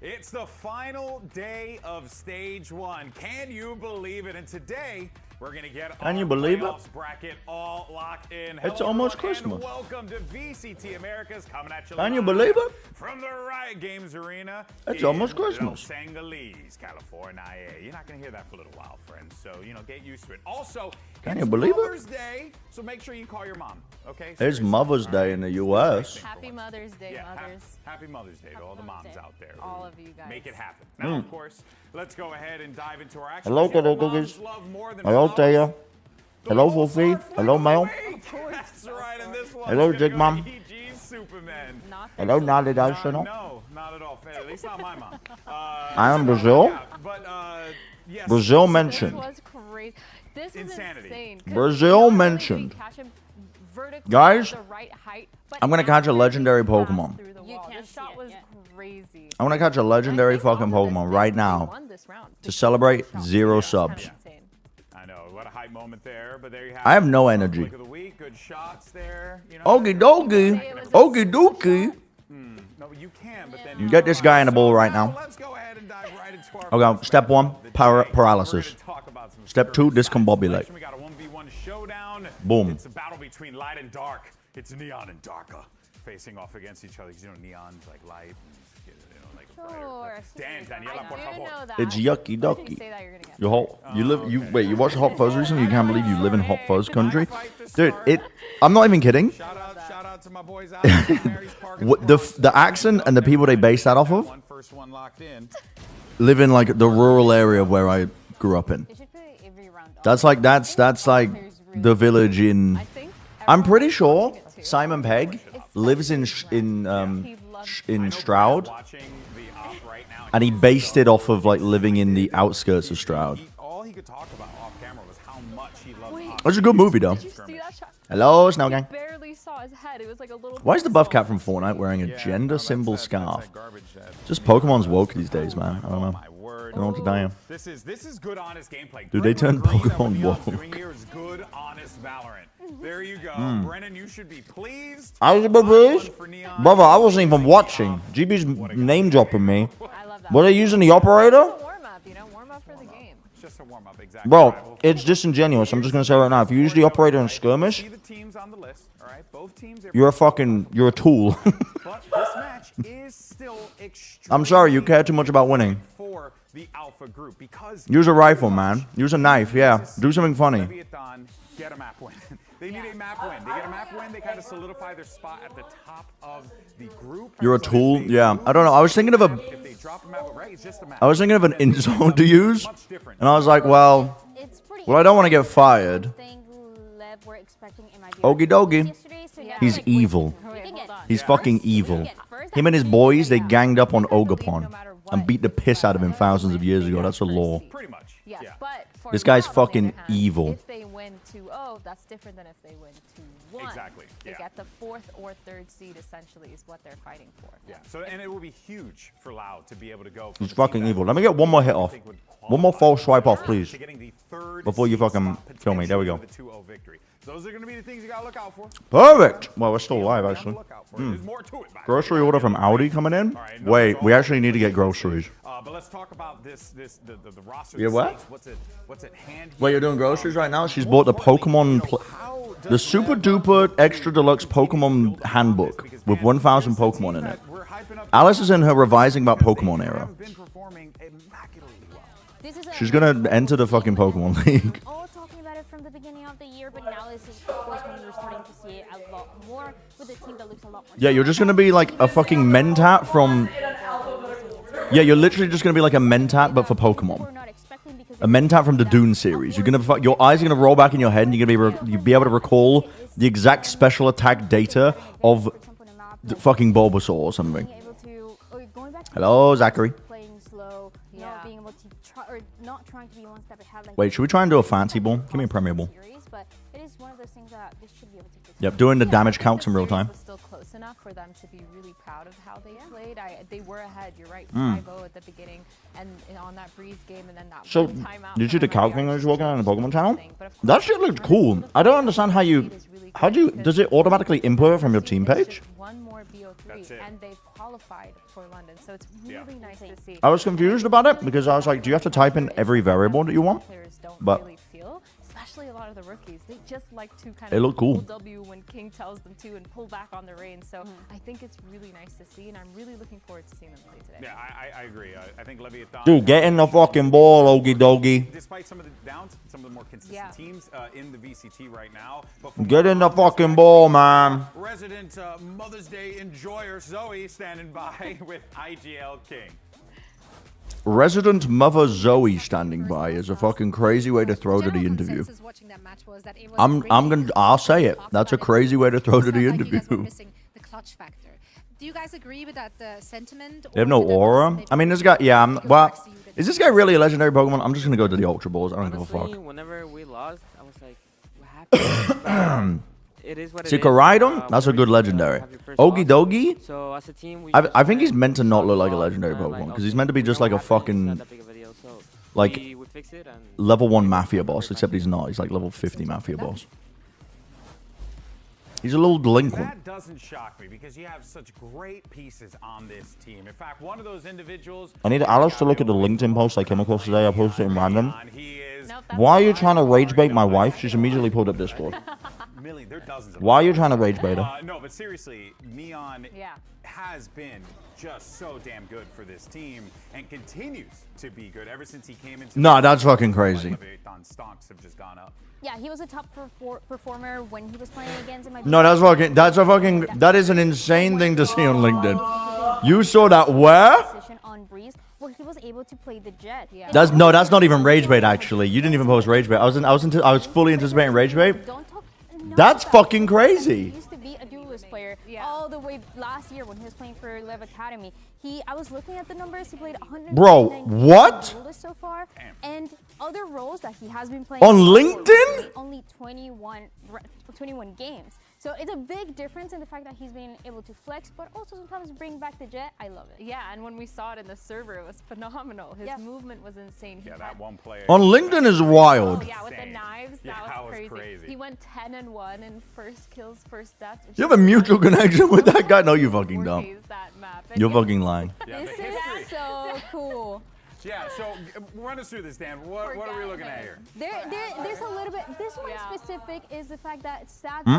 It's the final day of stage 1. Can you believe it? And today, we're going to get Can you believe it? bracket all locked in. It's Hello, almost everyone, Christmas. and welcome to VCT America's coming at you. Can you live believe it? From the Riot Games Arena. It's almost Christmas. Los Angeles, California. You're not going to hear that for a little while, friends. So, get used to it. Also, Can it's you believe it? Mother's Day, so make sure you call your mom, okay? It's Mother's Day in the U.S. Happy Mother's Day, mothers. Happy Mother's Day to all the moms out there. All of you guys. Make it happen. Now, of course, let's go ahead and dive into our action. Hello, Cuddle Cookies. Hello, Taya. Hello, Wolfie. Hello, Mel. That's right, and this one Hello, Jig Mom. Superman. Hello, Naughty Dog Channel. No, not at all. At least not my mom. I am Brazil. Yeah, but, yes. Brazil This mentioned. was crazy. This is Insanity. insane. Brazil mentioned. Guys, I'm gonna catch a legendary Pokemon. You can't shot was crazy. I'm gonna catch a legendary fucking Pokemon right now to celebrate 0 subs. I know, what a hype moment there, but there you have I have no energy. Pick of the week, good shots there. Okie dokie. Okie dokie. No, you can, but then You get this guy in the bowl right now. let's go ahead and dive right into our Okay, step 1, paralysis. Step 2, discombobulate. We got a 1v1 showdown. Boom. It's a battle between light and dark. It's Neon and Darka facing off against each other. Neon's like light. Sure. Daniela, por favor. It's yucky ducky. Say that, you're gonna get You watched Hot Fuzz recently? You can't believe you live in Hot Fuzz country? Dude, I'm not even kidding. Shout out to my boys out in Mary's Park. The accent and the people they base that off of First one locked in. live in like the rural area of where I grew up in. They should play every round. That's like the village in. I'm pretty sure Simon Pegg lives in Stroud, and he based it off of like living in the outskirts of Stroud. All he could talk about off camera was how much he loved It's a good movie though. Did you see that shot? Hello, Snow Gang. Barely saw his head. It was like a little. Why is the buff cat from Fortnite wearing a gender symbol scarf? Just Pokemon's woke these days, man. I don't know. I don't know what to tell you. This is good, honest gameplay. Dude, they turned Pokemon woke. Doing here is good, honest Valorant. There you go, Brennan. You should be pleased. I was pleased, brother. I wasn't even watching. GB's name dropping me. I love that. Were they using the operator? Warm up, warm up for the game. Just a warm up, exactly. Bro, it's disingenuous. I'm just gonna say right now. If you use the operator in skirmish, See the teams on the list, all right? Both teams. you're a tool. But this match is still extremely. I'm sorry, you care too much about winning. For the Alpha group because Use a rifle, man. Use a knife. Yeah, do something funny. Leviathan get a map win. They need a map win. They get a map win. They kind of solidify their spot at the top of the group. You're a tool. Yeah, I don't know. I was thinking of a. If they drop a map, right? It's just a map. I was thinking of an insult to use, and I was like, well, I don't want to get fired. Okie dokie. He's evil. He's fucking evil. Him and his boys, they ganged up on Ogerpon and beat the piss out of him thousands of years ago. That's the law. Pretty much. Yes, but for This guy's now, fucking on the other hand, evil. If they win 2-0, that's different than if they win 2-1. Exactly, They yeah. get the 4th or 3rd seed, essentially, is what they're fighting for. Yeah. So and it will be huge for Loud to be able to go. He's fucking evil. Let me get one more hit off. One more false swipe off, please. Before you fucking kill me. There we go. Those are going to be the things you got to look out for. Perfect. Well, we're still alive, actually. There's more to it. Grocery order from Audi coming in? Wait, we actually need to get groceries. But let's talk about the roster. Yeah, what? What's at hand? Wait, you're doing groceries right now? She's bought the Pokemon, the super duper extra deluxe Pokemon handbook with 1,000 Pokemon in it. Alice is in her revising about Pokemon era. She's gonna enter the fucking Pokemon League. All talking about it from the beginning of the year, but now this is of course when we're starting to see it a lot more with a team that looks a lot more. Yeah, you're just gonna be like a fucking Mentat from. Yeah, you're literally just gonna be like a Mentat, but for Pokemon. A Mentat from the Dune series. You're gonna, your eyes are gonna roll back in your head, and you're gonna be able to recall the exact special attack data of the fucking Bulbasaur or something. Hello, Zachary. Playing slow, not being able to try or not trying to be one step ahead. Like Wait, should we try and do a fancy ball? Give me a Premier Ball. series, but it is one of those things that they should be able to fix. Yep, doing the damage counts in real time. Was still close enough for them to be really proud of how they played. They were ahead. You're right, 5-0 at the beginning, and on that Breeze game, and then that So, one timeout. did you see the calc thing I was working on in the Pokemon channel? But of That course, shit looked cool. I don't understand how you... How do you... Does it automatically input it from your team page? One more BO3, and they've qualified for London, so it's really nice to see. I was confused about it because I was like, do you have to type in every variable that you want? Players don't But- really feel, especially a lot of the rookies. They just like to kind It of looked cool. pull W when King tells them to and pull back on the reins. So I think it's really nice to see, and I'm really looking forward to seeing them play today. Yeah, I agree. I think Leviathan... Dude, get in the fucking ball, Ogie Dogie. Despite some of the downs, some of the more consistent Yeah. teams in the VCT right now. But from Get in the fucking ball, man. resident Mother's Day enjoyer Zoe standing by with IGL King. Resident Mother Zoe standing by is a fucking crazy way to throw to the interview. I'll say it. That's a crazy way to throw to the interview. The clutch factor. Do you guys agree with that sentiment? They have no aura. I mean, this guy, yeah, well, is this guy really a legendary Pokemon? I'm just gonna go to the Ultra Balls. I don't give a Honestly, fuck. whenever we lost, I was like, what happened? It is what it is. Sikoraidon? That's a Whenever good you, legendary. have your first Ogie loss. Dogie? So as a team, we I just think he's meant to not look like a fought, legendary like, Pokemon, because he's okay, meant to be we just know like a what happened, it's fucking, not that big of a deal, so like, we would fix it and level 1 Mafia boss, except he's not. He's like level 50 Mafia boss. He's a little delinquent. That doesn't shock me because you have such great pieces on this team. In fact, one of those individuals... I need Alice to look at the LinkedIn post I came across today. I posted it in random. He is... Why are you trying to rage bait my wife? She's immediately pulled up Discord. There are dozens of Why are you trying to rage bait her? No, but seriously, Neon has been just so damn good for this team and continues to be good ever since he came into... No, that's fucking crazy. Leviathan stocks have just gone up. Yeah, he was a top performer when he was playing against him. No, that is an insane thing to see on LinkedIn. You saw that where? On Breeze, where he was able to play the jet. Yeah. That's not even rage bait actually. You didn't even post rage bait. I was fully anticipating rage bait. Don't talk. That's fucking crazy. He used to be a duelist player all the way last year when he was playing for LEV Academy. I was looking at the numbers. He played 100. Bro, what? So far, and other roles that he has been playing On LinkedIn? Only 21 games. So it's a big difference in the fact that he's been able to flex, but also sometimes bring back the jet. I love it. Yeah, and when we saw it in the server, it was phenomenal. His movement was insane. Yeah, that one player... On LinkedIn is wild. Yeah, with the knives, that was crazy. He went 10-1 in first kills, first deaths. You have a mutual connection with that guy? No, you fucking don't. Map. You're fucking lying. Yeah, This is so cool. Yeah, so run us through this, Dan. What are we looking at here? There's a little bit. This one specific is the fact that Sato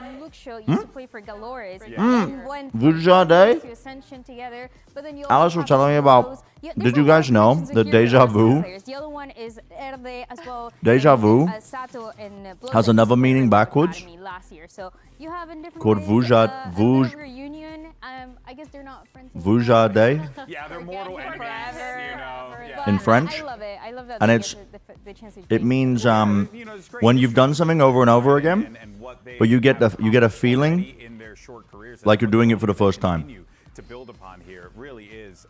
and Luxio used to play for Galores. And when Vujade? to Ascension together, but then you Alice also was have telling me those- about. there's Did a you lot guys of know connections that here with Deja other Vu? players. The other one is Erde as well. Deja and, Vu Sato and has another meaning backwards last year. So you have in different called ways, Vuja reunion. I guess they're not friends. Vujade Yeah, they're mortal enemies, you know. Yeah. in French. I love it. I love that. And they it's- get the chance to It do means You know, it's great when you've done something over and over again, and what they but you get have a feeling in their short careers like you're doing it for the first time. continue to build upon here really is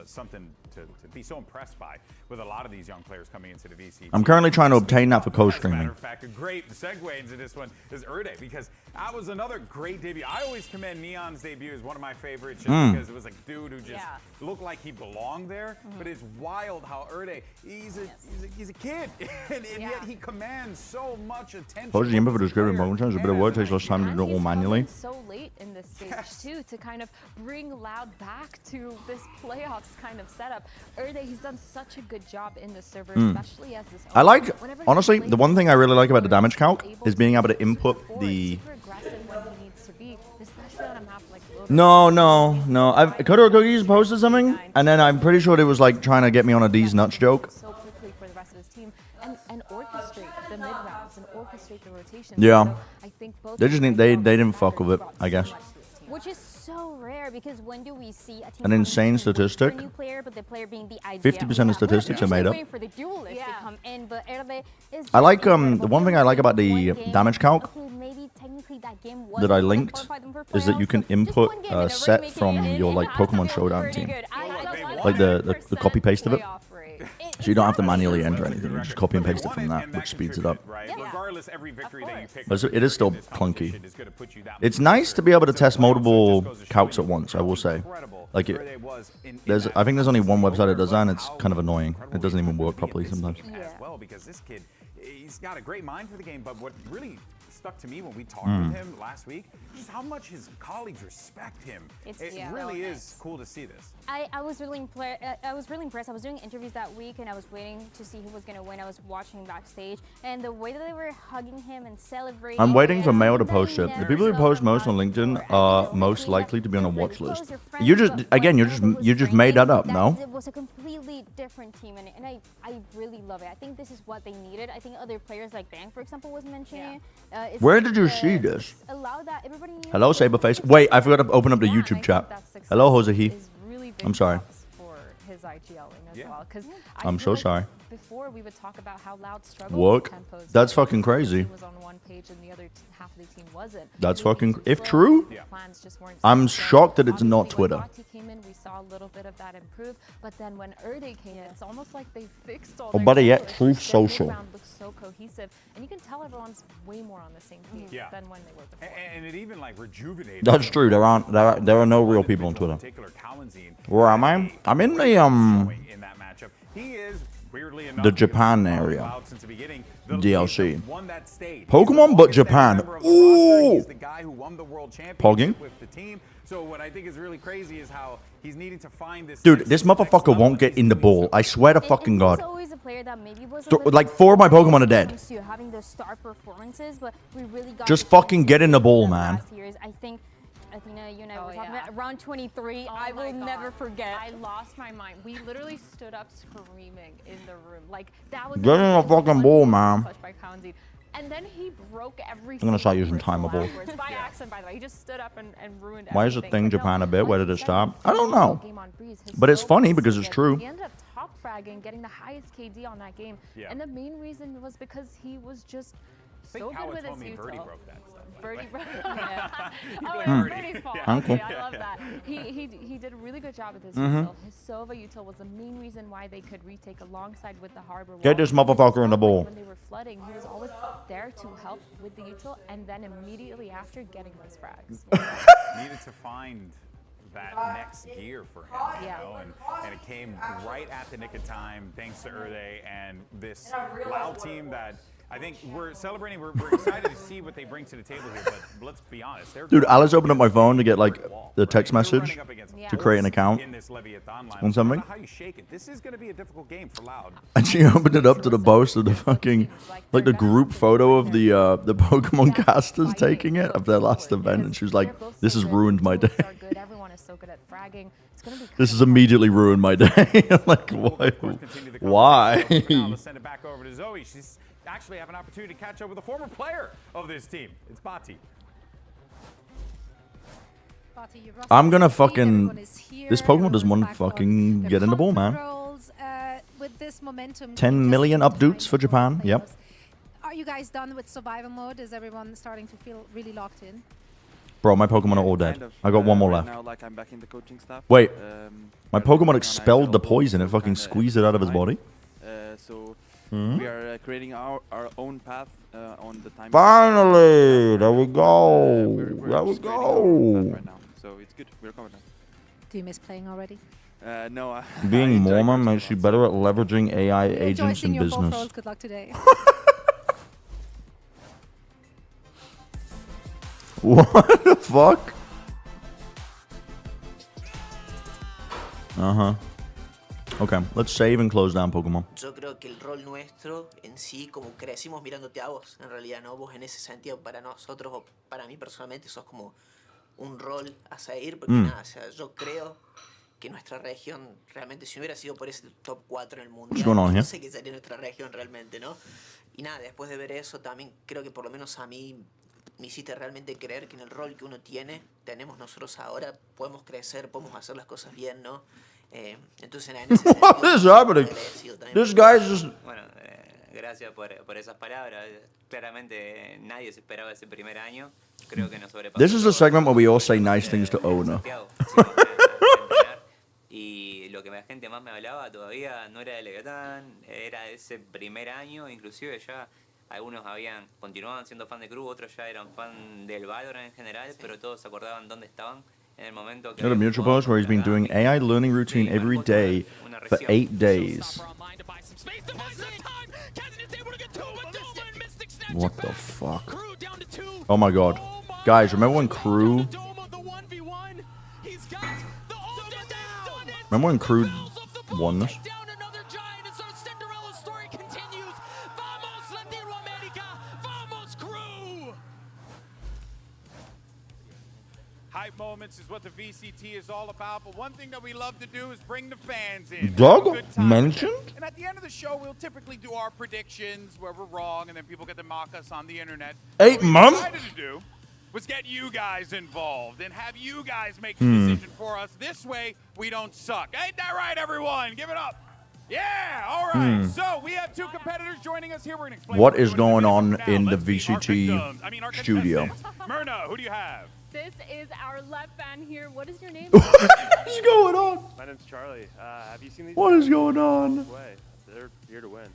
something to be so impressed by with a lot of these young players coming into the VC. I'm currently trying to obtain that for As a matter co-streaming. of fact, a great segue into this one is Erde, because that was another great debut. I always commend Neon's debut as one of my favorites just because it was a dude who just looked like he belonged there. But it's wild how Erde, he's a kid, and yet he commands so much attention. Posted the input for the script in Pokemon Challenge. A bit of work takes less time to do it all manually. So late in this stage too, to kind of bring Loud back to this playoffs kind of setup. Erde, he's done such a good job in the server, especially as this. I like, whenever he honestly, plays the one thing I really like about the damage able calc is being able to input forward, the. super aggressive when he needs to be, especially on a map like Lotus. No. Kodo Cookies posted something, and then I'm pretty sure it was like trying to get me on a D's nuts joke. So quickly for the rest of his team and orchestrate the mid rounds and orchestrate the rotations. Yeah. So I think both They just of them they brought didn't so fuck with it, much I guess. to this team. Which is so rare because when do we see a team An insane competition look for a statistic. new player, but the player being the ideal? 50% of statistics are made up. Waiting for the duelist to come in, but Erde is I like, just incredible. the one thing I like about the One game, damage calc okay, maybe technically that game that I wasn't linked qualified them for is that you playoffs, can but just input one game a and they're set making from it your in like Aston Pokemon Villa Showdown pretty team. good. Well, look, they Like the copy paste of it. So you don't have to manually enter anything. You just copy and paste it from that, which speeds it up. Right? Yeah. Regardless, every victory that you pick But it is still clunky. is gonna put you that It's much nice to be able to test multiple goes to show calcs you at once, I will say. incredible Like, where they was in there's, that I think there's only one last website that does that, and season. it's How kind of annoying. incredible It doesn't he even is to work be in properly this sometimes. game as well, because this kid, he's got a great mind for the game, but what really stuck to me when we talked Hmm. with him last week, just how much his colleagues respect him. It's It so really nice. is cool to see this. I was really impressed. I was doing interviews that week, and I was waiting to see who was going to win. I was watching backstage, and the way that they were hugging him and celebrating. I'm waiting for and Mail to they post it. The never people who saw post him most on before. LinkedIn I think are it most was likely to be on a really watch close, list. your friends, You just, but again, when Elba was you just made that up, bringing, no? It was a completely different team, and I really love it. I think this is what they needed. I think other players like Bang, for example, was mentioning. It's Where like did you see this? Allow that everybody. Hello, Saberface. Wait, I forgot to open up the Yeah, and I YouTube think chat. that success Hello, Jose He. is really big I'm sorry. props for his IGLing as Yeah. well. 'Cause I'm feel so like sorry. Before we would talk about how Loud struggled Work? with tempos. That's like, fucking one crazy. team was on one page and the other half of the team wasn't. That's They were fucking- using if flow, true, the plans just weren't I'm set. So shocked that it's not obviously when Twitter. Bati came in, we saw a little bit of that improve, but then when Erde came in, it's almost like they fixed all Or their better yet, numbers. Truth Their mid Social. round looks so cohesive, and you can tell everyone's way more on the same page Yeah. than when they were before. And it even like rejuvenated. That's true. There are no real people on Twitter. Where am I? I'm in the In that matchup. He is weirdly enough the Japan area. Loud since the beginning. DLC. Won that stage. Pokemon, He's the but longest Japan. member of the roster. Ooh. He's the guy who won the world championship Pogging. with the team. So what I think is really crazy is how he's needing to find this. Dude, next- this next motherfucker level, won't and get he's in the doing ball. so. I swear to And fucking he's God. always a player that maybe was a So, little like, bit 4 of my slow Pokemon are when it dead. comes to having those star performances, but we really got Just to see fucking get in the ball, them man. last years. I think, Athena, you and I Oh, were talking yeah. about round 23. Oh I my will never God. forget. I lost my mind. We literally stood up screaming in the room. Like that was Get in the fucking ball, man. Clutch by Poundsy. And then he broke every. I'm gonna start single using crystal timeable. afterwards, by accident, by the way. He just stood up and ruined. Why is the everything. thing But no, Japan a bit? Where like did it you said, stop? he I don't finished the know. game on Breeze. His But it's skill funny was because so it's good. true. He ended up top fragging, getting the highest KD on that game. Yeah. And the main reason was because he was just I think so good Howard with his told me Birdie util. broke that stuff. Birdie broke. Yeah. You Oh, blame it was Birdie. Birdie's fault. Yeah. Okay. I love that. He did a really good job with his Mm-hmm. util. His Sova util was the main reason why they could retake alongside with the Harbor Get Wall. this motherfucker in the ball. When they were flooding, he was always there to help with the util, and then immediately after getting those frags. Needed to find that next gear for him, you Yeah. know, and it came right at the nick of time thanks to Erde and this Loud team that I think we're celebrating. We're excited to see what they bring to the table here, but let's be honest. They're Dude, going Alice opened up my phone to get like wall, the right? text You're message running up against Yeah. to create an Force account in this Leviathan lineup. on something. No matter how you shake it, this is going to be a difficult game for Loud. And she opened it up to the post of the fucking, like the group photo of the Pokemon casters taking it of their last event, and she was like, "This has ruined my day. Everyone is so good at fragging. It's gonna be This has kind of immediately ruined my day." I'm like, We'll, why? of course, continue the Why? conversation. For now, let's send it back over to Zoe. She's actually have an opportunity to catch up with a former player of this team. It's Bati. Bati, you've lost I'm gonna the speed, fucking- everyone is here, this Pokemon doesn't everyone's wanna back on fucking their get in the ball, man. comfort roles, with this momentum, 10 just million in updates time for Japan, the yep. playoffs. Are you guys done with survival mode? Is everyone starting to feel really locked in? Bro, my Pokemon are all dead. Kind of, I got one more right left. Now, like I'm back in the coaching staff. Wait, my we're Pokemon working on expelled the ISL, poison. It so fucking kinda squeezed it out of his fine. body. So Hmm? we are creating our own path on the time. Finally, there we go. We're There we just creating our own path go. right now. So it's good. We're covered now. Do you miss playing already? No, I Being enjoy Mormon coaching makes a you lot, better so- at leveraging AI Enjoy agents seeing in your both roles. business. Good luck today. What the fuck? Okay, let's save and close down Pokemon. Yo creo que el rol nuestro en sí, como crecimos mirándote a vos, en realidad, ¿no? Vos en ese sentido, para nosotros, o para mí personalmente, sos como un rol a seguir, porque nada, o sea, yo creo que nuestra región, realmente, si no hubiera sido por ese top 4 en el mundo, going on no here? sé qué sería nuestra región realmente, ¿no? Y nada, después de ver eso, también creo que por lo menos a mí me hiciste realmente creer que en el rol que uno tiene, tenemos nosotros ahora, podemos crecer, podemos hacer las cosas bien, ¿no? Entonces, nada, en ese What sentido, is happening? agradecido también This por- guy's just. Bueno, gracias por esas palabras. Claramente nadie se esperaba ese primer año. Creo que nos sobrepasó. This is a segment where we all say nice things to Owner. Santiago, sí, a entrenar. Y lo que la gente más me hablaba todavía no era de Leviatán, era de ese primer año, inclusive ya algunos continuaban siendo fan de Crew, otros ya eran fan del Valorant en general, pero todos se acordaban dónde estaban en el momento que... Got a mutual post where he's been doing AI learning routine every day for 8 days. What the fuck? Oh my god. Guys, remember when Crew... Remember when Crew won this? Hype moments is what the VCT is all about, but one thing that we love to do is bring the fans in. Doug mentioned? And at the end of the show, we'll typically do our predictions where we're wrong, and then people get to mock us on the internet. 8 months? What we decided to do was get you guys involved and have you guys make the decision for us. This way, we don't suck. Ain't that right, everyone? Give it up. Yeah, all right. So we have 2 competitors joining us here. We're going to explain What is going on now. in the Let's meet our VCT studio? Myrna, who do you have? This is our LEV fan here. What is your name? What is going on? My name's Charlie. Have you seen these? What is going on? Way. They're here to win.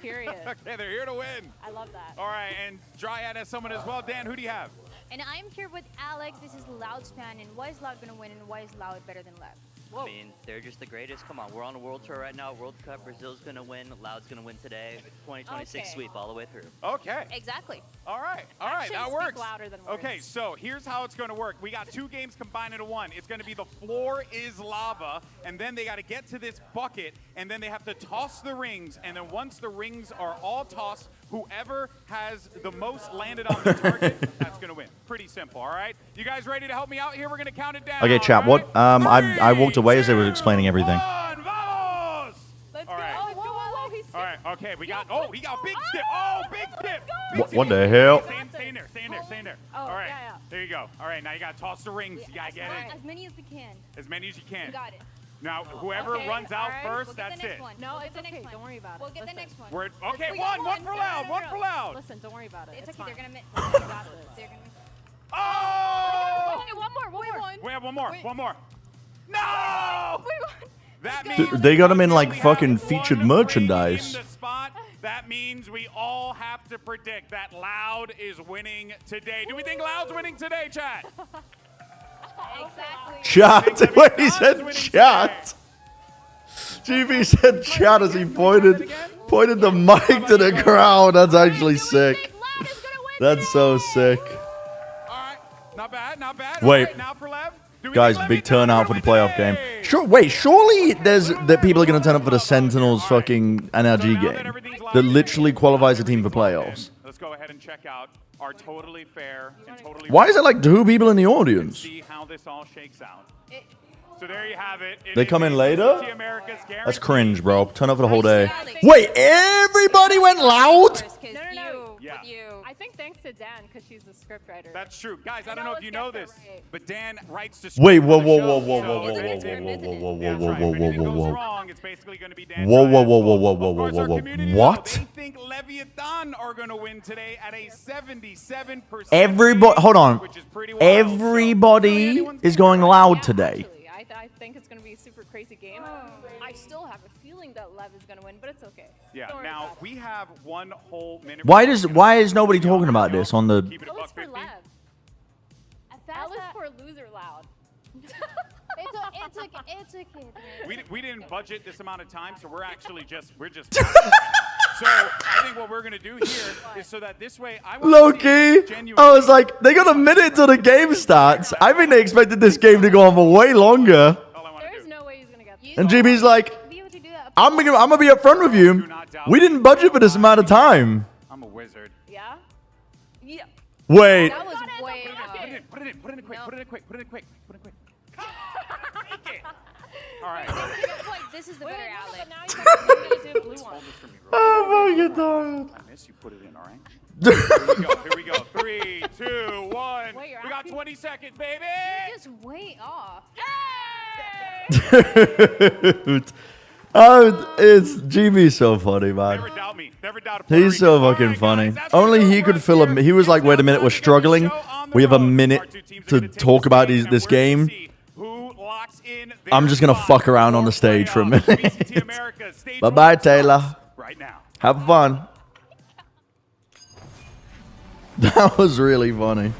Period. Okay, they're here to win. I love that. All right, and Dryad has someone as well. Dan, who do you have? And I'm here with Alex. This is Loud's fan. And why is Loud going to win? And why is Loud better than Lev? I mean, they're just the greatest. Come on, we're on a world tour right now. World Cup, Brazil's going to win. Loud's going to win today. 2026 sweep all the way through. Okay. Exactly. All right, Actions that speak works. louder than words. Okay, so here's how it's going to work. We got 2 games combined into one. It's going to be the floor is lava, and then they got to get to this bucket, and then they have to toss the rings, and then once the rings are all tossed, whoever has the most landed on the target, that's going to win. Pretty simple, all right? You guys ready to help me out here? We're going to count it down. Okay, chat, all right? what? I walked away as they were explaining everything. Vamos! Let's All right. go. Let's go. He's All right, okay, we got, he got big step. Oh, big step. What the hell? Stay in there, stay in there, stay in there. Oh, All right, yeah. There you go. All right, now you got to toss the rings. You got to get it. As many as we can. As many as you can. We got it. Now, whoever Okay, runs out all right. first, We'll get that's the next it. one. No, We'll it's get the okay. next one. Don't worry about it. We'll get the Listen. next one. Okay, We got one for loud, one for loud. Listen, don't worry about it. It's okay. fine. They're going to miss. They're going to miss. Oh! Okay, one more. We have one more. No! That means Dude, they got him in, like, we fucking have featured one merchandise. in the spot. That means we all have to predict that Loud is winning today. Do we think Loud's winning today, chat? Exactly. Chat. Wait, he said chat. GB said chat as he pointed the mic to the crowd. That's actually sick. That's so sick. All right, not bad, not bad. Wait. All right, now for Lev. Do we Guys, think big Lev is turnout for the gonna win playoff game. today? Sure. Wait, surely that people are going to turn up for the Sentinels fucking NRG game that literally qualifies the team for playoffs. Let's go ahead and check out our totally fair and totally. Why is it like 2 people in the audience? See how this all shakes out. So there you have it. They come in later? VCT America's That's guaranteed. cringe, bro. Turn up for the whole day. Wait, everybody went loud? No. Yeah. I think thanks to Dan, because she's the scriptwriter. That's true. Guys, I don't know if you know this, but Dan writes the Wait, script whoa, for the whoa, show, whoa, whoa, so whoa, whoa, if whoa, anything- whoa, whoa, whoa, That's whoa, right. whoa, If anything whoa, goes whoa. wrong, it's basically going to be Dan. Whoa, whoa, Bryant's whoa, whoa, fault. whoa, whoa, Of course, whoa, our whoa. community, though, What? They think Leviathan are going to win today at a 77%. Everybody, hold on. Which is pretty wild. So, really Everybody anyone's is gonna going win. loud today. I think it's going to be a super crazy game. I still have a feeling that Lev is going to win, but it's okay. Yeah. Don't worry Now about it. we have 1 whole minute. Why is nobody talking about this on the? Keep it a That was buck for 50. Lev. That That was for loser loud. It's okay. We didn't budget this amount of time, so we're just. So I think what we're gonna do here is so that this way I want Low-key, I was like, they got a minute till the game starts. I think they expected this game to go on for way longer. all I want to There's do. no way he's going to get this. And GB's like, Be able to do that. I'm gonna be upfront with you. We didn't budget for this amount of time. I'm a wizard. Yeah? Yeah. Wait, That was way Put it in quick. Put it in quick. Take it. All right. This is the better Alex. But now you got to do a blue one. Hold this for me, bro. oh my god. I miss you. Put it in, all right? Here we go. 3, 2, 1. Wait, you're We got asking- 20 seconds, baby. Just way off. Dude. Oh, it's GB's so funny, man. Never doubt me. Never doubt a Puerto He's Rican. so All fucking right, funny. guys, that's what Only we're he could doing fill here. a. He was like, wait a minute, we're It's time to struggling. get the show on the We have a road. minute Our 2 teams are to gonna take talk the about stage, this and we're gonna game. see who locks locks in. I'm just gonna fuck around on the stage for a minute. Bye-bye, Taylor. Right now. Have fun. That was really funny.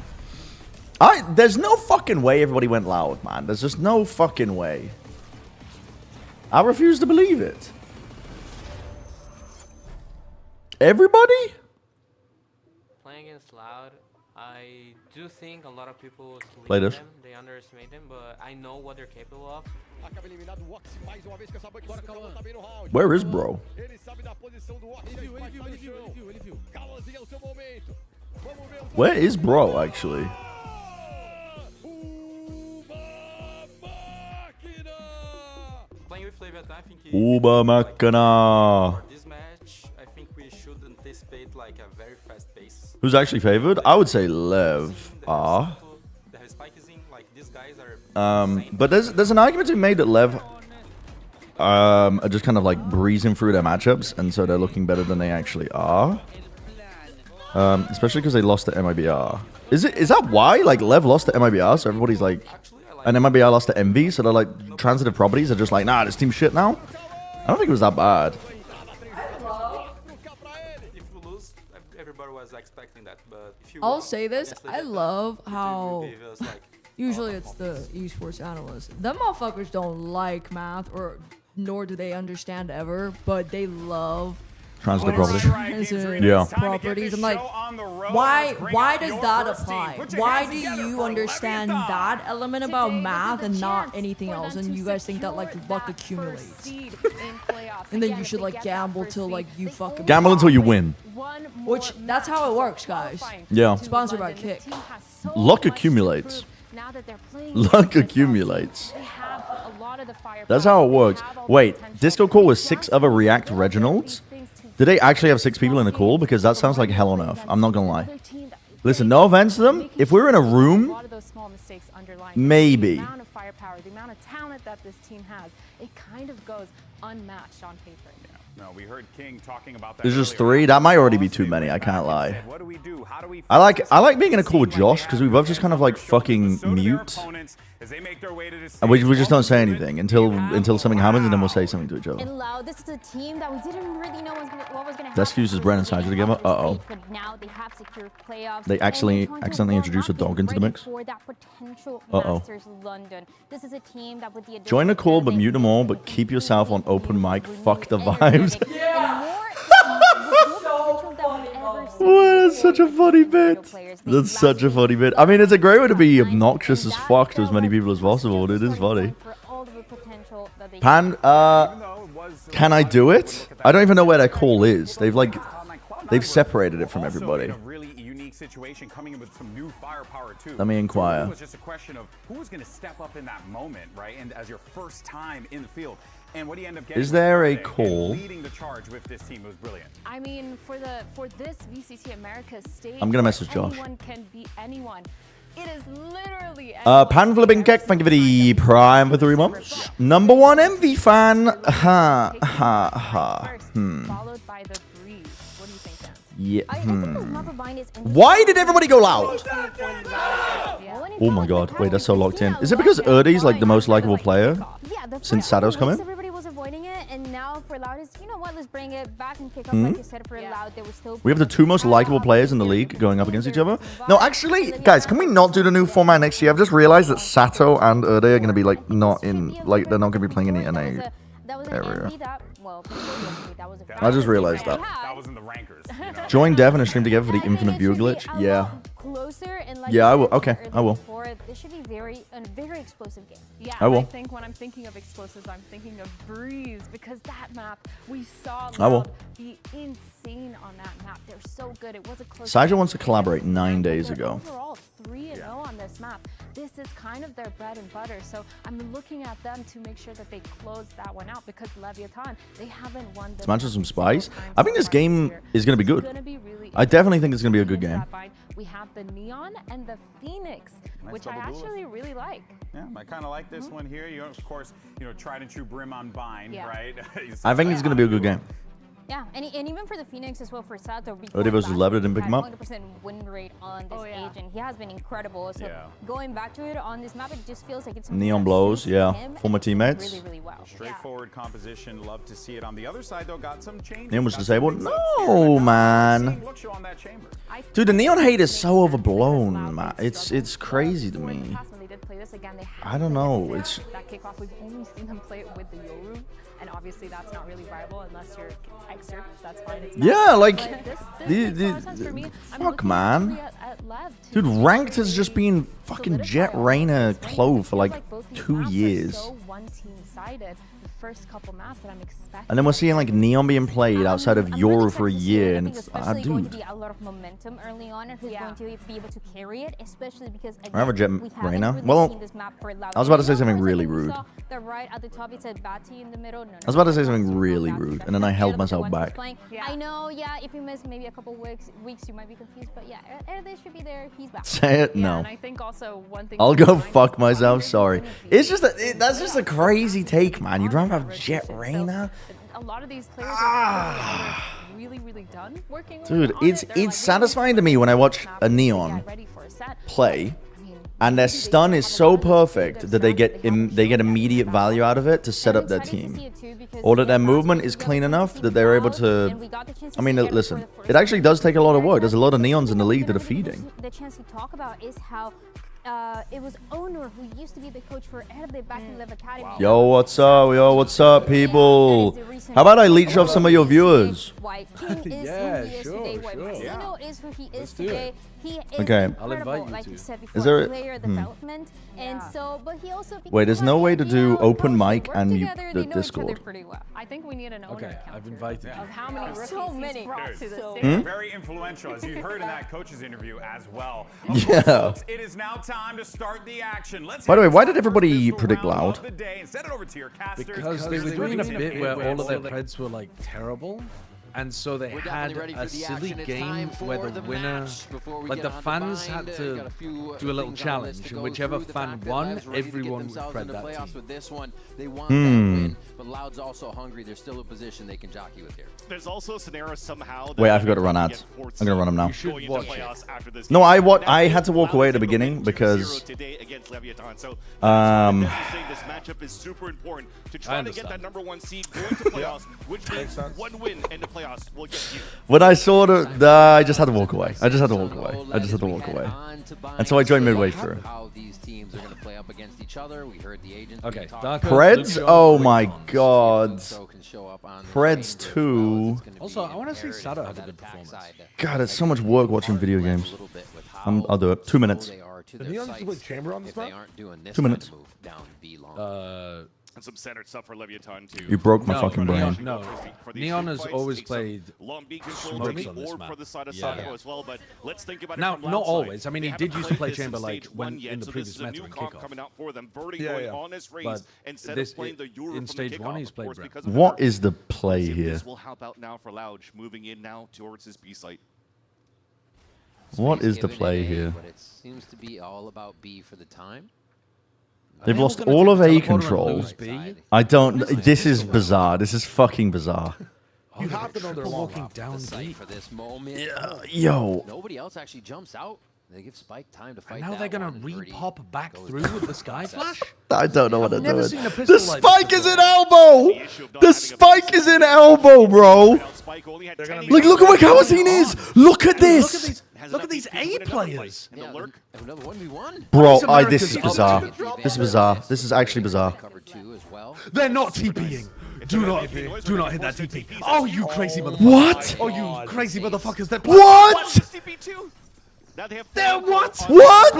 There's no fucking way everybody went loud, man. There's just no fucking way. I refuse to believe it. Everybody? Playing against Loud, I do think a lot of people Play this. them, they underestimate them, but I know what they're capable of. Where is bro? Where is bro, actually? Playing with Leviathan, I think Uba Makana. this match, I think we should anticipate like a very fast pace. Who's actually favored? I would say Lev. The spike is in, like these guys are But there's an argument to be made that Lev are just kind of like breezing through their matchups, and so they're looking better than they actually are. Especially because they lost to MIBR. Is that why? Like Lev lost to MIBR, so everybody's like, and MIBR lost to Envy, so they're like transitive properties are just like, nah, this team's shit now. I don't think it was that bad. if we lose, everybody was expecting that, but if you I'll say this, I love how like, usually it's the esports analysts. Them motherfuckers don't like math, or nor do they understand ever, but they love Transitive properties. Yeah. Properties. I'm like, why does that apply? Why do you understand that element about math and not anything else? And you guys think that like luck accumulates, and then you should like gamble till like you fucking Gamble until you win. Which that's how it works, guys. Yeah. Sponsored by Kick. Luck accumulates. Luck accumulates. That's how it works. Wait, Disco call with 6 other React Reginalds? Did they actually have 6 people in the call? Because that sounds like hell on earth. I'm not gonna lie. Listen, no offense to them. If we're in a room, maybe. The amount of firepower, the amount of talent that this team has, it kind of goes unmatched on paper. No, we heard King talking about that. There's just 3. That might already be too many. I can't lie. What do we do? How do we I like being in a call with Josh because we both just kind of like fucking mute. And we just don't say anything until something happens, and then we'll say something to each other. And Loud, this is a team that we didn't really know what was going to happen. Let's fuse his Brand and Sidra together. Uh-oh. But now they have secured playoffs. They accidentally introduced a dog into the mix. For that potential Uh-oh. Masters London. This is a team that with the Join the call, but mute them all, but keep yourself on open mic. Fuck the vibes. Well, that's such a funny bit. That's such a funny bit. I mean, it's a great way to be obnoxious as fuck to as many people as possible, but it is funny. Pan, can I do it? I don't even know where their call is. They've separated it from everybody. Situation coming in with some new firepower too. Let me inquire. It was just a question of who was going to step up in that moment, right? And as your first time in the field, and what do you end up getting? Is there a call? Leading the charge with this team was brilliant. I mean, for this VCT America stage, I'm gonna message Josh. Anyone can beat anyone. It is literally anyone. Pan flipping kick. Thank you for the prime for 3 months. Number 1 MV fan. Ha ha ha. Followed by the breeze. What do you think, Dan? Yeah. Why did everybody go loud? Oh my god. Wait, that's so locked in. Is it because Erdy's like the most likable player since Sadow's come in? Everybody was avoiding it, and now for Loud is, you know what, let's bring it back and kick off like you said for Loud. They were still We have the 2 most likable players in the league going up against each other. No, actually, guys, can we not do the new format next year? I've just realized that Sato and Erde are going to be like not in, like they're not going to be playing in the NA area. I just realized that. That was in the rankers. You know? Join Dev and a stream together for the infinite viewer glitch. Yeah. Yeah, I will. Okay, I will. This should be a very explosive game. Yeah, I will. I think when I'm thinking of explosives, I'm thinking of Breeze, because that map, we saw I will. Loud be insane on that map. They're so good. It was a close Sidra game. wants to collaborate 9 days ago. Overall, 3-0 on this map. This is kind of their bread and butter. So I'm looking at them to make sure that they close that one out, because Leviathan, they haven't won this. Smash some spice. I think this game is going to be good. I definitely think it's going to be a good game. We have the Neon and the Phoenix, which I actually really like. Yeah, I kind of like this one here. You know, of course, tried and true Brim on Bind, right? I think it's going to be a good game. Yeah, and even for the Phoenix as well for Sato. Erde versus Lev didn't pick him up. 100% win rate on this stage, and he has been incredible. So going back to it on this map, it just feels like it's Neon blows, yeah. Former teammates. Really, really well. Straightforward composition. Love to see it. On the other side, though, got some changes. Neon was disabled. No, man. Dude, the Neon hate is so overblown, man. It's crazy to me. I don't know. It's that kickoff. We've only seen them play it with the Yoru, and obviously that's not really viable unless you're excerpt. That's fine. It's yeah, like fuck, fuck, man. Dude, ranked has just been fucking Jet Rayner Clove for like 2 years. So one team sided. First couple maps that I'm expecting. And then we're seeing like Neon being played outside of Yoru for a year, and it's going to dude. be a lot of momentum early on, and who's going to be able to carry it, especially because again, I have a Jet we haven't Rayner. really Well, seen this map for I was about to say something really We rude. saw the right at the top, it said Batty in the middle. No, I was about to say something really rude, and then I held myself back. I know, yeah, if you miss maybe a couple weeks, you might be confused, but yeah, Erde should be there. He's back. Say it, no. And I think also one thing I'll go fuck myself. Sorry. It's just that's just a crazy take, man. You'd rather have Jet Rayner. A lot of these players are really, really done working. Dude, it's satisfying to me when I watch a Neon play, and their stun is so perfect that they get immediate value out of it to set up their team, or that their movement is clean enough that they're able to. I mean, listen, it actually does take a lot of work. There's a lot of Neons in the league that are feeding. The chance to talk about is how it was Onur who used to be the coach for Erde back in LEV Academy. Yo, what's up? Yo, what's up, people? How about I leech off some of your viewers? Yeah, sure. Is who he is today. He is okay. I'll invite you like you said before, is there a player development, and so, but he also wait, there's no way to do open mic and mute the Discord. I think we need an owner count. I've invited you. Of how many rookies he's brought to the stage. Very influential, as you heard in that coach's interview as well. Yeah. Folks, it is now time to start the action. By the way, why did everybody predict Loud? Because they were doing a bit where all of their preds were like terrible. And so they had a silly game where the winner, like the fans had to do a little challenge, and whichever fan won, everyone would spread that team. They want that win, but Loud's also hungry. There's still a position they can jockey with here. There's also a scenario somehow. Wait, I forgot to run ads. I'm gonna run them now. No, I had to walk away at the beginning because this matchup is super important to try to get that #1 seed going to playoffs, which means one win in the playoffs will get you. When I saw I just had to walk away. I just had to walk away. And so I joined midway through. How these teams are going to play up against each other. We heard the agents. Okay. Preds? Oh my god. Preds 2. Also, I want to see Sato have a good performance. God, it's so much work watching video games. I'll do it. 2 minutes. The Neon's with Chamber on this map? 2 minutes. And some standard stuff for Leviathan too. You broke my fucking brain. No, Neon has always played smokes on this map. As well, but let's think about now, it not always. I mean, he did used to play Chamber like when in the previous meta and kickoff. But this, in stage 1, he's played Brent. What is the play here? This will help out now for Louch, moving in now towards his B site. What is the play here? But it seems to be all about B for the time. They've lost all of A control. I don't. This is bizarre. This is fucking bizarre. You have to know they're walking down B for this moment. Yeah, yo. Nobody else actually jumps out. They give Spike time to fight. And now they're gonna re-pop back through with the Sky Flash. I don't know what they're doing. The spike is in elbow. The spike is in elbow, bro. Like, look at where Kawasine is. Look at this. Look at these A players. Yeah, another 1v1. Bro, this is bizarre. This is bizarre. This is actually bizarre. They're not TPing. Do not hit that TP. Oh, you crazy motherfuckers. What? Oh, you crazy motherfuckers. What? They're what? What?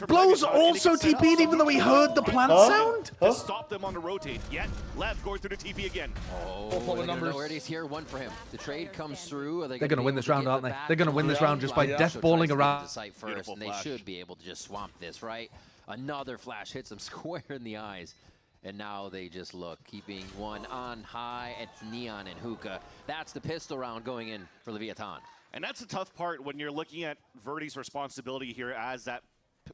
Blows also TP'd even though he heard the plant sound? To stop them on the rotate. Yet, Lev going through the TP again. Oh, the numbers. Already's here, one for him. The trade comes through. They're going to win this round, aren't they? They're going to win this round just by death balling around. First, and they should be able to just swamp this, right? Another flash hits him square in the eyes. And now they just look, keeping one on high. It's Neon and Hookah. That's the pistol round going in for Leviathan. And that's the tough part when you're looking at Verdi's responsibility here as that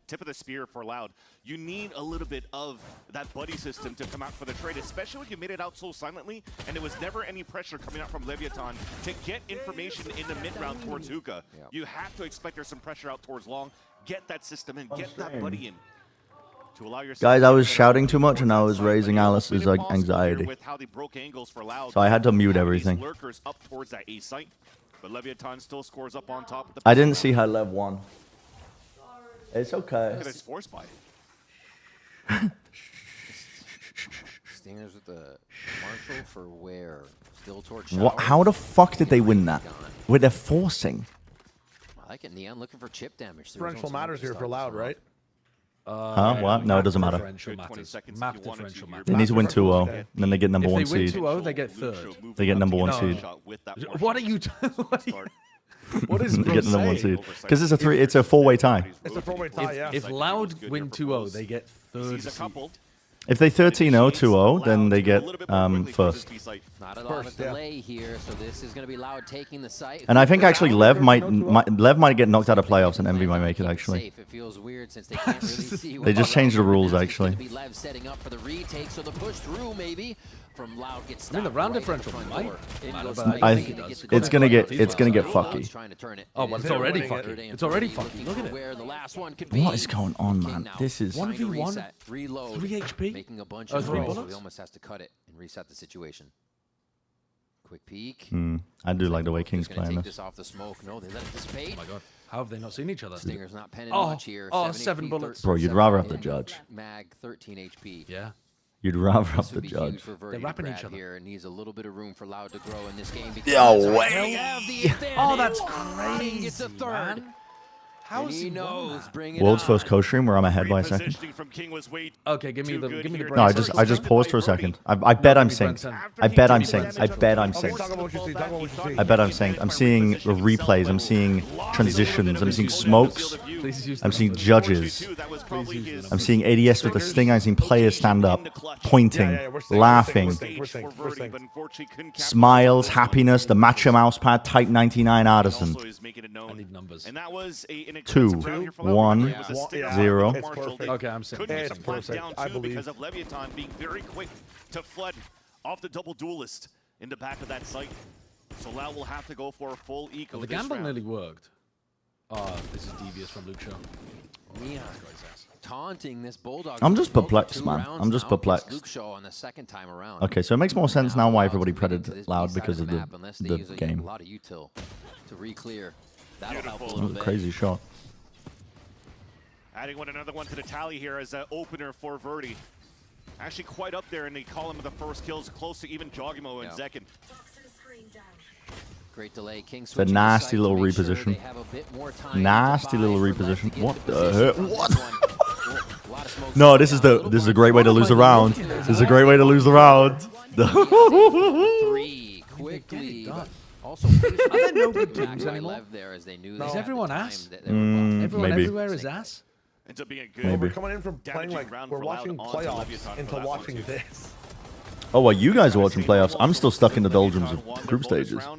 tip of the spear for Loud. You need a little bit of that buddy system to come out for the trade, especially when you made it out so silently, and there was never any pressure coming out from Leviathan to get information in the mid-round towards Hookah. You have to expect there's some pressure out towards Long. Get that system in, get that buddy in. To allow yourself Guys, I was shouting too much and I was raising Alice's like, anxiety. So I had to mute everything. Lurkers up towards that A site, but Leviathan still scores up on top of the I didn't see how LEV won. It's okay. Look at this force buy. Stingers with the Marshall for where? Still torch. What? How the fuck did they win that? Where they're forcing. I like it. Neon looking for chip damage. Differential matters here for Loud, right? Huh? What? No, it doesn't matter. Map differential matters. They need to win 2-0, and then they get number 1 seed. If they win 2-0, they get third. They get number 1 seed. What are you What is they get number 1 seed? Because it's a 4-way tie. It's a 4-way tie, yeah. If Loud win 2-0, they get third seed. If they 13-0, 2-0, then they get first. Not a lot of delay here, so this is going to be Loud taking the site. And I think actually Lev might get knocked out of playoffs, and Envy might make it actually. It feels weird since they can't really see. They just changed the rules actually. Lev setting up for the retake, so the push through maybe from Loud gets. I mean the round differential might. It's gonna get fucky. Oh, but it's already fucky. It's already fucky. Look at it. Where the last one could What is going on, man? This is 1v1, reload, 3 HP, making a bunch oh, of 3 rolls, so bullets. he almost has to cut it and reset the situation. Quick peek. I do like the way King's playing Take this. this off the smoke. No, they let it dissipate. Oh my god. How have they not seen each other? Stinger's not penning Oh, much here. oh, 7 bullets. Bro, you'd rather have the judge. Mag 13 HP. Yeah. You'd rather have the judge. They're wrapping each other. Here, needs a little bit of room for Loud to grow in this game. No way. Oh, that's crazy. It's a third. How is he knows? World's first co-stream where I'm ahead by a second. Okay, give me the break. No, I just paused for a second. I bet I'm synced. I bet I'm synced. I bet I'm synced. I bet I'm synced. I'm seeing the replays. I'm seeing transitions. I'm seeing smokes. I'm seeing judges. I'm seeing ADS with the Sting. I'm seeing players stand up, pointing, laughing, smiles, happiness. The Macho Mouse Pad Type 99 Artisan. I need numbers. 2, 1, 0. Okay, I'm saying it's perfect. I believe because of Leviathan being very quick to flood off the double duelist in the back of that site. So Lau will have to go for a full eco. The gamble nearly worked. This is devious from Luke Shaw. Neon taunting this bulldog. I'm just perplexed, man. I'm just perplexed. Luke Shaw on the second time around. Okay, so it makes more sense now why everybody predated Loud because of the game. A lot of util to re-clear. That'll help a That little was a bit. crazy shot. Adding another one to the tally here as an opener for Verdi. Actually quite up there in the column of the first kills, close to even Jogimo and Zekin. Great delay. King It's a nasty little reposition. Nasty little reposition. What the heck? What? No, this is a great way to lose the round. This is a great way to lose the round. Three quickly. Also, Are there no good teams anymore? Is everyone ass? Everyone maybe. everywhere is ass? Ends up being a good Maybe. We're coming in from playing like we're watching playoffs into watching this. Oh, well, you guys are watching playoffs. I'm still stuck in the doldrums of group stages. Now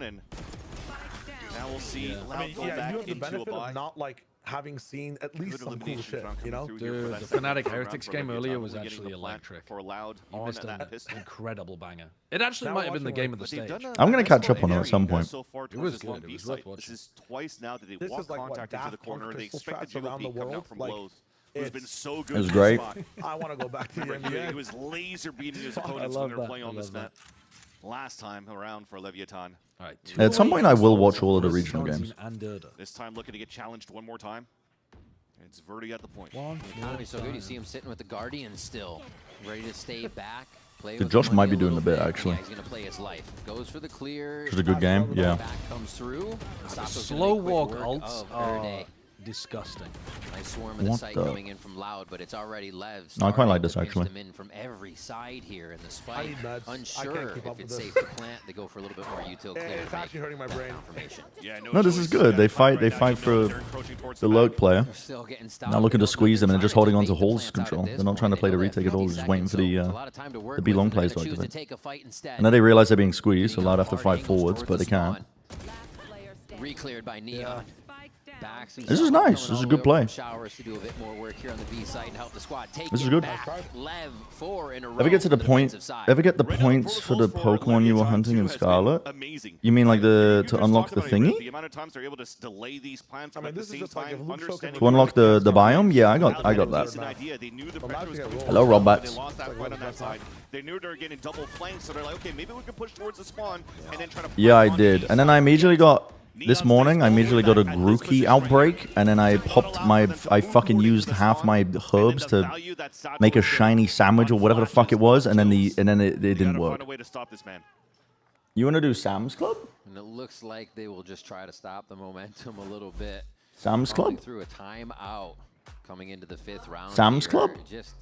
we'll see Loud go back you have the into a benefit bye. of not like having seen at least some cool shit, you know? Dude, the Fnatic Heretics game earlier was actually electric. For Loud He on missed that an pistol. incredible banger. It actually might have been the game of the stage. I'm going to catch up on it at some point. So far It was towards good. this It was worth B site. This watching. is twice now that they This walk is like what contact into the Daft corner. Punk They crystal expect the strats around GOP the coming out world, from like, Lowe's. Who's been so good. It was in great. this spot. I want to go back to the NBA. He was laser beating his I opponents love when they were that. playing I on this love map. Last time around for Leviathan. All right, At some point, I will watch all of the regional games. This time looking to get challenged one more time. It's Verdi at the point. Economy so good, you see him sitting with the Guardian still, ready to stay back. Play Dude, with Josh the might money be a doing little a bit, bit. actually. Yeah, he's gonna play his life. Goes for the clear. It was a good game, yeah. Back comes through. Slow walk ults of are Verde. disgusting. Nice swarm of the What site the- coming in from Loud, but it's already Lev. No, I quite like starting this, to pinch actually. them in from every side here in the I spike. need meds. I Unsure can't keep if up it's with safe this. to plant. They go for a little bit more util clear. It's actually hurting my brain. Confirmation. Yeah, No, this is good. They fight for the low player. Still getting stopped. Not looking to squeeze them and just holding on to Hall's control. They're not trying to play the retake at all. They're just waiting for the B long plays to activate. And then they realize they're being squeezed, so Loud have to fight forwards, but they can't. Re-cleared by Neon. This is nice. This is a good play. Showers to do a bit more work here on the B side and help the squad take This is good. Lev 4 in a row. Ever get to the point? Ever get the points for the Pokemon you were hunting in Scarlet? You mean like to unlock the thingy? The amount of times they're able to delay these plans I mean, this is just like if Luke Show To unlock the biome? Yeah, I got that. Hello, Robots. They knew they were getting double flanked, so they're like, okay, maybe we can push towards the spawn and then try to. Yeah, I did, and then I immediately got. This morning, I immediately got a Grookey outbreak, and then I popped I fucking used half my herbs to make a shiny sandwich or whatever the fuck it was, and then it didn't work. You want to do Sam's Club? And it looks like they will just try to stop the momentum a little bit. Sam's Club? Through a timeout coming into the 5th round. Sam's Club? Just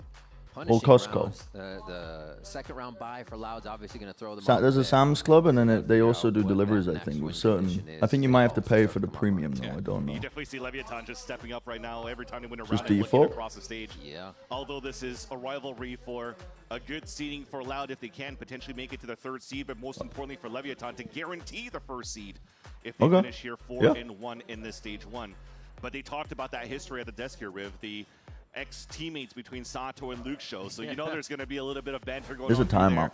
or Costco? The second round buy for Loud's obviously going to throw them. There's a Sam's Club, and then they also do deliveries, I think, with certain. I think you might have to pay for the premium, though. I don't know. You definitely see Leviathan just stepping up right now. Every time they win a round, Just they're looking default? across the stage. Yeah. Although this is a rivalry for a good seeding for Loud if they can potentially make it to the 3rd seed, but most importantly for Leviathan to guarantee the 1st seed if they finish here 4-1 in this stage 1. But they talked about that history at the desk here, Riv. The ex-teammates between Sato and Luke Show, so you know there's going to be a little bit of banter going on. There's a timeout.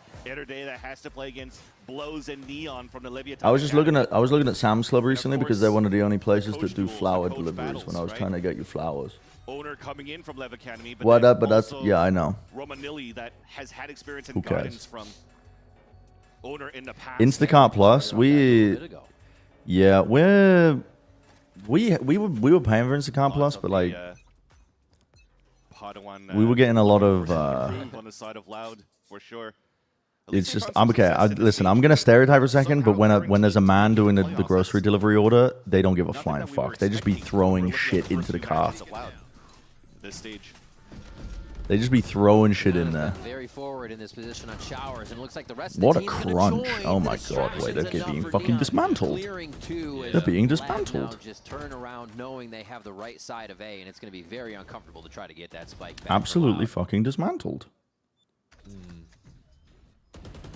Day that has to play against Blows and Neon from the Leviathan. I was looking at Sam's Club recently because they're one of the only places that do flower deliveries. When I was trying to get you flowers. Owner coming in from Lev Academy, but But that's yeah, I know. Romanilli that has had experience and Who cares? guidance from Owner in the past. Instacart Plus, we were paying for Instacart Plus, but like we were getting a lot of. On the side of Loud, for sure. It's just I'm okay. Listen, I'm gonna stereotype for a second, but when there's a man doing the grocery delivery order, they don't give a flying fuck. They just be throwing shit into the cart. This stage. They just be throwing shit in there. Very forward in this position on Showers, and it looks like the rest What of a the team's crunch! Oh my god, wait, they're being fucking dismantled. They're being dismantled. Just turn around knowing they have the right side of A, and it's going to be very uncomfortable to try to get that spike back. Absolutely fucking dismantled.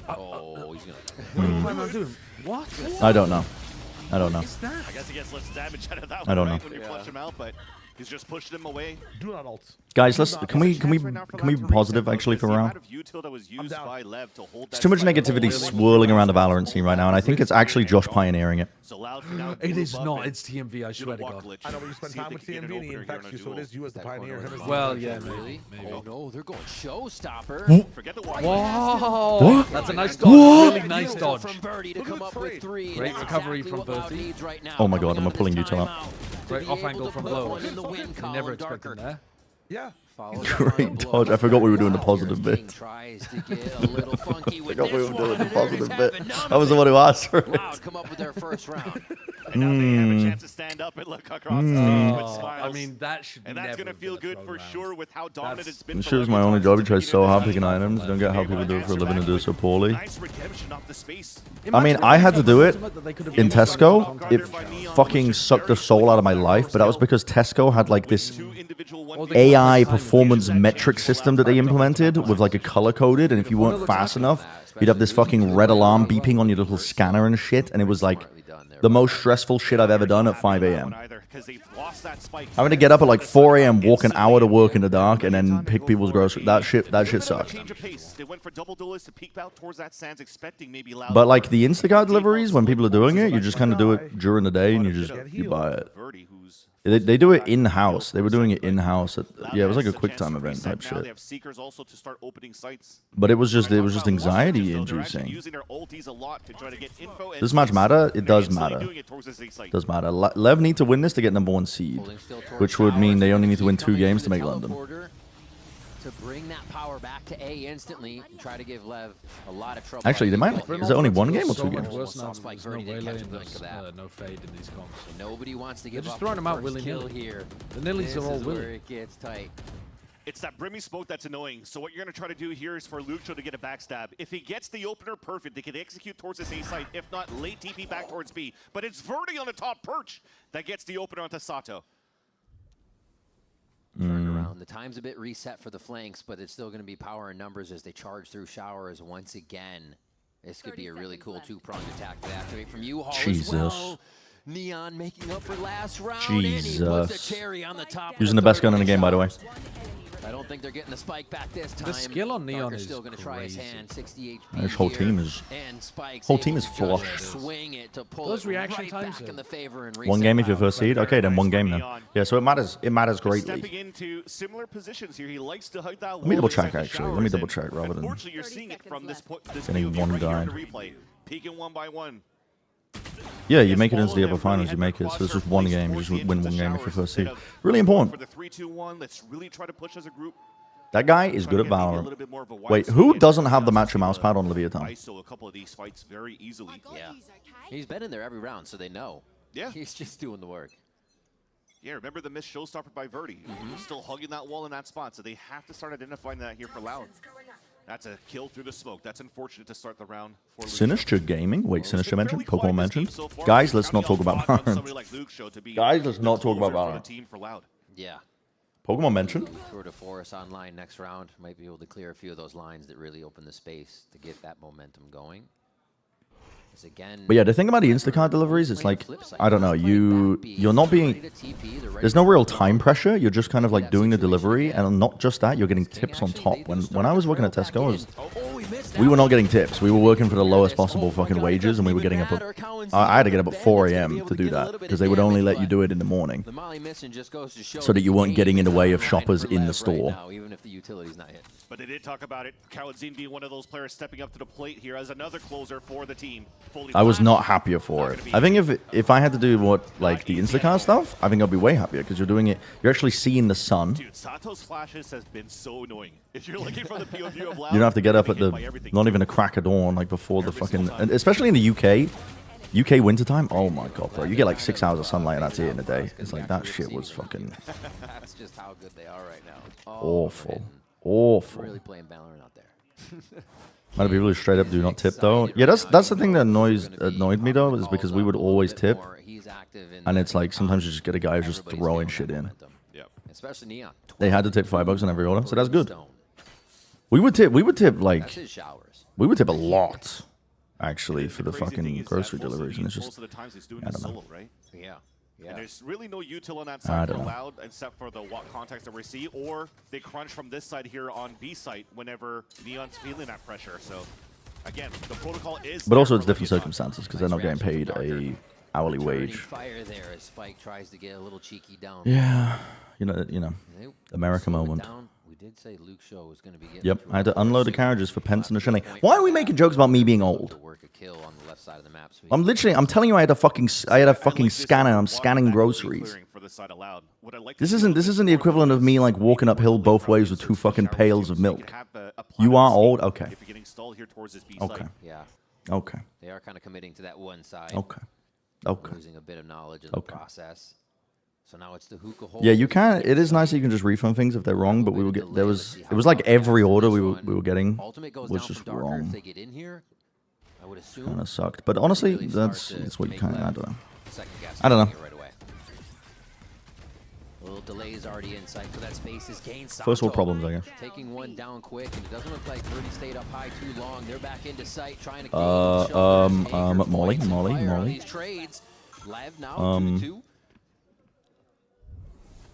Oh, he's gonna. What are you planning on doing? What? I don't know. I don't know. I guess he gets less damage out of that I don't one, know. when you flush him out, but he's just pushed him away. Do not ult. Guys, can we be positive actually for a round? There's too much negativity swirling around the Valorant scene right now, and I think it's actually Josh pioneering it. It is not. It's TMV. I swear to God. I know, but you spend time with TMV and he infects you, so it is you as the pioneer. Him as the Well, yeah, maybe. Oh no, they're going showstopper. Forget the Whoa! What? That's a nice dodge. What? Really nice dodge. From Birdie to come up with 3. Great recovery from Birdie. Oh my god, I'm pulling util out. Great off angle from Blows. You never expected that. Yeah. Great dodge. I forgot we were doing the positive bit. Tries to get a little funky with I forgot we this were doing one. the positive bit. I was the one who asked for it. Loud come up with their first round. And now they have a chance to stand up and look across the stage with smiles. I mean, that should and that's going to feel good for sure with how dominant it's been. This shit was my only job. I try so hard picking items. Don't get how people do it for a living and do it so poorly. Nice redemption off the space. I mean, I had to do it in Tesco. It fucking sucked the soul out of my life, but that was because Tesco had like this AI performance metric system that they implemented with like a color coded, and if you weren't fast enough, you'd have this fucking red alarm beeping on your little scanner and shit, and it was like the most stressful shit I've ever done at 5 a.m. Having to get up at like 4 a.m., walk an hour to work in the dark, and then pick people's groceries. That shit sucked. But like the Instacart deliveries, when people are doing it, you just kind of do it during the day and you buy it. They do it in-house. They were doing it in-house. Yeah, it was like a QuickTime event type shit. But it was just anxiety-inducing. Does match matter? It does matter. It does matter. Lev need to win this to get #1 seed, which would mean they only need to win 2 games to make London. To bring that power back to A instantly and try to give Lev a lot of trouble. Actually, they might. Is it only 1 game or 2 games? There's no fade in these comps. Nobody wants to They're give just up throwing them out first kill willy-nilly. here. The nillies are all This is where willy. it gets tight. It's that brimmy smoke that's annoying. So what you're going to try to do here is for Luke Show to get a backstab. If he gets the opener perfect, they can execute towards this A site. If not, late TP back towards B. But it's Verdi on the top perch that gets the opener onto Sato. Turned around. The time's a bit reset for the flanks, but it's still going to be power in numbers as they charge through Showers once again. This could be a really cool 2-pronged attack to activate from U-Haul as well. Neon making up for last round. And he puts a cherry on the top. Using the best gun in the game, by the way. I don't think they're getting the spike back this time. The skill on Neon Darker's is still gonna try his hand. 60 HP His whole team is flush. Swing it to pull Those it reaction right times back in the favor and One game if you're first seed. Okay, then one game then. Yeah, so it matters. It matters greatly. Stepping into similar positions here. He likes to hug that. Let me double check actually. Let me double check rather than Unfortunately, you're seeing it from this point. This getting view one right here guy. in the replay. Peeking one by one. Yeah, you make it into the upper finals. You make it. So it's just one game. You just win one game if you're first seed. Really important. For the 3-2-1, let's really try to push as a group. That guy is good at Valorant. Wait, who doesn't have the matcher mouse pad on Leviathan? ISO a couple of these fights very easily. Yeah. He's been in there every round, so they know. Yeah. He's just doing the work. Yeah, remember the missed showstopper by Verdi. Still hugging that wall in that spot, so they have to start identifying that here for Loud. That's a kill through the smoke. That's unfortunate to start the round for Sinister Gaming? Wait, Sinister mentioned? Pokemon mentioned? Guys, let's not talk about Valorant. Guys, let's not talk about Valorant. Yeah. Pokemon mentioned? Tour de Force online next round. Might be able to clear a few of those lines that really open the space to get that momentum going. Again, But yeah, the thing about the Instacart deliveries, it's like, I don't know, you're not being, there's no real time pressure. You're just kind of like doing the delivery, and not just that, you're getting tips on top. When I was working at Tesco, we were not getting tips. We were working for the lowest possible fucking wages, and we were getting up at, I had to get up at 4 a.m. to do that, because they would only let you do it in the morning, so that you weren't getting in the way of shoppers in the store. Even if the utility's not hit. But they did talk about it. Khaledzin being one of those players stepping up to the plate here as another closer for the team. I was not happier for it. I think if I had to do what, like, the Instacart stuff, I think I'd be way happier, because you're doing it, you're actually seeing the sun. Dude, Sato's flashes has been so annoying. If you're looking for the POV of Loud, You don't have to get up at the, not even a crack of dawn, like before the fucking, especially in the UK wintertime, oh my god, bro. You get like 6 hours of sunlight and that's it in a day. It's like, that shit was fucking That's just how good they are right now. awful. Awful. Really playing Valorant out there. A lot of people who straight up do not tip though. Yeah, that's the thing that annoyed me though, is because we would always tip, and it's like sometimes you just get a guy who's just throwing shit in. Especially Neon. They had to tip $5 on every order, so that's good. We would tip like, we would tip a lot, actually, for the fucking grocery deliveries, and it's just, I don't know. Yeah. And there's really no util on that side for Loud except for the what context that we see, or they crunch from this side here on B site whenever Neon's feeling that pressure. So again, the protocol is. But also it's different circumstances because they're not getting paid a hourly wage. Fire there as Spike tries to get a little cheeky down. Yeah, you know, America moment. We did say Luke Show was going to be getting. Yep, I had to unload the carriages for pence and a shilling. Why are we making jokes about me being old? I'm telling you, I had a fucking scanner. I'm scanning groceries. This isn't the equivalent of me like walking uphill both ways with 2 fucking pails of milk. You are old, okay. Okay. Yeah. Okay. They are kind of committing to that one side. Okay. Okay. Losing a bit of knowledge in the process. So now it's the hookah hole. Yeah, you can. It is nice that you can just refund things if they're wrong, but we will get. It was like every order we were getting was just wrong. Kind of sucked, but honestly, that's what you kind of. I don't know. Little delays already in sight, so that space is gained. First world problems, I guess. Taking one down quick, and it doesn't look like Verdi stayed up high too long. They're back into sight, trying to Molly. These trades. LEV now 2-2.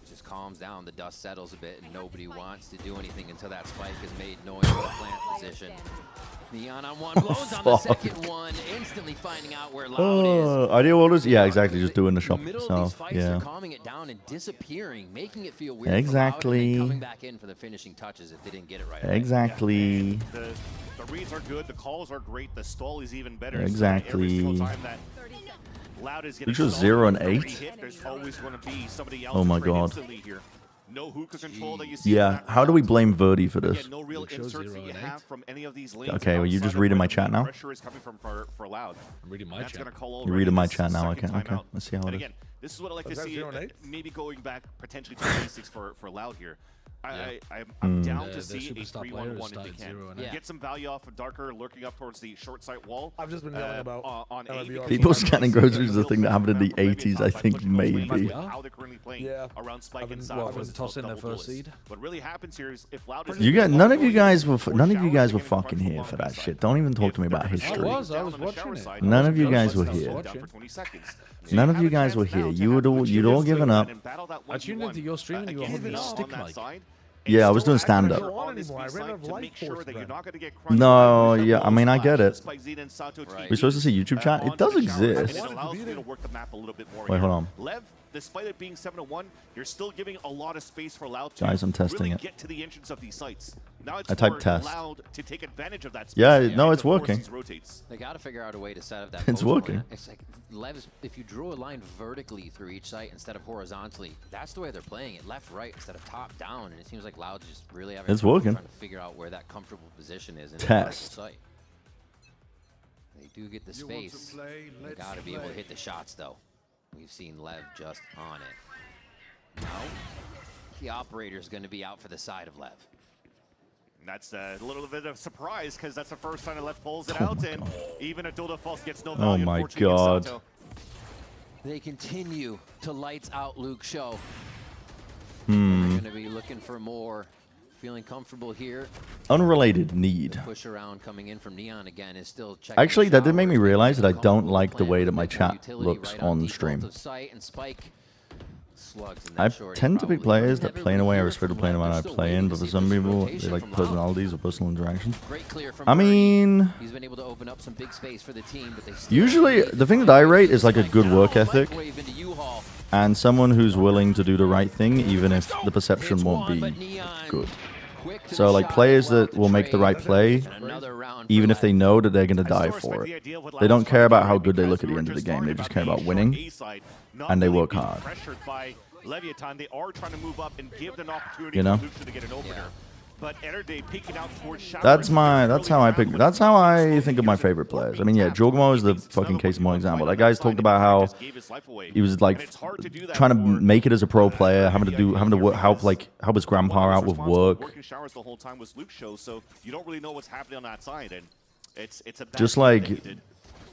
Just calms down. The dust settles a bit, and nobody wants to do anything until that spike is made noise in the plant position. Neon on one, blows on the second one, instantly finding out where Loud is. Ideal orders? Yeah, exactly. Just doing the shop So yeah. Calming it down and disappearing, making it feel weird. Exactly. Coming back in for the finishing touches if they didn't get it right. Exactly. The reads are good. The calls are great. The stall is even better. Exactly. So Loud is Which was 0 and 8. There's always going to be somebody else. Oh my god. Here. No hookah control that you see. Yeah, how do we blame Verdi for this? No real inserts that you have from any of these lanes. Okay, well, you just reading my chat now? Pressure is coming from for Loud. I'm reading my chat. You're reading my chat now, okay. Let's see how it is. Again, this is what I like to see. Maybe going back potentially to basics for Loud here. I'm down to see a 3-1-1 if they can. Get some value off of Darker lurking up towards the short sight wall. I've just been yelling about on LEV. People scanning groceries is a thing that happened in the 80s, I think, maybe. point around Spike and What, Sato. was tossing their first seed? What really happens here is if Loud is You got none of you guys were fucking here for that shit. Don't even talk to me about history. I was watching it. None of you guys were here. None of you guys were here. You'd all given up. I tuned into your stream and you were holding a stick mic. Yeah, I was doing stand up. No, yeah, I mean I get it. We're supposed to see YouTube chat. It does exist. Wait, hold on. LEV, despite it being 7-1, you're still giving a lot of space for Loud to Guys, I'm testing really it. get to the entrance of these sites. Now it's I typed for test. Loud to take advantage of that space. Yeah, no, it's working. They got to figure out a way to set up that. It's working. Line. It's like LEV's, if you drew a line vertically through each site instead of horizontally, that's the way they're playing it. Left, right instead of top, down, and it seems like Loud's just really having It's working. trying to figure out where that comfortable position is in Test. the site. They do get the space. They got to be able to hit the shots, though. We've seen LEV just on it. Now, the operator's going to be out for the side of LEV. And that's a little bit of surprise because that's the first time LEV pulls it out, and even a Doda False gets no value. Oh my unfortunately, god. Sato. They continue to lights out Luke show. Hmm. They're going to be looking for more. Feeling comfortable here. Unrelated need. Push around coming in from Neon again is still checking. Actually, that did make me realize that I don't like the way that my chat looks on stream. I tend to pick players that play in a way I respect the player when I play in, but for some people, they like personalities or personal interactions. I mean, he's been able to open up some big space for the team, but they usually the thing that I rate is like a good work ethic and someone who's willing to do the right thing, even if the perception won't be good. So like players that will make the right play, even if they know that they're going to die for it. They don't care about how good they look at the end of the game. They just care about winning, and they work hard. Leviathan, they are trying to move up and give an opportunity You know? for Lucha to get an opener. But NRG peeking out towards Shower. That's how I think of my favorite players. I mean, yeah, Jorgmo is the fucking case in one example. That guy's talked about how he was like trying to make it as a pro player, having to work, help his grandpa out with work. Working Showers the whole time was Luke show, so you don't really know what's happening on that side, and it's a bad Just thing like that he did.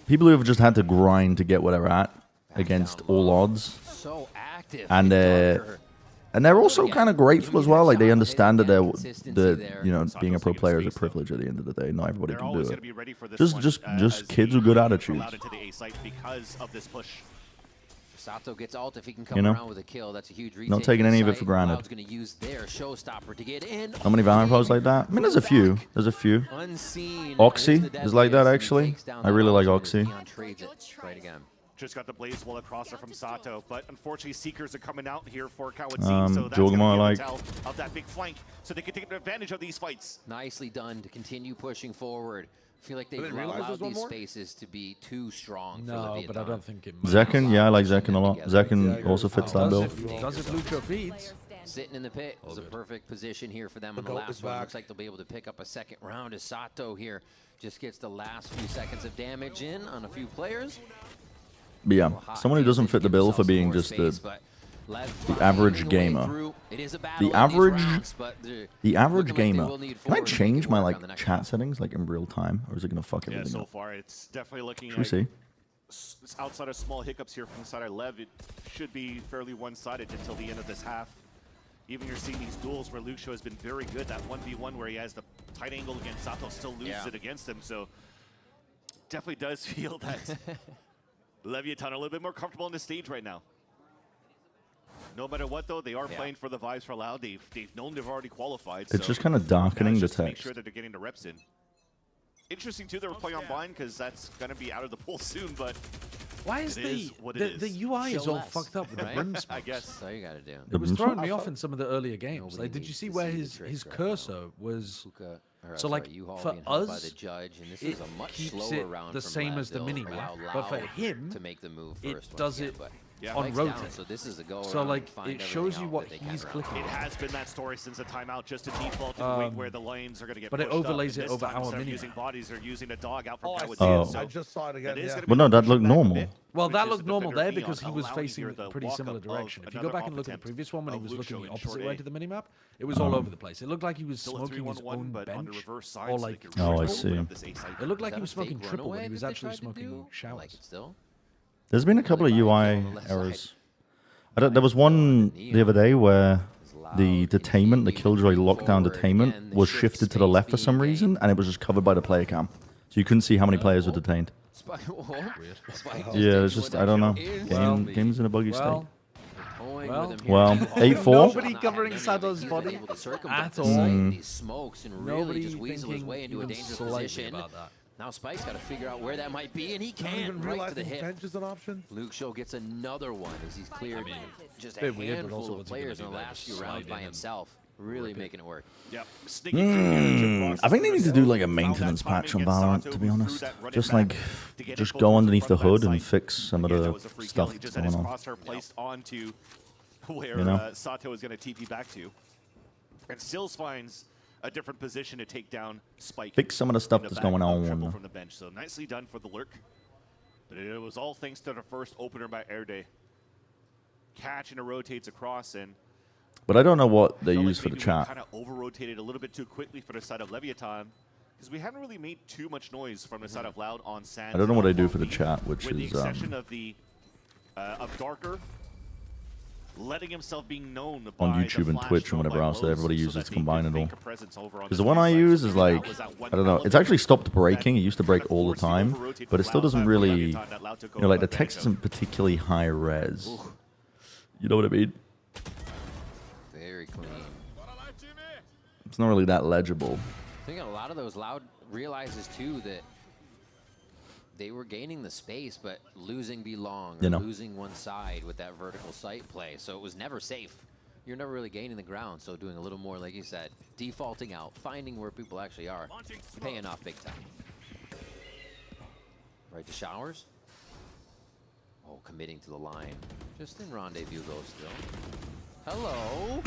people who have just had to grind to get where they're at against all odds, and they're also kind of grateful as well. Like they understand that being a pro player is a privilege at the end of the day. Not everybody can do it. Just kids with good attitudes. Because of this push. Sato gets ult if he can come around with a kill. That's a huge retake. Not taking any of it for granted. Cloud's going to use their showstopper to get in. How many Valorant pros like that? I mean, there's a few. Oxy is like that actually. I really like Oxy. Right again. Just got the blaze wall across there from Sato, but unfortunately Seekers are coming out here for Kawatsin, so that's going to be a tell of that big flank, so they can take advantage of these fights. Nicely done to continue pushing forward. I feel like they've allowed these spaces to be too strong for Leviathan. But I don't think it Zekken, yeah, I like Zekken a lot. Zekken also fits that bill. Does if Lucho feeds? Sitting in the pit is a perfect position here for them on the last one. Looks like they'll be able to pick up a second round as Sato here just gets the last few seconds of damage in on a few players. But yeah, someone who doesn't fit the bill for being just the average gamer. The average gamer. Can I change my like chat settings like in real time, or is it gonna fuck everything so up? far it's definitely looking Should we see? Outside of small hiccups here from the side of LEV, it should be fairly one-sided until the end of this half. Even you're seeing these duels where Lucio has been very good. That 1v1 where he has the tight angle against Sato still loses it against him. So definitely does feel that Leviathan are a little bit more comfortable on the stage right now. No matter what, though, they are playing for the vibes for Loud. They've known they've already qualified. It's just kind of darkening the to make text. sure that they're getting the reps in. Interesting, too, they were playing on blind because that's going to be out of the pool soon, but why is the UI is all fucked up with the brim smokes? I guess. So you got to do. It was throwing me off in some of the earlier games. Like, did you see where his cursor was? So like for us, it keeps it the same as the mini map, but for him, it does it on rotate. So this is a go. So like it shows you what he's clicking. It has been that story since the timeout, just to default to the wait where the lanes are going to get but it pushed overlays up. it over our instead of mini using bodies, they're using a dog out from I just saw it again. Well, no, that looked normal. Well, that looked normal there because he was facing a pretty similar direction. If you go back and look at the previous one when he was looking the opposite way to the minimap, it was all over the place. It looked like he was smoking his own bench, or like I see. It looked like he was smoking triple when he was actually smoking showers. There's been a couple of UI errors. There was one the other day where the detainment, the Killjoy lockdown detainment, was shifted to the left for some reason, and it was just covered by the player cam. So you couldn't see how many players were detained. Yeah, it's just, I don't know. Game's in a buggy state. Well, 8-4. Nobody covering Sato's body at all. Nobody just weasel his way into a dangerous position. Now Spike's got to figure out where that might be, and he can right to the hip. Bench is an option. Luke Show gets another one as he's cleared just a handful of players in the last few rounds by himself. Really making it work. Yep. I think they need to do like a maintenance patch on Valorant, to be honest. Just like, just go underneath the hood and fix some of the stuff that's going on. Placed onto where You know? Sato is going to TP back to. And Sills finds a different position to take down Spike. Fix some of the stuff that's going on. From the bench. So nicely done for the lurk. But it was all thanks to the first opener by Airday. Catch and it rotates across, and But I don't know what they use for the chat. Kind of over-rotated a little bit too quickly for the side of Leviathan, because we haven't really made too much noise from the side of Loud on Sand. I don't know what they do for the chat, which with the is exception of Darker letting himself being known on YouTube and Twitch and whatever else that everybody uses to combine it all. Because the one I use is like, I don't know, it's actually stopped breaking. It used to break all the time, but it still doesn't really, you know, like the text isn't particularly high res. You know what I mean? Very clean. It's not really that legible. I think a lot of those Loud realizes too that they were gaining the space, but losing belong, or losing one side with that vertical sight play. So it was never safe. You're never really gaining the ground. So doing a little more, like you said, defaulting out, finding where people actually are, paying off big time. Right to Showers. Oh, committing to the line. Just in rendezvous though still. Hello.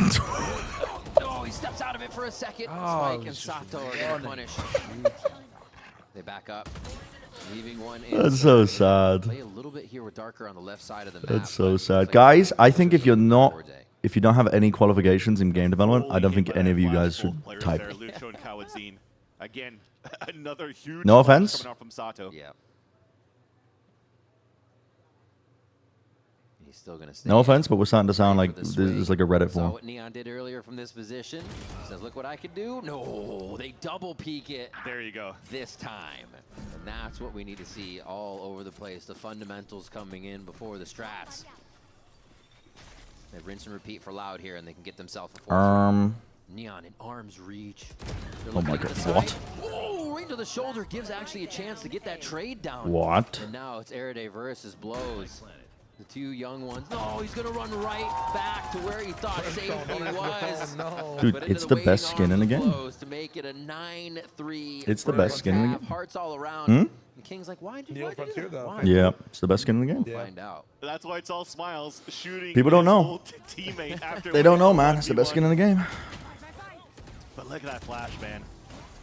Oh, he steps out of it for a second. Spike and Sato are going to punish. They back up. Leaving one in. That's so sad. Play a little bit here with Darker on the left side of the map. That's so sad. Guys, I think if you don't have any qualifications in game development, I don't think any of you guys should type. Again, another huge No offense. coming out from Sato. Yeah. He's still gonna stay. No offense, but we're starting to sound like this is like a Reddit Saw forum. what Neon did earlier from this position. He says, look what I could do. No, they double peek it. There you go. This time. And that's what we need to see all over the place. The fundamentals coming in before the strats. They rinse and repeat for Loud here, and they can get themselves a force. Neon in arm's reach. Oh my god, what? Oh, right to the shoulder gives actually a chance to get that trade down. What? And now it's Airday versus Blows. The two young ones. No, he's going to run right back to where he thought safety was. Dude, it's the best skin in the game. To make it a 9-3. It's the best skin in the game. Hearts all around. Hmm? And King's like, why did Neil you Frontier, though. Yeah, it's the best skin in the game. Find out. That's why it's all smiles. Shooting. People don't his know. old teammate after They don't know, man. 1v1. It's the best skin in the game. But look at that flash, man.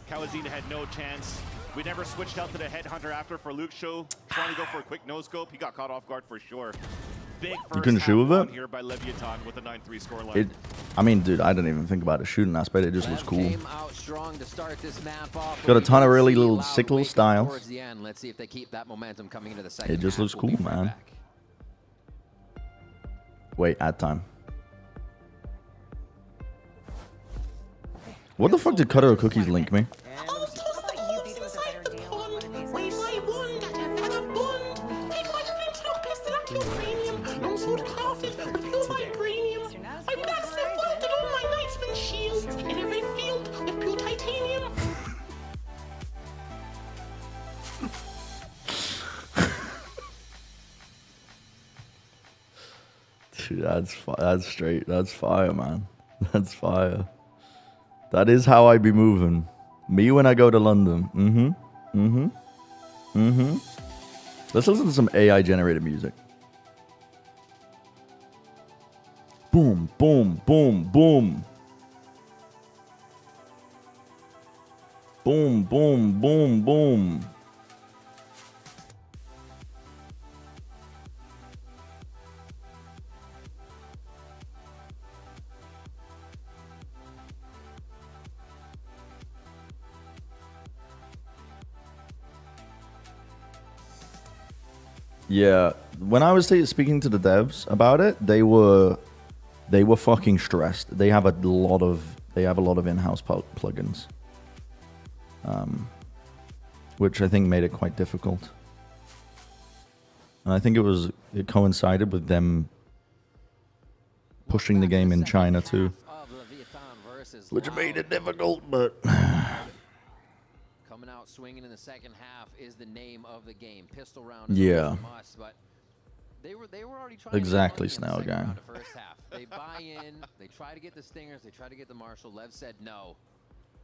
Kawazina had no chance. We never switched out to the headhunter after for Luke Show. Trying to go for a quick no-scope. He got caught off guard for sure. Big You couldn't shoot with it? here by Leviathan with a 9-3 scoreline. I mean, dude, I didn't even think about the shooting aspect. It just looks cool. Came out strong to start this map off. Got a ton of really little sickle styles. Towards the end. Let's see if they keep that momentum coming into the second. It just looks We'll be cool, right man. back. Wait, ad time. What the fuck did Cutter Cookies link me? Dude, that's straight. That's fire, man. That's fire. That is how I be moving. Me when I go to London. Let's listen to some AI generated music. Boom, boom, boom, boom. Boom, boom, boom, boom. Yeah, when I was speaking to the devs about it, they were fucking stressed. They have a lot of in-house plugins, which I think made it quite difficult. And I think it coincided with them pushing the game in China too, which made it difficult. But coming out swinging in the second half is the name of the game. Pistol round. Yeah. Must, but they were already trying. Exactly, Snail Gang. First half. They buy in. They try to get the stingers. They try to get the Marshall. Lev said no.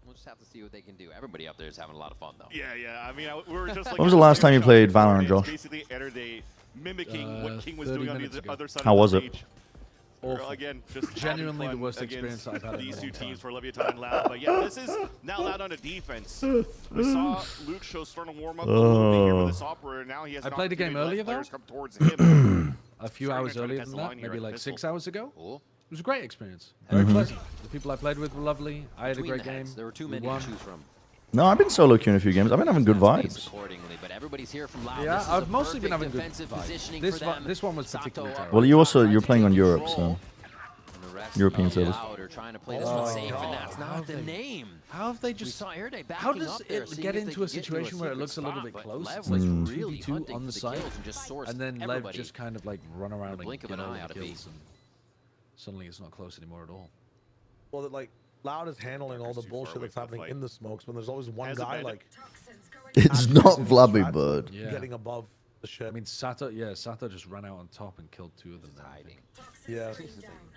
We'll just have to see what they can do. Everybody up there is having a lot of fun, though. Yeah. I mean, we were just like. When was the last time you played Valorant, Josh? Basically, Enterday mimicking what King was doing on the other side. How was it? Awful. Again, just genuinely the worst experience I've had. These two teams for Leviathan and Loud, but yeah, this is now Loud on a defense. We saw Luke show starting to warm up a little bit here with this operator. Now he has. I played a game earlier though. Come towards him. A few hours earlier than that, maybe like 6 hours ago. Cool. It was a great experience. Very pleasant. The people I played with were lovely. I had a great game. There were too many to choose from. No, I've been solo queuing a few games. I've been having good vibes. But everybody's here from Loud. Yeah, I've mostly been having good vibes. This one was particularly terrible. Well, you're playing on Europe, so European servers. Trying to play this one safe, and that's not the name. How have they just? How does it get into a situation where it looks a little bit close? It's like 2v2 on the side, and then Lev just kind of like run around and get all the kills, and suddenly it's not close anymore at all. Well, like Loud is handling all the bullshit that's happening in the smokes when there's always one guy like. It's not Flabby Bird. Getting above the shit. I mean, Sato just ran out on top and killed 2 of them. Hiding. Yeah.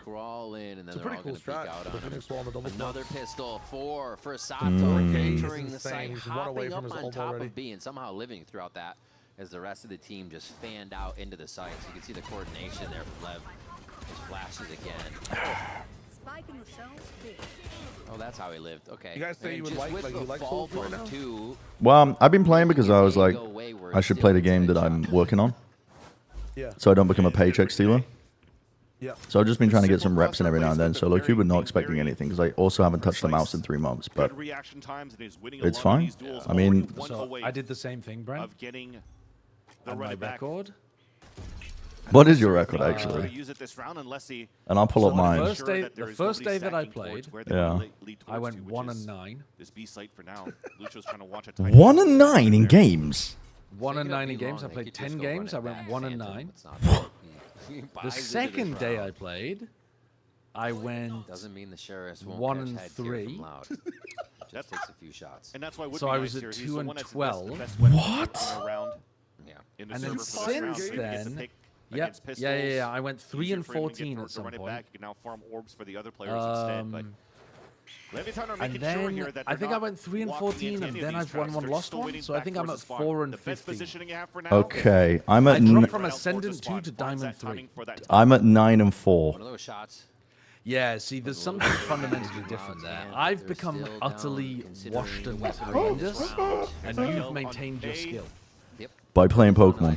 Crawl in, and then It's a they're pretty all cool going to peek strat. out The on him. Phoenix wall on the double Another pistol for Sato, He's entering the site, insane. He's one away hopping from up his on ult top already. of B, and somehow living throughout that as the rest of the team just fanned out into the site. So you can see the coordination there from Lev. Just flashes again. Oh, that's how he lived. Okay. You guys say you would just like with you the like fall Souls right from now? 2, Well, I've been playing because I was like, I should play the game that I'm working on, Yeah. so I don't become a paycheck stealer. Yeah. So I've just been trying to get some reps in every now and then solo queue, but not expecting anything because I also haven't touched the mouse in 3 months. But it's fine. I mean, So I did the same thing, Brent. Of getting the And my running back. record. what is your record actually? Use it this round unless he And I'll pull up mine. The first day that I played, Yeah. I went 1-9. This B site for now. Lucho's trying to watch it. 1-9 in games. 1-9 in games. I played 10 games. I went 1-9. The second day I played, I went doesn't mean the sheriffs won't catch heads here 1-3. from Loud. Just takes a few shots. And that's why So I was at 2-12. What? Yeah. And then since then, yeah. I went 3-14 at some point. You can now farm orbs for the other players instead. But Leviathan are And making sure then here that I think I went 3-14, and then I've won 1, lost 1. So I think I'm at 4-15. Okay, I'm I at dropped from Ascendant 2 to Diamond 3. I'm at 9-4. One of those shots. Yeah, see, there's something fundamentally different there. I've become utterly washed and horrendous, and you've maintained your skill. By playing Pokemon.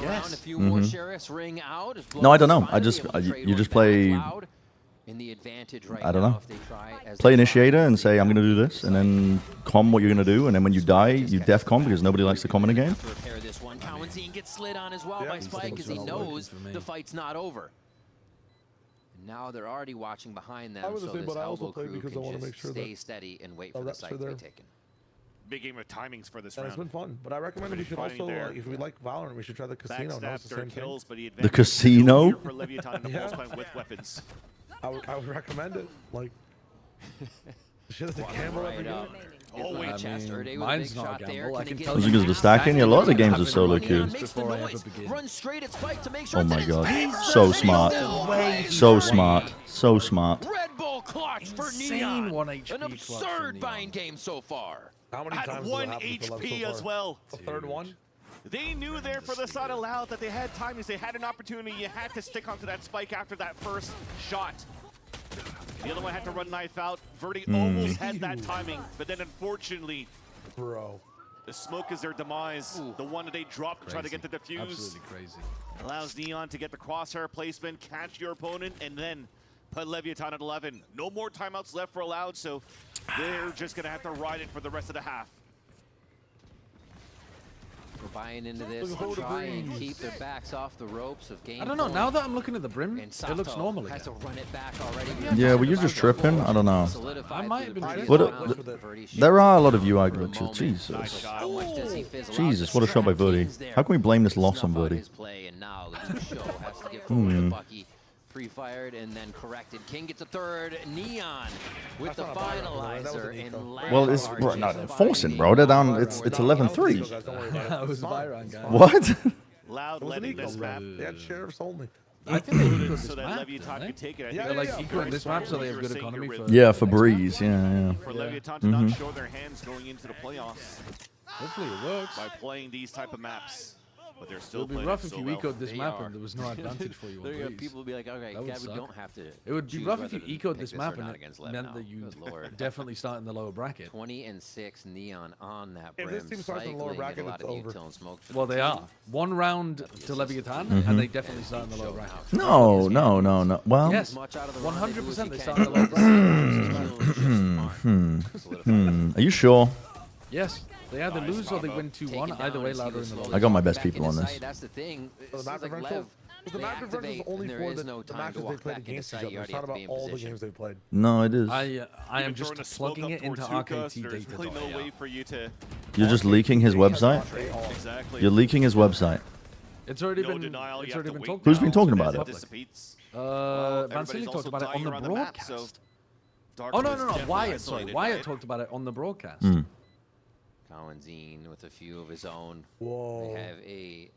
Yes. No, I don't know. You just play. In the advantage right I don't now know. if they try as Play they Initiator and say I'm gonna do this, and then com what you're gonna do, and then when you die, you def com because nobody likes to com in a game. to repair this one. Cowanzine gets slid on as well by Spike because he knows the fight's not over. And now they're already watching behind them, so this elbow crew can just stay steady and wait for the site to be taken. Big game of timings for this And round. it's been fun, but I recommend we should also, if we like Valorant, we should try the casino. No, it's the same thing. The casino? With weapons. I would recommend it. Like, shit is a gamble every game. Oh wait, I mean, mine's not a gamble. I can tell Is you. it because of the stacking? Yeah, a lot of the games are solo queue. Before I ever begin. Run straight at Spike to make sure Oh my god, so smart, so smart, so smart. Red Bull clutch for Insane Neon. 1 HP An clutch for absurd Neon. buying game so far. How many At times 1 HP as well. The third one? They knew there for the side of Loud that they had timings. They had an opportunity. You had to stick onto that spike after that first shot. The other one had to run knife out. Verdi almost had that timing, but then unfortunately, bro, the smoke is their demise. The one that they dropped to try to get the defuse. Absolutely crazy. Allows Neon to get the crosshair placement, catch your opponent, and then put Leviathan at 11. No more timeouts left for Loud, so they're just going to have to ride it for the rest of the half. buying into this, try and keep their backs off the ropes of game. I don't know. Now that I'm looking at the brim, and it looks normal has again. to run it back already. Yeah, were you just tripping? I don't know. I might have been. There are a lot of UI glitches. Jesus. Jesus, what a shot by Buddy. How can we blame this loss on Buddy? Pre-fired and then corrected. King gets a third. Neon with the finalizer. Well, it's no, they're forcing, bro. They're down. It's 11-3. That was Byron, guy. What? Loud letting this map. They had sheriffs only. I think they eco so this that map, Leviathan don't could take it. They're like eco this map, so they have good economy for. Yeah, for Breeze. Yeah. For Leviathan to not show their hands going into the playoffs. Hopefully it works. By playing these type of maps. But they're still It would be playing rough it if so you well. ecoed this map and there was no advantage for you. People would be like, okay, That would we suck. don't have to. It would be choose rough if you whether to ecoed pick this or map and not it against Lev meant now. that you Good Lord. definitely start in the lower bracket. 20-6 Neon on that If brim. this team starts in the lower bracket, it's over. Well, they are. One round to Leviathan, and they definitely start in the lower bracket. No. Well. Yes, 100% they start in the lower bracket. Are you sure? Yes, they either lose or they win 2-1. Either way, louder in the lower. I got my best people on this. That's the thing. So the map differential is only for the matches they played against each other. It's not about all the games they've played. No, it is. I am just plugging it into RKT There's data. really no way for you to. You're just leaking his website? Exactly. You're leaking his website. It's already No been. denial, It's you have already to been wait talked Who's about. been talking about As it? dissipates. Van Silly talked about it on the dying around the map, broadcast. so Oh no, Darkness definitely Wyatt. Sorry, isolated Wyatt by it. talked about it on the broadcast. Cowanzine with a few of his own. Whoa. They have a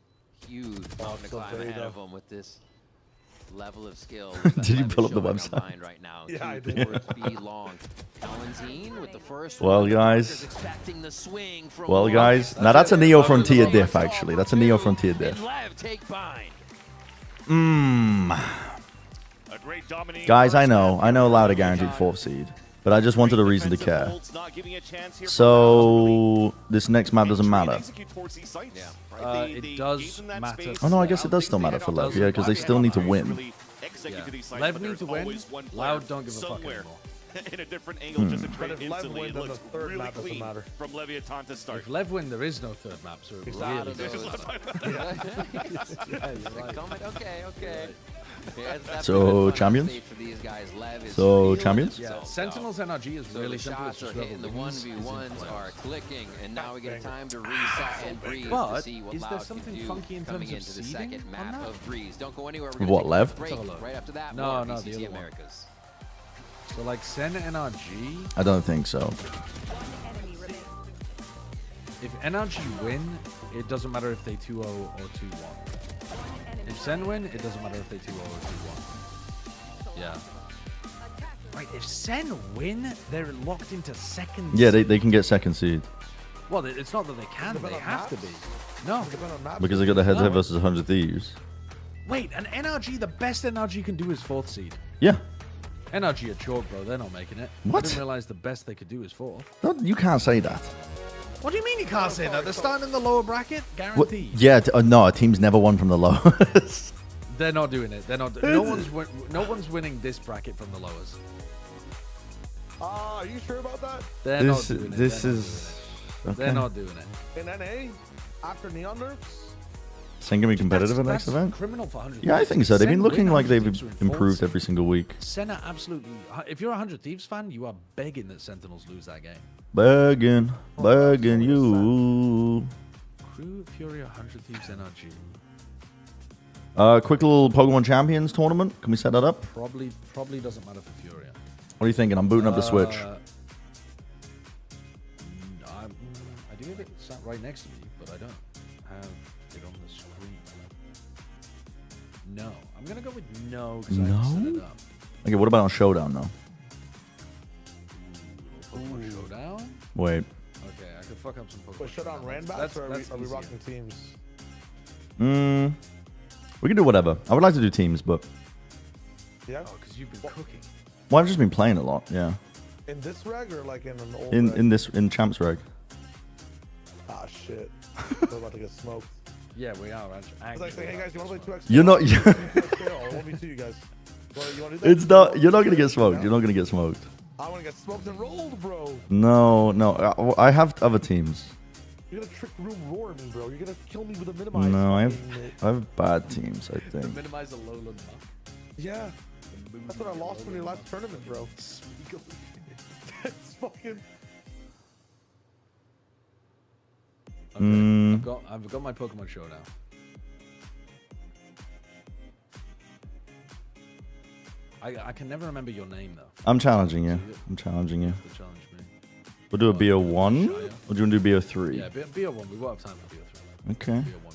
huge mountain to climb ahead of them with this level of skill. Did you pull up the website? Right now. Yeah, I 2 did. towards B long. Cowanzine with the first Well, one. guys. Expecting the swing from Well, long. guys. Now that's a Neo Frontier diff, actually. That's a Neo Frontier diff. And Lev take bind. A great dominating Guys, I first know. half. I know Loud are guaranteed 4th seed. But I just wanted a reason to care. Defensive holds not giving a chance here for So this next map doesn't matter. execute towards these sites. Right? It They does gave them that matter. space. Oh no, I guess it does think still they matter had for all Lev, those yeah, because they still need to win. really execute to these sites, Lev but need there's to win. always one Loud player don't give a fuck somewhere anymore. in a different angle, just to But trade if Lev instantly. wins, It then the looks third really map doesn't clean matter. from Leviathan to start. If Lev win, there is no third map, so it really Yeah, you're right. Comment, okay. Yeah, that's So, been a fun champions? stage for these guys. Lev is So, feeling champions? Yeah, himself Sentinel's NRG is So really the simple. It's shots are just hitting, the whoever wins is in 1v1s playoffs. are clicking, and now we get a time to reset and breathe to But see what is there Loud something can do funky in coming terms of into the seeding second on map that? of Breeze. Don't go anywhere. We're Of gonna what, take a Lev? break. Let's have a look. Right after that, No, more no, the VCT other one. Americas. So like Sen NRG, I don't think so. if NRG win, it doesn't matter if they 2-0 or 2-1. If Sen win, it doesn't matter if they 2-0 or 2-1. Yeah. Right, if Sen win, they're locked into second. Yeah, they can get 2nd seed. Well, it's not that they can, they have to be. No. Because they got the head-to-head versus 100 Thieves. Wait, an NRG, the best NRG can do is 4th seed. Yeah. NRG are chalk, bro. They're not making it. What? I didn't realize the best they could do is 4th. No, you can't say that. What do you mean you can't say that? They're starting in the lower bracket? What? Guaranteed. Yeah, no, a team's never won from the lowest. They're not doing it. They're not. No one's winning this bracket from the lowest. Are you sure about that? They're not doing it. This They're not is... doing it. They're not doing it. In NA, after Neon nerfs? Sen gonna be competitive at next That's event? criminal for 100 Yeah, I Thieves. think so. They've been Sen looking win like 100 they've Thieves are in 4th improved seed. every single week. Sen are absolutely. If you're a 100 Thieves fan, you are begging that Sentinels lose that game. Begging you. Crew Fury 100 Thieves NRG. Quick little Pokemon Champions tournament. Can we set that up? Probably doesn't matter for Furia. What are you thinking? I'm booting up the Switch. I do have it sat right next to me, but I don't have it on the screen. No. I'm going to go with no because I haven't set it No? up. Okay, what about on Showdown, though? Pokemon Showdown? Wait. Okay, I could fuck up some Pokemon Wait, Showdown Ranbats, or are we rocking teams? We can do whatever. I would like to do teams, but... Yeah? Oh, because you've been cooking. Well, I've just been playing a lot, yeah. In this reg or like in an old reg? In Champs Reg. Ah, shit. We're about to get smoked. Yeah, we are. I was like saying, hey guys, you want to play 2x? You're not... I'll 1v2 you guys. You want to do that? It's not... You're not gonna get smoked. You're not gonna get smoked. I want to get smoked and rolled, bro. No. I have other teams. You're gonna trick room roar me, bro. You're gonna kill me with a minimize. No, I have bad teams, I think. Minimize the Lowland buff. Yeah. That's what I lost in your last tournament, bro. That's fucking... Okay, I've got my Pokemon show now. I can never remember your name though. I'm challenging you. I'm challenging you. Challenge me. We'll do a BO1, or do you want to do BO3? Yeah, BO1. We won't have time for BO3. Okay. BO1.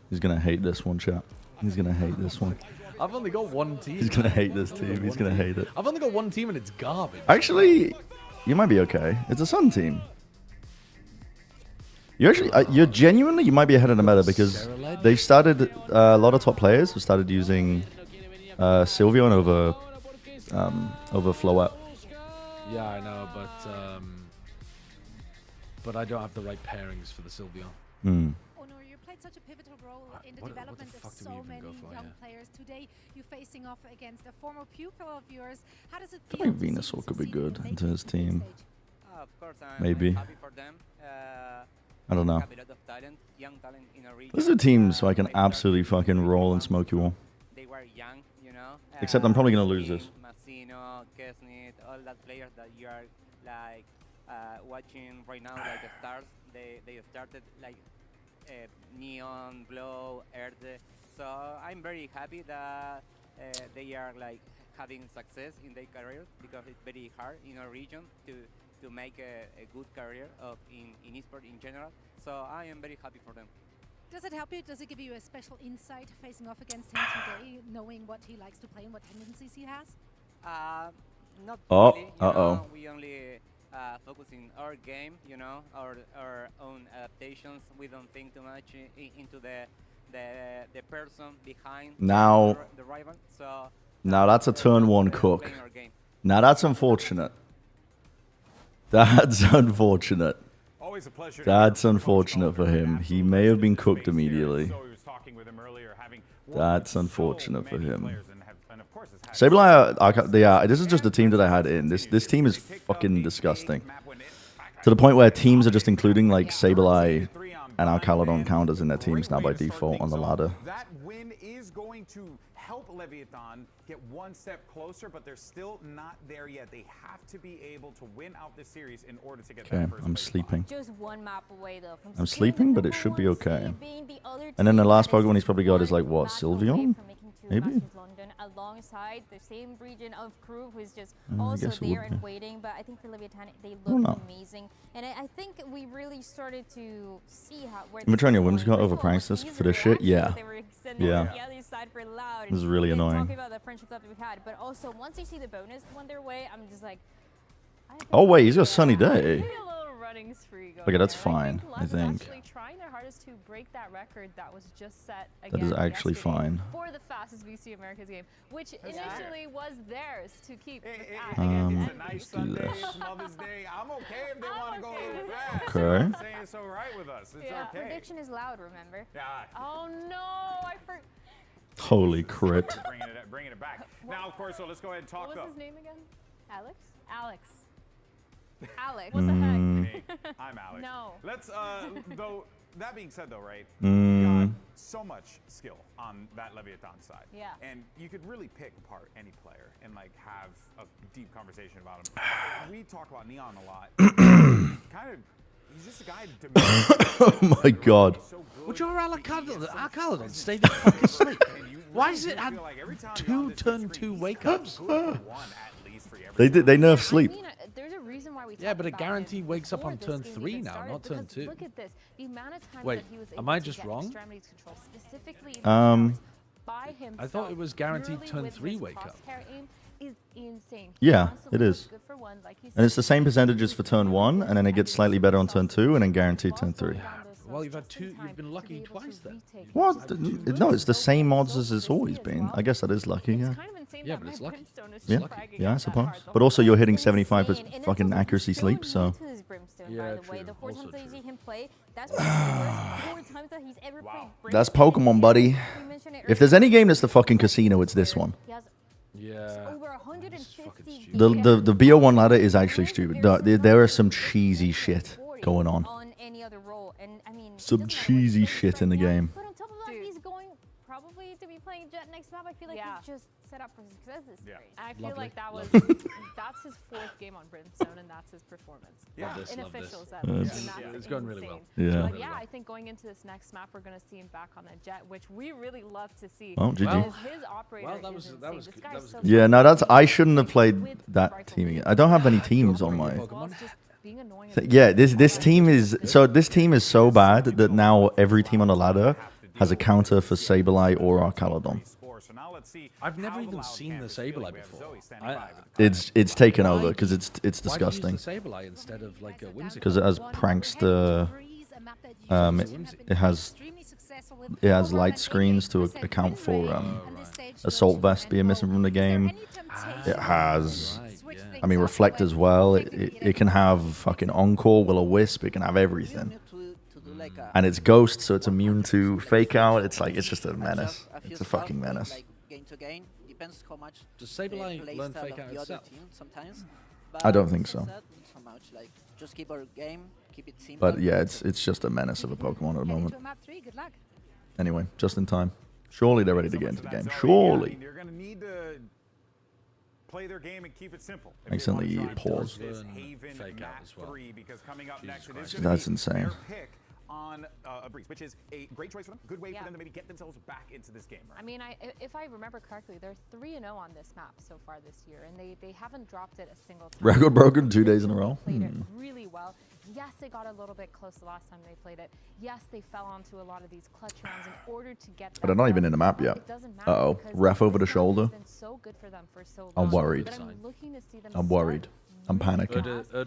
He's gonna hate this one, chat. He's gonna hate this one. I've only got one team. He's gonna hate this team. He's gonna hate it. I've only got one team and it's garbage. Actually, you might be okay. It's a Sun team. You're genuinely, you might be ahead of the meta because they've started, a lot of top players have started using Sylveon over Float. Yeah, I know, but I don't have the right pairings for the Sylveon. Hmm. Honor, you played such a pivotal role in the development of so many young players. Today, you're facing off against a former pupil of yours. How does it I feel? think Venusaur could be good into his team. Of course, I'm Maybe. happy for them. I don't know. Have a lot of talent, young talent in our region. This is a team so I can absolutely fucking roll and smoke you all. They were young, you know. Except I'm probably going to lose this. Massino, Kesnit, all that players that you are like watching right now, like the stars. They started like Neon, Blow, Erde. So I'm very happy that they are like having success in their careers because it's very hard in our region to make a good career in esports in general. So I am very happy for them. Does it help you? Does it give you a special insight facing off against him today, knowing what he likes to play and what tendencies he has? Not Oh, really. We only focus in our game, you know, our own adaptations. We don't think too much into the person behind Now, the rival. So now that's a turn one cook. Now that's unfortunate. That's unfortunate. Always a pleasure. That's unfortunate for him. He may have been cooked immediately. That's unfortunate for him. Sableye, yeah, this is just the team that I had in. This team is fucking disgusting. To the point where teams are just including like Sableye and Alcaladon counters in their teams now by default on the ladder. That win is going to help Leviathan get one step closer, but they're still not there yet. They have to be able to win out this series in order to get that first I'm sleeping. Just one map away though. From I'm sleeping, but it should be okay. And then the last Pokemon he's probably got is like what, Sylveon? Maybe? London alongside the same region of crew who's just I also guess it there would and be. waiting. But I think for Leviathan, they Oh, look no. amazing. And I think we really started to see where Am I trying your whimsical over pranks this for this shit? Yeah. Yeah. the other side for Loud. This is really and annoying. Talking about the friendship that we had, but also once they see the bonus one their way, I'm just like, Oh wait, he's got a sunny day. Maybe a little running spree going Okay, that's there. fine, I Lev is think. actually trying their hardest to break that record that was just set That again is actually yesterday fine. for the fastest VC Americas game, which That's initially was theirs to keep. It's a nice Sunday, it's Mother's Day. I'm okay if they want to go a little fast. Okay. I'm saying it's all right with us. It's yeah, okay. prediction is Loud, remember? Yeah. Oh no, I forgot. Holy crit. Bringing it back. Now, of course, so let's go ahead and talk What up. was his name again? Alex? Alex. Alex. What the Mm. Hey, I'm Alex. No. Let's, though, that being said, though, right? Mm. You got so much skill on that Leviathan side. Yeah. And you could really pick apart any player and, like, have a deep conversation about him. We talk about Neon a lot. Kind of, he's just a guy. Oh my god. Would your Alcaladon stay the fuck asleep? Why is it had two turn 2 wake ups? They nerf sleep. There's a reason why we Yeah, but it talked about guaranteed him wakes up before on this turn game 3 even now, started, not turn because 2. Look at this. The amount of times Wait, that he was am able I to just get wrong? extremities control, specifically in by himself. I thought it was guaranteed purely turn with 3 his wake up. crosshair aim is insane. Yeah, Constantly it is. looks good for one, like you And said. it's the same percentages for turn 1, and then it gets slightly better on turn 2, and then guaranteed turn 3. Well, you've been lucky twice then. What? No, it's the same odds as it's always been. I guess that is lucky, yeah. Yeah, but it's lucky. Yeah, yeah, I suppose. But also, you're hitting 75% fucking accuracy sleep, so. Yeah, by the way, the 4 times that you see him play, that's one of the worst 4 times that he's ever played. That's Pokemon, buddy. If there's any game that's the fucking casino, it's this one. He has Yeah. over 100 The BO1 ladder is actually stupid. There are some cheesy shit going on. Any other role, and I mean, Some cheesy shit in the game. But on top of that, he's going probably to be playing Jet next map. I feel like he's just set up for success this series. I feel like that was that's his 4th game on Brimstone, and that's his performance. In officials, at least, and that's it's going really well. Yeah. But yeah, I think going into this next map, we're going to see him back on the Jet, which we really love to see. Oh, GG. His operator is insane. This guy's so Yeah, no, I shouldn't have played that team again. I don't have any teams on my. Yeah, this team is so bad that now every team on the ladder has a counter for Sableye or Arcaladon. I've never even seen the Sableye before. It's taken over because it's disgusting. Why use the Sableye instead of like a Whimsicott? Because it has Prankster. It has light screens to account for Assault Vest being missing from the game. It has, I mean, Reflect as well. It can have fucking Encore, Will-O-Wisp. It can have everything. And it's Ghost, so it's immune to Fake Out. It's just a menace. It's a fucking menace. Does Sableye learn Fake Out itself? I don't think so. But yeah, it's just a menace of a Pokemon at the moment. Anyway, just in time. Surely they're ready to get into the game. Surely. You're going to need to play their game and keep it simple. Accidentally pause. Fake out as well. Because coming up next, That's insane. On a Breeze, which is a great choice for them. Good way for them to maybe get themselves back into this game. Right? I mean, if I remember correctly, they're 3-0 on this map so far this year, and they haven't dropped it a single time. Record broken 2 days in a row. Played it really well. Yes, they got a little bit close the last time they played it. Yes, they fell onto a lot of these clutch rounds in order to get. But they're not even in the map yet. Uh-oh. Ref over the shoulder. I'm worried. I'm worried. I'm panicking.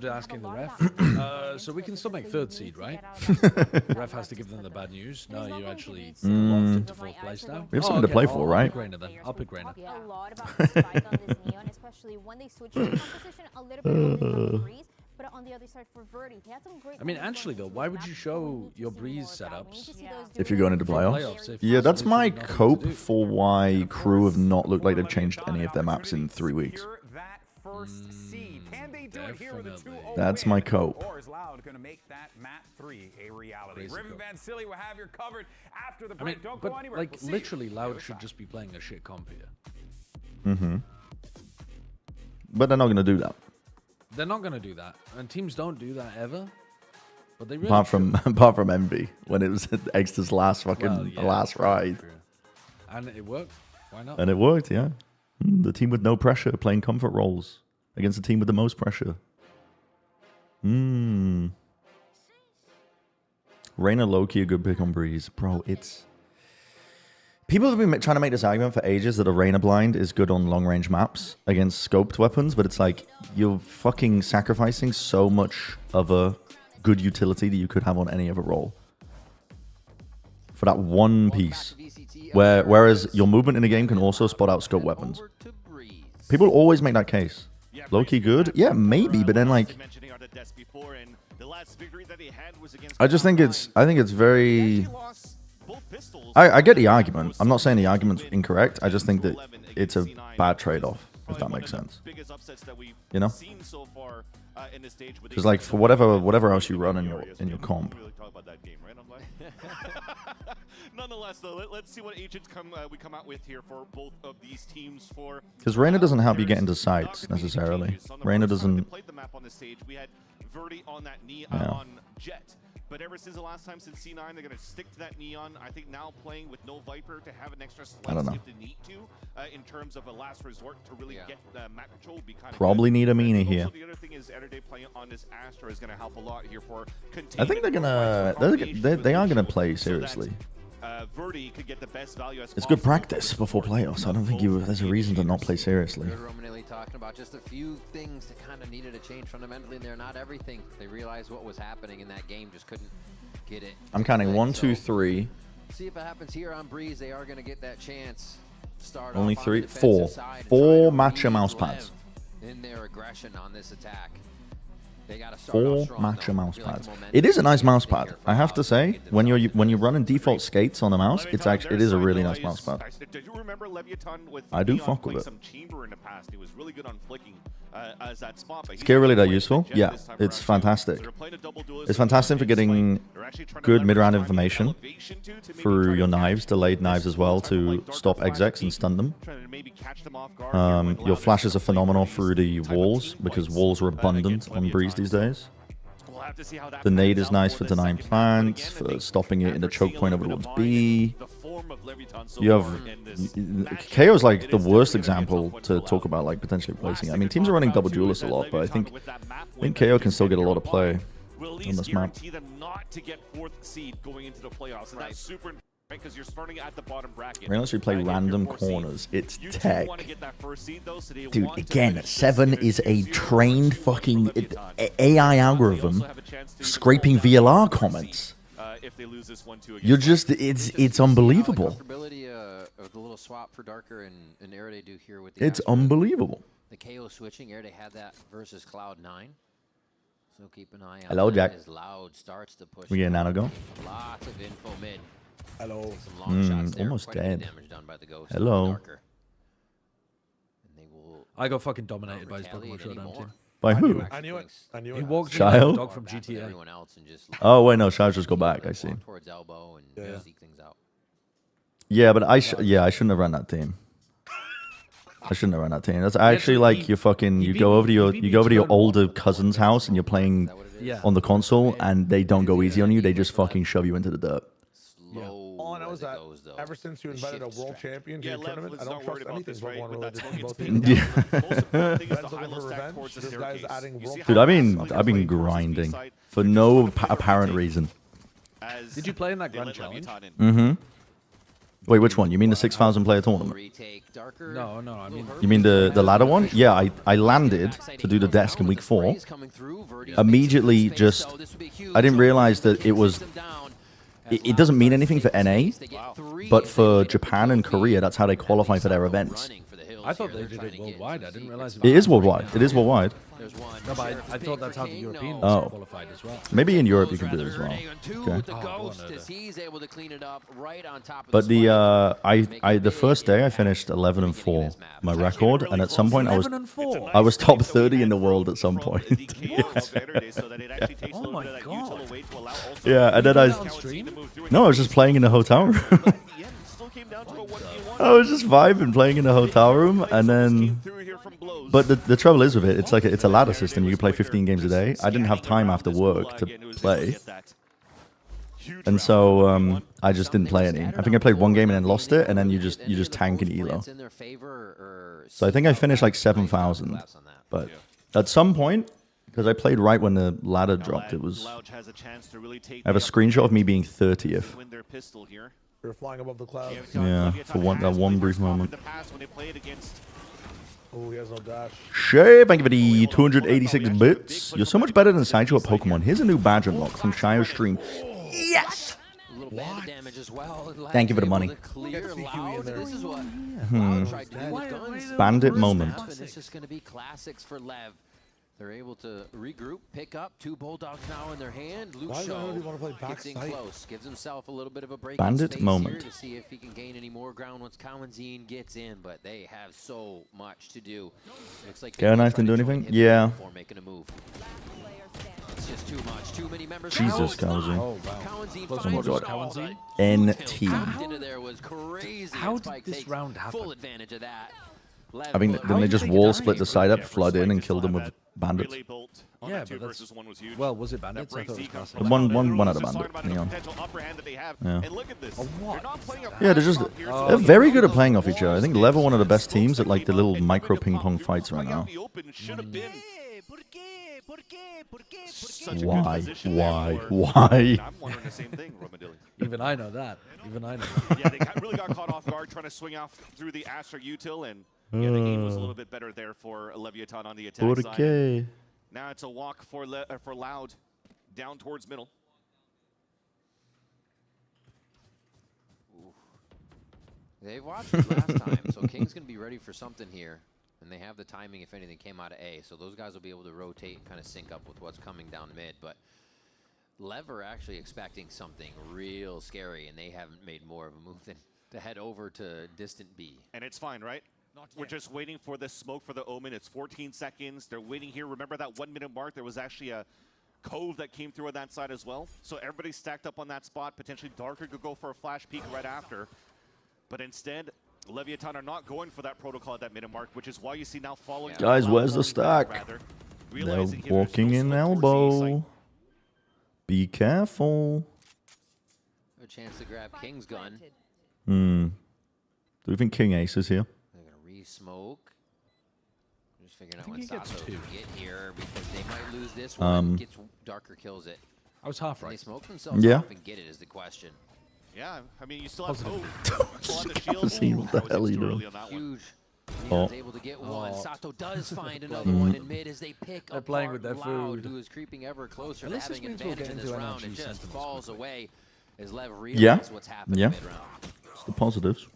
Asking the ref. So we can still make 3rd seed, right? The ref has to give them the bad news. No, you actually locked into 4th place now. We have something to play for, right? I'll pick Reina then. I'll pick Reina. A lot about the spike on this Neon, especially when they switched the composition a little bit on the Breeze. But on the other side for Verdi, he had some great. I mean, actually though, why would you show your Breeze setups if you're going into playoffs? Yeah, that's my cope for why crew have not looked like they've changed any of their maps in 3 weeks. That's my cope. Or is Loud going to make that map 3 a reality? Riven Van Silly will have you covered after the break. Don't go anywhere. Like, literally, Loud should just be playing a shit comp here. But they're not going to do that. They're not going to do that, and teams don't do that ever. But they really apart from Envy, when it was Exeter's last last ride. True. And it worked. Why not? And it worked, yeah. The team with no pressure playing comfort roles against the team with the most pressure. Reina Loki, a good pick on Breeze. Bro, it's... People have been trying to make this argument for ages that a Reina blind is good on long-range maps against scoped weapons, but it's like, you're fucking sacrificing so much of a good utility that you could have on any other role for that one piece. Whereas your movement in the game can also spot out scope weapons. People always make that case. Low-key good? Yeah, maybe, but then like... I just think it's very... I get the argument. I'm not saying the argument's incorrect. I just think that it's a bad trade-off, if that makes sense. You know? Because like for whatever else you run in your comp. Nonetheless, though, let's see what agents we come out with here for both of these teams. Because Reina doesn't help you get into sites necessarily. Reina doesn't. Played the map on the stage. We had Verdi on that on Jet. But ever since the last time since C9, they're going to stick to that Neon. I think now playing with no Viper to have an extra slice if they need to, in terms of a last resort to really get map control would be kind of probably need a Mina here. The other thing is Energy playing on this Astra is going to help a lot here for I think they are gonna play seriously. Verdi could get the best value as it's good practice before playoffs. I don't think there's a reason to not play seriously. Talking about just a few things that kind of needed to change fundamentally there. Not everything. They realized what was happening in that game, just couldn't get it. I'm counting 1, 2, 3. See if it happens here on Breeze. They are going to get that chance. Start only 3, 4 matcha mouse pads. In their aggression on this attack. 4 matcha mouse pads. It is a nice mouse pad. I have to say, when you're running default skates on the mouse, it is a really nice mouse pad. I do fuck with it. Is gear really that useful? Yeah, it's fantastic. It's fantastic for getting good mid-round information through your knives, delayed knives as well, to stop execs and stun them. Your flashes are phenomenal through the walls, because walls are abundant on Breeze these days. The nade is nice for denying plants, for stopping it in the choke point over towards B. You have... KO is like the worst example to talk about like potentially placing. I mean, teams are running double duelists a lot, but I think KO can still get a lot of play on this map. Unless we play random corners, it's tech. Dude, again, 7 is a trained fucking AI algorithm scraping VLR comments. You're just, it's unbelievable. It's unbelievable. The KO switching, Erde had that versus Cloud9. So keep an eye on Hello, Jack. as Loud starts to push. We get a nano go. Lots of info mid. Hello. Some long shots there. Almost Quite a bit of dead. damage done by the Ghost. Hello. And they will I got fucking dominated by his Pokemon Showdown team. By who? I knew it. I knew it. He walked Child? the dog from GTA. Oh, wait, no, Child just go back. I see. towards elbow and seek things out. Yeah, but I shouldn't have run that team. I shouldn't have run that team. That's actually like you fucking you go over to your older cousin's house and you're playing on the console and they don't go easy on you. They just fucking shove you into the dirt. All I know is that ever since you invited a world champion to your tournament, I don't trust anything Pokemon related to both teams. Ben's looking for revenge. This guy's adding world Dude, I've been grinding for no apparent reason. Did you play in that Grand Challenge? Mm-hmm. Wait, which one? You mean the 6,000 player tournament? No, I mean... You mean the ladder one? Yeah, I landed to do the desk in week 4. Immediately just... I didn't realize that it was... It doesn't mean anything for NA, but for Japan and Korea, that's how they qualify for their events. I thought they did it worldwide. I didn't realize It is worldwide. It is worldwide. No, but I thought that's how the Europeans Oh. qualified as well. Maybe in Europe you can do it as well. Okay. But the first day I finished 11-4, my record, and at some point I was top 30 in the world at some point. Oh my god! Yeah, and then I was just playing in the hotel room. I was just vibing, playing in the hotel room, and then. But the trouble is with it, it's a ladder system. You can play 15 games a day. I didn't have time after work to play, and so I just didn't play any. I think I played one game and then lost it, and then you just tank in elo. So I think I finished like 7,000, but at some point, because I played right when the ladder dropped, it was. I have a screenshot of me being 30th. You're flying above the clouds. Yeah, for that one brief moment. Oh, he has no dash. Shay, thank you for the 286 bits. You're so much better than Sideshow at Pokemon. Here's a new badge unlock from Shio Stream. Yes! Thank you for the money. Bandit moment. This is going to be classics for LEV. They're able to regroup, pick up 2 Bulldogs now in their hand. Luke Shaw gets in close, gives himself a little bit of a break Bandit moment. here to see if he can gain any more ground once Cowanzine gets in, but they have so much to do. Looks like Gary Knife didn't do anything? Yeah. Before making a move. It's just too much. Too many members. Jesus, Cowanzine. Oh, wow. Oh my god. Cowanzine? NT. How did this round happen? Full advantage of that. I mean, didn't they just wall split the side up, flood in, and kill them with bandits? Yeah, but that's... Well, was it bandits? I thought it was classic. One out of bandit. Neon. Yeah. What? Yeah, they're very good at playing off each other. I think LEV are one of the best teams at like the little micro ping pong fights right now. Why? I'm wondering the same thing, Romadilli. Even I know that. Yeah, they really got caught off guard trying to swing off through the Astra util, and yeah, the game was a little bit better there for Leviathan on the attack side. Now it's a walk for Loud down towards middle. They've watched it last time, so King's going to be ready for something here. And they have the timing, if anything, came out of A. So those guys will be able to rotate and kind of sync up with what's coming down mid. But LEV are actually expecting something real scary, and they haven't made more of a move than to head over to distant B. And it's fine, right? We're just waiting for the smoke for the Omen. It's 14 seconds. They're waiting here. Remember that 1 minute mark? There was actually a cove that came through on that side as well. So everybody's stacked up on that spot. Potentially Darker could go for a flash peek right after. But instead, Leviathan are not going for that protocol at that minute mark, which is why you see now following. Guys, where's the stack? They're walking in elbow. Be careful. A chance to grab King's gun. Do we think King Ace is here? They're going to re-smoke. Just figuring out when Sato can get here because they might lose this one. Gets Darker kills it. I was half right. They smoke themselves off and get it is the question. Yeah, I mean, you still have hope. What the hell are you doing? Huge. Neon's able to get one. Sato does find another one in mid as they pick up playing with their Loud, food. who is creeping ever closer to having an advantage in this round. It just falls away as Lev Yeah. realizes what's happening mid-round. It's the positives.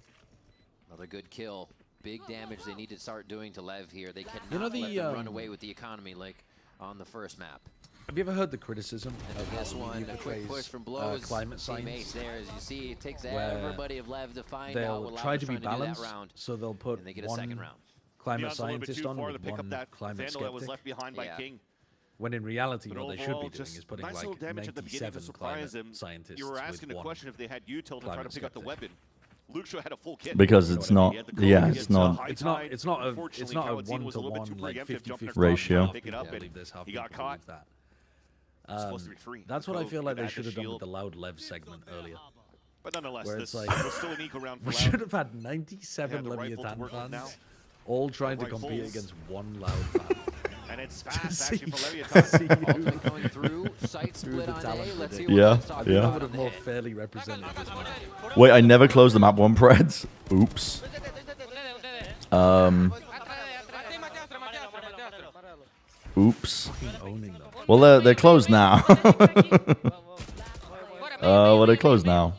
Another good kill. Big damage they need to start doing to Lev here. They cannot You know let them run away with the economy like on the first map. Have you ever heard the criticism of this one? A quick push from Blows. Climate science. Teammates there, as you see, it takes everybody of Lev to find out they'll what try Loud to is be trying to do that balanced, round. so they'll put And they get a one second round. climate scientist on with one climate Vandal that was skeptic. left behind by King. When in reality, But what they should be overall, doing just is putting nice like little damage at the beginning to 97 surprise climate him. scientists. You were asking with a one question if they had util to try to climate pick up the skeptic. weapon. Luxo had a full kit. Because it's not. Yeah, it's not. It's not a 1-to-1 like 50-50 ratio. Pick it up and he got caught. Supposed to be free. That's what I feel like they should have done with shield. the Loud Lev segment earlier. But nonetheless, Where this it's like was still an equal round for we Loud. should have had 97 the rifle to Leviathan work with now. fans all trying to Rifles. compete against one Loud fan. And it's fast actually for See Leviathan. Ultimate going through, sight split the on A. talent. Let's see Yeah, what talking yeah. about Would on have the more hit. fairly represented this match. Wait, I never closed the map one, Preds. Oops. Oops. Owning them. Well, they're closed now. Well, they're closed now.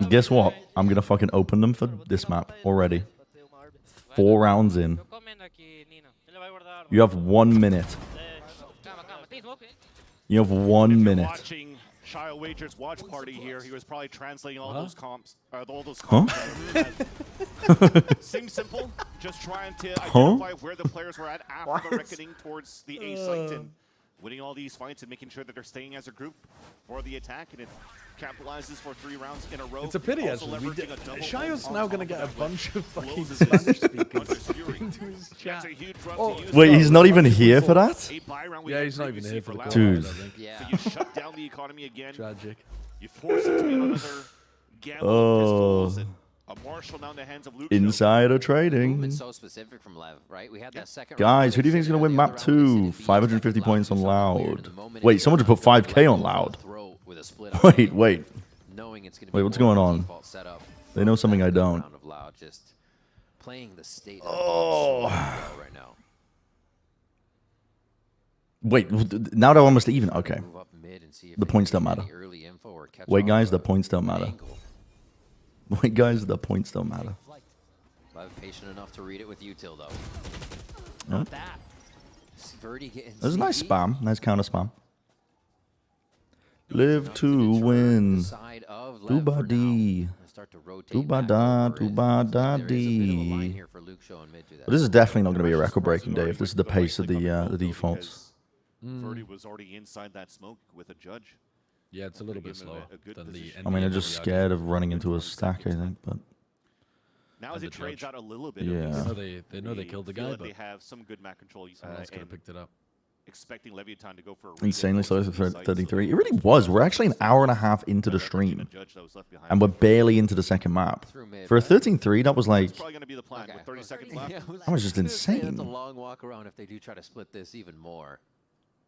Guess what? I'm gonna fucking open them for this map already. 4 rounds in. You have 1 minute. You have 1 minute. Watching Shia Wager's watch party here, he was probably translating all those comps. Seems simple. Just trying to identify where the players were at after the reckoning towards the A site and winning all these fights and making sure that they're staying as a group for the attack, and it capitalizes for 3 rounds in a row. It's a pity, Also actually. leveraging a double Shia's on now top going to get a that, but bunch of fucking blows Spanish his speakers fury. into his chat. That's a huge run Oh, to use. Wait, he's not even here for that? A buy round we Yeah, had he's not even previously here for the Loud. call, Dude. I don't think. Yeah. So you shut down the economy again. Tragic. You force it to be another gamble of pistols and a Marshall now in the hands of Luke. Insider trading. Movement so specific from Lev, right? We had that second Guys, who do you think is going to win map 2? 550 points on Loud. Wait, someone just put 5k on Loud. Wait. Wait, what's going on? They know something I don't. Just playing the state Oh. right now. Wait, now they're almost even. Okay. Move up mid and see if The points don't matter. any early info or catch Wait, off guys, the a points don't matter. angle. Wait, guys, the points don't matter. Lev patient enough to read it with util though. Oh. Verdi getting There's a nice CP. spam. Nice counter spam. Live to win. Side of Lev Do for ba now. dee. Start to rotate Do ba back da. over Do it. ba da There is a bit of a line dee. here for Luke Shaw and mid to that. But this is definitely not going to be a record-breaking day if this is the pace of the defaults. Verdi was already inside that smoke with a judge. Yeah, it's a little bit Give him slower a good than the position. I mean, they're NBA just reality. scared of running into a stack, I think. But Now as And it the trades judge. out a little bit, Yeah. at least, They know they killed the feel guy, that but they have some good map control. someone else could have and picked it up. expecting Leviathan to go for a insanely read slow on for the site, 33. so It really was. We're actually an hour and a half into the stream. judge that was left behind. And we're barely into the second map. Through mid, For a right? 13-3, that was like... That's probably going to be the plan with 30 seconds left. Yeah, That was just gonna say That's a insane. long walk around if they do try to split this even more.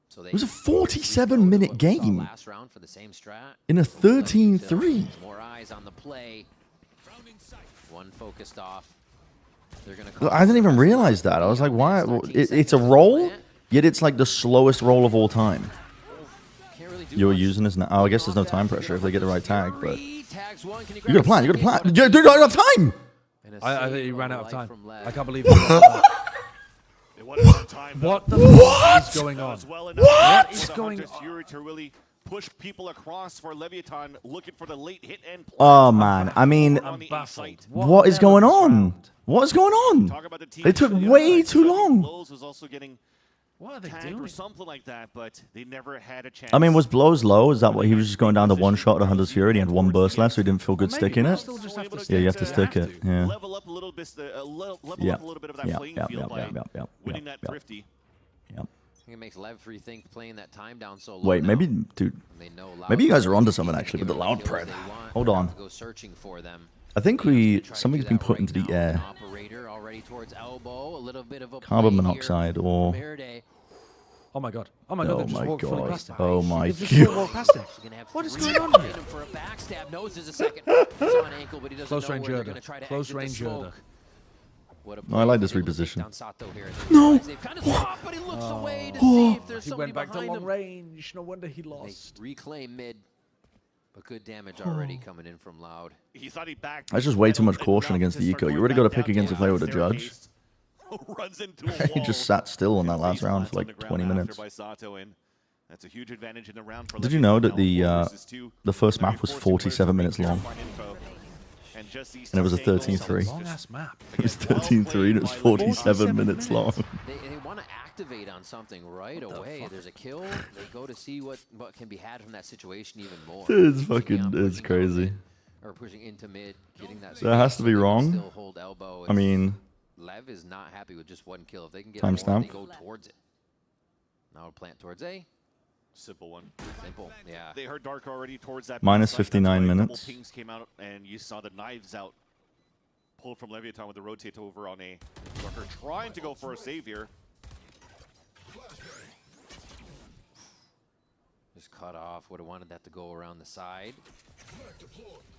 So they It was a 47-minute what we saw game last round for the same strat. in a 13-3. More eyes on the play. One focused off. They're gonna I didn't even realize that. I was like, why? It's a roll, yet it's like the slowest roll of all time. Can't really do You're much. using this now. Oh, I guess there's no time pressure if they get the right tag, but... You got a plan. You got a plan. Yeah, dude, I don't have time. I think he ran out of time. I can't believe What? What the fuck is going on? What is going on? Fury to really push people across for Leviathan, looking for the late hit and play. Oh, man. I mean, what is going on? What is going on? They took way too long. Blows was also getting what are they doing? Or something like that, but they never had a chance. I mean, was Blows low? Is that what he was just going down to one shot at Hunter's Fury and he had one burst left, so he didn't feel good sticking it? Yeah, you have to stick it. Yeah. Level up a little bit, level up a little bit of that playing field by winning that thrifty. Yep. I think it makes Lev rethink playing that time down so low. Wait, now. maybe, dude. Maybe you guys are onto something actually with the loud pred. Hold on. Go searching for them. I think something's been put into the air. Operator already towards elbow, a little bit of a Carbon monoxide or. Oh my god. Oh my god. Oh They just my walked fully god. past him. Oh my They just walked past him. god. What is going on here? For a backstab, knows there's a second. He's on ankle, but he doesn't Close know range where they're Yoda. going to try to Close exit the range smoke. Yoda. No, I like this reposition. No. He went back to long range. No wonder he lost. Reclaim mid. But good damage already coming in from Loud. He thought he backed. That's just way too much caution against the eco. You already got to pick against a player with a judge. Runs into a He just sat still on that last round for like 20 minutes. That's a huge advantage in the round for Did you know that the first map was 47 minutes long? And it was a 13-3. Long-ass map. It was 13-3 and it was 47 minutes long. They want to activate on something right away. There's a kill. They go to see what can be had from that situation even more. It's fucking, it's crazy. Or pushing into mid, getting that. That has to be wrong. Still hold elbow. I mean, Lev is not happy with just one kill. If they can get Timestamp. more, they go towards it. Now plant towards A. Simple one. Simple, yeah. They heard Dark already towards that. Minus side. 59 minutes. Double pings came out, and you saw the knives out. Pulled from Leviathan with the rotate over on A. Darker trying to go for a save here. Just cut off. Would have wanted that to go around the side.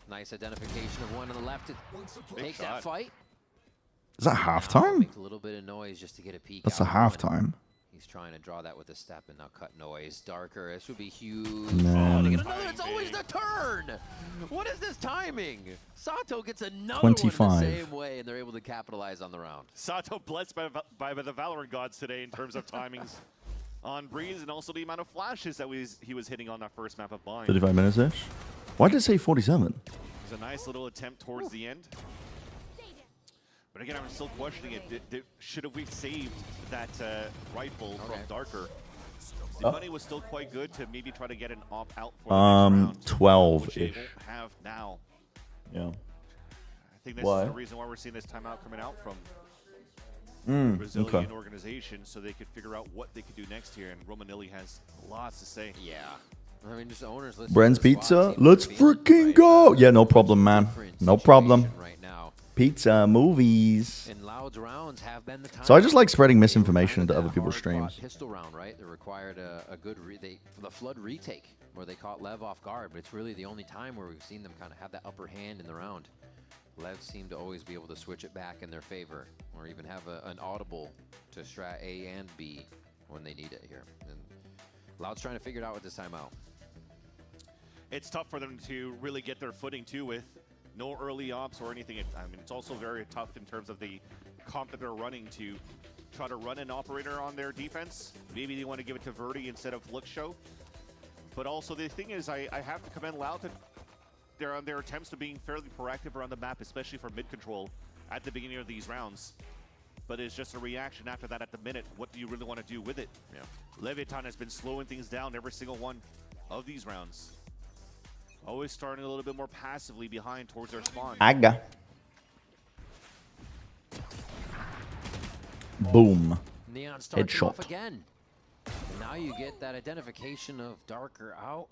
Nice identification of one on the left to take that fight. Is that halftime? Make a little bit of noise just to get a peek. That's a halftime. He's trying to draw that with a step and now cut noise. Darker. This would be huge. Man. Oh, they get another. It's always the turn. What is this timing? Sato gets another 25. one the same way, and they're able to capitalize on the round. Sato blessed by the Valorant gods today in terms of timings on Breeze and also the amount of flashes that he was hitting on that first map of Bind. 35 minutes-ish? Why did it say 47? It was a nice little attempt towards the end. But again, I'm still questioning it. Should have we saved that rifle from Darker? The money was still quite good to maybe try to get an op out for the next round, which they 12-ish. won't have now. Yeah. I think this is the reason why we're seeing this timeout coming out from the Brazilian organization, so they could figure out what they could do next here. And Romanilli has lots to say. Yeah. I mean, just owners. Brent's Pizza? Let's freaking go! Yeah, no problem, man. No problem. Pizza, movies. And Loud's rounds have been the time. So I just like spreading misinformation into other people's streams. Pistol round, right? They required a good for the Flood retake where they caught Lev off guard, but it's really the only time where we've seen them kind of have that upper hand in the round. Lev seemed to always be able to switch it back in their favor, or even have an audible to strat A and B when they need it here. And Loud's trying to figure it out with this timeout. It's tough for them to really get their footing too with no early ops or anything. I mean, it's also very tough in terms of the comp that they're running to try to run an operator on their defense. Maybe they want to give it to Verdi instead of Flickshow. But also the thing is, I have to commend Loud on their attempts to being fairly proactive around the map, especially for mid control at the beginning of these rounds. But it's just a reaction after that at the minute. What do you really want to do with it? Yeah. Leviathan has been slowing things down every single one of these rounds. Always starting a little bit more passively behind towards their spawn. Aga. Boom. Neon starts Headshot. off again. Now you get that identification of Darker out.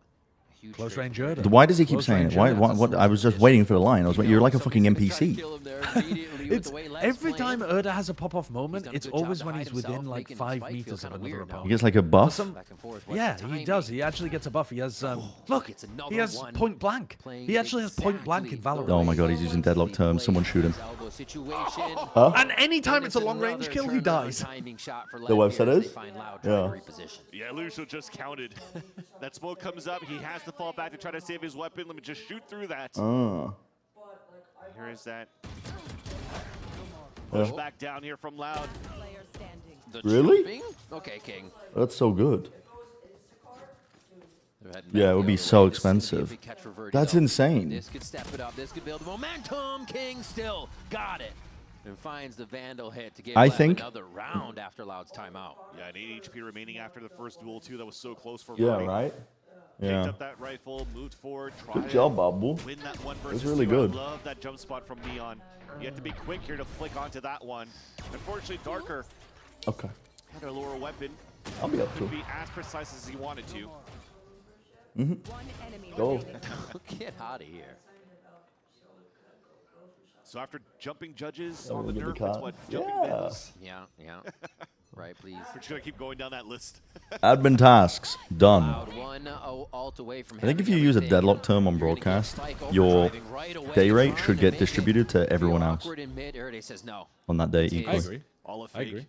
Huge Close range Yoda. Why does he keep saying it? Why? What? I was just waiting for the line. I was. You're like a fucking NPC. It's every time Erda has a pop-off moment, it's always when he's within like 5 meters of another opponent. He gets like a buff. Yeah, he does. He actually gets a buff. He has look. He has point blank. He actually has point blank in Valorant. Oh my god, he's using deadlock terms. Someone shoot him. Huh? And anytime it's a long range kill, he dies. The website is? Yeah. Yeah, Lucio just counted. That smoke comes up. He has the fall back to try to save his weapon. Let me just shoot through that. Here is that. Push back down here from Loud. Really? Okay, King. That's so good. Yeah, it would be so expensive. That's insane. This could step it up. This could build momentum. King still got it. And finds the Vandal hit to give another round after Loud's timeout. Yeah, an 8 HP remaining after the first duel, too. That was so close for Yeah, Murray. right? Yeah. Picked up that rifle, moved forward, tried Good job, Babu. win that one It was versus really two. good. I love that jump spot from Neon. You have to be quick here to flick onto that one. Unfortunately, Darker Okay. had a lower weapon. I'll be up to Could it. be as precise as he wanted to. Go. Get out of here. So after jumping judges Oh, on the look at the nerf, it's card. what? Jumping Yeah. Vandals? Yeah. Right, please. We're just going to keep going down that list. Admin tasks done. Loud 1-0 alt away from I think if you use a deadlock term on broadcast, your day rate should get distributed to everyone else awkward in mid. Erde says no. on that day I equally. agree. All a I fake. agree.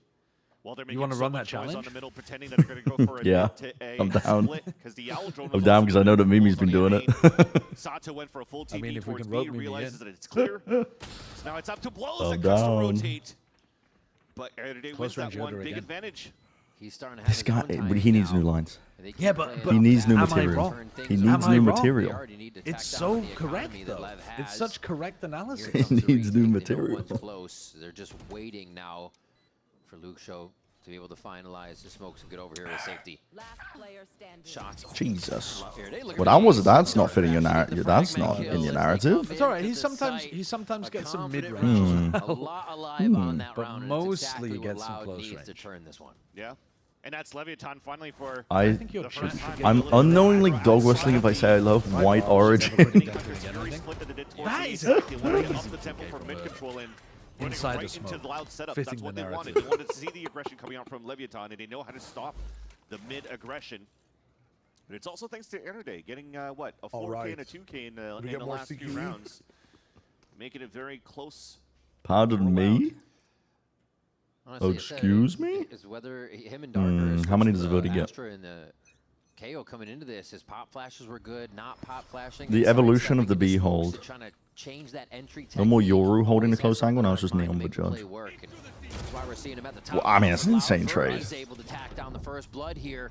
While they're You making wanna so run much that noise on challenge? the middle, pretending that they're going to go for a Yeah, mid to a I'm down. split, 'cause the Owl drone I'm was down also because I know that doing Mimi's been doing it. Sato went for a full TP I mean, if we towards can B, rope Mimi realizes in. that it's clear. So now it's up to blows I'm and cuts to down. rotate. But Erde wins Close range that one Yoga big again. advantage. He's starting to have This his guy, own but time he needs now. new lines. They keep Yeah, but playing He needs new am I material. wrong? He Am needs I new wrong? They material. already need to tack It's down so on the correct, economy that though. Lev It's has. such correct Here analysis. He comes the needs new retake. They know material. one's close. They're just waiting now for Luke Show to be able to finalize the smokes and get over here with safety. Shots. Jesus. Here, they look Well, at that the was ace. that's not fitting your narrative. The That's not fragment in your kills as they narrative. come It's all right. into He the sometimes site. gets some Confident mid-range. round. A lot alive on that But round. and mostly it's exactly he what gets some Loud close needs range. to turn this one. Yeah. And that's Leviathan finally for I, think you're the first time. I'm unknowingly dog whistling if I say I love White Origin. Very split that they did towards That the is east. They wanted to get crazy up the tempo for mid control and running Inside the right into smoke, the Loud setup. fitting That's what the they wanted. narrative. They wanted to see the aggression coming out from Leviathan, and they know how to stop the mid aggression. But it's also thanks to Erde getting what, a 4K and a 2K in the last few rounds, making it very close. Pardon me? Honestly, Excuse me? Is whether him and Darker how many does Vodi get? Astra and the KO coming into this, his pop flashes were good, not pop flashing. The and evolution of the sidestepping B into smokes hold. and trying to change that entry No more technique. Yoru holding the Always close has angle. Now something it's just to Neon the make the play judge. work, and that's why we're seeing him at the top. Well, I mean, it's an Loud insane first, trade. He's able to tack down the first blood here.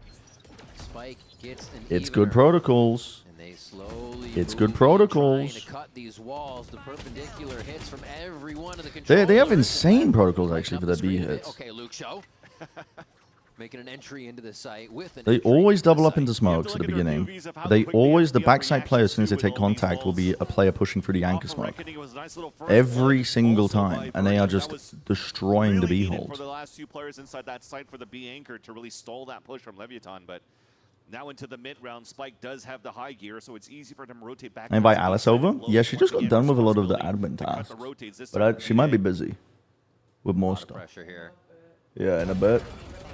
Spike gets an It's evener, good protocols. and they slowly It's move good in, protocols. trying to cut these walls, the perpendicular hits from every one of the They controllers. have insane protocols Lighting actually up for the their B screen. hits. Okay, Luke Show. Making an entry into the site with an They entry always into the double up site. into smokes at the beginning. They always, the backside player, as soon as they take contact, will be a player pushing through the anchor smoke. Every single time. And they are just destroying the B For hold. the last two players inside that site for the B anchor to really stall that push from Leviathan, but now into the mid round, Spike does have the high gear, so it's easy for them to rotate back. I invite Alice over? Yeah, she just got done with a lot of the admin tasks. But she might be busy with more stuff. Pressure here. Yeah, in a bit.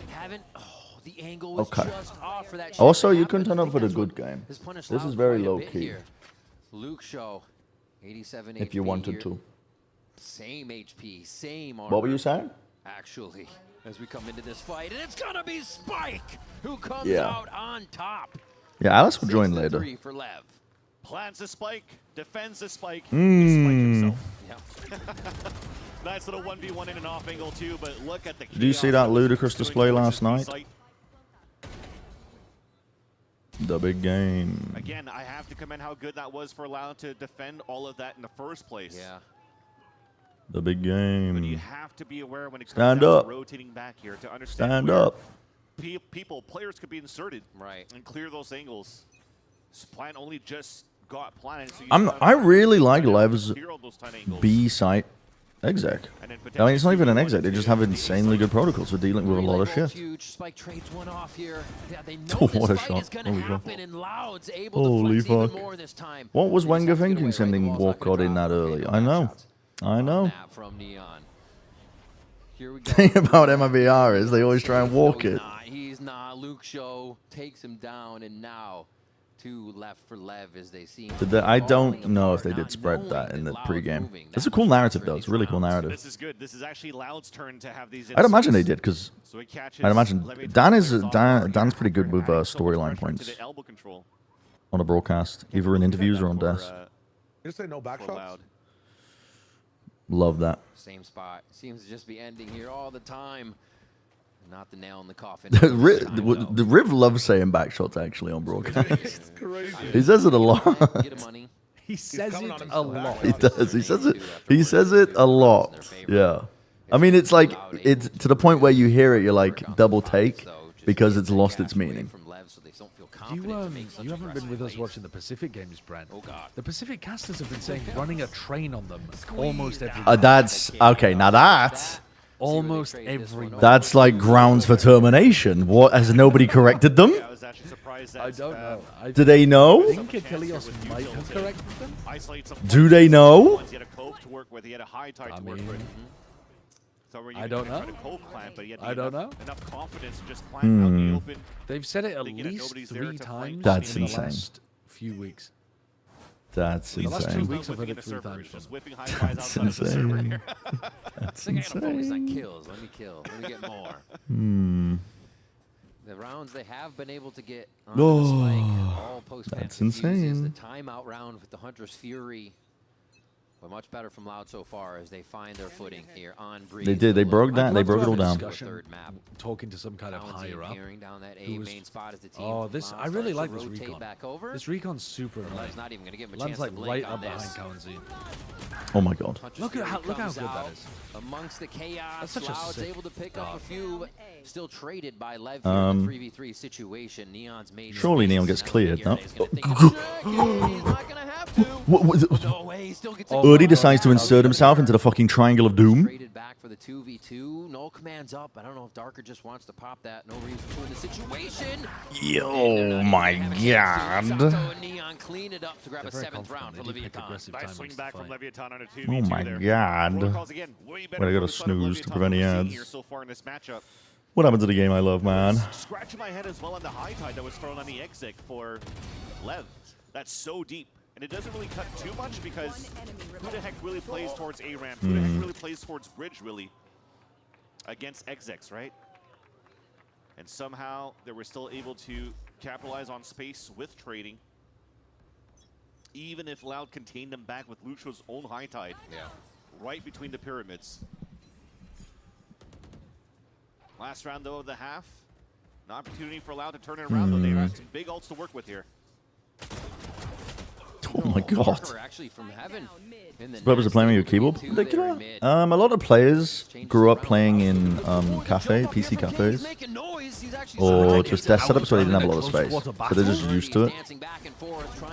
Haven't. Oh, the angle was Okay. just off for that. Also, shot to you can happen. turn I up think for the that's what good game. has punished This Loud is very quite a low bit key. here. Luke Show, 87 If you HP wanted here. to. Same HP, same armor. What were you saying? Actually, as we come into this fight, and it's gonna be Spike who comes Yeah. out on top. Yeah, Alice will join later. 6-3 for Lev. Plants the spike, defends the spike, Mm. Nice little 1v1 in and off angle too, but look at the Did you see that ludicrous display last night? Site. The big game. Again, I have to commend how good that was for Loud to defend all of that in the first place. Yeah. The big But you game. have to be aware when it comes Stand down up. to rotating back here to understand Stand where up. players could be inserted and clear those angles. This plan only just got planted, so you I really like Lev's clear all those 10 angles. B site exec. I mean, it's not even an exec. They just have insanely good protocols for dealing with a lot of shit. Huge. Spike trades one off here. Yeah, they know Oh, this what a fight shot. is gonna Holy fuck. happen, and Loud's able Holy to flex fuck. even more this time. What was Wenger thinking sending Walcott in that early? I know. I know. That from Neon. Here we go. Thing about MIBR is they always try and walk it. He's not. Luke Show takes him down, and now two left for Lev as they see. I don't know if they did spread that in the pregame. It's a cool narrative, though. It's a really cool narrative. This is good. This is actually Loud's turn to have these. I'd imagine they did, because So I'd imagine Dan's pretty good with storyline points. to the elbow control. on a broadcast, either in interviews or on desk. You say no back shots? Love that. Same spot. Seems to just be ending here all the time. Not the nail in the coffin. The Riv loves saying back shots actually on broadcast. He says it a lot. He says it a lot. He does. He says it. He says it a lot. Yeah. I mean, it's like it's to the point where you hear it, you're like double take because it's lost its meaning. You haven't been with us watching the Pacific games, Brent. Oh God. The Pacific casters have been saying running a train on them almost every. That's okay. Now that. Almost every. That's like grounds for termination. What, has nobody corrected them? I don't know. Do they know? I think Achilles might have corrected them. Do they know? I don't know. I don't know. They've said it at least 3 times That's in the insane. last few weeks. That's The last 2 insane. weeks I've heard it 3 times. That's insane. That's I think I gotta focus on insane. kills. Let me kill. Let me get more. The rounds they have been able to get on the spike, all That's post-match insane. The timeout round with the Hunter's Fury. But much better from Loud so far as they find their footing here on Breeze. They did. They broke that. They broke it all down. Talking to some kind of higher up. Down that who was- main spot as the team Oh, this I really like this recon. back over. This recon's super Loud's nice. not even gonna give him a Lands chance like to blink right on up this. behind Cowan's. Oh my god. Look how good Comes that out is. Amongst the chaos, That's such a Loud's sick able to pick up a dog. few. Still traded by LEV here in the 3v3 situation. Neon's made. Surely Neon gets cleared, no? He's not gonna have to. No way. He still gets. Udi decides to insert himself into the fucking triangle of doom. Traded back for the 2v2. No commands up. I don't know if Darker just wants to pop that. No reason to in the situation. Yo, my god. Sato and Neon clean it up to grab a 7th round for Leviathan. Nice swing back from Leviathan on a 2v2 Oh my there. god. Protocols again, way better Wait, I gotta focus on snooze to Leviathan prevent any we're seeing ads. here so far in this matchup. What happened to the game I love, man? Scratching my head as well on the high tide that was thrown on the exit for LEV. That's so deep. And it doesn't really cut too much because who the heck really plays towards A-ramp? Who the heck really plays towards bridge, really? Against execs, right? And somehow they were still able to capitalize on space with trading. Even if Loud contained them back with Lucho's own high tide. Yeah. Right between the pyramids. Last round, though, of the half. An opportunity for Loud to turn it around, though. They have some big ults to work with here. Oh my god. Darker actually from heaven. In the Brothers are playing with your keyboard? Ridiculous. A lot of players grew up playing in PC cafes, or just desk setups where they didn't have a lot of space, so they're just used to it.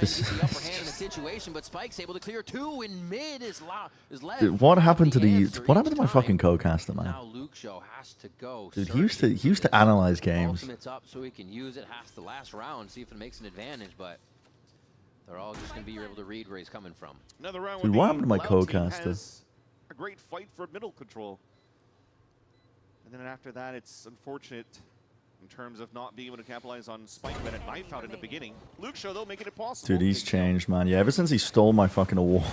Situation, but Spike's able to clear 2 in mid is LEV. Dude, what happened to my fucking co-caster, man? Now Luke Show has to go. Dude, he used to analyze games. Ultimate's up so he can use it past the last round, see if it makes an advantage, but they're all just going to be able to read where he's coming from. Another round. Dude, with what the happened to my Loud team co-caster? has a great fight for middle control. And then after that, it's unfortunate in terms of not being able to capitalize on Spike that had knife out in the beginning. Luke Show, though, making it possible. Dude, he's changed, man. Yeah, ever since he stole my fucking award.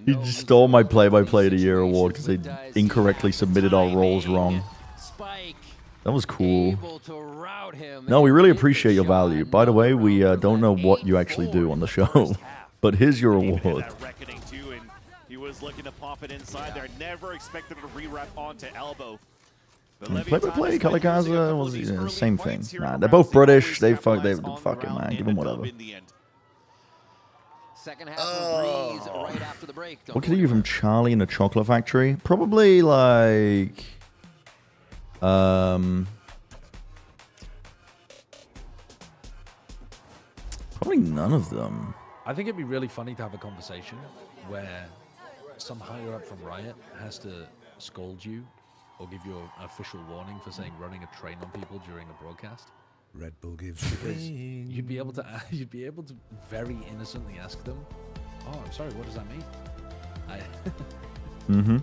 He just stole my play-by-play of the year award because they incorrectly submitted our roles wrong. That was cool. No, we really appreciate your value. By the way, we don't know what you actually do on the show, but here's your award. Reckoning too, and he was looking to pop it inside there. Never expected to re-wrap onto elbow. Play-by-play, Kalikaza was the same thing. Nah, they're both British. They fuck it, man. Give them whatever. Second half of Breeze right after the break. What could he do from Charlie in the Chocolate Factory? Probably like, probably none of them. I think it'd be really funny to have a conversation where some higher up from Riot has to scold you or give you an official warning for saying running a train on people during a broadcast. Red Bull gives because you'd be able to very innocently ask them, "Oh, I'm sorry, what does that mean?"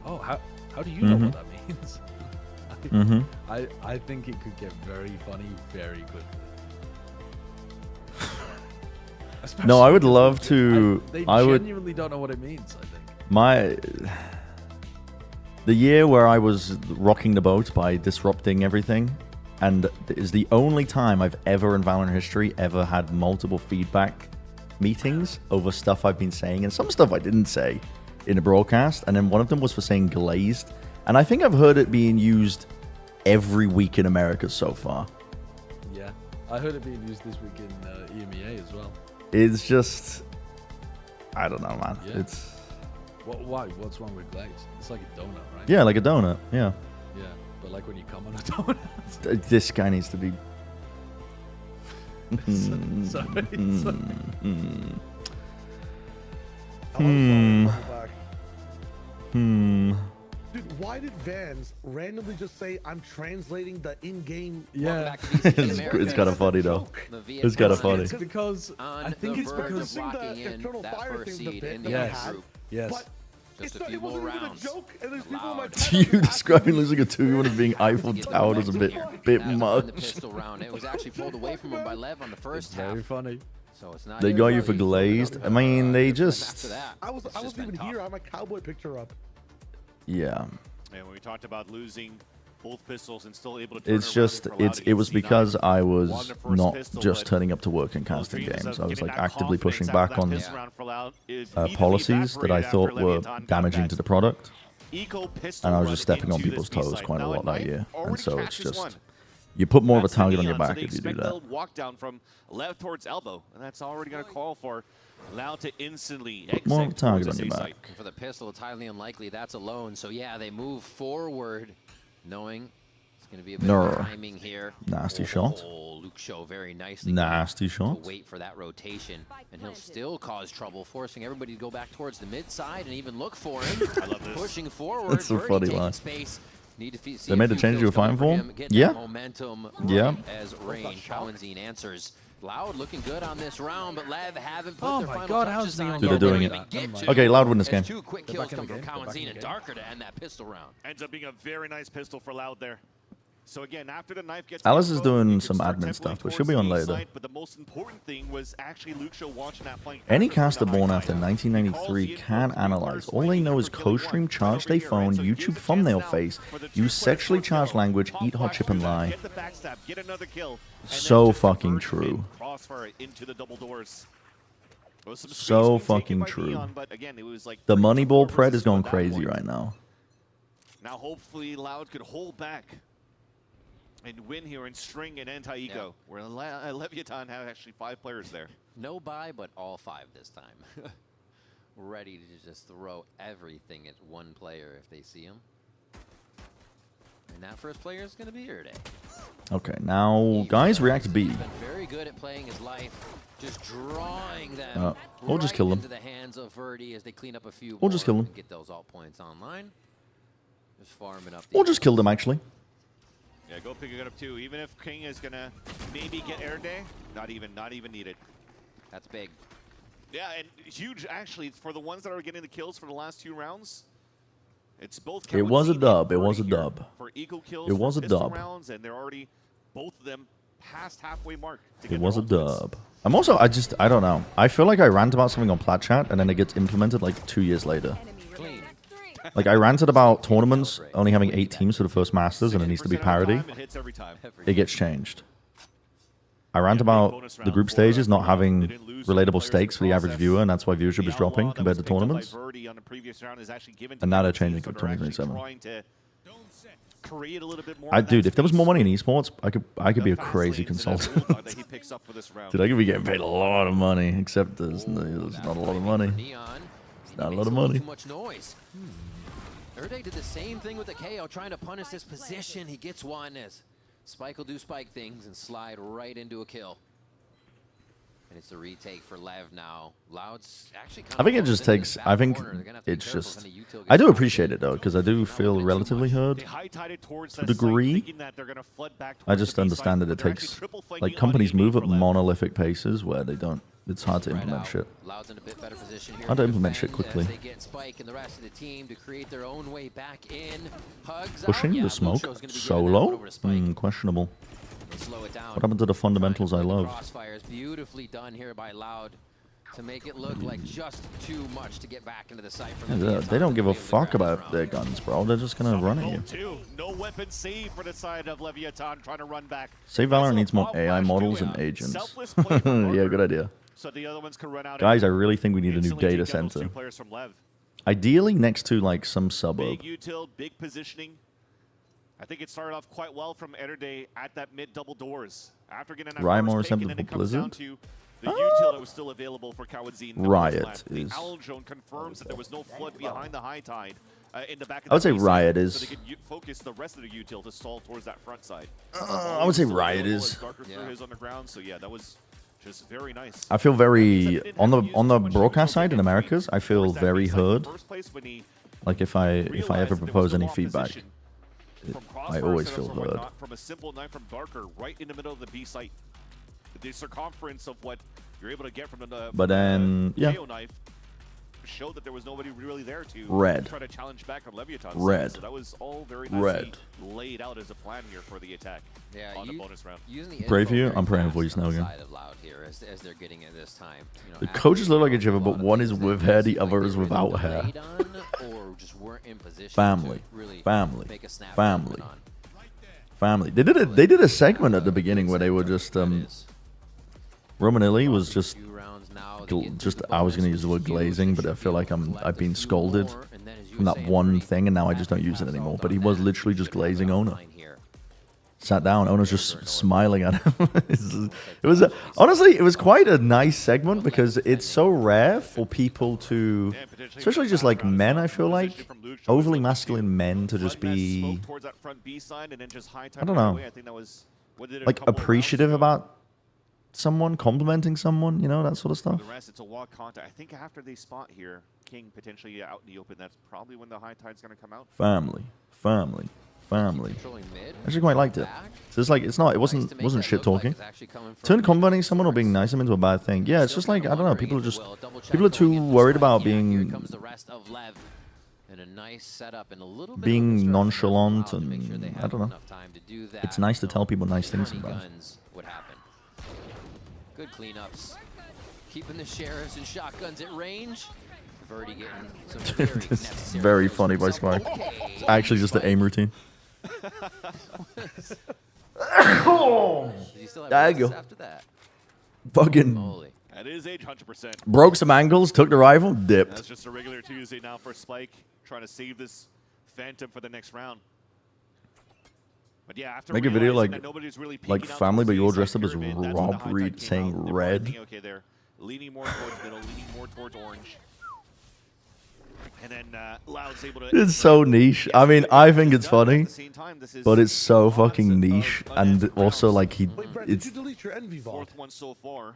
Oh, how do you know what that means? I think it could get very funny very quickly. No, I would love to. They I would genuinely don't know what it means, I think. The year where I was rocking the boat by disrupting everything, And it is the only time I've ever in Valorant history ever had multiple feedback meetings over stuff I've been saying and some stuff I didn't say in a broadcast. And then one of them was for saying glazed. And I think I've heard it being used every week in America so far. Yeah, I heard it being used this week in EMEA as well. It's just, I don't know, man. Yeah. It's why? What's wrong with glaze? It's like a donut, right? yeah, like a donut. Yeah. Yeah, but like when you come on a donut. This guy needs to be. Sorry. Dude, why did Vans randomly just say, I'm translating the in-game... Yeah. It's kind of funny, though. It's kind of funny. It's because... I think it's because... the external fire thing the bit that yes. had, Yes. but Just a it few more wasn't even a rounds. joke, and there's people in my You describing losing a 2v1 as being Eiffel Tower is a bit The much. pistol round. It was actually pulled away from him by Lev on the first half. Very funny. So it's not They got you for glazed. I mean, they just. I wasn't even here. I have my cowboy picture up. Yeah. And when we talked about losing both pistols and still able to turn It's just, it was because I was not just turning up to work and casting games. I was like actively pushing back on policies that I thought were damaging to the product. And I was just stepping on people's toes quite a lot that year. And so it's just, you put more of a target on your back if you do that. Walk down from left towards elbow, and that's already going to call for Loud to instantly Put more of a exit target towards on the your C back. site. For the pistol, it's highly unlikely that's alone. So yeah, they move forward, knowing it's going to be a bit of timing here. Nasty shot. Luke Show very nicely. Nasty shot. To wait for that rotation, and he'll still cause trouble, forcing everybody to go back towards the mid side and even look for him. I love this. Pushing forward. That's a funny line. Space. Need to see They made the change you were fine for? Yeah. Momentum Yeah. as Rain Cowanzine answers. Loud looking good on this round, but Lev haven't put Oh their my final God, touches how's on. Neon They're doing it. Okay, Loud win this game. Two quick kills come from Cowanzine and Darker to end that pistol round. Ends up being a very nice pistol for Loud there. So again, after the knife gets Alice is exposed, doing you can some start admin templating stuff, but she'll towards be on the later. side, but the most important thing was actually Luke Show watching that flank. Any caster born after 1993 can analyze. All they know is co-stream, charged a phone, YouTube thumbnail face, use sexually charged language, eat hot chip and lie. Get the backstab, get another kill. and then So just fucking convert true. Crossfire into the double doors. There was some space So being taken fucking by true. Neon, but again, it was like The 3 Moneyball versus pred is going at that crazy point. right now. Now hopefully Loud could hold back and win here and string an anti-eco, where Leviathan had actually 5 players there. No buy, but all 5 this time. Ready to just throw everything at one player if they see him. And that first player is going to be here today. Okay, now guys react to B. He's been very good at playing his life, just drawing them We'll just kill them. into the hands of Verdi as they clean up a few. We'll just kill more them. and get those alt points online. Just farming up. We'll just kill them actually. Yeah, go pick it up too. Even if King is gonna maybe get air day, not even needed. That's big. Yeah, and huge actually for the ones that are getting the kills for the last 2 rounds. It's both. It was a Cowanzine dub. and It was a Verdi here dub. For eco kills. It was for a pistol dub. rounds, and they're already both of them past halfway mark. To It get was a their ultimates. dub. I'm also, I don't know. I feel like I rant about something on Plat Chat and then it gets implemented like 2 years later. Like I ranted about tournaments only having 8 teams for the first Masters and it needs to be parity. It hits every time. It gets changed. I rant about the group stages not having relatable stakes for the average viewer and that's why viewership is dropping compared to tournaments. And now they're changing for 2027. Dude, if there was more money in esports, I could be a crazy consultant. Dude, I could be getting paid a lot of money, except there's not a lot of money. It's not a lot of money. Too much noise. Erde did the same thing with the KO, trying to punish this position. He gets one as Spike will do Spike things and slide right into a kill. And it's the retake for Lev now. Loud's actually I think it just takes, I think it's just, I do appreciate it though, because I do feel relatively heard to a degree. I just understand that it takes, like companies move at monolithic paces where they don't, it's hard to implement shit. Loud's in a bit better position here. Hard to implement shit quickly. They get Spike and the rest of the team to create their own way back in. Hugs Pushing out. the smoke, solo, questionable. Slow it down. What happened to the fundamentals I love? Crossfires beautifully done here by Loud. to make it look like just too much to get back into the sight from They don't give a fuck about their guns, bro. They're just gonna run at you. No weapon save for the side of Leviathan trying to run back. Say Valorant needs more AI models and agents. Yeah, good idea. So the other ones can run out. Guys, I really think we need a new data center. Ideally next to like some suburb. Big util, big positioning. I think it started off quite well from Erde at that mid double doors. After getting that Rymore first pick, and then it comes down to the util that was still available for Kawadzin. Riot The is. Owl drone confirms that there was no flood behind the high tide in the back of I would say base Riot side, is. So they could focus the rest of the util to stall towards that front side. I would say Riot is. Darker through his underground, so yeah, that was just very nice. I feel very on the broadcast side in Americas. I feel very heard. Like if I ever propose any feedback, I always feel heard. From a simple knife from Darker, right in the middle of the B site. The circumference of what you're able to get from the But then, yeah. KO knife showed that there was nobody really there to try to challenge back on Leviathan. Red. So that was all very nicely laid out as a plan here for the attack on the bonus round. Pray for you. I'm praying for you now again. As they're getting it this time. You know, The coaches look like each other, but one is with hair, the other is without hair. Family, family, family, family. They did a segment at the beginning where they were just Romanilli was just I was gonna use the word glazing, but I feel like I've been scolded from that one thing, and now I just don't use it anymore. But he was literally just glazing Owner. Sat down, Owner's just smiling at him. It was honestly, it was quite a nice segment because it's so rare for people to, especially just like men. I feel like overly masculine men to just be, I don't know, like appreciative about someone, complimenting someone, you know, that sort of stuff. The rest, it's a walk contact. I think after they spot here, King potentially out in the open. That's probably when the high tide's going to come out. Family, family, family. I actually quite liked it. So it's like it wasn't shit talking. Turn complimenting someone or being nice them into a bad thing. Yeah, it's just like I don't know. People are too worried about being being nonchalant, and I don't know. It's nice to tell people nice things sometimes. Good cleanups. Keeping the sheriffs and shotguns at range. Verdi getting some very It's very funny by Spike. It's actually just the aim routine. There you go. after that? Fucking That is 800%. broke some angles, took the rifle, dipped. That's just a regular Tuesday now for Spike, trying to save this Phantom for the next round. But yeah, after Make a video like really family, but you're dressed up as Rob Reed saying red. Thinking, okay, they're leaning more towards middle, leaning more towards orange. And then Loud's able to... It's so niche. I mean, I think it's funny, but it's so fucking niche, and also like it's. Did you delete your envy vault? Fourth one so far.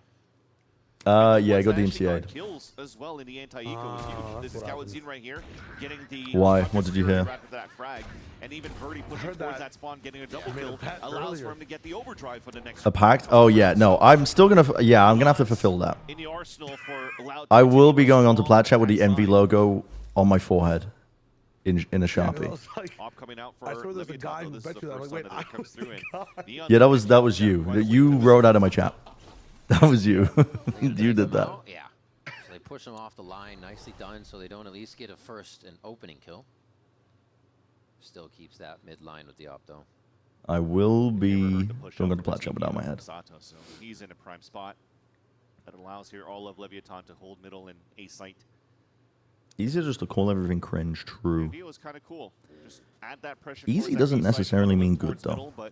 Yeah, I got DMCA'd. Kills as well in the anti-eco. This is Kawadzin right here, getting the... Why? What did you hear? That frag. And even Verdi pushing towards that spawn, getting a double kill, allows for him to get the overdrive for the next... A pact? Oh yeah, no, I'm still gonna. Yeah, I'm gonna have to fulfill that. In the arsenal for Loud. I will be going on to Plat Chat with the Envy logo on my forehead, in a Sharpie. I saw there's a guy who bet you that. I'm like, wait, I was the guy. Yeah, that was you. You wrote out of my chat. That was you. You did that. Yeah. So they push them off the line. Nicely done, so they don't at least get a first and opening kill. Still keeps that mid line with the op, though. I will be going to Plat Chat without my head. So he's in a prime spot. That allows here all of Leviathan to hold middle and A site. Easier just to call everything cringe true. The is kind of cool. Just add that pressure. Easy doesn't necessarily mean good, though. Middle, but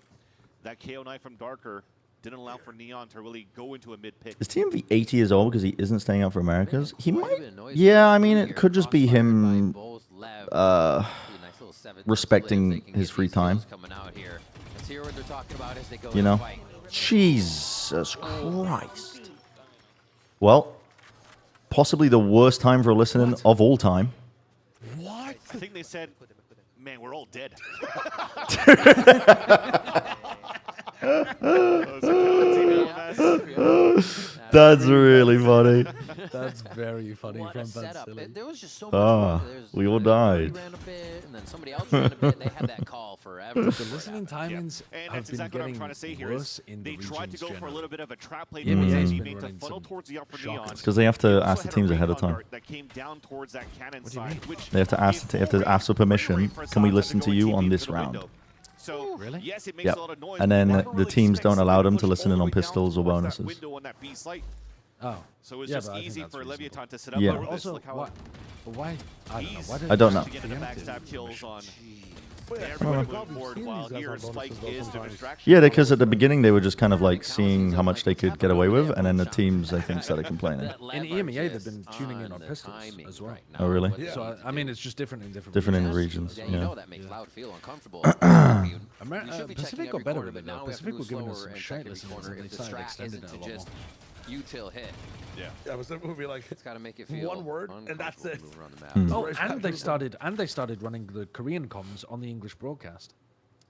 that KO knife from Darker didn't allow for Neon to really go into a mid pick. Is TMV 80 years old because he isn't staying out for Americas? He might. Yeah, I mean, it could just be him respecting his free time. You know? Jesus Christ. Well, possibly the worst time for listening of all time. What? I think they said, man, we're all dead. That's really funny. That's very funny What from a Van setup. Silly. There was just so Ah, much. we all died. Ran a bit, and then somebody else ran a bit. And they had that call forever. The listening timings And have that's been exactly what I'm getting trying to say here. worse Is in they the tried to regions go for a generally. little bit of a trap play EMEA has to been running funnel some towards the upper shockers. neon. Because they have to They also ask the had a teams ahead of recon time. dart that came down towards that cannon side, which They have to ask. They have to ask for permission. Can we listen to you on this round? So, really? Yes, it makes Yep. a lot of noise. And but then you never the really teams expect don't allow them to someone listen in all on the way down pistols or towards that bonuses. window on that B site. Oh. So it's Yeah, just but I think easy that's for reasonable. Leviathan to set up. Yeah. Look at this, Also, look how why? I don't know. Why did I don't know. to get the backstab kills on Wait, everybody moving forward while here Spike is the distraction. Yeah, because at the beginning they were just kind of like seeing how much they could get away with, and then the teams I think started complaining. In EMEA, they've been tuning in on pistols as well. Oh, really? So I mean, it's just different in different Different in regions. Yeah, you know Yeah. that makes Loud feel uncomfortable. Pacific got better with it now. Pacific were giving us some shite listeners, and they started extending it a lot more. Util hit. Yeah. I was thinking would be like It's got to make it feel one word, and that's it. uncomfortable to move around the map. Oh, and they started running the Korean comms on the English broadcast.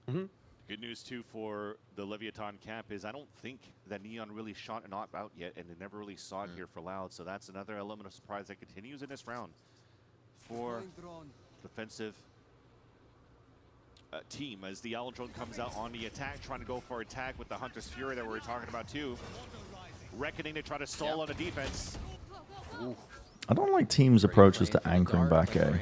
Good news too for the Leviathan camp is I don't think that Neon really shot an op out yet, and they never really saw it here for Loud. So that's another element of surprise that continues in this round for defensive team as the Owl drone comes out on the attack, trying to go for attack with the Hunter's Fury that we were talking about too. Reckoning to try to stall on the defense. Ooh. I don't like teams' approaches to anchoring back A.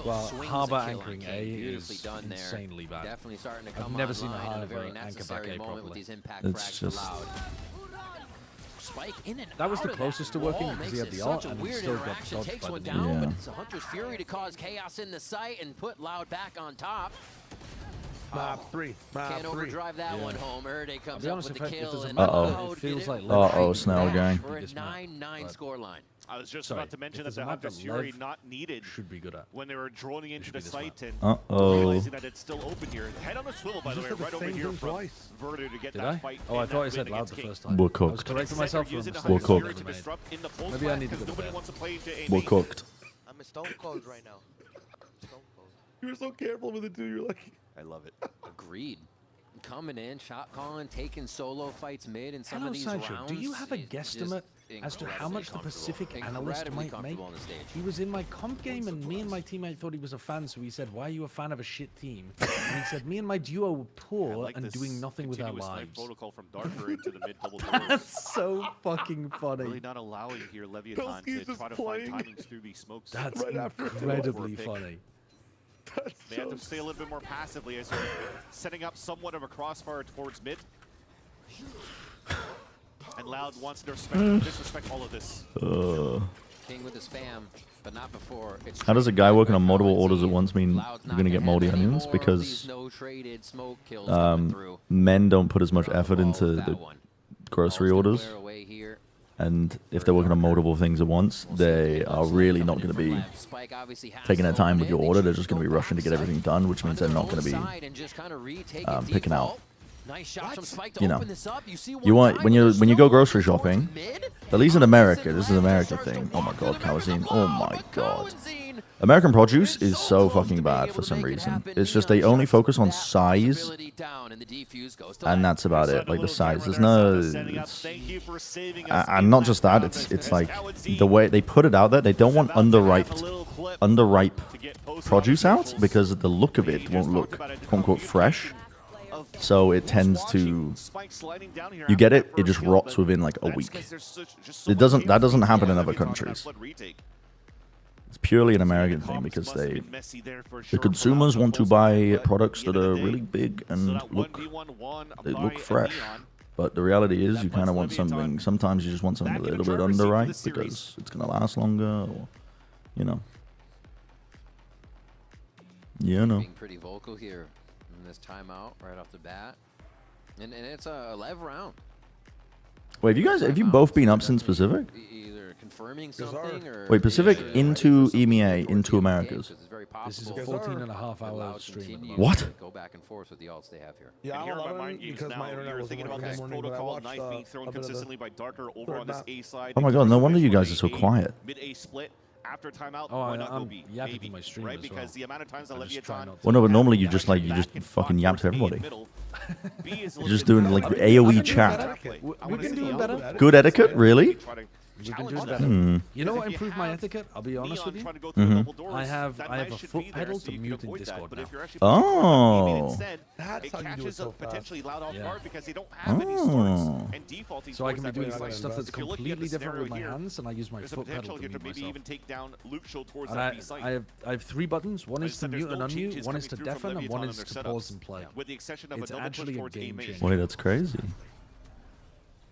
Well, Harbor anchoring A is insanely bad. Definitely starting to come I've never seen a online in Harbor very anchor back necessary A moment with properly. these impact It's frags just- Loud. Spike in and That was out the of closest to wall working because he makes had it the ult such a and he weird still got interaction. dodged Takes by one the down, Yeah. but it's a Hunter's Fury to cause chaos in the site and put Loud back on top. Map 3. Can't overdrive that one home. Erde comes I'll be up honest, with if the it kill. doesn't And matter, Uh-oh. it feels like Uh-oh, Snell gang. For a 9-9 scoreline. I was just Sorry, about to mention if that the there's a map Hunter's that Fury Lev not needed should be good at. when they were droning into the site and Uh-oh. realizing that it's still open here. Head on the swivel, by the You way, just did right the over same here thing from twice. Verdu to get Did that I? fight. Oh, I and thought I that said win loud the against first King. time. We're I was cooked. correcting myself for a Using the mistake. We're Hunter's Fury cooked. to disrupt in the pulse Maybe I fight need to because go to nobody bed. wants to play into a We're main. cooked. I'm a stone cold right now. Stone cold. You were so careful with it too. You're like, I love it. Agreed. Coming in, shot calling, taking solo fights mid in some Hello, of these Sideshow. rounds. Do you have a is guesstimate just as to how much the incredibly Pacific comfortable. analyst Incredibly might make? comfortable on the stage. He was in my comp game, and me and my teammate thought he was a fan, so he said, "Why are you a fan of a shit team?" And he said, "Me and my duo were poor like and this doing nothing with our continuous knife lives." protocol from Darker into the mid double doors. That's so fucking funny. Really not allowing here Leviathan Pelski's to just try to playing. find timings through these smokes. That's Right after it. incredibly For a pick. funny. They have to stay a little bit more passively as they're setting up somewhat of a crossfire towards mid. And Loud wants to disrespect all of this. King with the spam, but not before. It's How does a guy working on multiple orders at once mean Loud's you're not going to get have moldy any onions? more of Because these no-traded smoke kills coming through. men don't put as much effort into that the one. grocery Ball's gonna orders. flare away here. And if they're working on multiple things at once, they are really not going to be Spike obviously has taking their to time open with your it. They order. They're choose just to going to be go rushing to get everything done, which means they're not going to be side and just kind of retake it picking out. default. Nice shot from Spike to You know, open this up. You see you one want guy when with you a go snow grocery towards shopping, mid. at least in America, this is an American thing. Oh my God, Kawazine. Oh my God. American produce is so fucking bad for some reason. It's just they only focus on size, and that's about it. Like the size, there's no. And not just that, it's like the way they put it out there. They don't want underripe produce out because the look of it won't look quote unquote fresh. So it tends to, you get it, it just rots within like a week. That doesn't happen in other countries. It's purely an American thing because the consumers want to buy products that are really big and look fresh. But the reality is you kind of want something, sometimes you just want something a little bit underripe because it's going to last longer or, you know. You know. Being pretty vocal here in this timeout right off the bat. And it's a LEV round. Wait, have you both been up since Pacific? Either confirming something or... Wait, Pacific into EMEA, into Americas. This is a 14.5-hour stream. What? Go back and forth with the alts they have here. Yeah, And here I'm in my allowing mind it games because now, my internet you're was thinking about working this in the morning, but I protocol, watched knife being thrown a bit of consistently by Darker over on this A side. Oh my God, no wonder you guys are so Mid-A quiet. Mid-A split after timeout, Oh, why not go I'm B? yapping Maybe, to my stream right? as Because well. the amount of times that I just try Leviathan... not to. Well, no, but normally you just yap to everybody. You're just doing like AOE chat. We can do better. Good etiquette, really? We can do better. You know what improved my etiquette? I'll be honest with you. I have a foot pedal to mute in Discord now. Oh. It catches up potentially loud off guard because they don't have any starts and defaulting. So I can be doing stuff that's completely different with my hands, and I use my foot pedal to mute maybe myself. even take down Luke Show towards And that B site. I have 3 buttons. One is to mute and unmute, one is to deafen, and one is to pause and play. With the exception of It's a double actually push a towards game A main. changer. Wait, that's crazy.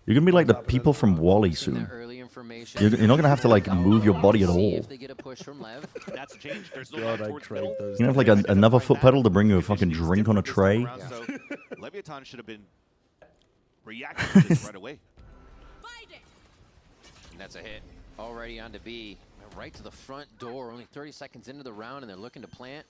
You're gonna be like the people from Wall-E soon. You're not gonna have to like move your body at all. That's changed. There's no God, I towards crave middle. those. You have like another foot pedal to bring you a fucking drink on a tray. So Leviathan should have been reacting to this right away. And that's a hit. Already on to B. Right to the front door. Only 30 seconds into the round, and they're looking to plant.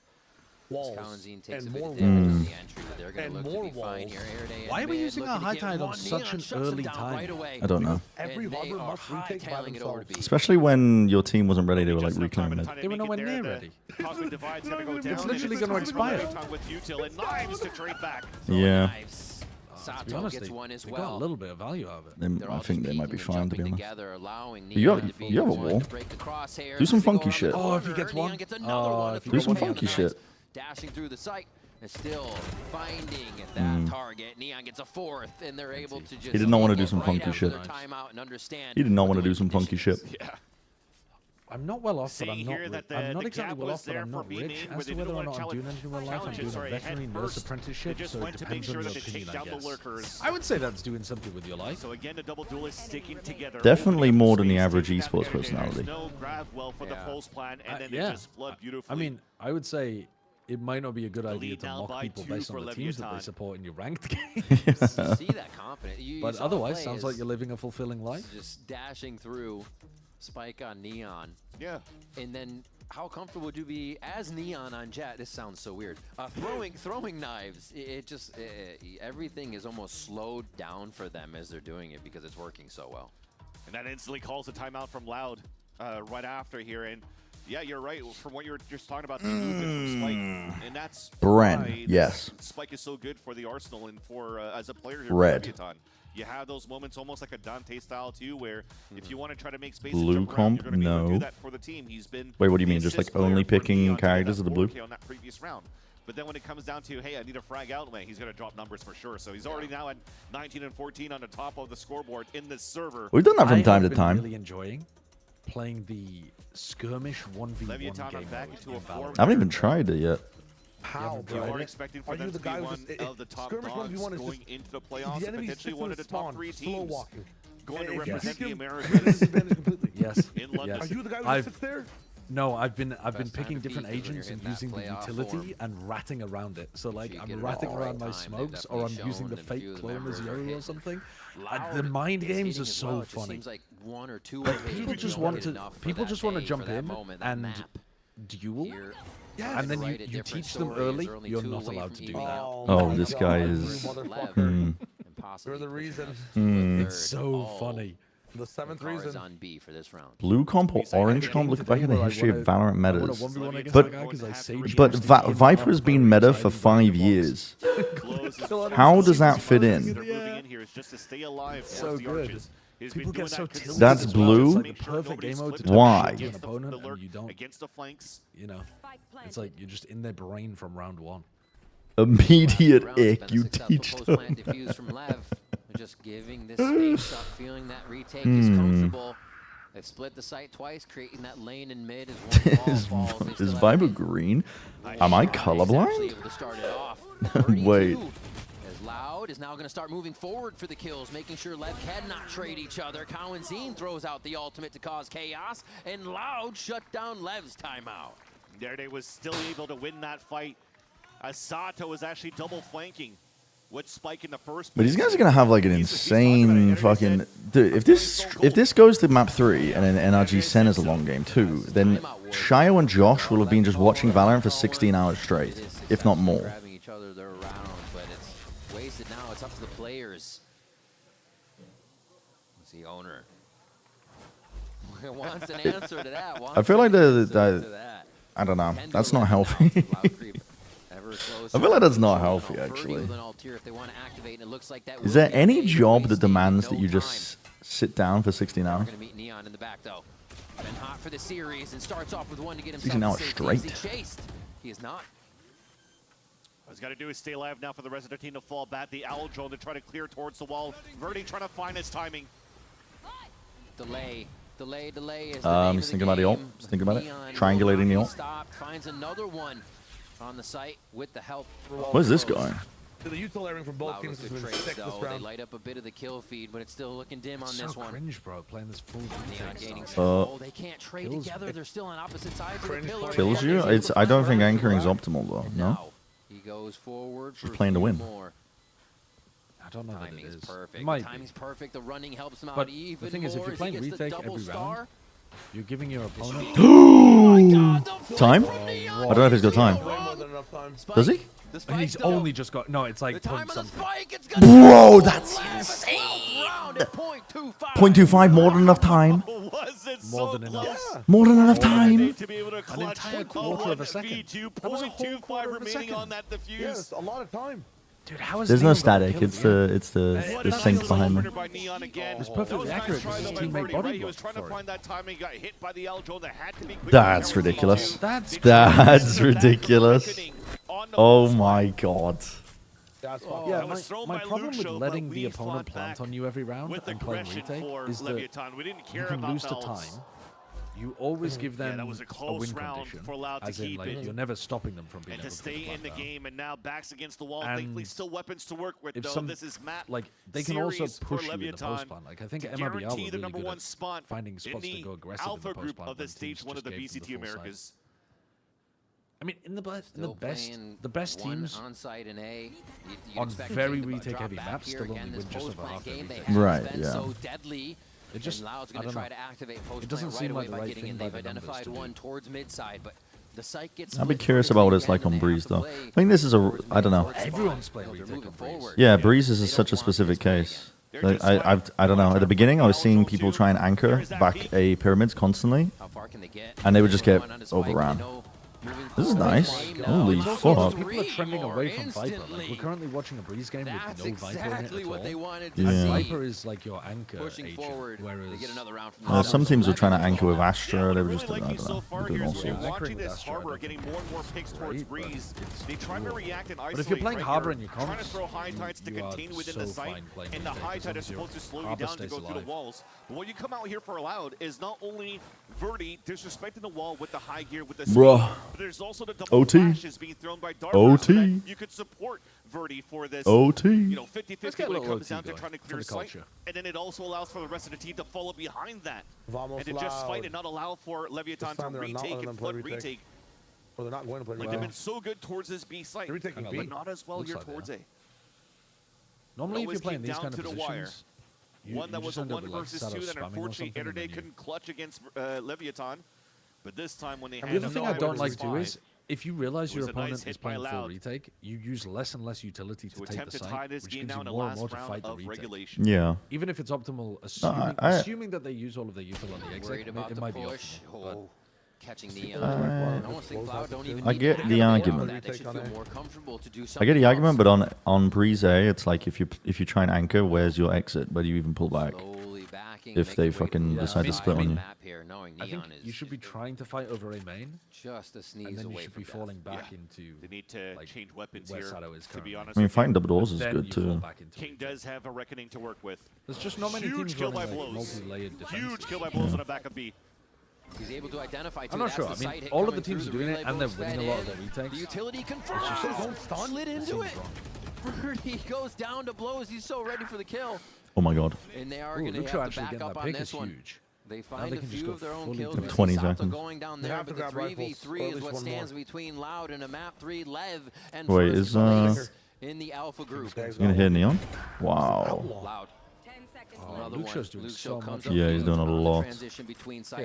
Walls. Kalanzine takes And a bit more of damage walls. on the entry, but they're going to And look more to be fine walls. here. Airday Why are we and using looking our to high get tide on one. such Neon an shuts them early down time? right away. I don't know. Every And they rubber are must retake by hightailing it over to themselves. B. Especially when your team wasn't ready, they were like reclaiming it. They were nowhere near ready. Cosmic Divide's gonna go down. It's literally going to expire. With Util and Knives to trade back. Yeah. To be honest, they got a little bit of value out of it. I think they might be fine, to be honest. Together, allowing You have Neon a to be wall. to break the crosshairs Do some as they go funky around shit. the Oh, if he corner. gets Neon one. gets another one to if he throw Do some away on funky the shit. knives. Dashing through the site and still finding that target. Neon gets a 4th, and they're able to just. He did not want to do some right funky after shit. their timeout and understand He did not what want to the do some funky shit. Yeah. I'm not well off, but I'm Seeing not. here that I'm not the exactly gap well was off, but there I'm for not B rich. main, As where to they whether didn't or want not to I'm doing anything in my life, I'm doing a veterinary nurse apprenticeship, They just so it went to make depends on sure your that they opinion, take I down the guess. lurkers. I would say that's doing something with your life. So again, the double duelists sticking together. Definitely more than the Space average taking that esports area. personality. There's no grab well for the pulse plan, and then they Yeah. just flood beautifully. I mean, I would say it might not be a good idea lead to now mock by people 2 based on for the teams that they Leviathan. support in your ranked games. You see that confident. You But saw otherwise, play sounds as like you're living a fulfilling life. just dashing through. Spike on Neon. Yeah. And then how comfortable would you be as Neon on Jet? This sounds so weird. Throwing knives. It just everything is almost slowed down for them as they're doing it because it's working so well. And that instantly calls a timeout from Loud right after here. And yeah, you're right. From what you're just talking about, the movement from Spike, and that's Bren, why yes. Spike is so good for the Arsenal and for as a player here. Red. For Leviathan. You have those moments almost like a Dante style too, where if you want to try to make space, Blue and jump around, comp? you're going to be able to No. do that for the team. He's been Wait, what do you the mean? Just like assist player only for picking Neon to get characters that of the blue? 4K on that previous round. But then when it comes down to, hey, I need a frag outlay, he's going to drop numbers for sure. So he's already now at 19 and 14 on the top of the scoreboard in this server. We've done that from time to I've time. been really enjoying playing the skirmish 1v1 Leviathan game back mode into a in form. Valorant. I haven't even tried it yet. How, You bro? are expecting for Are them you to the be guy one who's just of the top skirmish dogs 1v1 is going just into the playoffs the and enemy potentially sits one on of the spawn, top 3 slow teams walking. going to And if you represent kick the him, you're at Americas disadvantage completely. Yes. in London. Yes. Are you the guy who I've- sits there? No, I've been Best picking time to different peak is when agents you're and hitting using that the playoff utility form. and ratting around it. So like you I'm get it ratting all around my right time. They've smokes, or I'm definitely using the shown, and a few fake of the clone as members are Yuri or hitting. something. Loud The mind is games hitting are as so well. It just funny. seems like one or two Like of his people is just not want to enough for people that just want to day, jump for that in moment, that and map. duel. Here, And then write a you different teach them story. early. They're only You're 2 not away allowed from to do evening that. out. Oh, my this God, guy you is. motherfucker. Impossible. You're the reason. It's so funny. The seventh Cars reason. on B for this round. Blue comp or orange comp? Look back at the history of Valorant metas. But But Viper has been meta for 5 years. How does that fit in? So good. People get so tilted. That's as well. blue? It's like the perfect game mode to talk Why? shit to an opponent, and you don't. Against the flanks. You know, it's like you're just in their brain from round one. Immediate Round's been ick, a you successful teach post them. plant defuse from Lev. They're just giving this space up, feeling that retake is comfortable. They've split the site twice, creating that lane in mid as one wall falls. They still Is have Viper it. green? Am I He's actually colorblind? able to start it off. Wait. 32. As Loud is now going to start moving forward for the kills, making sure Lev cannot trade each other. Kalanzine throws out the ultimate to cause chaos, and Loud shut down Lev's timeout. There was still able to win that fight. Asato was actually double flanking with Spike in the first But these guys are gonna have like an insane fucking. Dude, if this goes to map 3 and then NRG SEN is a long game too, then Shio and Josh will have been just watching Valorant for 16 hours straight, if not more. Grabbing each other, they're around, but it's wasted now. It's up to the players. Let's see, owner. wants an answer to that. I feel like I don't know. That's not healthy. I feel like that's not healthy, actually. Is there any job that demands that you just sit down for 16 hours? 16 hours straight. He is not. What he's got to do is stay alive now for the rest of the team to fall back. The Owl drone to try to clear towards the wall. Verdi trying to find his timing. Delay. Is he's thinking about the ult. He's thinking about it. Triangulating the ult. Finds another one on the site with the help. Where's this going? The util airing from both teams has been sick this round. They light up a bit of the kill feed, but it's still looking dim on this one. Cringe, bro, playing this full gaining they can't trade together. They're still on opposite sides of the pillar. Kills you? I don't think anchoring is optimal, though. No? He goes forward for just playing to win. I don't know that it is. Perfect. The timing's perfect. The running helps him out even the thing is, if you're playing retake every round, you're giving your opponent time? I don't know if he's got time. Does he? And he's only just got it's like point something. Bro, that's insane. 0.25 more than enough time. More than enough. Yeah. More than enough time. An entire quarter of a second. That was a whole quarter of a second. Yes, a lot of time. Dude, how is there's no static. It's the sync behind me. It's perfectly accurate because his teammate body He was trying to find that timing, got hit by the L drone that had to be quick. That's ridiculous. That's ridiculous. Oh my god. Yeah, my problem with letting the opponent plant on you every round and playing retake is that you can lose to time. You always give them a win condition, as in, like, you're never stopping them from being able to stay in the game, and now backs against the wall. Thankfully, still weapons to work with, though. This is Matt. Like, they can also push you in the post plan. Like, I think MRBL were really good at finding spots to go aggressive in the post plan of the stage one of the VCT Americas. I mean, in the best teams on site in A, on very retake heavy maps still only win just over half their retake. Right, yeah. So deadly. It just, Loud's going to try to activate post it doesn't seem like the right thing. They've identified one towards mid side, but the site gets. I'd be curious about what it's like on Breeze, though. I think this is I don't know. Everyone's playing retake on Breeze. Yeah, Breeze is such a specific case. Like, I don't know. At the beginning, I was seeing people try and anchor back A pyramids constantly, and they would just get overran. This is nice. Holy fuck. People are trending away from Viper. Like, we're currently watching a Breeze game with no Viper in it at all. Yeah. Viper is like your anchor agent, whereas some teams were trying to anchor with Astra. They were just, I don't know, doing all sorts. Watching this Harbor getting more and more picks towards Breeze, they try to react and isolate. But if you're playing Harbor and you're trying to throw high tides to contain within the site, and the high tide is supposed to slow you down to go through the walls. But when you come out here for Loud is not only Verdi disrespecting the wall with the high gear with the speed, but there's also the double flashes being thrown by Dark. OT. You could support Verdi for this. OT. 50-50 when it comes down to trying to clear sight. And then it also allows for the rest of the team to follow behind that. And to just fight and not allow for Leviathan to retake and flood retake. Or they're not going to play They've been so good towards this B site, but not as well here towards A. Normally, if you're playing these kind of positions, one that was a 1 versus 2 that unfortunately Enerday couldn't clutch against Leviathan. But this time when they had the other thing I don't like too is if you realize your opponent is playing full retake, you use less and less utility to take the site, which gives you more and more to fight the retake. Yeah. Even if it's optimal, assuming that they use all of their util on the exit, it might be optimal. Catching the I get the argument. I get the argument, but on Breeze A, it's like if you try and anchor, where's your exit? Where do you even pull back? If they fucking decide to split on you. I think you should be trying to fight over A main, just a sneeze and then you away should be falling back into. They need to change weapons where here. Shadow is to be honest, I mean, fighting double doors is good too. King does have a reckoning to work with. There's just not many teams kill by running blows. Multi-layered defense. Huge kill by blows on the back of B. He's able to identify. I'm not sure. I mean, all of the teams are doing it, and they're winning a lot of their retakes. The utility confirmed. Slid into it. Verdi goes down to blows. He's so ready for the kill. Oh my god. And they are going to have to back up on this one. Huge. They find a few of their own kills. 20 seconds. Going down there, but the 3v3 is what stands between Loud and a map 3 Lev and wait, is in the Alpha group. He's gonna hit Neon? Wow. Loud. Luxio's doing so much. Yeah, he's doing a lot. Yeah,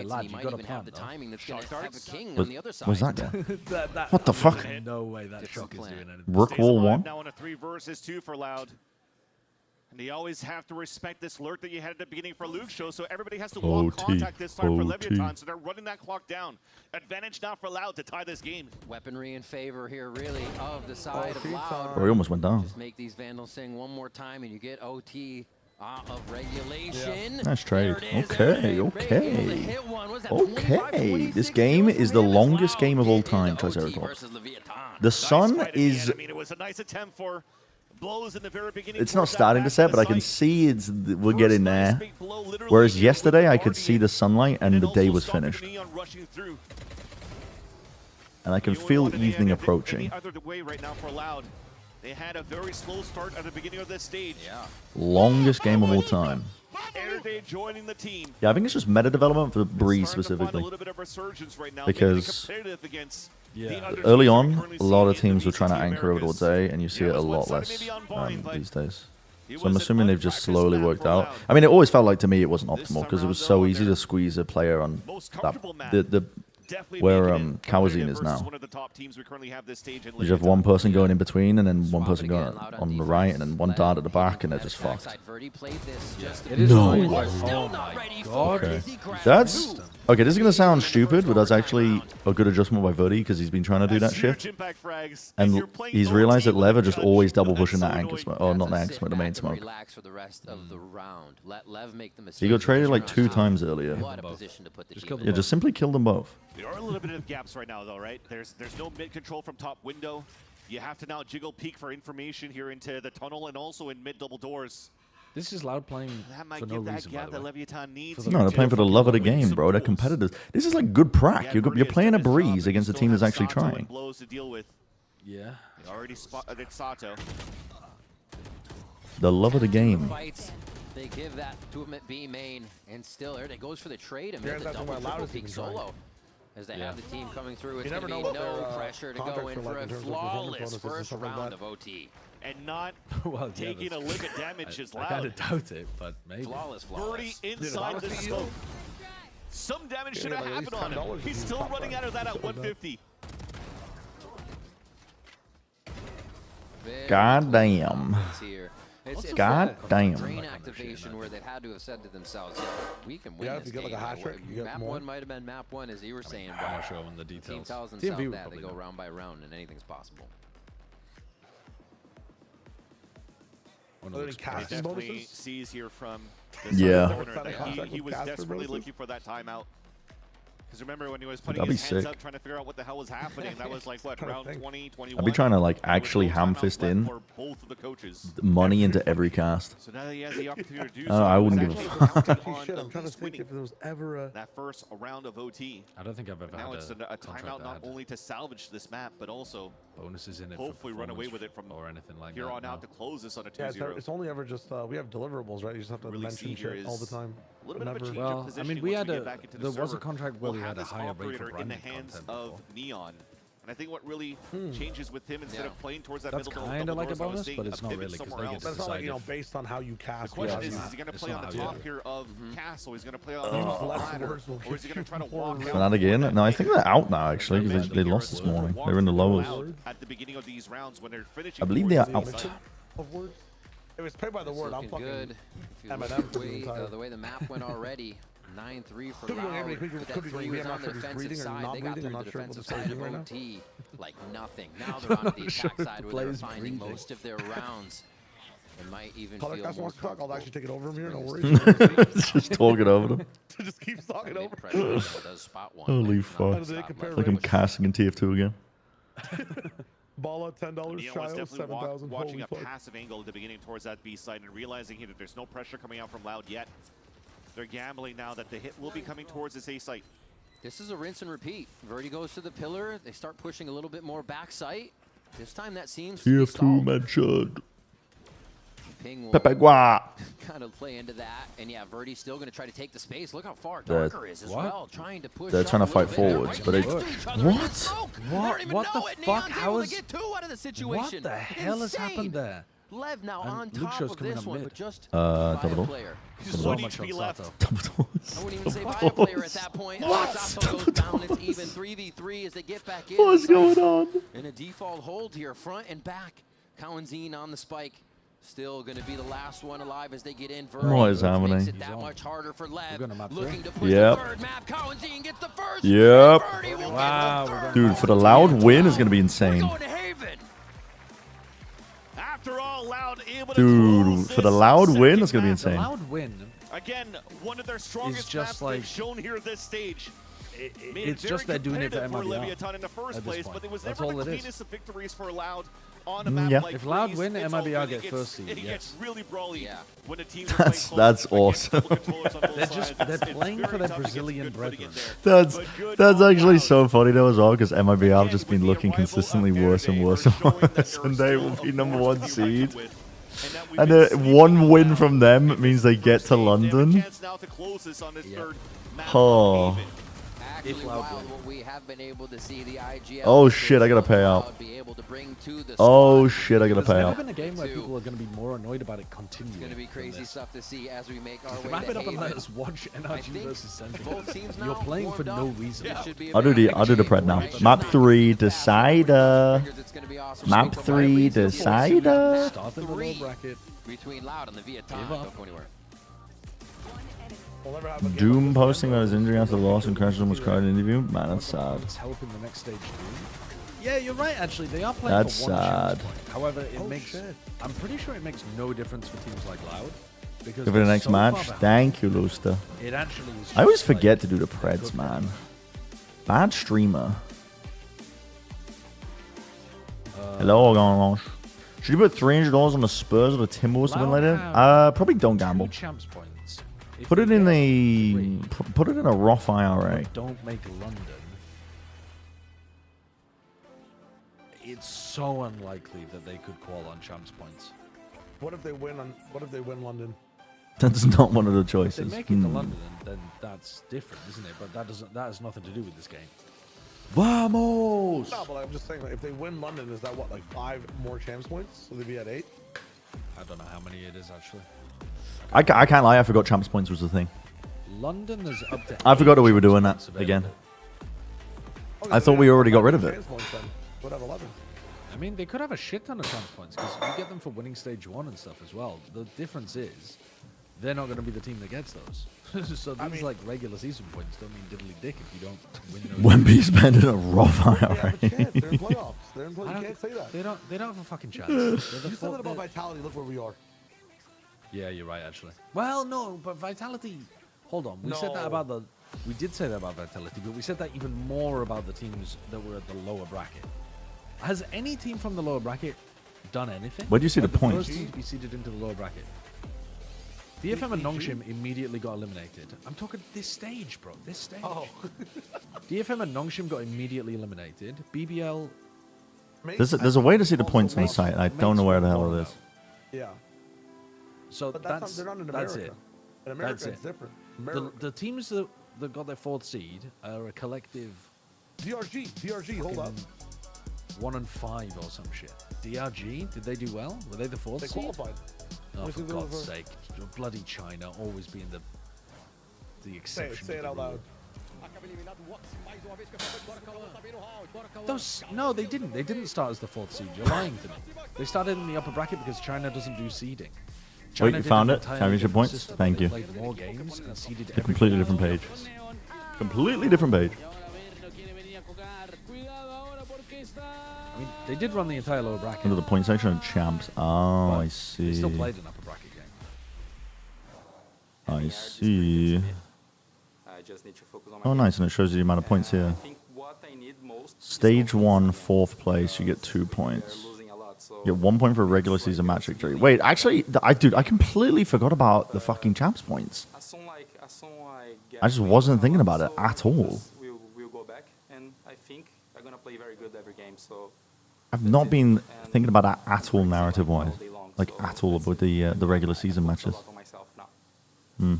lad, you got a plan, the timing that's going to have a king on the other side. Where's that guy? What the fuck? No way that shock is doing anything. Rook wall 1? Now in a 3 versus 2 for Loud. And you always have to respect this lurk that you had at the beginning for Luke's show, so everybody has to walk contact this time for Leviathan, so they're running that clock down. Advantage now for Loud to tie this game. Weaponry in favor here, really, of the side of Loud. Oh, he almost went down. Just make these Vandals sing one more time, and you get OT of regulation. Nice trade. Okay, okay. Okay. This game is the longest game of all time, Triceratops. The sun is... I mean, it was a nice attempt for blows in the very beginning. It's not starting to set, but I can see we're getting there. Whereas yesterday, I could see the sunlight and the day was finished. And I can feel evening approaching. They had a very slow start at the beginning of this stage. Longest game of all time. Joining the team. Yeah, I think it's just meta development for Breeze specifically. Because early on, a lot of teams were trying to anchor over towards A, and you see it a lot less these days. So I'm assuming they've just slowly worked out. I mean, it always felt like to me it wasn't optimal because it was so easy to squeeze a player on that, where Kawazine is now. You have one person going in between, and then one person going on the right, and then one dart at the back, and they're just fucked. No. Okay. That's... Okay, this is going to sound stupid, but that's actually a good adjustment by Verdi, because he's been trying to do that shift. And he's realized that LEV are just always double pushing that anchor smoke. Oh, not the anchor smoke, the main smoke. He got traded like 2 times earlier. Yeah, just simply kill them both. There are a little bit of gaps right now, though, right? There's no mid control from top window. You have to now jiggle peek for information here into the tunnel and also in mid double doors. This is Loud playing for no reason, by the way. No, they're playing for the love of the game, bro. They're competitors. This is like good prac. You're playing a Breeze against a team that's actually trying. Yeah. They already spotted Sato. The love of the game. They give that to B main, and still it goes for the trade and make the double peak solo. As they have the team coming through, it's going to be no pressure to go in for a flawless first round of OT. And not taking a lick of damage is Loud. I kind of doubt it, but maybe. Flawless. Birdie inside the scope. Some damage should have happened on him. He's still running out of that at 150. God damn. God damn. Drain activation where they had to have said to themselves, we can win this game. Map 1 might have been map 1, as you were saying, but I'm not sure on the details. Team tells themselves that they go round by round and anything's possible. Definitely sees here from he was desperately looking for that timeout. Because remember when he was putting his hands up trying to figure out what the hell was happening, that was like what, round 20, 21? I'd be trying to like actually ham-fist in money into every cast. So now he has the opportunity to do so. I wouldn't give a fuck. I'm trying to think if there was ever that first round of OT. I don't think I've ever now had it's a timeout not only to salvage this map, but also bonuses in it. Hopefully run away with it from or anything like here that on out to close this on a 2-0. Yeah, it's only ever just we have deliverables, right? You just have to mention shit all the time. Well, I mean, we had there was a contract where we had a higher rate for in the hands of Neon. And I think what really changes with him instead of playing towards that middle kind of like a bonus, but it's not really because they get to decide. It's not like, based on how you cast. The question is he going to play on the top here of Castle? He's going to play on the ladder, or is he going to try to walk out? Not again. No, I think they're out now actually because they lost this morning. They were in the lowers. At the beginning of these rounds when they're finishing. I believe they are out. It was paid by the word. I'm fucking good. The way the map went already. 9-3 for Loud. But that 3 was on the defensive side. They got through the defensive side of OT like nothing. Now they're on the attack side where they're finding most of their rounds. It might even feel more comfortable. I'll actually take it over him here. No worries. Just talk it over them. Just keep talking over. Holy fuck! Like I'm casting in TF2 again. Balla, $10. Child, 7,000. Watching a passive angle at the beginning towards that B side and realizing here that there's no pressure coming out from Loud yet. They're gambling now that the hit will be coming towards this A site. This is a rinse and repeat. Verdi goes to the pillar. They start pushing a little bit more back site. This time that seems to be TF2 mentioned. Ping will Pepe Gua. kind of play into that. And yeah, Verdi's still going to try to take the space. Look how far Darker is as well. Trying to push. They're trying to fight forwards, but they... What? What the fuck? How is... Get 2 out of the situation. What the hell has happened there? Lev now on top of this one, but just double player. One HP left. I wouldn't even say by a player at that point. Sato goes down. It's even 3v3 as they get back in. What's going on? In a default hold here, front and back. Kawazine on the spike. Still going to be the last one alive as they get in. What is happening? Makes it that much harder for Lev. Looking to push Yep. the third map. Cowanzine gets the first. Yep. Wow. Dude, for the Loud win is going to be insane. After all, Loud able to Dude, for the Loud win is going to be insane. Loud win. Again, one of their strongest just maps like- they've shown here at this stage. It's just they're doing it for for MIBR Leviathan in the first at this place, point. but it was That's never all the it is. cleanest of victories for Loud on a map Yeah. like If Loud Greece. win, It's MIBR over. get It first seed, It yes. gets really brawly when the teams That's awesome. They're playing for their Brazilian brethren. That's actually so funny though as well, because MIBR have just been looking consistently worse and worse and worse, and they will be #1 seed. And one win from them means they get to London. Oh. Oh shit, I gotta pay out. Oh shit, I gotta pay There's never out. been a game where people are going to be more annoyed about it continuing. It's going to be crazy stuff to see as we make our way Wrap to it up and let Haven. us watch I NRG think versus Central. both teams You're now playing for warmed no up. reason. It should be a I'll do the pred now. Map 3 decider. Map 3 decider. Start in the low bracket. Between Loud and the Vietnam. Don't go anywhere. Doom posting about his injury after the loss and crashes almost cried in an interview. Man, that's sad. It's helping the next stage. Yeah, you're right. Actually, they are playing That's for one sad. chance point. However, it makes. I'm pretty sure it makes no difference for teams like Loud. Because Give it the they're next so far match. behind. Thank you, Luster. It actually is. I always just, like, forget to do the preds, man. Bad streamer. Hello, Orange. Should you put $300 on the Spurs or the Timberwolves to win Loud later? have Probably don't gamble. 2 champs points. If Put they it in get a 3, put it in a Roth IRA. but don't make London. It's so unlikely that they could qual on champs points. What if they win on? What if they win London? That's not one of the If choices. they make it to Hmm. London, then that's different, isn't it? But that has nothing to do with this game. Vamos! No, but I'm just saying, like, if they win London, is that what, like 5 more champs points? So they'd be at 8. I don't know how many it is actually. I can't lie. I forgot champs points was the thing. London is up to. I forgot that we were 8 doing that champs again. available. I thought we already got rid of it. Champs points then. Would have 11. I mean, they could have a shit ton of champs points because you get them for winning stage 1 and stuff as well. The difference is, they're not going to be the team that gets those. So these like regular season points don't mean diddly dick if you don't win those. Wemby spending a Roth They IRA. have a chance. They're in playoffs. They're in playoffs. You can't say that. They don't have a fucking chance. You said that about Vitality. Look where we are. Yeah, you're right, actually. Well, no, but Vitality. Hold on, we said that about the. We did say that about Vitality, but we said that even more about the teams that were at the lower bracket. Has any team from the lower bracket done anything? Where do you see Like the points? first team to be seeded into the lower bracket. DFM and Nongshim immediately got eliminated. I'm talking this stage, bro. This stage. Oh. DFM and Nongshim got immediately eliminated. BBL. There's a way to see the points on the site. I don't know where the hell it is. Yeah. So But that's they're not in that's America. it. In America, That's it's it. different. The America. teams that got their 4th seed are a collective DRG, hold up. 1 and 5 or some shit. DRG, did they do well? Were they the 4th They seed? qualified. Oh, They for did well God's for- sake. Bloody China always being the exception. Say it to the out rule. loud. No, they didn't. They didn't start as the 4th seed. You're lying to me. They started in the upper bracket because China doesn't do seeding. Wait, China you did found an it? entirely Championship different points? system. Thank They you. played more games and seeded A completely different page. Completely different page. I mean, they did run the entire lower bracket. Under the point section of champs. Oh, I see. They still played an upper bracket game. I see. I just need to focus on Oh, nice, and it shows you the amount of points here. Stage 1, 4th place, you get 2 points. You get 1 point for a regular season match victory. Wait, actually, dude, I completely forgot about the fucking champs points. I just wasn't thinking about it at all. We'll go back, and I think I'm gonna play very good every game. So I've not been thinking about that at all narrative-wise. Like, at all with the regular season matches. Hmm.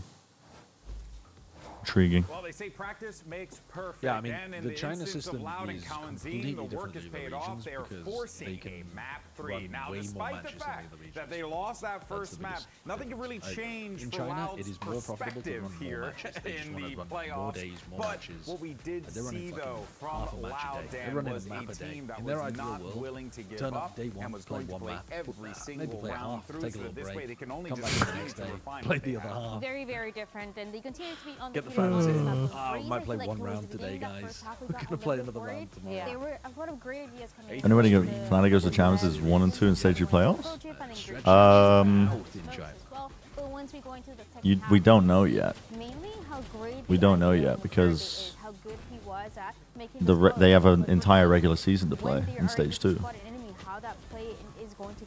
Intriguing. Well, they say practice makes perfect. Yeah, I mean, and in the China instance system of Loud and is completely completely the work different has to the paid other off. They are regions forcing because they a can map 3. run Now, way more despite the matches than the fact other that they lost that first map, nothing can really change in for China, Loud's it is more profitable to perspective run more here matches. They just in want the to run playoffs. more days, more But matches. what we did They're running see, fucking though, half from a match a Loud, day. They're Dan, running was a map a a day. team that In their was ideal not world, willing to give turn up up day one, and was play going to one play map, every maybe single play round half, through. take a So little this break, way, they can only come just back the continue next to day, refine play what they the other have. half. Very, very different, and they continue to be on Get the you know, fans in. on the Oh, breeze. might I play feel like one towards round the today, beginning, that guys. first half we We're got gonna a little play bit another worried. round tomorrow. There were a lot of great ideas coming Anybody in. finally goes to challenges 1 and 2 in stage 2 playoffs? We don't know yet. Mainly how great We don't know yet because how good he was at making they have an entire regular season to play in stage 2.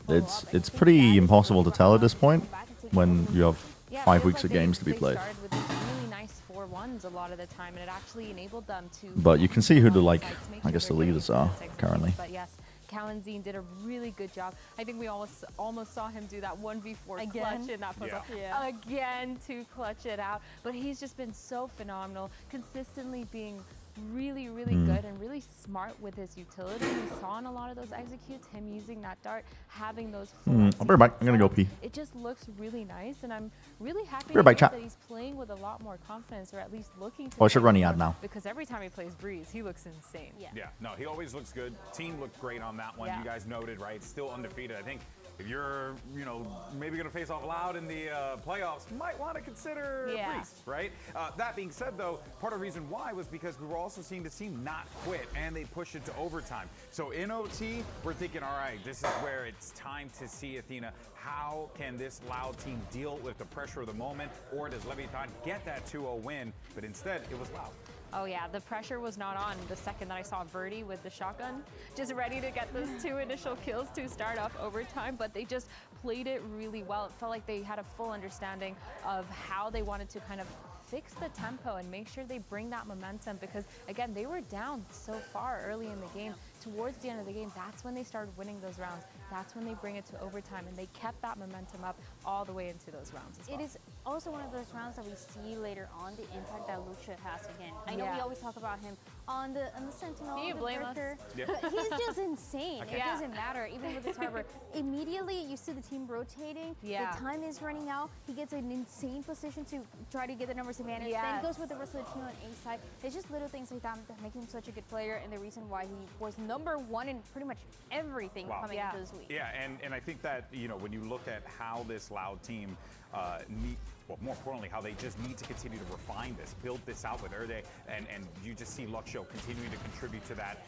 It's pretty impossible to tell at this point when you have 5 weeks of games to be played. Started with these really nice 4-1s a lot of the time, and it actually enabled them to. But you can see who the I guess the leaders are currently. But yes, Kalanzine did a really good job. I think we almost saw him do that 1v4 clutch in that puzzle again to clutch it out. But he's just been so phenomenal, consistently being really, really good and really smart with his utility. We saw in a lot of those executes him using that dart, having those. I'll be right back. I'm gonna go pee. It just looks really nice, and I'm really happy Be right back, to hear chat. that he's playing with a lot more confidence, or at least looking to. Oh, I should play run the more, ad now. because every time he plays Breeze, he looks insane. Yeah, no, he always looks good. Team looked great on that one. Yeah. You guys noted, right? Still undefeated. I think if you're, maybe going to face off Loud in the playoffs, might want to consider Breeze, right? That being said, though, part of the reason why was because we were also seeing the team not quit, and they pushed it to overtime. So in OT, we're thinking, all right, this is where it's time to see, Athena, how can this Loud team deal with the pressure of the moment, or does Leviathan get that 2-0 win? But instead, it was Loud. Oh yeah, the pressure was not on the second that I saw Verdi with the shotgun, just ready to get those 2 initial kills to start off overtime, but they just played it really well. It felt like they had a full understanding of how they wanted to kind of fix the tempo and make sure they bring that momentum, because again, they were down so far early in the game. Towards the end of the game, that's when they started winning those rounds. That's when they bring it to overtime, and they kept that momentum up all the way into those rounds as well. It is also one of those rounds that we see later on, the impact that Lucia has again. I know we always talk about him on the Sentinel, Can you blame us? But he's just insane. It Yeah. doesn't matter, even with his harbor. Immediately, you see the team rotating. Yeah. The time is running out. He gets an insane position to try to get the numbers advantage. Then he goes with the rest of the team on A side. It's just little things like that that make him such a good player, and the reason why he was #1 in pretty much everything coming into this week. Yeah, and I think that, when you look at how this Loud team more importantly, how they just need to continue to refine this, build this out with Erde, and you just see Luxio continuing to contribute to that.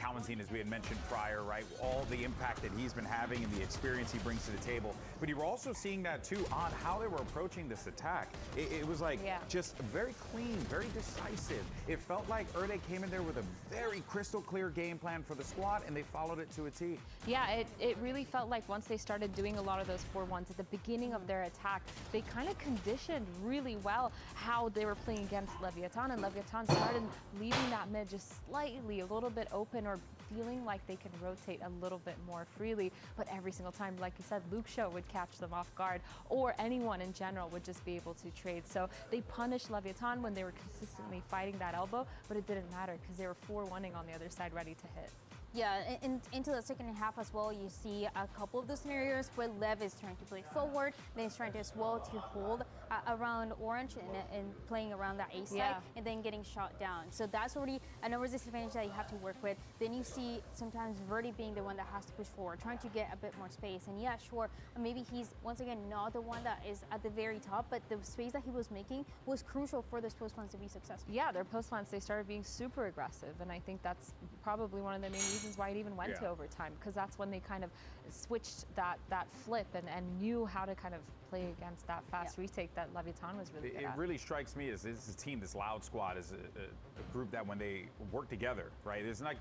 Kalanzine, as we had mentioned prior, right? All the impact that he's been having and the experience he brings to the table. But you were also seeing that too on how they were approaching this attack. It was like just very clean, very decisive. It felt like Erde came in there with a very crystal clear game plan for the squad, and they followed it to a T. Yeah, it really felt like once they started doing a lot of those 4-1s at the beginning of their attack, they kind of conditioned really well how they were playing against Leviathan, and Leviathan started leaving that mid just slightly a little bit open, or feeling like they can rotate a little bit more freely. But every single time, like you said, Luxio would catch them off guard, or anyone in general would just be able to trade. So they punished Leviathan when they were consistently fighting that elbow, but it didn't matter because they were 4-1ing on the other side, ready to hit. Yeah, into the second half as well, you see a couple of the scenarios where Lev is trying to play forward, then he's trying to as well to hold around Orange and playing around that A side, and then getting shot down. So that's already a numbers disadvantage that you have to work with. Then you see sometimes Verdi being the one that has to push forward, trying to get a bit more space. And yeah, sure, maybe he's once again not the one that is at the very top, but the space that he was making was crucial for those post plans to be successful. Yeah, their post plans, they started being super aggressive, and I think that's probably one of the main reasons why it even went to overtime, because that's when they kind of switched that flip and knew how to kind of play against that fast retake that Leviathan was really good at. It really strikes me as this team, this Loud squad, is a group that when they work together, right? It's like,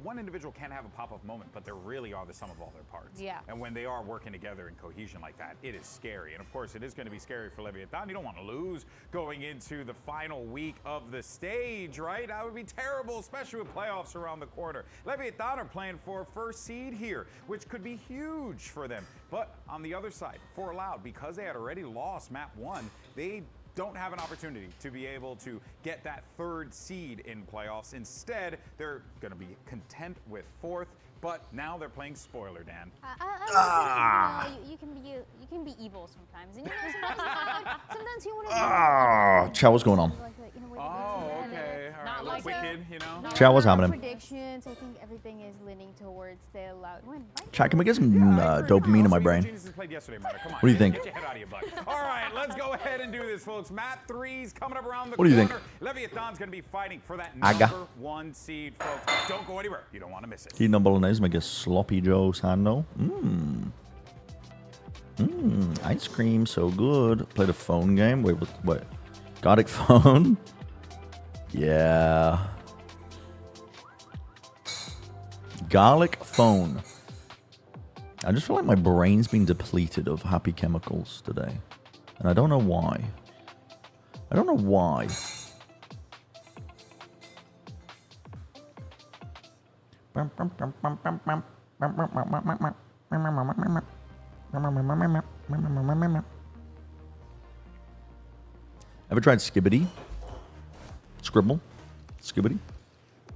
one individual can have a pop-up moment, but they really are the sum of all their parts. Yeah. And when they are working together in cohesion like that, it is scary. And of course, it is going to be scary for Leviathan. You don't want to lose going into the final week of the stage, right? That would be terrible, especially with playoffs around the corner. Leviathan are playing for first seed here, which could be huge for them. But on the other side, for Loud, because they had already lost map 1, they don't have an opportunity to be able to get that 3rd seed in playoffs. Instead, they're going to be content with 4th, but now they're playing spoiler, Dan. You can be evil sometimes. And, sometimes you want to be Chow, what's going on? Oh, okay. All right, wicked, you know. Chow, what's happening? Predictions. I think everything is leaning towards the Loud win. Right? Chat, can we get some dopamine in my brain? What do you think? Get your head out of your butt. All right, let's go ahead and do this, folks. Map 3's coming up around the What do you corner. Leviathan's going to be fighting for that Aga. number 1 seed, folks. Don't go anywhere. You don't want to miss it. Eating a bolognese, make a sloppy Joe sando. Ice cream, so good. Played a phone game. Wait, what? Garlic phone? Yeah. Garlic phone. I just feel like my brain's been depleted of happy chemicals today. And I don't know why. I don't know why. Ever tried Skibbity? Scribble? Skibbity?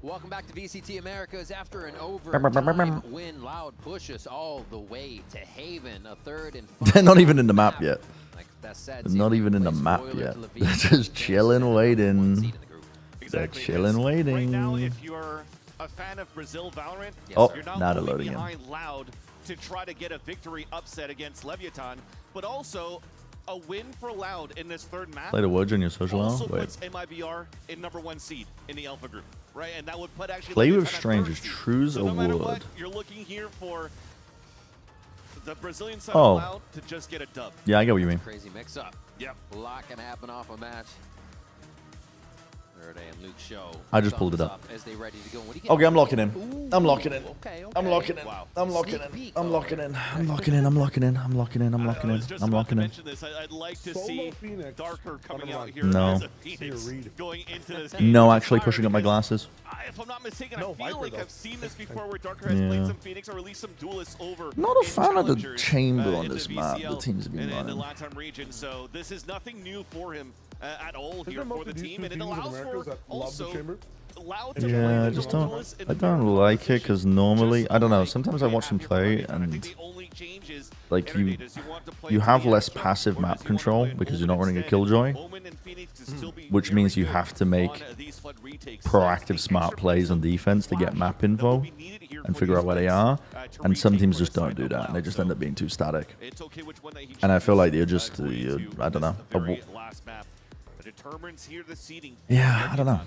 Welcome back to VCT Americas. After an overtime win, Loud pushes all the way to Haven, a 3rd and They're not even in the map yet. Like They're not even in the map yet. They're just chilling, waiting. They're chilling, waiting. Right now, if you're a fan of Brazil Valorant, you're not now they're only loading in. behind Loud to try to get a victory upset against Leviathan, but also a win for Loud in this 3rd map. Play the words on your social also hour? Wait. puts MIBR in number 1 seed in the Alpha group, right? And that would put actually Play with Leviathan at strangers. 3rd seed. True's So no matter what, award. you're looking here for the Brazilian side Oh. of Loud to just get a dub. Yeah, I get what you mean. crazy mix-up. Yep. A lot can happen off a match. Erde and Luke show. I just pulled it up. As they ready to go. What do you get? Okay, I'm locking in. I'm locking in. Okay, I'm locking in. Wow. I'm locking in. I'm locking in. I'm locking in. I'm locking in. I'm locking in. I'm locking in. I'm locking in. I'd like to see Darker coming out here No. as a Phoenix going into this game. No, actually pushing up my glasses. If I'm not mistaken, I feel like I've seen this before where Darker has Yeah. played some Phoenix or released some duelists over. Not a in fan of the challengers, chamber on in this the map. VCL The teams have been and in the running. LATAM region, so this is nothing new for him at all Isn't here there for the mostly these team, two and it teams in allows Americas for that love the also chamber? Loud to Yeah, I play just the don't. duelists in I don't like it because normally I don't know. Sometimes I watch them play and like you have less passive map control because you're not running a killjoy, which means you have to make proactive smart plays on defense to get map info and figure out where they are. And some teams just don't do that, and they just end up being too static. And I feel like you're just I don't know. Yeah, I don't know.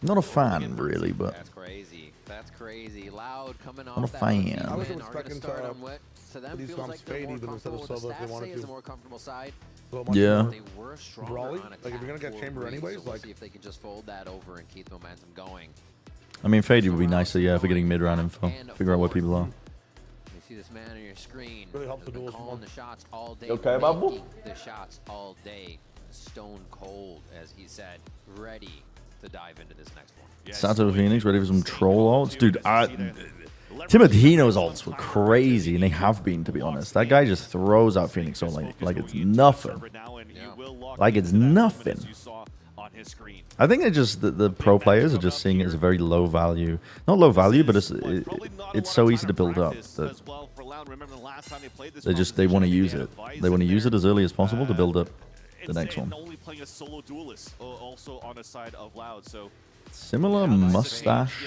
Not a fan, really, but That's crazy. That's crazy. Loud coming Not a off that fan. I was win. Are gonna expecting start on what to them these feels comps like they're fade more even instead of comfortable with solo the if they staff wanted say is to. a more comfortable side. So much Yeah. more They were stronger brawly. on attack. Like if you're gonna get for chamber a reason, anyways, so we'll like see if they can just fold that over and keep the momentum going. I mean, Fade would be nicer, yeah, for getting mid-round info. Figure out where people are. You see this man on your screen. Really helps the Been duels calling more. the shots all day. Okay, Babu? making the shots all day. Stone cold, as he said, ready to dive into this next one. Sato Phoenix ready for some troll ults? Dude, Timotino's ults were crazy, and they have been, to be honest. That guy just throws out Phoenix ult like it's nothing. Like it's nothing. I think they just the pro players are just seeing it as a very low value. Not low value, but it's so easy to build up that they want to use it. They want to use it as early as possible to build up the next one. Only playing a solo duelist also on the side of Loud, so Similar mustache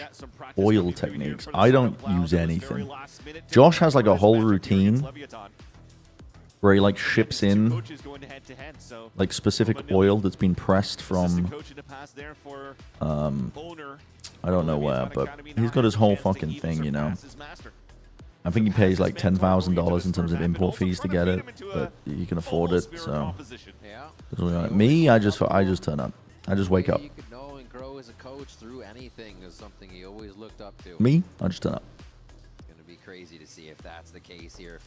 oil techniques. I don't use anything. Josh has like a whole routine where he like ships in like specific oil that's been pressed from I don't know where, but he's got his whole fucking thing, you know. I think he pays like $10,000 in terms of import fees to get it, but he can afford it, so doesn't really matter. Me, I just turn up. I just wake up. You could know and grow as a coach through anything is something he always looked up to. Me, I just turn up. Going to be crazy to see if that's the case here.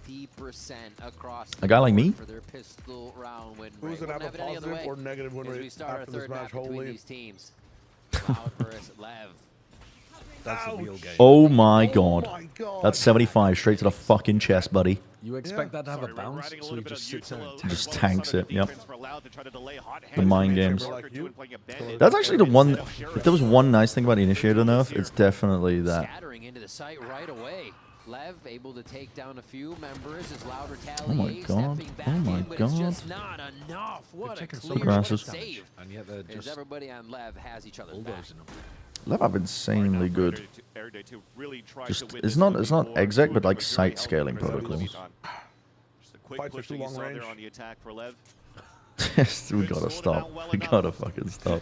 50% across A guy like me? for their pistol round win Who's rate. gonna have a Wouldn't have it any other positive way or negative win as we rate start our after this third match? match between Holy. these teams. Loud versus Lev. That's the real game. Oh my god. That's 75 straight to the fucking chest, buddy. You expect that to have a bounce, so he just sits there and Just tanks it, yep. The mind games. That's actually the one, if there was one nice thing about the Initiator nerf, it's definitely that. Scattering into the site right away. Lev able to take down a few members as Loud Oh my retaliates, god. stepping back Oh my in, but it's god. just not enough. What a clear grasses. save. And yet they're As just everybody on Lev has each other's back. Lev have insanely good. Just, it's not exec, but like site scaling protocols. Just a quick push that you saw there on the attack for Lev. Yes, we gotta stop. We gotta fucking stop.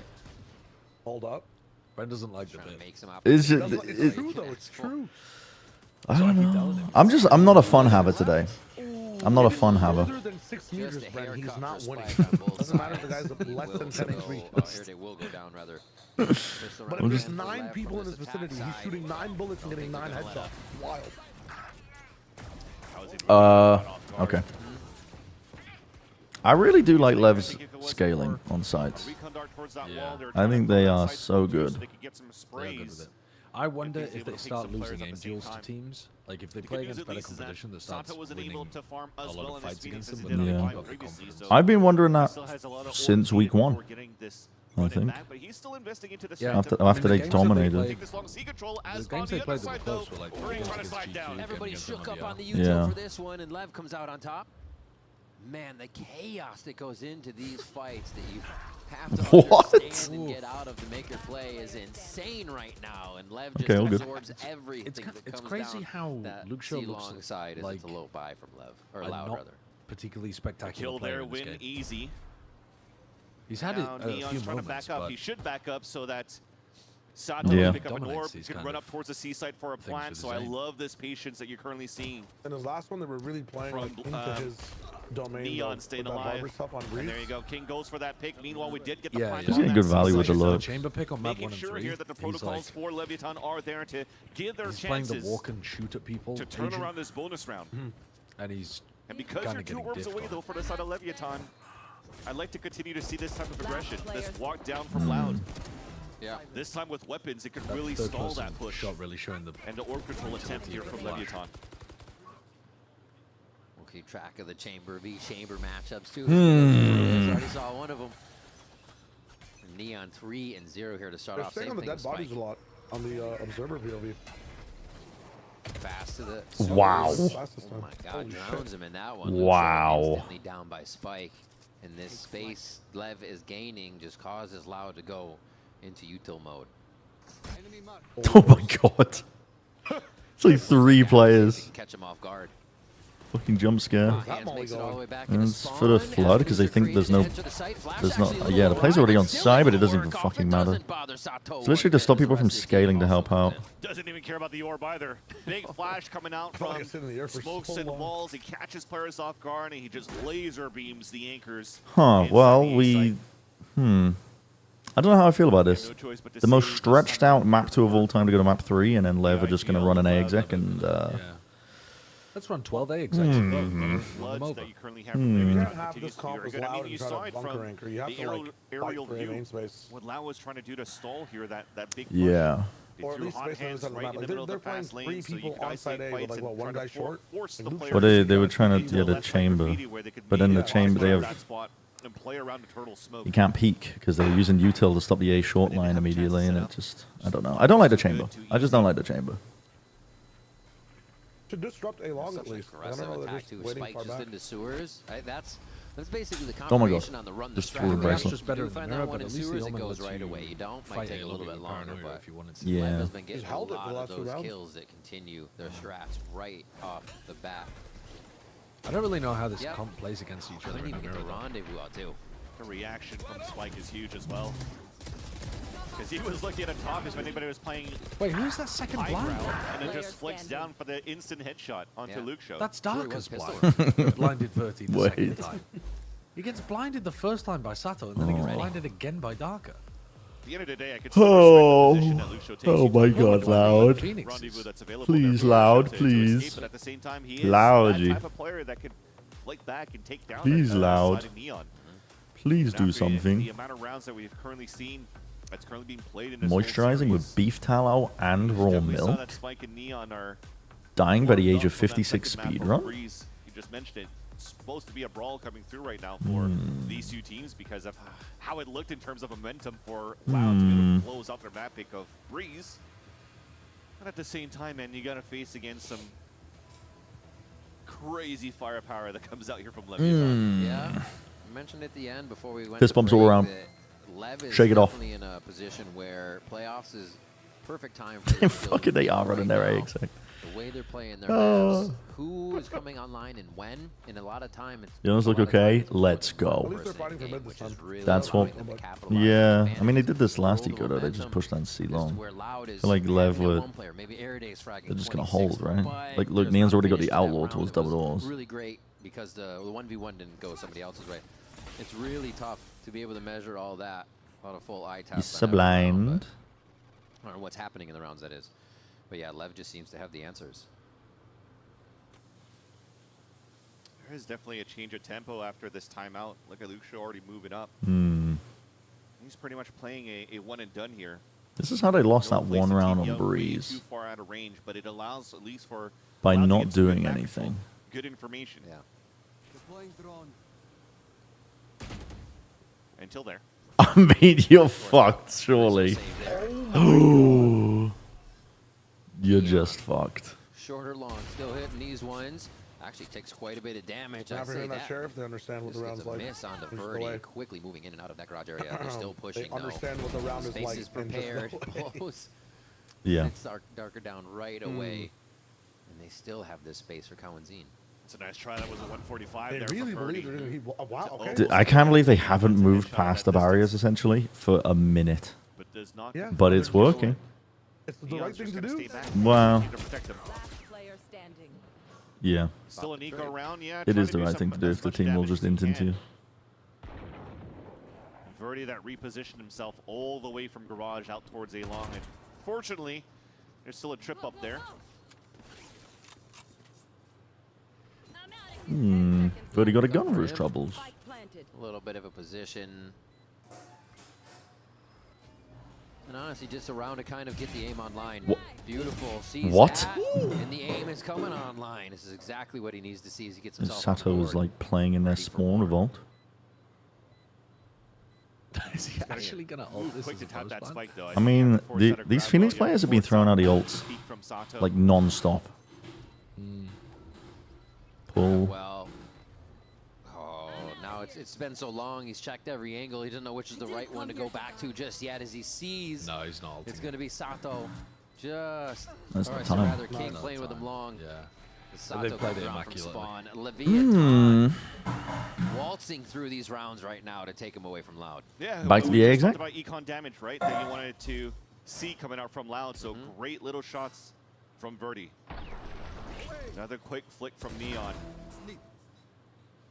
Hold up. Ben doesn't like the bit. Is it? It's true though. It's true. I don't know. I'm not a fun haver today. I'm not a fun haver. Further than 6 meters, Brent, he's not winning. Doesn't matter if the guy's less than 10 HP. They will go down rather. But if there's 9 people in his vicinity, he's shooting 9 bullets and getting 9 headshots. Wild. Okay. I really do like Lev's scaling on sites. I think they are so good. I wonder if they start losing aim duels to teams. Like if they play against better competition that starts winning a lot of fights against them. But Yeah. keep up the confidence. I've been wondering that since week 1. I think. Yeah. After they dominated. The games they played that were close were like against G2. Everybody shook up on the Yeah. util for this one, and Lev comes out on top. Man, the chaos that goes into these fights that you have to understand and get out of to make your play is insane right now. And Lev just absorbs everything that It's comes crazy down how that Luke Show looks long side like is a low buy from Lev, or a Loud not rather. particularly spectacular Kill player there, in this win game. easy. He's had Now a few Neon's trying to moments, back up. but He should back up so that Sato Yeah. can pick up an orb. Dominates He these can kind run of up towards the seaside for a things plant. with So his I aim. love this patience that you're currently seeing. And his last one, they were really playing From, like, into his domain. Neon staying alive. Stuff on And Breeze. there you go. King goes for that pick. Meanwhile, we did get the Yeah, plant. He's on getting that good value with the seaside. load. Chamber pick on map Making 1 and 3. sure here that the protocols for Leviathan are there to give their He's playing the chances walk and shoot at people. to turn agent, around this bonus round. and he's And because kinda you're 2 getting orbs diffed away, on though, it. for the side of Leviathan, I'd like to continue to see this type of progression. This walk down from Loud. Yeah. This time with weapons, it could That really third stall person that push. shot really showing the And the orb control attempt here from Leviathan. We'll keep track of the Chamber v Chamber matchups too. Hmm. Already saw one of them. Neon 3 and 0 here to start They're off. staying Same on the thing dead with bodies Spike. a lot on the Observer POV. Fast to the Wow. source. Fastest Oh time. my god, Holy drowns shit. him in that one. Wow. Lucio instantly down by Spike. In this space Lev is gaining just causes Loud to go into util mode. Oh my god. It's like 3 players. Catch him off guard. Fucking jump scare. Hands makes it all the way back And into it's for the spawn, flood because they think there's no. There's not. Yeah, the play's already on side, but it doesn't even fucking matter. It's literally to stop people from scaling to help out. Doesn't even care about the orb either. Big flash coming out felt like from I sit in the air for smokes so and long. walls. He catches players off guard and he just laser beams the anchors. Huh, inside well, the we... site. I don't know how I feel about this. No choice but to The most save stretched out map 2 of all time to go to map 3, and then Lev are just going to run an A exec and... Let's run 12A execs. Hmm. Run them floods over. that you currently have Hmm. from You Leviathan can't have continues this to be comp very as good. I loud mean, and you try saw to it bunker from anchor. You have the to like aerial fight for view. main space. What Lau was trying to do to stall here, that big push. Yeah. They Or at threw least hot space on hands the side of the right map. in Like the middle of they're the playing fast 3 lane, so you people could on isolate side A with fights like and what, 1 try guy to short. force the Like, players Well, they were to trying to... be Yeah, the less chamber. graffiti where they could But in be the chamber, they isolated have... that spot and play around the turtle smoke. You can't peek because they were using util to stop the A short line immediately, and it just... I don't know. I don't like the chamber. I just don't like the chamber. Should disrupt A long at Such an least. I aggressive don't know, they're attack just too. waiting Spike far just back. into sewers. That's basically the Oh my God. confirmation on the run. Just the threw a strat. bracelet. Just better You than find Mirror, that one but in at least the sewers, it Omen goes lets right you away. You don't might fight take a a little little bit bit longer, paranoia but if you wanted to. Yeah. Lev has been getting Just a held it for the lot last of 2 those rounds. kills that continue their strats right off the bat. I don't really know how this Yep. comp plays against each other Couldn't in a even get mirror. the though. rendezvous out too. The reaction from Spike is huge as well. Because he was looking at a top if anybody was playing Wait, who's that second high blind? ground, and then just flicks down for the instant headshot onto Luke Show. That's Sure, he Darker's was blind. pistol. Blinded Verti the second Wait. time. He gets blinded the first time by Sato, and then he gets Oh. blinded again by Darker. At the end of the day, I could still Oh. respect the position that Luke Show takes. Oh You my don't God, want to Loud. Phoenix rendezvous is- that's available Please, there for Loud, Luke Show to please. escape, but at the same time, he is Loudy. that type of player that could flick back and take down Please, that Loud. side of Neon. Please And do after the something. amount of rounds that we've currently seen that's currently being played in this Moisturizing with beef tallow and raw milk. That Spike and Neon are Dying by the age of 56 speedrun. You just mentioned it. It's supposed to be a brawl coming through right now for these two teams because of how it looked in terms of momentum for Loud to be able to close out their map pick of Breeze. But at the same time, man, you got to face against some crazy firepower that comes out here from Leviathan. Yeah, I mentioned at the end before we went. Fist bumps all around. Lev is Shake it off. definitely in a position where playoffs is perfect time for Fucking they are running their A exec. The way they're playing their maps, who is coming online and when, and a lot of time it's. Yours look okay. Let's go. That's what. Yeah, I mean they did this last eco though. They just pushed on C long. I feel like Lev would. They're just gonna hold, right? Like look, Neon's already got the outlaw towards double doors. Really great because the 1v1 didn't go somebody else's way. It's really tough to be able to measure all that on a full eye test. He's sublimed. Or what's happening in the rounds, that is. But yeah, Lev just seems to have the answers. There is definitely a change of tempo after this timeout. Look at Luxio already moving up. He's pretty much playing a one and done here. This is how they lost that one round on Too Breeze. far out of range, but it allows at least for By Loud to not get some doing impactful, anything. Good information. Yeah. Until there. I mean, you're fucked, surely. Oh. You're just fucked. Short or long, still hitting these ones. Actually takes quite a bit of damage. I'd say that. Sheriff, they understand what the round's like. Miss on the birdie, quickly moving in and out of that garage area. They're still pushing. They understand what the round is like. Space is prepared. Close. Yeah. It's darker down right away, and they still have this space for Cowanzine. It's a nice try. That was a 145 they there really for Birdie. believe wow, okay. I can't believe they haven't moved past the barriers essentially for a minute. But does not. Yeah. But it's working. It's the right thing to do. Wow. Yeah. Yeah. Still an eco round, yeah. It is the right thing to do if the team will just int into you. Verdi that repositioned himself all the way from garage out towards A long, and fortunately, there's still a trip up there. But he got a gun for his troubles. A little bit of a position. And honestly, just around to kind of get the aim online. Beautiful. Sees What? That, and the aim is coming online. This is exactly what he needs to see as he gets And himself Sato on was board. like playing in their spawn revolt. Is he actually gonna ult this? Quick to tap that spike, though. I mean, these Phoenix players have been throwing out the ults like non-stop. Pull. Well, now it's been so long. He's checked every angle. He doesn't know which is the right one to go back to just yet. As he sees, no, he's not. It's going to be Sato. Just. That's or the so time. rather, King playing with him long. Yeah. Sato They played comes it around from immaculately. spawn. Leviathan waltzing through these rounds right now to take him away from Loud. Yeah. Back to the we exec. talked about econ damage, right? That you wanted to see coming out from Loud. So great little shots from Verdi. Another quick flick from Neon.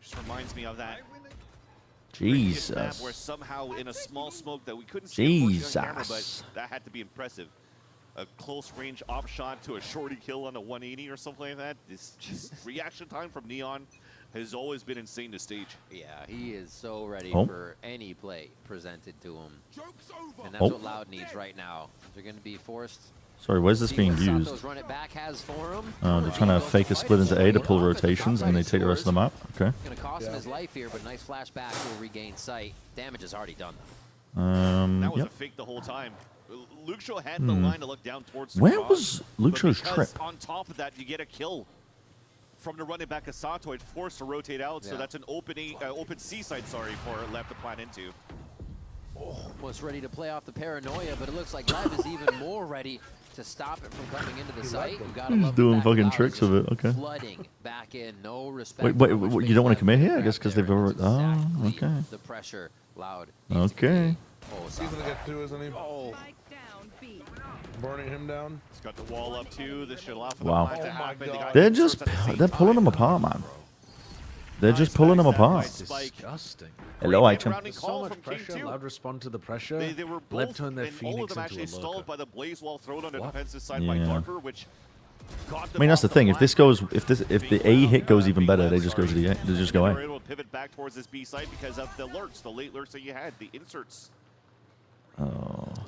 Just reminds me of that. Jesus. Map where somehow in a small smoke that we couldn't see on camera, but Jesus. that had to be impressive. A close range op shot to a shorty kill on a 180 or something like that. This reaction time from Neon has always been insane to stage. Yeah, he is so ready Oh. for any play presented to him. And that's Oh. what Loud needs right now. They're going to be forced. Sorry, where's this See being what used? Sato's run it back has for him. They're trying to fake a split into A to pull rotations, and they take the rest of the map. Okay. Going to cost him his life here, but nice flashback will regain sight. Damage is already done. That was Yep. a fake the whole time. Luxio had the line to look down towards the Where garage, was but Luxio's because trip? on top of that, you get a kill from the running back of Sato. It forced to rotate out, so Yeah. that's an open C side, sorry, for Left to plan into. Almost ready to play off the paranoia, but it looks like Lev is even more ready to stop it from coming into the site. You gotta He's love doing the fact fucking Loud is tricks just with it. Okay. Flooding back in, no respect. Wait, for how much you don't want space to commit Lev here? I guess because they've already. Oh, okay. The pressure, Loud. Okay. Oh, He's gonna get two, isn't he? Oh. Burning him down. He's got the wall up too. This should allow for Wow. the plan to happen. The guy They're gets just first at the same they're pulling time. them apart, man. They're just pulling them apart. Disgusting. Hello, Aichan. Rounding So call much from King pressure. 2. Loud respond to the pressure. They were Lev both, turned their and all of Phoenix them actually into a stalled lurker. by the blaze wall thrown on the What? defensive side by Yeah. Darker, which got I mean, that's the thing. If this goes, if the A hit goes even better, they just go to the A. They just go They were A. able to pivot back towards this B side because of the lurks, the late lurks that you had, the inserts. Oh.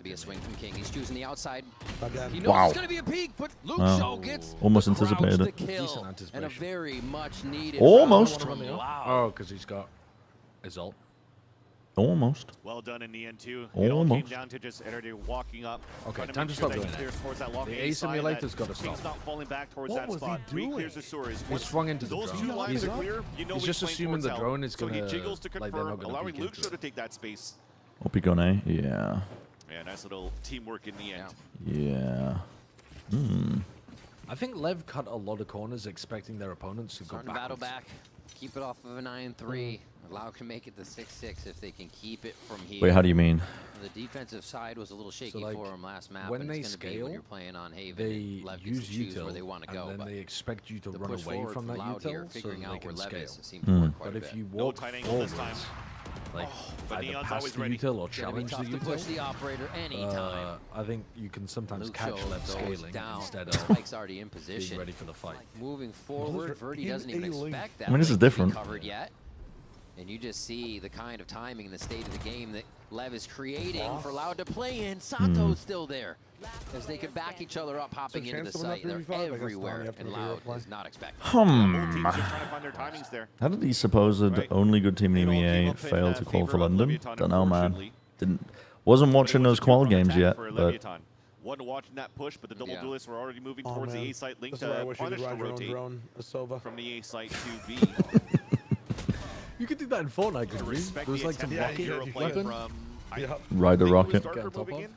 to be a swing from King. He's choosing the outside. He knows Wow. it's going to be a peek, but Luke Wow. Shaw gets Almost the crowds anticipated to it. kill, and a very much needed Almost. round from Loud. Oh, because he's got his ult. Almost. Well done in the end too. It all came Almost. down to just NRG walking up. Okay, trying time make to sure stop that he doing clears towards that long The A A side, simulator's that got to King's stop. not falling back towards What that was he spot. doing? Clears the sewers. He swung into the Those drone. two lines are clear. You know He's just playing assuming towards the hell. drone is So gonna he jiggles to like they're not confirm, gonna allowing peek Luke into to it. take that space. Hope he gonna, yeah. Yeah, nice little teamwork in the end. Yeah. Hmm. I think Lev cut a lot of corners expecting their opponents to go Starting to battle backwards. back. Keep it off of a 9-3. Loud can make it the 6-6 if they can keep it from here. Wait, how do you mean? The defensive side was a little shaky like, for them last map. when and they it's gonna be scale, when you're playing on Haven, they Lev gets use to choose util, where they want to and go. then but they expect you to the run push away forward from that Loud here, util so figuring they out where can Lev scale. is, seemed to work quite But a if bit. you No walk tight angle forwards, this time. like but either Neon's pass always the ready. util or Gonna be challenge the tough to push the util, operator anytime. I think you can sometimes Luke catch Show Lev goes scaling down. instead Spike's of already in position. being ready for the fight. Moving forward, Verdi doesn't even expect that. I mean, this is link to be different. Covered yet. And you just see the kind of timing and the state of the game that Lev is creating for Loud to play in. Sato's still there. As they could back each other up, hopping into the site. They're everywhere, and Loud is not expecting. How did the supposed only good team in EMEA fail to qualify for London? Don't know, man. Wasn't watching those qual games yet, but Wasn't watching that push, but the double duelists were already moving Oh, towards man. the A site. Link This is where I to wish you could punish ride to your own rotate drone, a Sova. from the A site to B. You could do that in Fortnite, couldn't you? Respect There was the like some attempt rocket hero play weapon. from ride the rocket. Get on top of.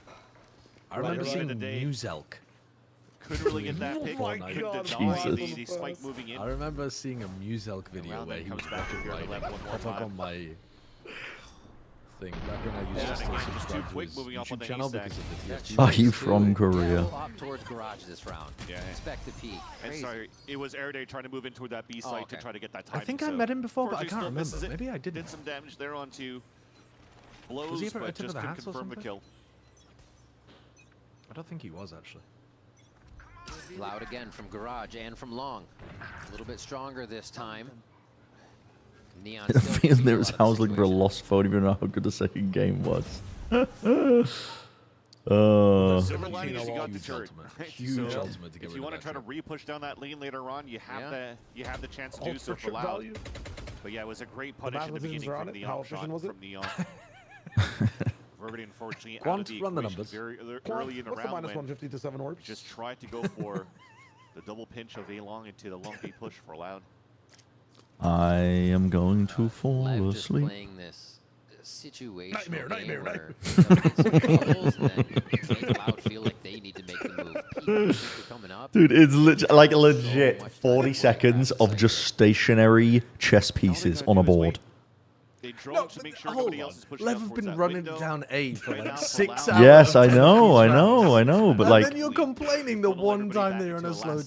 I remember Right. seeing The day. Muselk. Couldn't really get that pick. Fortnite. Couldn't deny the spike moving in. I remember seeing a Muselk video Round where then he was comes back rocket here to riding. level one more Pop up time. on my thing back when I used to Yeah, still I think it's subscribe too to quick his moving up on YouTube the channel A-stack. because of the TFT. Are you from Korea? Up towards garage this round. Yeah. Expect the peak. And Crazy. sorry, it was Airday trying to move into that B site to okay. try to get that I timing. think I so met him before, but I unfortunately can't still misses remember. it. Maybe I didn't. Did some damage there onto blows, Was he ever but at Tip of just the couldn't Hats or confirm the something? kill. I don't think he was actually. Loud again from garage and from long. A little bit stronger this time. Neon I still feel keeping there a was lot I of was looking for a situations. lost phone, even know how good the second game was. Silver lining is you got the Huge turret. ultimate. Huge So, ultimate to get if rid you of want to that try to turret. re-push down that lane later on, you have the chance to do Ult so for for trip Loud. value. But yeah, it was a great The punish in the mathematicians beginning are on from it. the How op shot efficient was it? from Neon. Verdi, unfortunately, out Quant, of the run the equation numbers. very Quant, early in the what's the round minus when 150 to 7 orbs? just tried to go for the double pinch of A-Long into the long B push for Loud. I am going to fall Lev just asleep. playing this situational Nightmare, game nightmare, where they'll get some troubles and then make Loud feel like they need to make the move. People think they're coming up. Dude, it's like legit much 40 time seconds for that of just stationary chess pieces on a board. They drove to make sure Hold nobody on. else is pushing Lev up have towards been that running window. down A for Right like now for 6 Loud. hours. Yes, I of know, I these know, rounds. I know, but And like, then you're complaining the one time they run a slow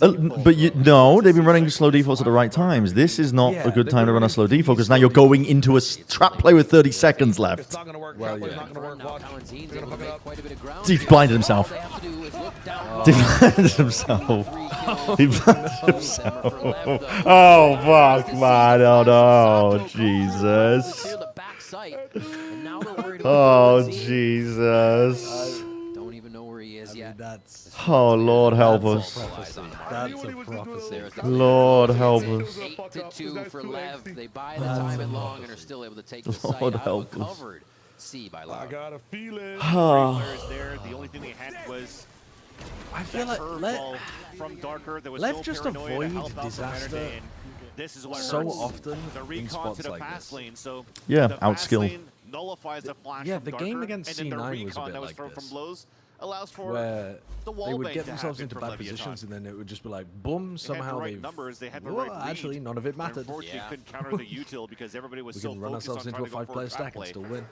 but you no, they've been running slow defaults at the right times. This is not Yeah, a good they've time been to run a running slow three default because now slow you're going defaults. into a trap play with 30 seconds left. It's not going to work. Well, Well, yeah. not going to work. Watch. Palanzine's They're able going to to fuck it make up. quite a bit of ground. He here. blinded All himself. they have to do is look down He low. blinded himself. He blinded himself. Oh, fuck, man. Oh, no. Jesus. Oh, Jesus. Don't even know where he is yet. That's Oh, Lord, help us. prophecy. That's a prophecy. Lord, help us. 8-2 for Lev. They buy the time and long and are still able to take the site Lord, out of a help us. covered C by I Loud. got a feeling. Players there. The only thing they had was I feel that like curveball from Darker. There was Lev no just paranoia to avoid help out from disaster Airday, and this is what so hurts. often The in recon spots to the like fast this. lane. So Yeah, the fast outskill. lane nullifies the flash Yeah, from the game Darker, against and then the C9 was a recon bit that was like thrown this. from blows allows for where the wall they would bank get to themselves happen into for bad Leviathan. positions and then it would just be like, boom, They had somehow the right they've... numbers, they had the Whoa, right actually, read. none of it mattered. Unfortunately, couldn't counter the util because everybody was We so can run focused ourselves on into a trying to go for 5-player a trap stack and play still win.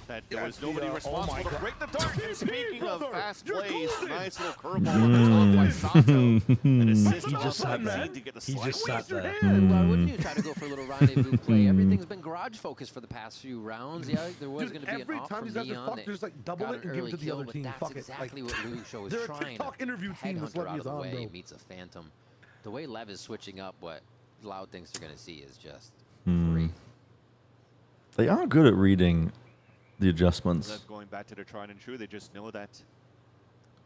that there was That's nobody the, oh responsible my to God. break the dark. And speaking of brother. fast You're plays, golden. nice little curveball on the top by Sato. An assist He off just sat that there. Z to get the He slide. just sat there. Why wouldn't you try to go for a little rendezvous play? Everything's been garage focused for the past few rounds. Yeah, there was Dude, going to be every an op time from he's at the Neon fuck, that just like double got it an and give it early to the kill, other but team. that's Fuck it. exactly Like, what Lucio is they're a trying TikTok to interview team that's headhunter letting out us of the on, way, bro. meets a phantom. The way Lev is switching up, what Loud thinks they're going to see is just Hmm. They are good at reading the adjustments. Lev going back to the tried and true. They just know that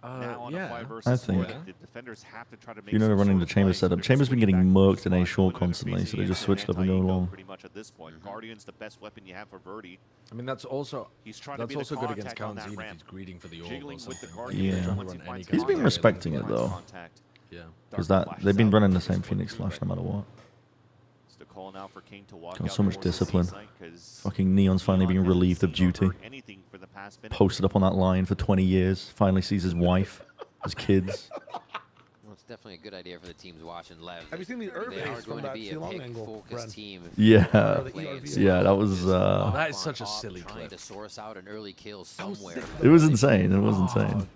Now on a 5 versus I think. 4, the defenders have to try to make You know they're some running sort the of chamber play, so setup. they're Chamber's been switching getting back murked in A to short one constantly, so they just and switched up and go anti-ego long. pretty much at this point. Guardian's the best weapon you have for Verdi. I mean, that's also He's trying to be the good against contact on Count that Z if ramp. he's greeting for the orb or Jiggling with the something. Guardian, Yeah. once he finds He's been contact, respecting he it, finds though. contact. Yeah. Because they've been running the same Phoenix Flash no matter what. Still calling out for King to walk Got out so much towards the discipline. C-site 'cause Fucking Neon's finally being relieved of duty. anything for the past minute. Posted up on that line for 20 years. Finally sees his wife, his kids. Well, it's definitely a good idea for the teams watching Lev. Have you seen the Irv They are face from going to that be a C-long pick angle, focus Bren? team. Yeah. Yeah, that was... That is such a silly Trying clip. to source out an early kill somewhere. It was insane. It was insane.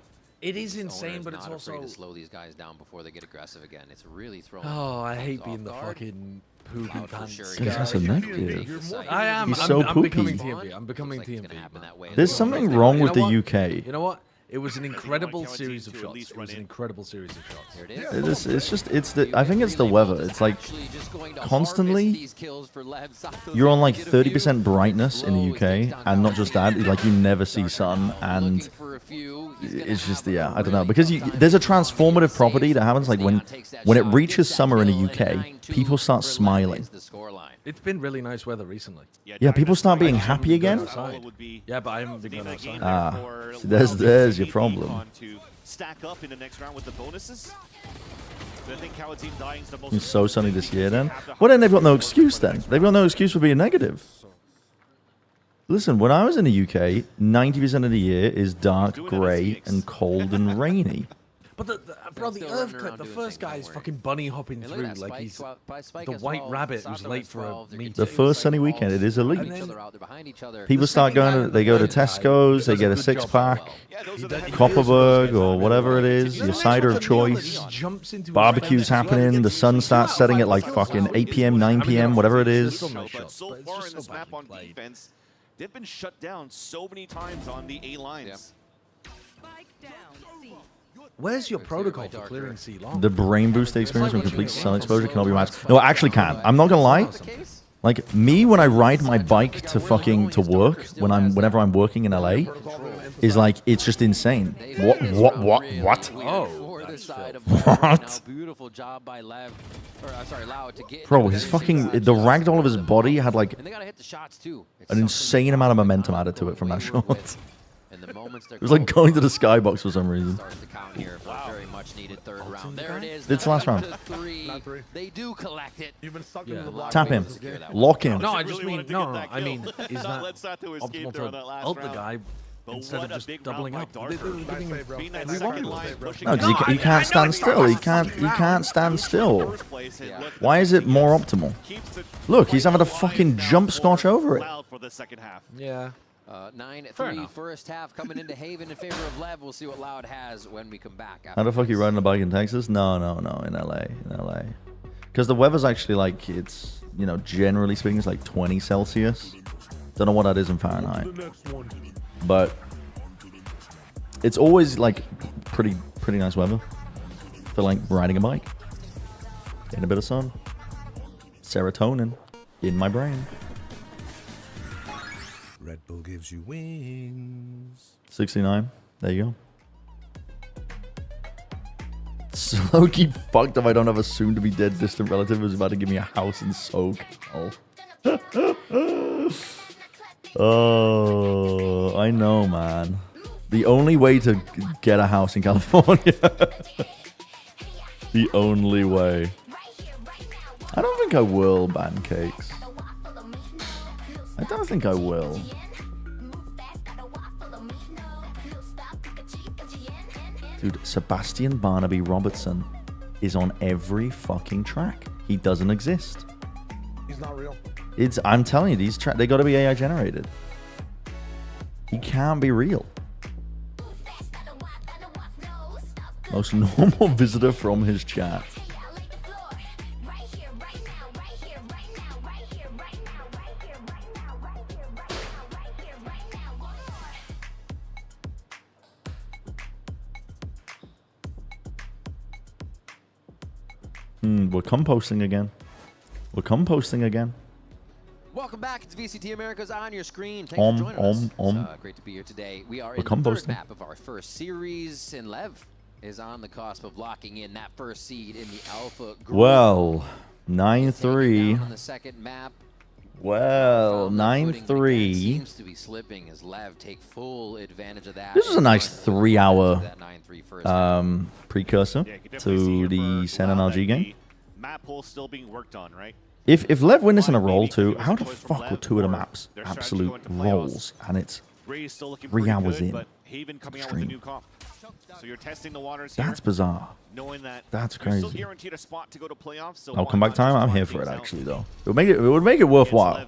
It is Owner insane, is but it's not afraid also... to slow these guys down before they get aggressive again. It's really throwing. Oh, I hate off being the guard. fucking poopy Loud for pants sure. guy. He's that's a negative. I am. He's I'm, so I'm becoming poopy. TMV. I'm becoming TMV. There's something wrong with the what? UK. You know what? It was an incredible series of shots. It was an incredible series of shots. Here it is. It's the I think it's the weather. It's like constantly you're on like 30% brightness in the UK, and not just that, like you never see sun, and it's just I don't know, because there's a transformative property that happens like when it reaches summer in the UK, people start smiling. It's been really nice weather recently. Yeah, people start being happy again. Yeah, but I haven't been going outside. Ah, there's your problem. Stack up in the next round with the bonuses. I think Coward's dying is the most. It's so sunny this year then. Well, then they've got no excuse then. They've got no excuse for being negative. Listen, when I was in the UK, 90% of the year is dark, grey, and cold and rainy. But bro, the Earth clip, the first guy is fucking bunny hopping through like he's the white rabbit who's late for a meeting. The first sunny weekend, it is elite. People start going they go to Tesco's, they get a 6-pack, Copperberg or whatever it is, your cider of choice. Barbecue's happening, the sun starts setting at like fucking 8 p.m., 9 p.m., whatever it is. But so far in this map on defense, they've been shut down so many times on the A lines. Where's your protocol for clearing C long? The brain boost they experience when complete sun exposure cannot be matched. No, I actually can. I'm not gonna lie. Like me, when I ride my bike to work, whenever I'm working in LA, is like it's just insane. What? Oh. What? Beautiful job by Lev. Loud to get. Bro, his fucking the ragdoll of his body had like And they gotta hit the shots too. an insane amount of momentum added to it from that shot. And the moments It was like going to the skybox for some reason. Very much needed third round. There it is. It's the last round. They do collect it. You've been stuck in the block. Tap him. Lock him. No, I just mean I mean, is that optimal to ult the guy instead of just doubling up? No, because he can't stand still. He can't stand still. Why is it more optimal? Look, he's having a fucking jump scotch over it. Yeah. 9-3 first half coming into Haven in favor of Lev. We'll see what Loud has when we come back. How the fuck are you riding a bike in Texas? No, in LA. Because the weather's actually like, it's, generally speaking, it's like 20 Celsius. Don't know what that is in Fahrenheit. But it's always like pretty nice weather for like riding a bike. In a bit of sun. Serotonin in my brain. Red Bull gives you wings. 69. There you go. Slowkey fucked up. I don't have a soon-to-be-dead distant relative who's about to give me a house in Soak. Oh, I know, man. The only way to get a house in California. The only way. I don't think I will ban cakes. I don't think I will. Dude, Sebastian Barnaby Robertson is on every fucking track. He doesn't exist. He's not real. I'm telling you, these they got to be AI generated. He can't be real. Most normal visitor from his chat. We're composting again. Welcome back. It's VCT America's on your screen. Thanks for joining us. It's great to be here today. We are in the third map of our first series, and Lev is on the cusp of locking in that first seed in the Alpha group. Well, 9-3. On the second map. Well, 9-3. Seems to be slipping as Lev take full advantage of that. This is a nice 3-hour precursor to the SEN NRG game. Map pool still being worked on, right? If Lev win this in a roll too, how the fuck were 2 of the maps absolute rolls and it's 3 hours in? Stream. So you're testing the waters here, That's bizarre. knowing that That's you're still crazy. guaranteed a spot to go to playoffs. So I'll come back time. I'm here for it actually though. It would make it worthwhile.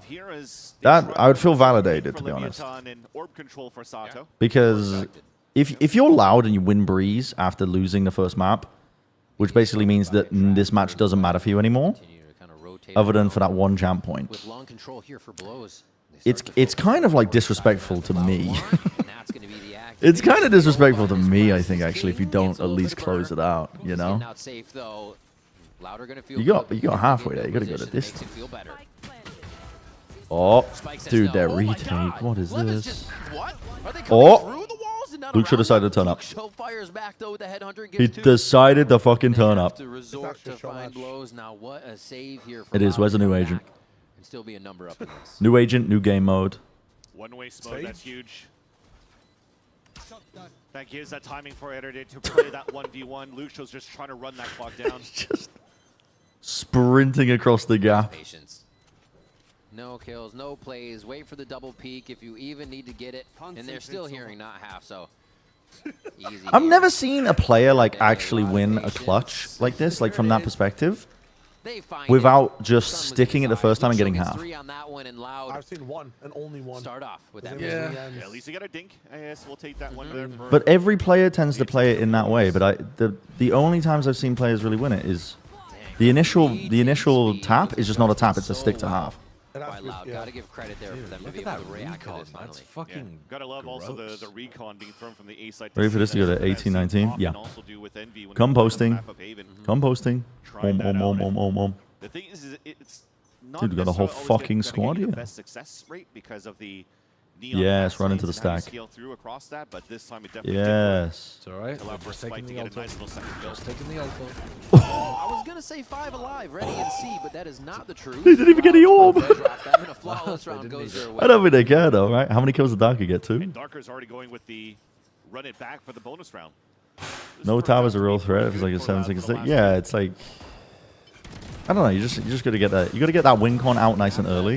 That I would feel validated, to be honest. Because if you're loud and you win Breeze after losing the first map, which basically means that this match doesn't matter for you anymore, other than for that one jump point. With long control here for blows. It's kind of like disrespectful to me. It's kind of disrespectful to me, I think, actually, if you don't at least close it out, you know? You got halfway there. You got to go to distance. Oh, dude, that retake. What is this? Oh, Luke should decide to turn up. He decided to fucking turn up. It is. Where's the new agent? Still be a number up in this. New agent, new game mode. One-way smoke, that's huge. That gives that timing for Ederday to play that 1v1. Lucio's just trying to run that clock down. Just sprinting across the gap. Patience. No kills, no plays. Wait for the double peak if you even need to get it. And they're still hearing not half, so easy. I've never seen a player like actually win a clutch like this, like from that perspective, without just sticking it the first time and getting half. I've seen one and only one. Start off with that. Yeah, at least you got a dink. I guess we'll take that one there. But every player tends to play it in that way. But the only times I've seen players really win it is the initial tap is just not a tap; it's a stick to half. Gotta give credit there for them to be able to react to this finally. That's fucking gotta love also the recon being thrown from the A side. Ready for this to go to 18-19? Yeah. Come posting. Come posting. The thing is, it's not dude, we got a whole fucking squad here. Best success rate because of the yes, run into the stack. Through across that, but this time it definitely yes. It's alright. Just taking the ult. Just taking the ult. I was gonna say 5 alive, ready and C, but that is not the truth. They didn't even get the orb. A flawless round goes their way. I don't think they care though, right? How many kills did Darker get to? And Darker's already going with the run it back for the bonus round. No tower's a real threat. If it's like a 7-6. Yeah, it's like I don't know. You just gotta get that. You gotta get that win con out nice and early,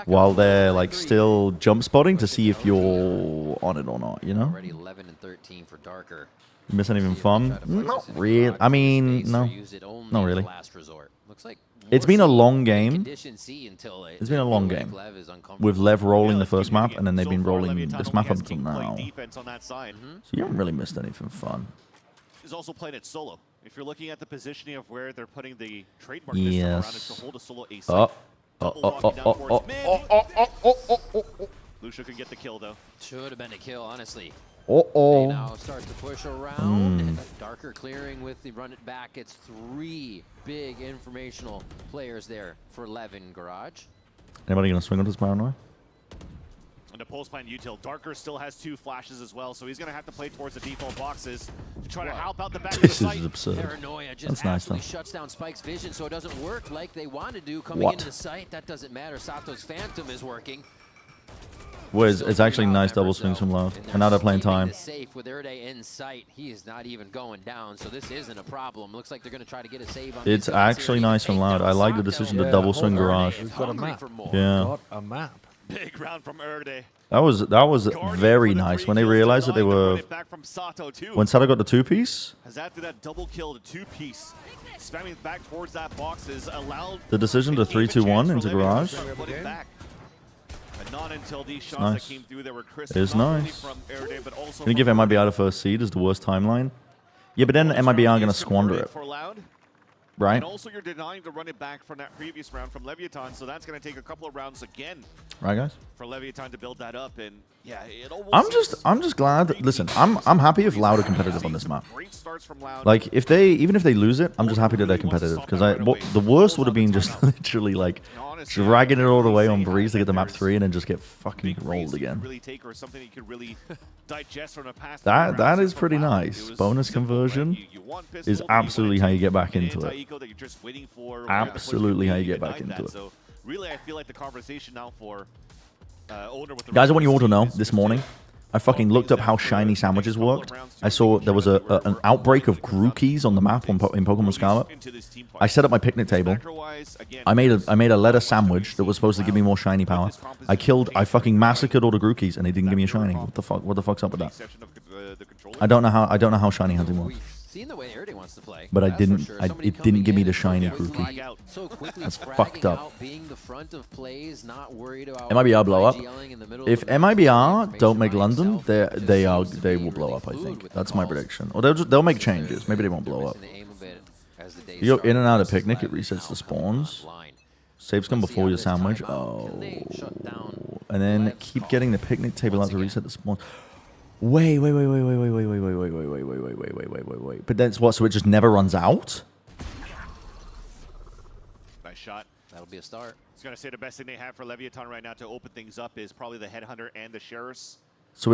while they're like still jump spotting to see if you're on it or not. You know. Already 11 and 13 for Darker. You miss anything fun? Not really. I mean, no, not really. It's been a long game. It's been a long game with Lev rolling the first map, and then they've been rolling this map up until now. So you haven't really missed anything fun. Is also playing it solo. If you're looking at the positioning of where they're putting the trademark this time around, it's to hold a solo A side. Lucio can get the kill though. Should have been a kill, honestly. They now start to push around. Darker clearing with the run it back. It's 3 big informational players there for Lev in Garage. Anybody gonna swing on this paranoia? And the post plan util. Darker still has 2 flashes as well, so he's gonna have to play towards the default boxes to try to help out the back of the site. This is absurd. Paranoia just That's nice though. shuts down Spike's vision, so it doesn't work like they want to do coming into the site. That doesn't matter. Sato's Phantom is working. Well, it's actually nice double swings from Loud. And now they're playing time. Safe with Erde in sight. He is not even going down, so this isn't a problem. Looks like they're going to try to get a save on It's actually nice from Loud. I like the decision to double swing Garage. We've got a map. Yeah. Got a map. Big round from Erde. That was very nice when they realized that they were. When Sato got the 2-piece. As after that double kill, the 2-piece, spamming back towards that box is allowed. The decision to 3-2-1 into Garage. Not until these shots Nice. that came through that were crisp. It is nice. From Erde, but also Gonna give MIB out of first seed is the worst timeline. Yeah, but then MIB aren't gonna squander it. Right? And also you're denying to run it back from that previous round from Leviathan, so that's going to take a couple of rounds again. Right, guys? For Leviathan to build that up, and yeah, it almost I'm just glad that, listen, I'm happy if Loud are competitive on this map. Like even if they lose it, I'm just happy that they're competitive because the worst would have been just literally like dragging it all the way on Breeze to get the map 3 and then just get fucking rolled again. That is pretty nice. Bonus conversion is absolutely how you get back into it. Absolutely how you get back into it. Really, I feel like the conversation now for owner with the guys, I want you all to know, this morning, I fucking looked up how shiny sandwiches worked. I saw there was an outbreak of Grookey's on the map in Pokemon Scarlet. I set up my picnic table. I made a letter sandwich that was supposed to give me more shiny power. I fucking massacred all the Grookey's and they didn't give me a shiny. What the fuck? What the fuck's up with that? I don't know how shiny hunting works. But it didn't give me the shiny Grookey. That's fucked up. MIBR blow up. If MIBR don't make London, they will blow up. I think that's my prediction. Or they'll make changes. Maybe they won't blow up. You go in and out of picnic, it resets the spawns. Saves come before your sandwich. Oh, and then keep getting the picnic table out to reset the spawns. Wait. But that's what? So it just never runs out? Nice shot. That'll be a start. I was going to say the best thing they have for Leviathan right now to open things up is probably the Headhunter and the Sheriffs. So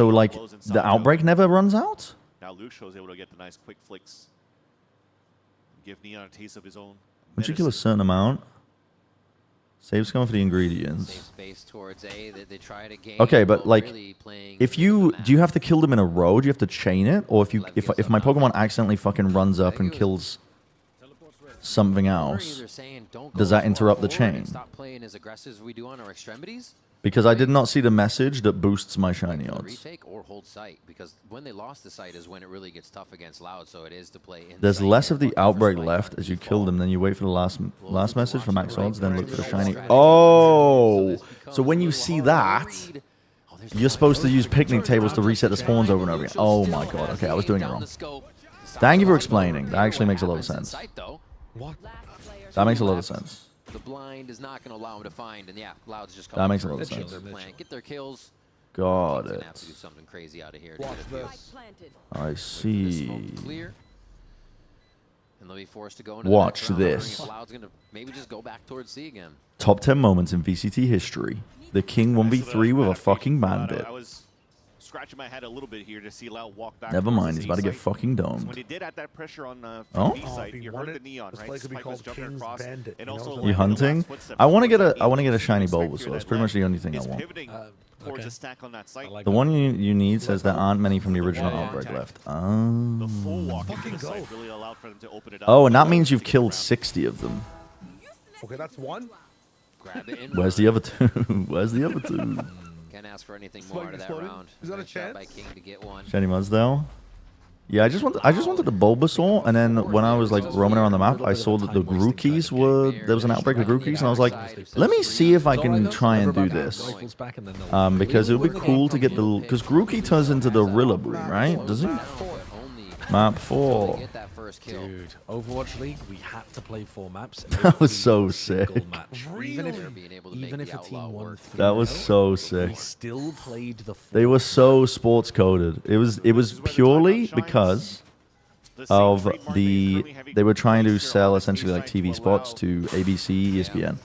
like the outbreak never runs out? Now Luxio's able to get the nice quick flicks. Give Neon a taste of his own. Once you kill a certain amount, saves come for the ingredients. Okay, but like, do you have to kill them in a row? Do you have to chain it, or if my Pokemon accidentally fucking runs up and kills something else, does that interrupt the chain? Because I did not see the message that boosts my shiny odds. Or hold sight, because when they lost the sight is when it really gets tough against Loud, so it is to play in. There's less of the outbreak left as you kill them, then you wait for the last message for max odds, then look for the shiny. Oh, so when you see that, you're supposed to use picnic tables to reset the spawns over and over again. Oh my god, okay, I was doing it wrong. Thank you for explaining. That actually makes a lot of sense. That makes a lot of sense. The blind is not going to allow him to find, and yeah, Loud's just that makes a lot of sense. Get their kills. Got it. Have to do something crazy out of here. I see. Clear. And they'll be forced to go into watch this. Loud's going to maybe just go back towards C again. Top 10 moments in VCT history. The King 1v3 with a fucking bandit. I was scratching my head a little bit here to see Loud walk back. Never mind, he's about to get fucking domed. When he did at that pressure on side, you heard the Neon, right? Spike was jumping across, and also you hunting? I want to get a shiny Bulbasaur. That's pretty much the only thing I want. The one you need says there aren't many from the original outbreak left. Oh, and that means you've killed 60 of them. Okay, that's one. Where's the other two? Where's the other two? Can't ask for anything more out of that round. Is that a chance? By King to get one. Shiny Mudsdale. Yeah, I just wanted the Bulbasaur, and then when I was like roaming around the map, I saw that the Grookey's there was an outbreak of Grookey's, and I was like, let me see if I can try and do this. Because it would be cool to get because Grookey turns into the Rillaboom, right? Does he? Map 4. Dude, Overwatch League, we had to play 4 maps. That was so sick. Even if a team won 3-0, that was so sick. We still played the 4. They were so sports coded. It was purely because of they were trying to sell essentially like TV spots to ABC, ESPN,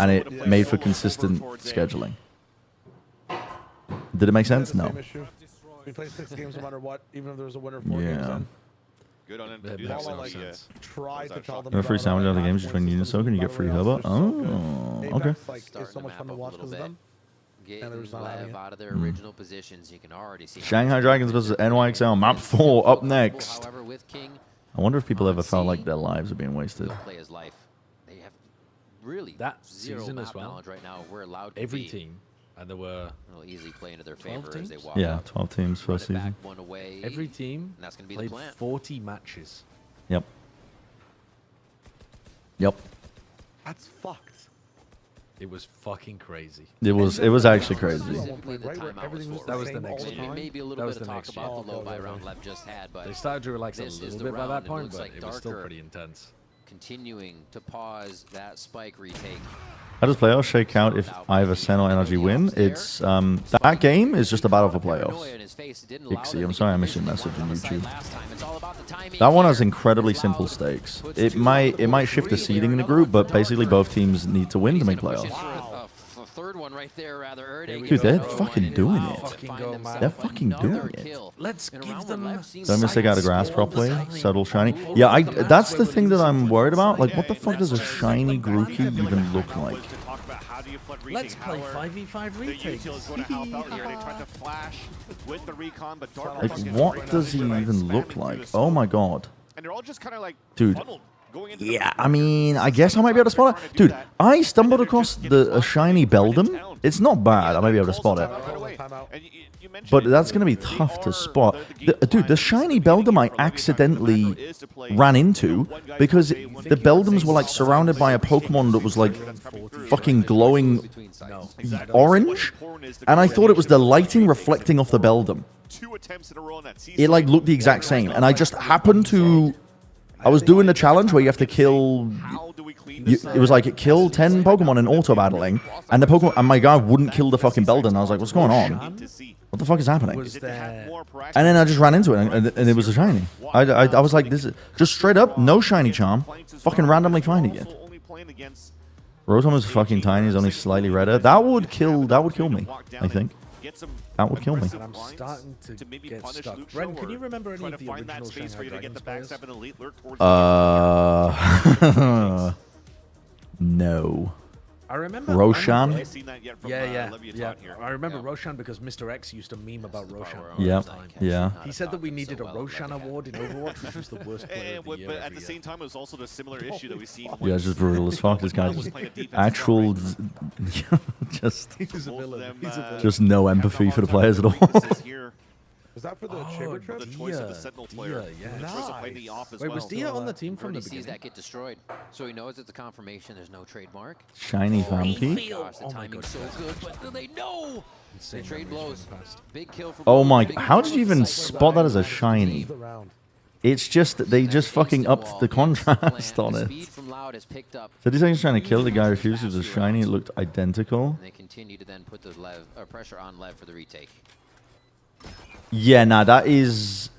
and it made for consistent scheduling. Did it make sense? No. We play 6 games no matter what, even if there's a winner 4 games in. Good on him to do that. Try to tell them. You have free sandwich out of the games, you join Unisoc and you get free Hubba. Oh, okay. It's so much fun to watch because of them. Getting Lev out of their original positions, you can already see. Shanghai Dragons versus NYXL, map 4 up next. However, with King, I wonder if people ever felt like their lives are being wasted. Play his life. They have really that zero season map as well. Knowledge right now. We're allowed to every team. And there were easily play into their favor as they walk yeah, up. 12 teams first season. Every team that's gonna be played the plan. 40 matches. Yep. Yep. That's fucked. It was fucking crazy. It was actually crazy. That was the next time. Maybe a little bit of talk about the low buy round Lev just had, but they started to relax a little bit by that point, but it was still pretty intense. Continuing to pause that spike retake. How does playoffs shake out if either SEN or NRG win? It's that game is just a battle for playoffs. Ixie, I'm sorry I missed your message on YouTube. That one has incredibly simple stakes. It might shift the seeding in the group, but basically both teams need to win to make playoffs. Dude, they're fucking doing it. They're fucking doing it. Let's give them. Don't mistake out of grass properly. Subtle, shiny. Yeah, that's the thing that I'm worried about. Like, what the fuck does a shiny Grookey even look like? Let's play 5v5 retakes. Like, what does he even look like? Oh my god. Dude. Yeah, I mean, I guess I might be able to spot it. Dude, I stumbled across a shiny Beldum. It's not bad. I might be able to spot it. But that's going to be tough to spot. Dude, the shiny Beldum I accidentally ran into because the Beldums were like surrounded by a Pokemon that was like fucking glowing orange. And I thought it was the lighting reflecting off the Beldum. It like looked the exact same. And I just happened to... I was doing the challenge where you have to kill... it was like, kill 10 Pokemon in auto battling, and the Pokemon, and my guy wouldn't kill the fucking Beldum. I was like, what's going on? What the fuck is happening? And then I just ran into it, and it was a shiny. I was like, this is just straight up, no shiny charm, fucking randomly finding it. Rotom is fucking tiny, is only slightly redder. That would kill me, I think. That would kill me. I'm starting to get stuck. Ren, can you remember any of the original Shanghai Dragons players? No. I remember Roshan. Yeah. I remember Roshan because Mr. X used to meme about Roshan. Yeah. He said that we needed a Roshan award in Overwatch, which was the worst player of the year. But at the same time, it was also the similar issue that we've seen. Yeah, it's just brutal as fuck. This guy just actual, just no empathy for the players at all. Was that for the chamber trip? The choice of the Sentinel player. Yeah. The choice of playing the off as well. Wait, was Dia on the team from the sees beginning? that get destroyed, so he knows it's a confirmation. There's no trademark. Shiny Vampy. Gosh, the timing's so good, but do they know? The trade blows. Big kill for Oh my! How did you even spot that as a shiny? It's just they just fucking upped the contrast on it. 30 seconds trying to kill the guy refuses a shiny. It looked identical. They continue to then put the pressure on LEV for the retake. Yeah, nah, that is...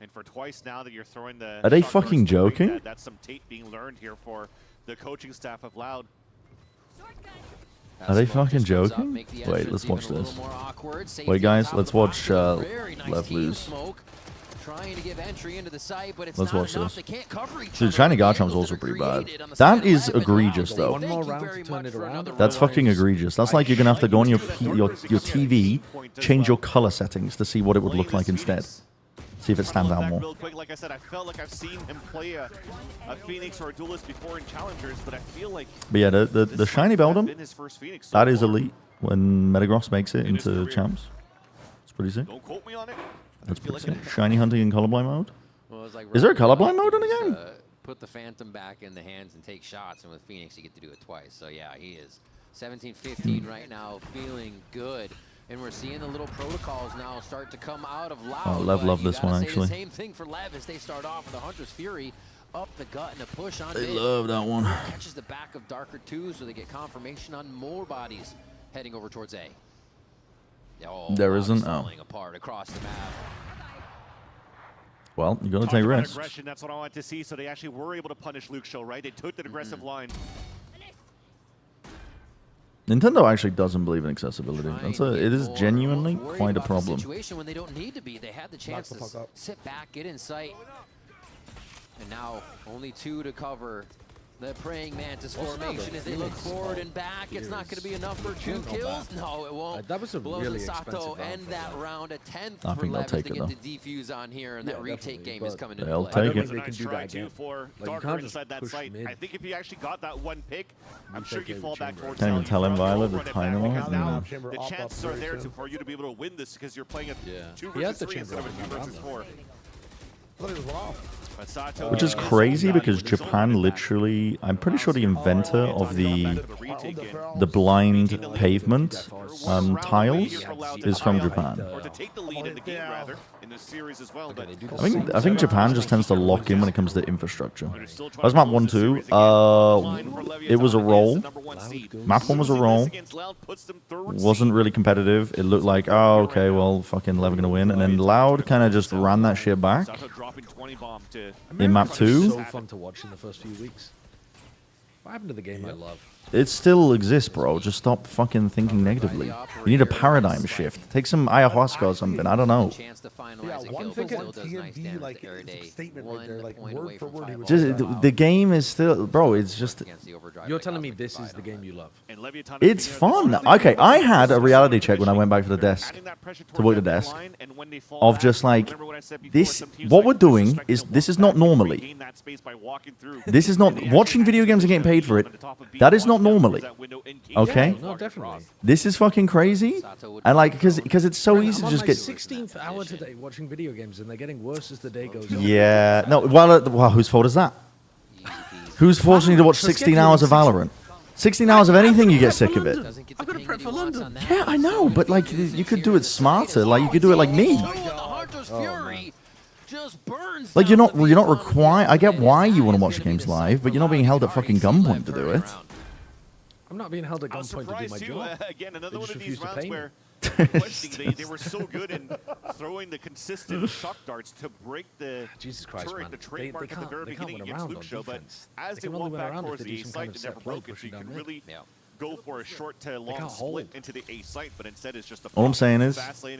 And for twice now that you're throwing the... Are they fucking joking? That's some tape being learned here for the coaching staff of Loud. Are they fucking joking? Wait, let's watch this. Wait, guys, let's watch LEV lose. Trying to give entry into the site, but it's let's watch enough. this. They can't cover each Dude, shiny Garchomp's also pretty bad. That is egregious, though. One more round to turn it around. That's fucking egregious. That's like you're gonna have to go on your TV, change your color settings to see what it would look like instead. See if it stands out more. Real quick, like I said, I felt like I've seen him play a Phoenix or a Duelist before in Challengers, but I feel like... But yeah, the shiny Beldum, that is elite when Metagross makes it into champs. It's pretty sick. Don't quote me on it. That's pretty sick. Shiny hunting in colorblind mode? Is there a colorblind mode in the game? Put the Phantom back in the hands and take shots, and with Phoenix you get to do it twice. So yeah, he is 17-15 right now, feeling good. And we're seeing the little protocols now start to come out of Loud. Oh, LEV love this one, actually. The same thing for LEV as they start off with the Hunter's Fury up the gut and a push on They mid. love that one. Catches the back of Darker 2, so they get confirmation on more bodies heading over towards A. Oh, there isn't. falling apart across the map. Well, you gotta take risks. Aggression, that's what I want to see. So they actually were able to punish Luke Show, right? They took the aggressive line. Nintendo actually doesn't believe in accessibility. It is genuinely quite a problem. Situation when they don't need to be. They had the chance to sit back, get in sight. And now only 2 to cover. The Praying Mantis formation as they look forward and back. It's not going to be enough for 2 kills. No, it won't. That was a really Sato expensive end that round. A 10th I for think they'll LEV as take they it, get though. the defuse on here, and that retake game is coming into They'll play. take it. They can do that again. For Like, you Darker can't just inside that push site. mid. I think if you actually got that one pick, I'm sure you fall back towards Can't even tell him Violet the tiny one. now the chances are there for you to be able to win this because you're playing a 2 He has versus the 3 instead of a 2 chamber versus 4. Which is crazy because Japan literally, I'm pretty sure the inventor of the blind pavement tiles is from Japan. I think Japan just tends to lock in when it comes to infrastructure. That was map 1-2. It was a roll. Map 1 was a roll. Wasn't really competitive. It looked like, oh, okay, well, fucking LEV are gonna win. And then Loud kind of just ran that shit back in map 2. So fun to watch in the first few weeks. What happened to the game I love? It still exists, bro. Just stop fucking thinking negatively. You need a paradigm shift. Take some ayahuasca or something. I don't know. Yeah, one thing on TND, like, statement right there, like, word for word. Just, the game is still... Bro, it's just... You're telling me this is the game you love? It's fun. Okay, I had a reality check when I went back to the desk, to work the desk, of just like, this... What we're doing is... This is not normally. This is not... Watching video games and getting paid for it, that is not normally. Okay? No, definitely. This is fucking crazy. And like, because it's so easy to just get... 16th hour today watching video games, and they're getting worse as the day goes on. Yeah. No, well, whose fault is that? Who's forcing you to watch 16 hours of Valorant? 16 hours of anything, you get sick of it. I've got to prep for London. Yeah, I know, but like, you could do it smarter. Like, you could do it like me. Like, you're not required. I get why you want to watch the games live, but you're not being held at fucking gunpoint to do it. I'm not being held at gunpoint to do my job. Again, another one of these rounds where they were so good in throwing the consistent shock darts to break the turret, the trademark at the very beginning against Luke Show, but as they walk back towards the A site, it never broke it, so you can really go for a short to long split into the A site, but instead it's just a All I'm saying is,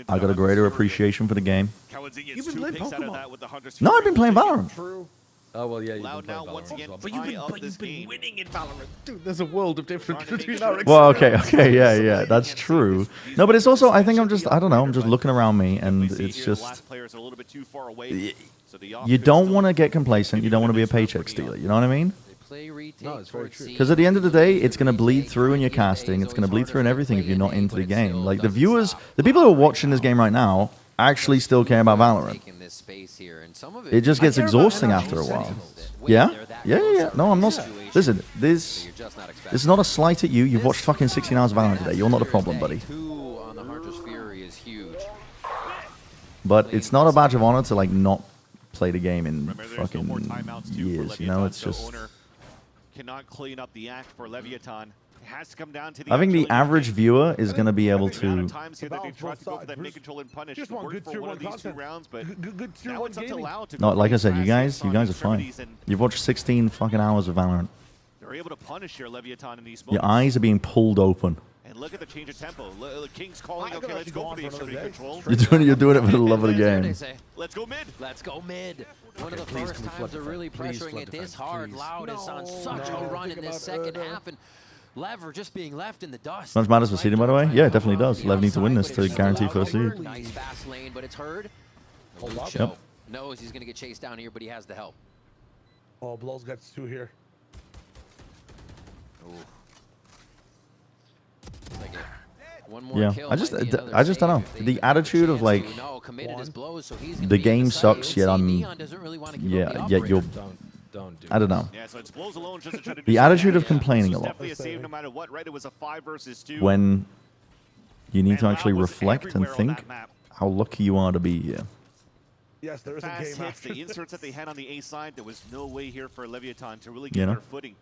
I got a greater appreciation for the game. You've been playing Pokemon? No, I've been playing Valorant. Oh, well, yeah, you've been playing Valorant as well. But you've been winning in Valorant. Dude, there's a world of difference between our Well, okay, yeah, that's true. No, but it's also, I think I don't know, I'm just looking around me, and it's just... You don't want to get complacent, you don't want to be a paycheck stealer, you know what I mean? No, it's very true. Because at the end of the day, it's going to bleed through in your casting, it's going to bleed through in everything if you're not into the game. Like, the viewers, the people who are watching this game right now, actually still care about Valorant. It just gets exhausting after a while. Yeah? Yeah. No, I'm not... Listen, this is not a slight at you. You've watched fucking 16 hours of Valorant today. You're not the problem, buddy. But it's not a badge of honor to, like, not play the game in fucking years, you know? It's just... Cannot clean up the act for Leviathan. Has to come down to the I think the average viewer is going to be able to... No, like I said, you guys are fine. You've watched 16 fucking hours of Valorant. They're able to punish your Leviathan in these Your eyes are being pulled open. And look at the change of tempo. King's calling, okay, let's go for the extremity control. You're doing it for the love of the game. Let's go mid. Let's go mid. One of the first times they're really pressuring it this hard. Loud is on such a run in this second half, and Lever just being left in the dust. Much matters for seeding, by the way? Yeah, it definitely does. LEV need to win this to guarantee first seed. Nice fast lane, but it's heard. Yep. Knows he's going to get chased down here, but he has the help. Oh, Blow's got 2 here. Like one more yeah, kill I just don't know. The attitude of like, the game sucks, yet I'm, yeah, yet you're, I don't know. The attitude of complaining a lot. When you need to actually reflect and think how lucky you are to be here. Yes, there is a game after. The inserts that they had on the A side, there was no way here for Leviathan to really get their footing.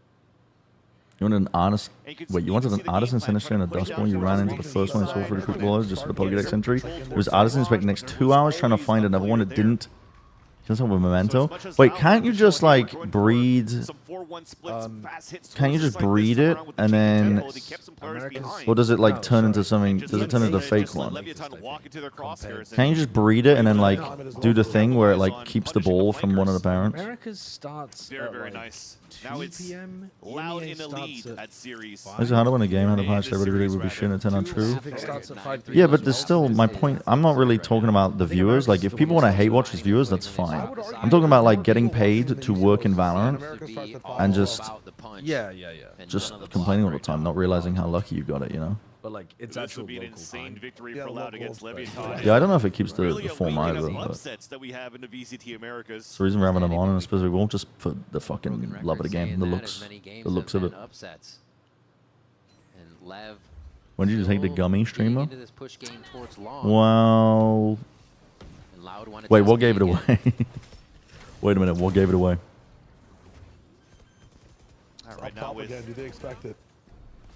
You wanted an artist? Wait, you wanted an artisan sinister and a dust ball? You ran into the first one and saw for the quick ball just for the Pokedex entry. It was artisan spec next 2 hours trying to find another one that didn't. Just have a memento. Wait, can't you just like breed? Can't you just breed it and then, or does it like turn into something? Does it turn into a fake one? Can't you just breed it and then like do the thing where it like keeps the ball from one of the parents? America's starts very nice. Now it's Loud in the lead at series. Is it harder when a game had a patch everybody would be shitting at 10 on true? Yeah, but there's still my point. I'm not really talking about the viewers. Like, if people want to hate watch as viewers, that's fine. I'm talking about like getting paid to work in Valorant and just complaining all the time, not realizing how lucky you got it, you know? but like it's This actual would be an local insane time. victory for Loud against Leviathan. Yeah, I don't know if it keeps the Really form awakening either. of But upsets that we have in the VCT Americas. it's the reason we're having them on in a specific wall, just for the fucking love of the game, the looks of it. Upsets. And Lev. When did you take the gummy streamer? Into this push game towards long. Well, And Loud wanted wait, to what gave it again. away? Wait a minute, what gave it away? Right now with again, do they expect it?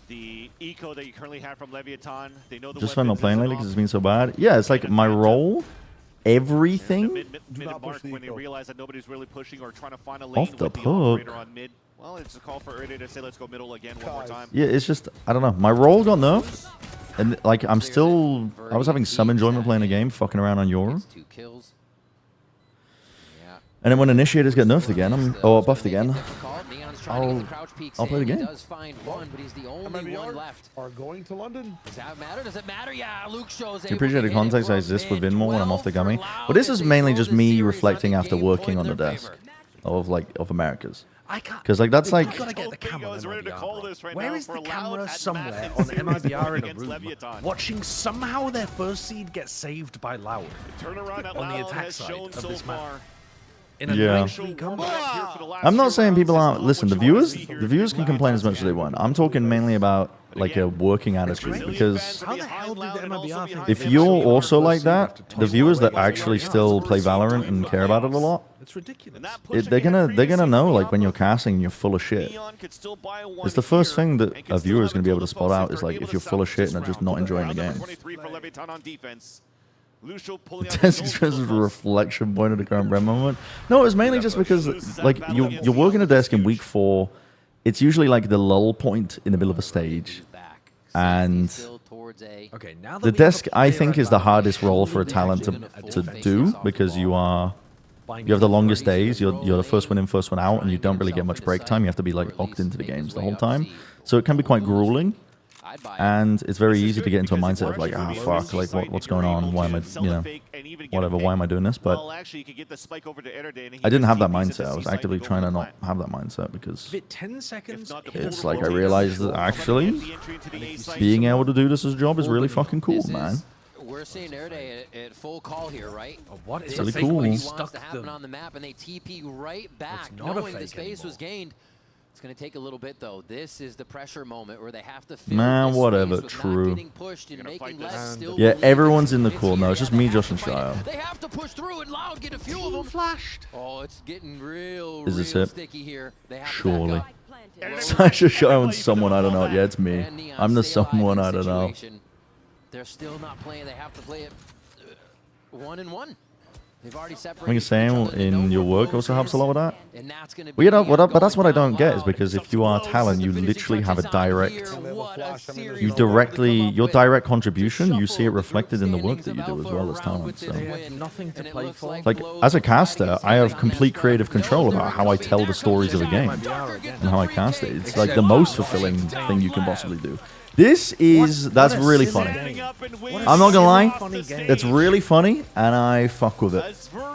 the eco that you currently have from Leviathan, they know the Just for not weapons playing is lately off. because it's been so bad. Yeah, it's like my role, everything. Mid mark when they realize that nobody's really pushing or trying to find a lane Off the with the hook. operator on mid. Well, it's a call for Erde to say let's go middle again one more time. Yeah, it's just, I don't know. My role got nerfed. And like, I was having some enjoyment playing the game, fucking around on Euro. 2 kills. And then when initiators get nerfed again, or buffed again, I'll play the He game. does find one, but he's the only one left. Are going to London. Does that matter? Does it matter? Yeah, Luke shows. Do you appreciate the context I exist within more when I'm off the gummy? Well, this is mainly just me reflecting after working on the desk of Americas. Because like that's like You gotta get the camera on MIBR. Where is the camera somewhere on MIBR in a room watching somehow their first seed get saved by Loud Turnaround at on the Loud attack has side shown of so this far. map? In a Yeah. 9-3 comeback. I'm not saying people aren't. Listen, the viewers can complain as much as they want. I'm talking mainly about like a working attitude because How the hell did the MIBR think if they you're swayed also the like first that, seed the after viewers that 12 actually still play Valorant and care about it a lot, It's ridiculous. they're gonna know like when you're casting and you're full of shit. It's the first thing that a viewer is gonna be able to spot out is like if you're full of shit and are just not enjoying the game. 23 for Leviathan on defense. Lucio pulling out Test experience is a reflection point of the current brand moment. No, it was mainly just because like you're working a desk in week 4. It's usually like the lull point in the middle of a sage, and Okay, now that the we desk have a I player think at is the Loud hardest who role for a really talent to do because you are. You have the longest days. You're the first one in, first one out, and you don't really get much break time. You have to be like locked into the games the whole time, so it can be quite grueling. And it's very easy to get into a mindset of like, ah, fuck, like what's going on? Why am I, whatever? Why am I doing this? But I didn't have that mindset. I was actively trying to not have that mindset because Give it 10 seconds. it's like I realized that actually being able to do this as a job is really fucking cool, man. We're seeing Erde at full call here, right? What is really it? cool. Wants to happen on the map, and they TP right back, not a knowing the fake space was anymore. gained. It's going to take a little bit, though. This is the pressure moment where they have to fill Nah, this whatever. space with not True. getting pushed and making less still Yeah, believe everyone's in the it's core. No, here. it's just me, Josh, and Shio. They have to push through and Loud get a few of them. Flashed. Oh, it's getting real Is this real it? sticky here. They have Surely. to back up. Sasha, Shio, and someone I don't know. Yeah, it's me. And Neon I'm the stay alive someone in I don't know. situation. They're still not playing. They have to play it 1-1. They've already I separated. think saying in your work also helps a lot with that. And that's going to Well, you know, but that's what I don't get is because if you are talent, you literally have a direct, your direct contribution, you see it reflected in the work that you do as well as talent. So, They had nothing to play for. like as a caster, I have complete creative control about how I tell the stories of a game and how I cast it. It's like the most fulfilling thing you can possibly do. That's really funny. I'm not gonna lie, it's really funny, and I fuck with it.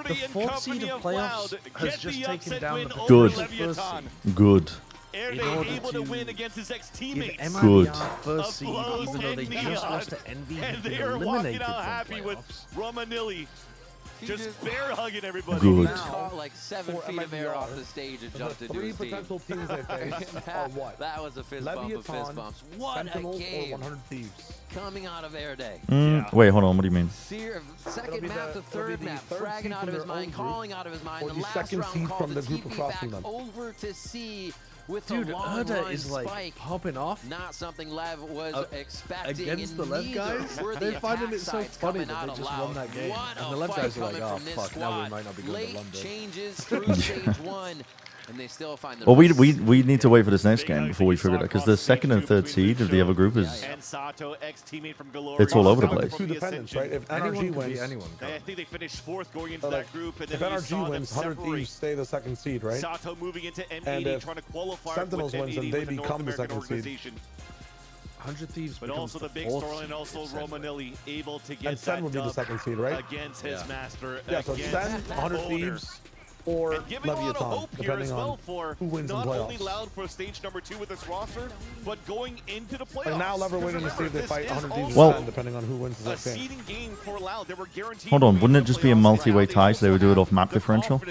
The 4th seed of playoffs has just taken down the Good. potential first seed. Good. In order to win against his ex-teammates. give Good. MIBR first seed, even though they just lost to Envy and been eliminated from happy with playoffs. Romanilli. Just bear hugging everybody. Good. Caught like 7 feet of air off the stage and jumped into Three his team. potential teams they face are what? That was a fist bump of fist Leviathan, bumps. What a Sentinels, or game 100 Thieves. coming out of Erde. Wait, hold on. What do you mean? Second be map, the- the third it'll be map, the third fragging seed out from of his their mind, own group, calling out of his mind. or The the last second round seed called from the group TP across back from them. over to C with Dude, the long Erda run is like spike. popping off Not something Lev was expecting. against the and LEV neither guys. were the They're finding attack it so sides funny coming that out they of just Loud. won that game. What And a the LEV fight guys are like, coming oh from this fuck, now we squad. might not be going to Late London. changes through stage 1, and they still find the Well, we need to wait for this next game before we figure it out because the second and third seed of the other group is And Sato, ex-teammate from Galore. it's all over the place. Two dependents, right? If Anyone NRG can wins, be anyone. I think they finished 4th going into so, that like, group, and if then you NRG saw them wins, 100 separate. Thieves stay the second seed, right? Sato moving into And M80, if trying to qualify Sentinels with wins, M80 then they with the North become the American second seed. organization. 100 Thieves But becomes also the big 4th storyline, seed also for Sen. Romanilli able to get And Sen that would be the dub second seed, right? against his master. Yeah, so against Sen, 100 Owner. Thieves, or and giving a lot of Leviathan, hope here depending as on well for who wins in not only playoffs. Loud for stage number 2 with this roster, but going into the playoffs. And now Lever waiting to see if they This fight is 100 Thieves Well- or 10, depending on who wins the a next game. seeding game for Loud. They were guaranteed Hold on, wouldn't it just be a multi-way tie so they would do it off map differential?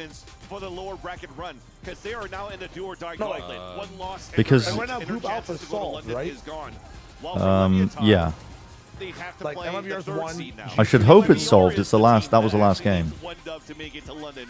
for the lower bracket run because they are now in the do or die gauntlet. One loss Because- And right now, Group Alpha's solved, right? is gone. While for Leviathan, Yeah. they have to Like, play MFR's the third won. seed now. I should hope it's solved. It's the last. That was the last game. One dub to make it to London.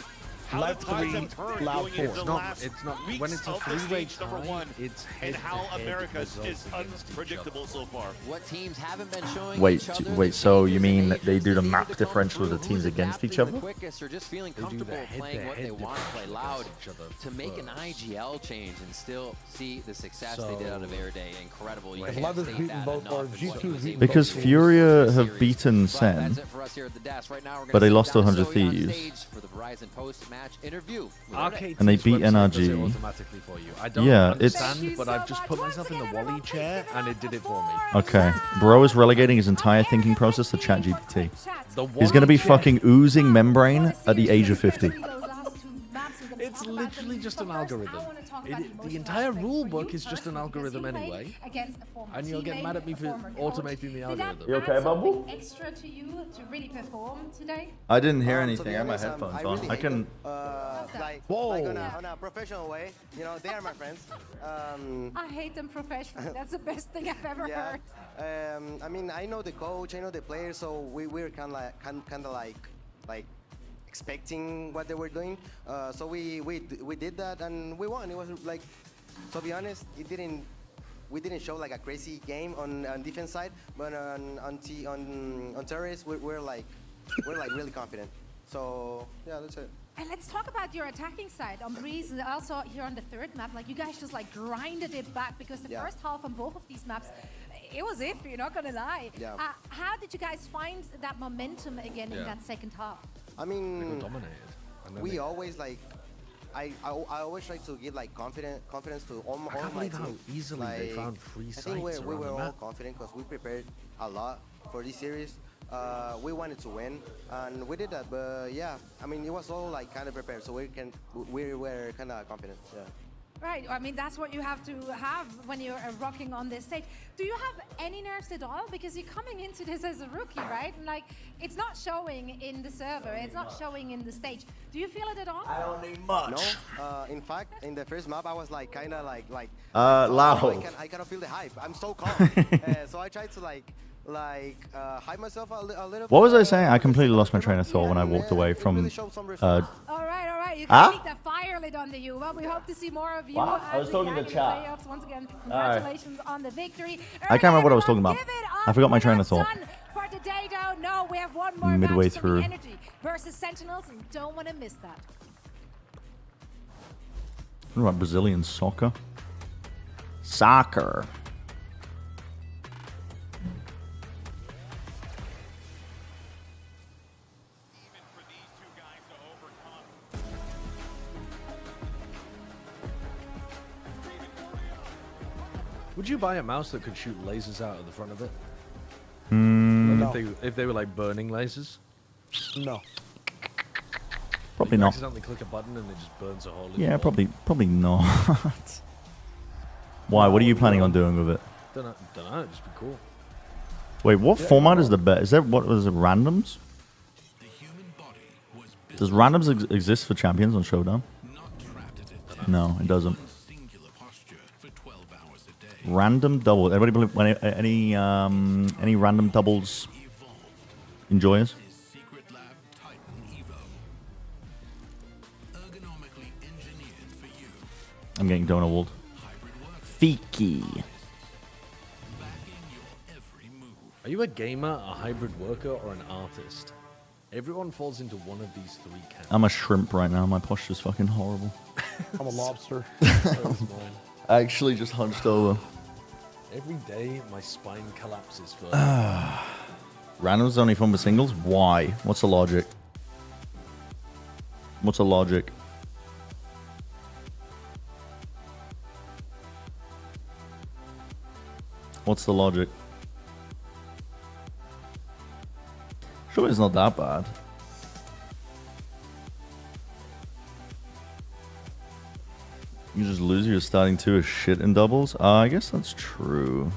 How Lev the tides 3, have turned Loud going 4. into the last It's not weeks when it's a of the three-way stage number tie, 1, it's and how head-to-head America results is against each unpredictable so far. What teams haven't been showing Wait, each other, wait. So you mean that they do the map differential of the teams against each other? the quickest or just feeling They do the comfortable playing what they head-to-head want to play loud against each other to make an first. IGL change and still see the success they did out of Air Day. Incredible. You If can't Lev has state beaten that both, enough or and what G2 he was beaten able Because to do Furia in have series. beaten But Sen, that's it for us here at the desk. Right now, we're but gonna they sit lost down to and 100 show you on Thieves. stage for the Verizon post-match interview. Arcade And they Team's beat website does it NRG. automatically for you. I don't Yeah, it's- understand, but I've just put myself in the Wally chair and it did it for me. Okay. Bro is relegating his entire thinking process to ChatGPT. The He's gonna be Wally chair- fucking oozing membrane at the age of 50. It's literally just an algorithm. The entire rule book is just an algorithm anyway. And you'll get mad at me for automating the algorithm. You okay, Bubble? Extra to you to really perform today? I didn't hear To anything. be I had my honest, headphones I on. really I hate can. them. Like on a professional way. You know, they are my friends. I hate them professionally. That's the best thing I've ever heard. I mean, I know the coach, I know the players, so we're kind of like expecting what they were doing. So we did that and we won. It was like, to be honest, we didn't show like a crazy game on defense side, but on terrorists we're like really confident. So yeah, that's it. And let's talk about your attacking side on Breeze and also here on the third map. Like you guys just like grinded it back because the first half on both of these maps, it was iffy, not gonna lie. Yeah. How did you guys find that momentum again in that second half? I mean, we dominated. always like. I always try to give like confidence to all my believe how team. easily they found free I think sites we around were the all map. confident because we prepared a lot for this series. We wanted to win, and we did that. But yeah, I mean, it was all like kind of prepared, so we were kind of confident. Yeah. Right, I mean, that's what you have to have when you're rocking on this stage. Do you have any nerves at all? Because you're coming into this as a rookie, right? And like, it's not showing in the server, it's not showing in the stage. Do you feel it at all? I don't need much. No, in fact, in the first map, I was like kind of like Lao. I cannot feel the hype. I'm so calm. So I tried to hype myself a little bit. What was I saying? I completely lost my train of thought when I walked away from. All right. You can keep that fire lit under you. Well, we hope to see more of you. What? I was talking to in the chat. playoffs. Once again, congratulations on the victory. I can't remember what I was talking about. I forgot my train of thought. For today, though, no, we have one more Midway match through. from the Energy versus Sentinels, and don't want to miss that. What about Brazilian soccer? Soccer. Would you buy a mouse that could shoot lasers out of the front of it? No. If they were like burning lasers? No. Probably You not. accidentally click a button and it just burns a hole in Yeah, the wall. probably not. Why? What are you planning on doing with it? Don't know, it'd just be cool. Wait, what format is the best? Is there what was it? Randoms? Does randoms exist for champions on Showdown? No, it doesn't. Random double. Everybody believe any random doubles enjoyers? I'm getting donut walled. Fiki. Are you a gamer, a hybrid worker, or an artist? Everyone falls into one of these three camps. I'm a shrimp right now. My posture's fucking horrible. I'm a lobster. I actually just hunched over. Every day, my spine collapses for. Random's only fun for singles? Why? What's the logic? What's the logic? What's the logic? Sure, it's not that bad. You just lose your starting two as shit in doubles? I guess that's true.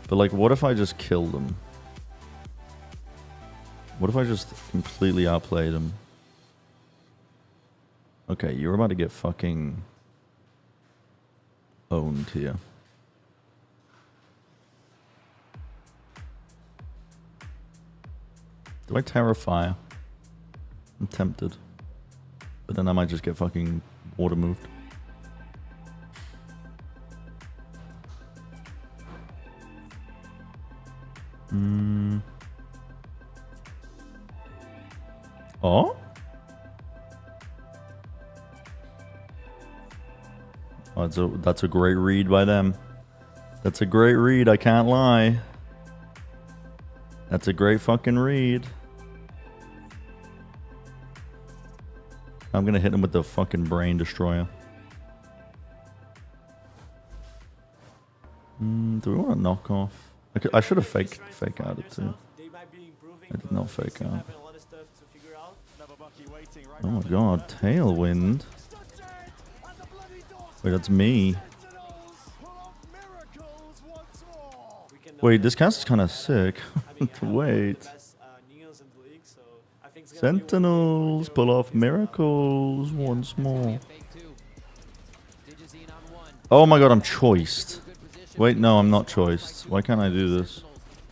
But like, what if I just killed them? What if I just completely outplayed them? Okay, you're about to get fucking owned here. Do I Terrify? I'm tempted. But then I might just get fucking water moved. Oh? Oh, that's a great read by them. That's a great read, I can't lie. That's a great fucking read. I'm gonna hit him with the fucking Brain Destroyer. Do we want to knock off? I should have fake out it too. I did not fake out. Oh my god, Tailwind. Wait, that's me. Wait, this cast is kind of sick. Wait. Sentinels pull off miracles once more. Oh my god, I'm choiced. Wait, no, I'm not choiced. Why can't I do this?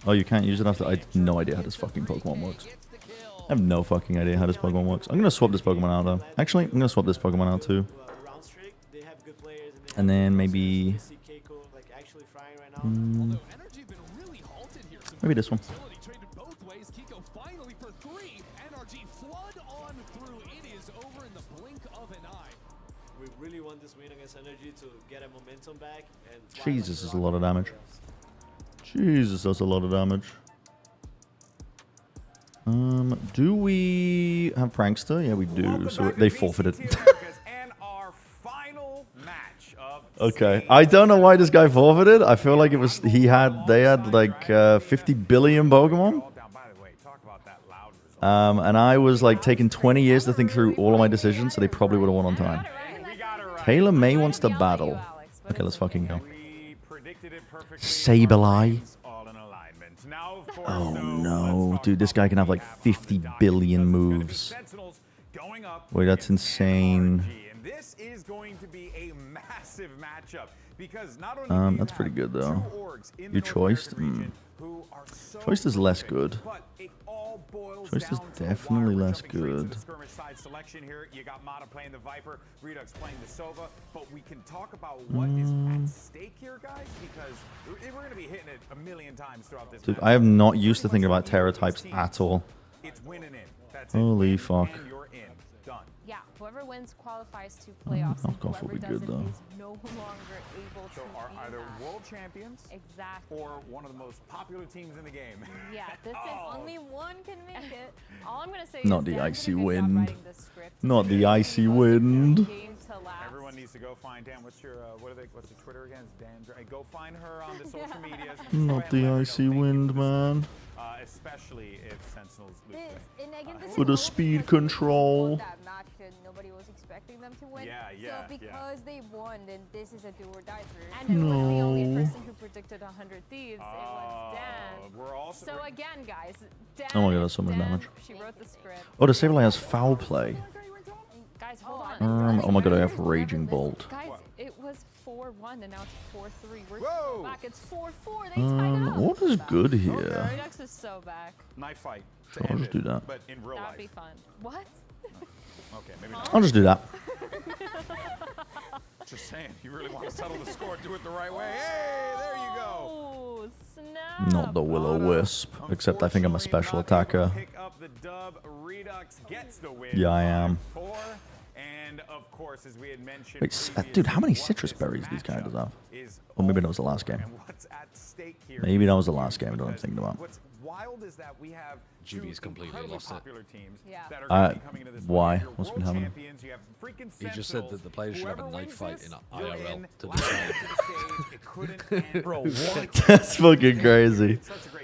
Oh, you can't use it after... I have no idea how this fucking Pokemon works. I have no fucking idea how this Pokemon works. I'm gonna swap this Pokemon out though. Actually, I'm gonna swap this Pokemon out too. And then maybe... maybe this one. We really want this win against NRG to get a momentum back. And Jesus, is a lot of damage. Jesus, that's a lot of damage. Do we have Prankster? Yeah, we do. So they forfeited. Okay, I don't know why this guy forfeited. I feel like it was they had like 50 billion Pokemon. And I was like taking 20 years to think through all of my decisions, so they probably would have won on time. Taylor May wants to battle. Okay, let's fucking go. Sableye. Oh no, dude, this guy can have like 50 billion moves. Wait, that's insane. This is going to be a massive matchup because not only that's pretty good though. You choiced? Choiced is less good. Choiced is definitely less good. Selection here. You got Mata playing the Viper, Redux playing the Sova, but we can talk about what is at stake here, guys, because we're going to be hitting it a million times throughout this. Dude, I am not used to thinking about Terra types at all. It's winning in. That's holy fuck. Yeah, whoever wins qualifies to playoffs. Knockoff will be good though. No longer able to are either world champions exactly or one of the most popular teams in the game. Yeah, this is only one can make it. All I'm gonna say not is the icy wind. Not the icy wind. Everyone needs to go find Dan. What's your what's the Twitter again? It's Dan. Go find her on the social medias. Not the icy wind, man. Especially if Sentinels lose. For the speed control. That match nobody was expecting them to win. Yeah. So because they won, then this is a do or die for it. And who was the only person who predicted 100 Thieves? It was Dan. We're also so again, guys, Dan. Oh my god, that's so much damage. She wrote the script. Oh, the Sableye has foul play. Guys, hold on. Oh my god, I have Raging Bolt. Guys, it was 4-1 and now it's 4-3. We're so back. It's 4-4. They tied up. What is good here? Redux is so back. Knife fight. So I'll just do that. But in real That'd be fun. What? Okay, maybe not. I'll just do that. Just saying, you really want to settle the score, do it the right way. Hey, there you go. Oh, snap. Not the Will-O-Wisp, except I think I'm a special attacker. Pick up the dub. Redux gets the win. Yeah, I am. And of course, as we had mentioned, Wait, dude, how many citrus berries these guys have? Or maybe that was the last game. Maybe that was the last game that I'm thinking about. What's wild is that we have Juby's completely lost it. Why? What's been happening? He just said that the players should have a knife fight in IRL to decide. Bro, what? That's fucking crazy.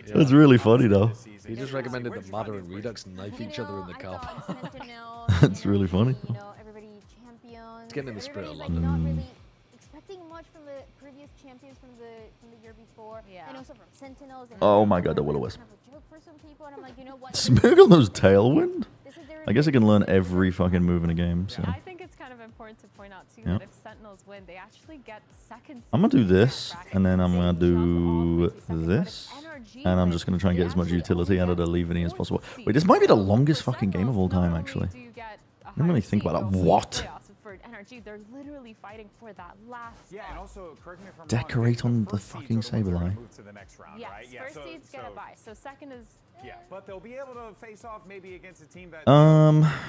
That's really funny though. He just recommended that Mata and Redux knife each other in the car. That's really funny. Everybody champions. getting in the spirit of like London. not really expecting much from the previous champions from the year before, and also from Sentinels. And Oh my god, the Will-O-Wisp. kind of a joke for some people, and I'm like, you know what? Smurg on those Tailwind? I guess I can learn every fucking move in a game, so. I think it's kind of important to point out too that if Sentinels win, they actually get second. I'm gonna do this, and then I'm gonna do this, and I'm just gonna try and get as much utility out of the LEV as possible. Wait, this might be the longest fucking game of all time, actually. I didn't really think about that. What? For NRG, they're literally fighting for that last. Yeah, and also correct me if I'm Decorate on the fucking Sableye. move to the next round, Yes, right? first seeds get a bye, so second is. Yeah, but they'll be able to face off maybe against a team that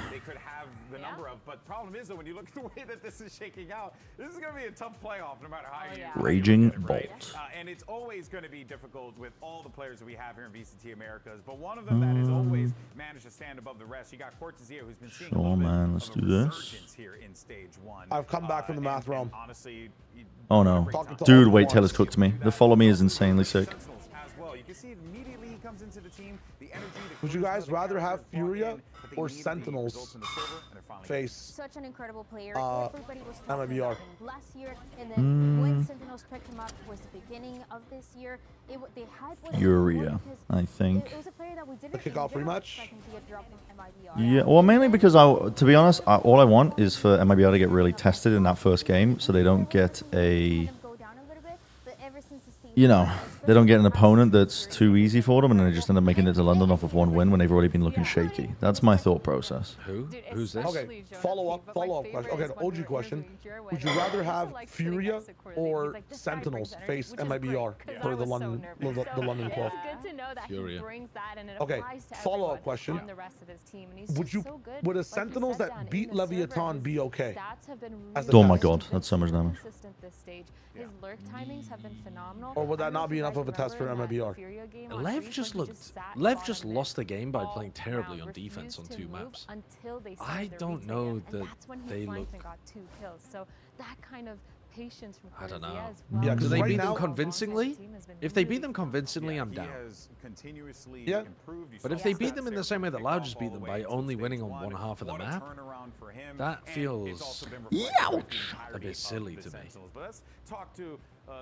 they could have the number of. But problem is, though, when you look at the way that this is shaking out, this is going to be a tough playoff no matter how you Raging look at it, right? Bolt. And it's always going to be difficult with all the players that we have here in VCT Americas. But one of them that has always managed to stand above the rest, you got Cortezia, who's been seeing a little man, bit let's of do a this. resurgence here in stage 1. I've come back from the math realm. Honestly, Oh no. Dude, wait, Taylor's cooked me. The follow me is insanely sick. as well. You can see immediately he comes into the team, the energy. Would you guys rather have Furia or Sentinels face Such an incredible player. Everybody was talking MIBR? about him last year, and then when Sentinels picked him up was the beginning of this year. The hype was Furia, I think. It was a player that we didn't. The kickoff rematch? Yeah, well, mainly because to be honest, all I want is for MIBR to get really tested in that first game, so they don't get a, you know, they don't get an opponent that's too easy for them, and then they just end up making it to London off of one win when they've already been looking shaky. That's my thought process. Who? Who's this? Okay, follow up question. Okay, an OG question. Would you rather have Furia or Sentinels face MIBR for the London club? Furia. Okay, follow up question. Would a Sentinels that beat Leviathan be okay? Oh my god, that's so much damage. His lurk timings have been phenomenal. Or would that not be enough of a test for MIBR? Lev just lost the game by playing terribly on defense on 2 maps. I don't know that they look. Got 2 kills, so that kind of patience from I don't know. Cortezia as well. Yeah, because they right beat now- them convincingly. If they beat them convincingly, I'm down. Yeah. But if they beat them in the same way that Loud just beat them by only winning on one half of the map, that feels a bit silly to me. But let's talk to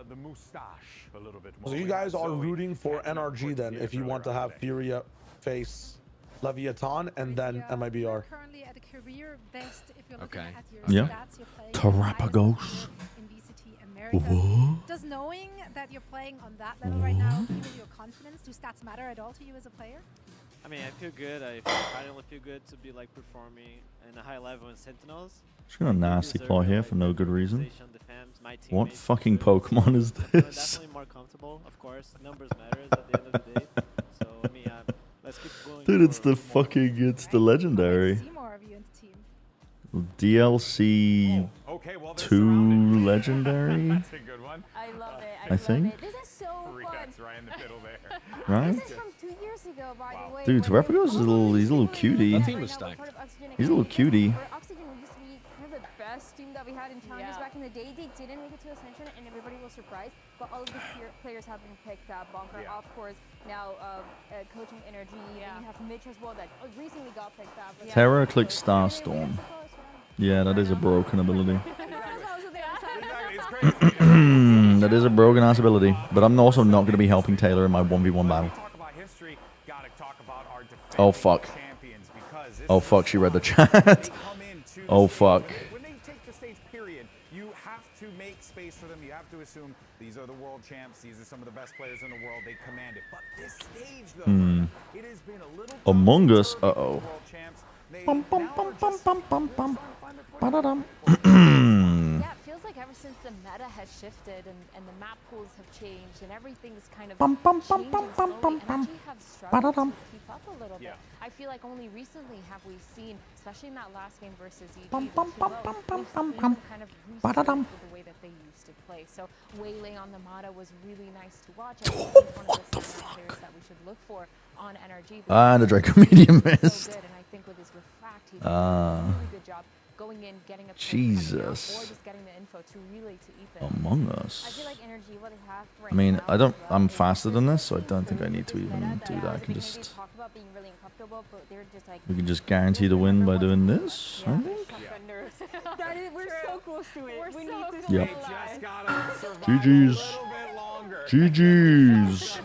the mustache a little bit more. So you guys are rooting for NRG then, if you want to have Furia face Leviathan and then MIBR. Currently at a career best, if you're looking Okay. at your Yeah. stats, you're playing Terrapagos. in VCT America. What? Does knowing that you're playing on that level right now give you your confidence? Do stats matter at all to you as a player? I mean, I feel good. I finally feel good to be like performing in a high level in Sentinels. Just got a nasty play here for no good reason. What fucking Pokemon is I'm this? definitely more comfortable, of course. Numbers matters at the end of the day. So I mean, let's keep going. Dude, it's the legendary. See more of you in the team. DLC 2 legendary. That's a good one. I love it. I think. This is so fun. Right in the middle there. Right? This is from 2 years ago, by the way. Dude, Terrapagos is he's a little cutie. That team was stacked. He's a little cutie. Oxygen used to be kind of the best team that we had in challenges back in the day. They didn't make it to Ascension, and everybody was surprised. But all of these players have been picked up. Bonker, of course, now coaching NRG. And you have Mitch as well that recently got picked up. Terra click Starstorm. Yeah, that is a broken ability. That is a broken ass ability. But I'm also not going to be helping Taylor in my 1v1 battle. Oh fuck. Oh fuck, she read the chat. Oh fuck. When they take the stage, period, you have to make space for them. You have to assume these are the world champs. These are some of the best players in the world. They command it. But this stage, though, it has been a little Among Us. world champs. Bum bum bum bum bum bum bum. Ba-da-dum. Yeah, it feels like ever since the meta has shifted and the map pools have changed and everything's kind of Bum, bum, bum, changing bum, bum, slowly, bum, NRG have struggled Ba-da-dum. to keep up a little bit. I feel like only recently have we seen, especially in that last game versus EG, Bum, the bum, 2-0, bum, bum, bum, we've bum, seen bum. them kind of Ba-da-dum. restart to the way that they used to play. So wailing on the Mata was really nice to watch. I think it's one of the players that we should look for on NRG. Ah, the Draco Medium missed. So good, and I think with his refract, he's done a really good job going in, getting a pick, coming out, or Jesus. just getting the info to relay to Ethan. Among I Us. feel like NRG, what they have right I mean, now I'm faster than this, so I don't think I need to even do that. I can just, talk about being really uncomfortable, but they're just like we can just guarantee the win by doing this, I think. we're so close to it. We need to Yep. stay GG's. GG's.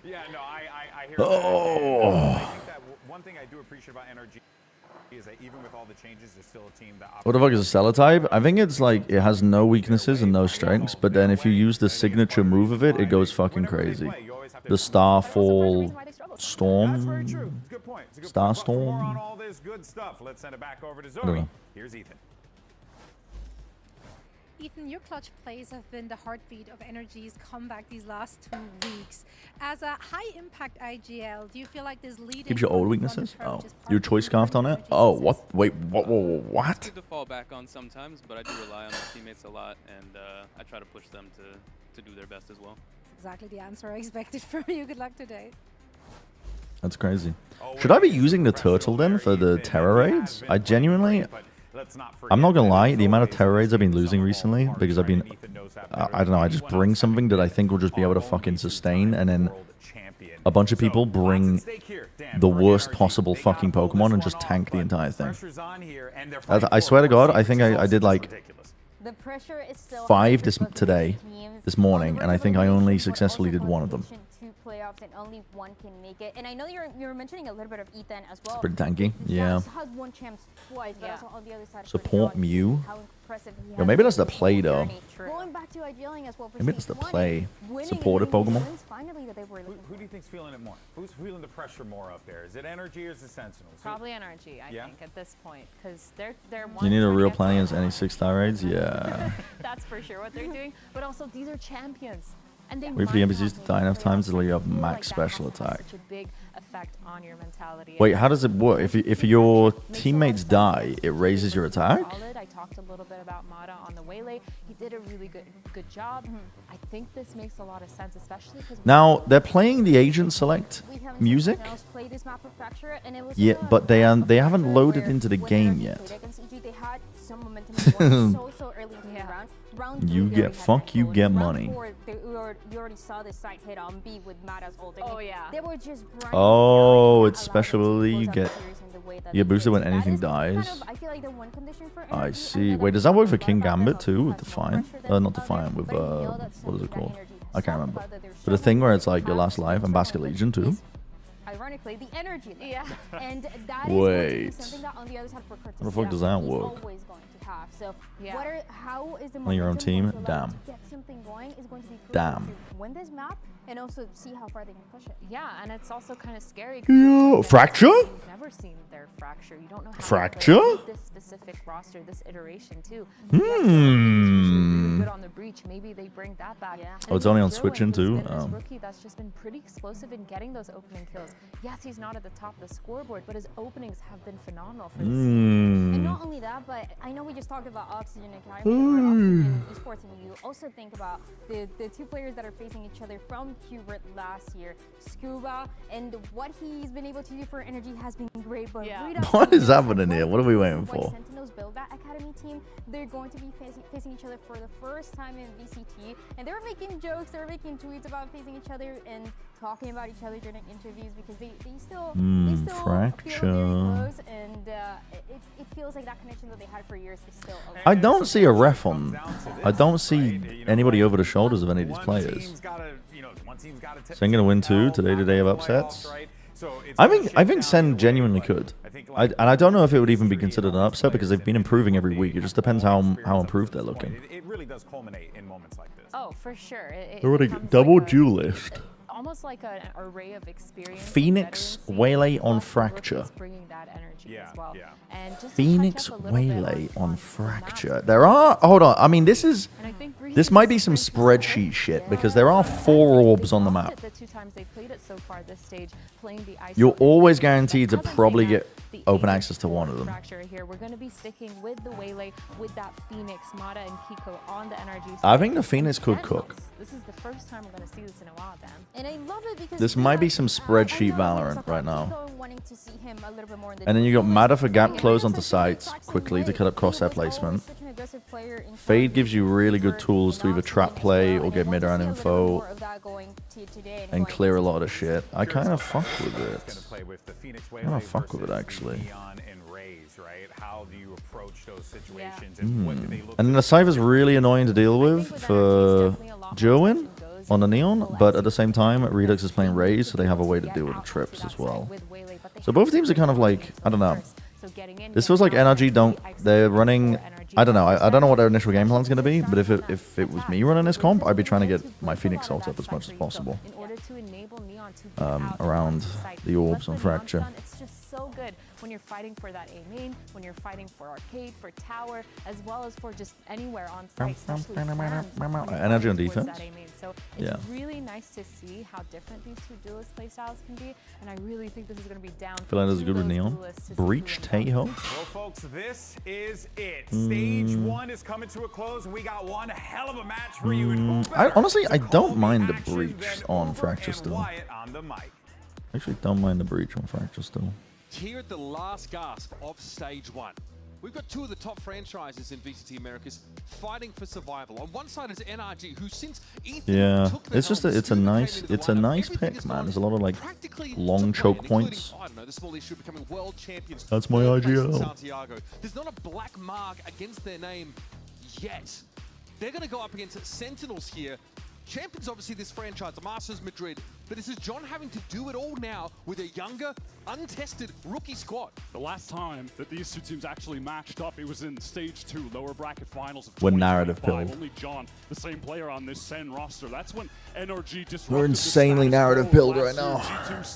Yeah, no, I hear Oh. I think that one thing I do appreciate about NRG is that even with all the changes, there's still a team that What the fuck is a seller type? I think it's like it has no weaknesses and no strengths, but then if you use the signature move of it, it goes fucking crazy. The Starfall Storm. Starstorm. all this good stuff. Let's send it back over to I don't know. Zoe. Here's Ethan. Ethan, your clutch plays have been the heartbeat of NRG's comeback these last 2 weeks. As a high-impact IGL, do you feel like this lead Keeps your old weaknesses? Oh, your choice scarfed on it? Oh, what? Wait, what? It's good to fall back on sometimes, but I do rely on my teammates a lot, and I try to push them to do their best as well. Exactly the answer I expected from you. Good luck today. That's crazy. Should I be using the turtle then for the terror raids? I genuinely... I'm not gonna lie, the amount of terror raids I've been losing recently, because I've been... I don't know, I just bring something that I think will just be able to fucking sustain, and then a bunch of people bring the worst possible fucking Pokemon and just tank the entire thing. I swear to God, I think I did like 5 this morning, and I think I only successfully did 1 of them. Playoffs and only one can make it. And I know you're mentioning a little bit of Ethan as well. It's pretty tanky, yeah. Has won champs twice, but also on the other side. Support Mew. How impressive he Yo, maybe that's the play though. Going back to IGLing as well. Maybe that's the play. Supported Pokemon. Who do you think's feeling it more? Who's feeling the pressure more up there? Is it NRG or is it Sentinels? Probably NRG, I think, at this point, because they're You need a real plan against any 6-star raids? Yeah. That's for sure what they're doing. But also, these are champions. And they Wait for the NPCs to die enough times until you have max special attack. Such a big effect on your mentality. Wait, how does it work? If your teammates die, it raises your attack? I talked a little bit about Mata on the Waylay. He did a really good job. I think this makes a lot of sense, especially because Now, they're playing the agent select music? Yeah, but they haven't loaded into the game yet. You get you get money. You already saw the side hit on B with Mata's ult. Oh yeah. They were just Oh, it's special ability. You get boosted when anything dies. I see. Wait, does that work for King Gambit too with Defiant? Not Defiant, with what is it called? I can't remember. But the thing where it's like your last life and Basket Legion too. Ironically, the energy. Yeah. And that Wait. is something that on the other side for Curtis, How the fuck does that work? always going to have. So how is the On your own team? Damn. get something going is going to be crucial Damn. to win this map and also see how far they can push it. Yeah, and it's also kind of scary. Yeah. Fracture? You've never seen their fracture. You don't know how Fracture? this specific roster, this iteration too. Hmm. Good on the breach. Maybe they bring that back. Yeah. Oh, it's only on switching too? This rookie that's just been pretty explosive in getting those opening kills. Yes, he's not at the top of the scoreboard, but his openings have been phenomenal for this And Hmm. not only that, but I know we just talked about Oxygen Academy or Oxygen Esports, and you also think about the 2 players that are facing each other from Qbert last year, Scuba, and what he's been able to do for Energy has been great. But What is happening here? What are we waiting for? Sentinels build that academy team. They're going to be facing each other for the first time in VCT, and they're making jokes, they're making tweets about facing each other and talking about each other during interviews because they still Fracture. feel very close, and it feels like that connection that they had for years is still over. I don't see a ref on. I don't see anybody over the shoulders of any of these players. Sen gonna win too today of upsets. I think Sen genuinely could. And I don't know if it would even be considered an upset because they've been improving every week. It just depends how improved they're looking. It really does culminate in moments like this. Oh, for sure. They're already double duelist. Almost like an array of experience. Phoenix Waylay on Fracture. Bringing that energy as well. And just Phoenix Waylay on Fracture. There are... Hold on. I mean, this might be some spreadsheet shit because there are 4 orbs on the map. The 2 times they played it so far this stage, playing the ice. You're always guaranteed to probably get open access to one of them. Here. We're going to be sticking with the Waylay, with that Phoenix, Mata, and Kiko on the NRG. I think the Phoenix could cook. This is the first time we're going to see this in a while, Dan. And I love it because this might be some spreadsheet Valorant right now. And then you got Mata for gap close onto sites quickly to cut up crosshair placement. aggressive player in Fade gives you really good tools to either trap play or get mid-round info and clear a lot of shit. I kind of fuck with it. I kind of fuck with it, actually. And then the Cypher's really annoying to deal with for Jerwin on the Neon, but at the same time, Redux is playing Raze, so they have a way to deal with the trips as well. So both teams are kind of like, I don't know. This feels like NRG they're running, I don't know. I don't know what their initial game plan's going to be, but if it was me running this comp, I'd be trying to get my Phoenix ult up as much as possible around the orbs on Fracture. It's just so good when you're fighting for that A main, when you're fighting for arcade, for tower, as well as for just anywhere on site, especially Energy on defense. So it's really nice to see how different these two duelist playstyles can be, and I really think this is going to be down. Feel like this is good with Neon. Breach Taeho. Well, folks, this is it. Stage 1 is coming to a close. We got one hell of a match for you. Honestly, I don't mind the breach on Fracture still. Actually, don't mind the breach on Fracture still. Here at the last gasp of Stage 1. We've got two of the top franchises in VCT Americas fighting for survival. On one side is NRG, who since Ethan took the it's just it's a nice pick, man. There's a lot of like long choke points. I don't know, the small issue becoming world champions. That's my IGL. Santiago. There's not a black mark against their name yet. They're going to go up against Sentinels here. Champions, obviously, this franchise, the Masters Madrid, but this is John having to do it all now with a younger, untested rookie squad. The last time that these two teams actually matched up, it was in Stage 2 lower bracket finals of When narrative pilled. Only John, the same player on this SEN roster. That's when NRG disrupted. We're insanely narrative pilled right now,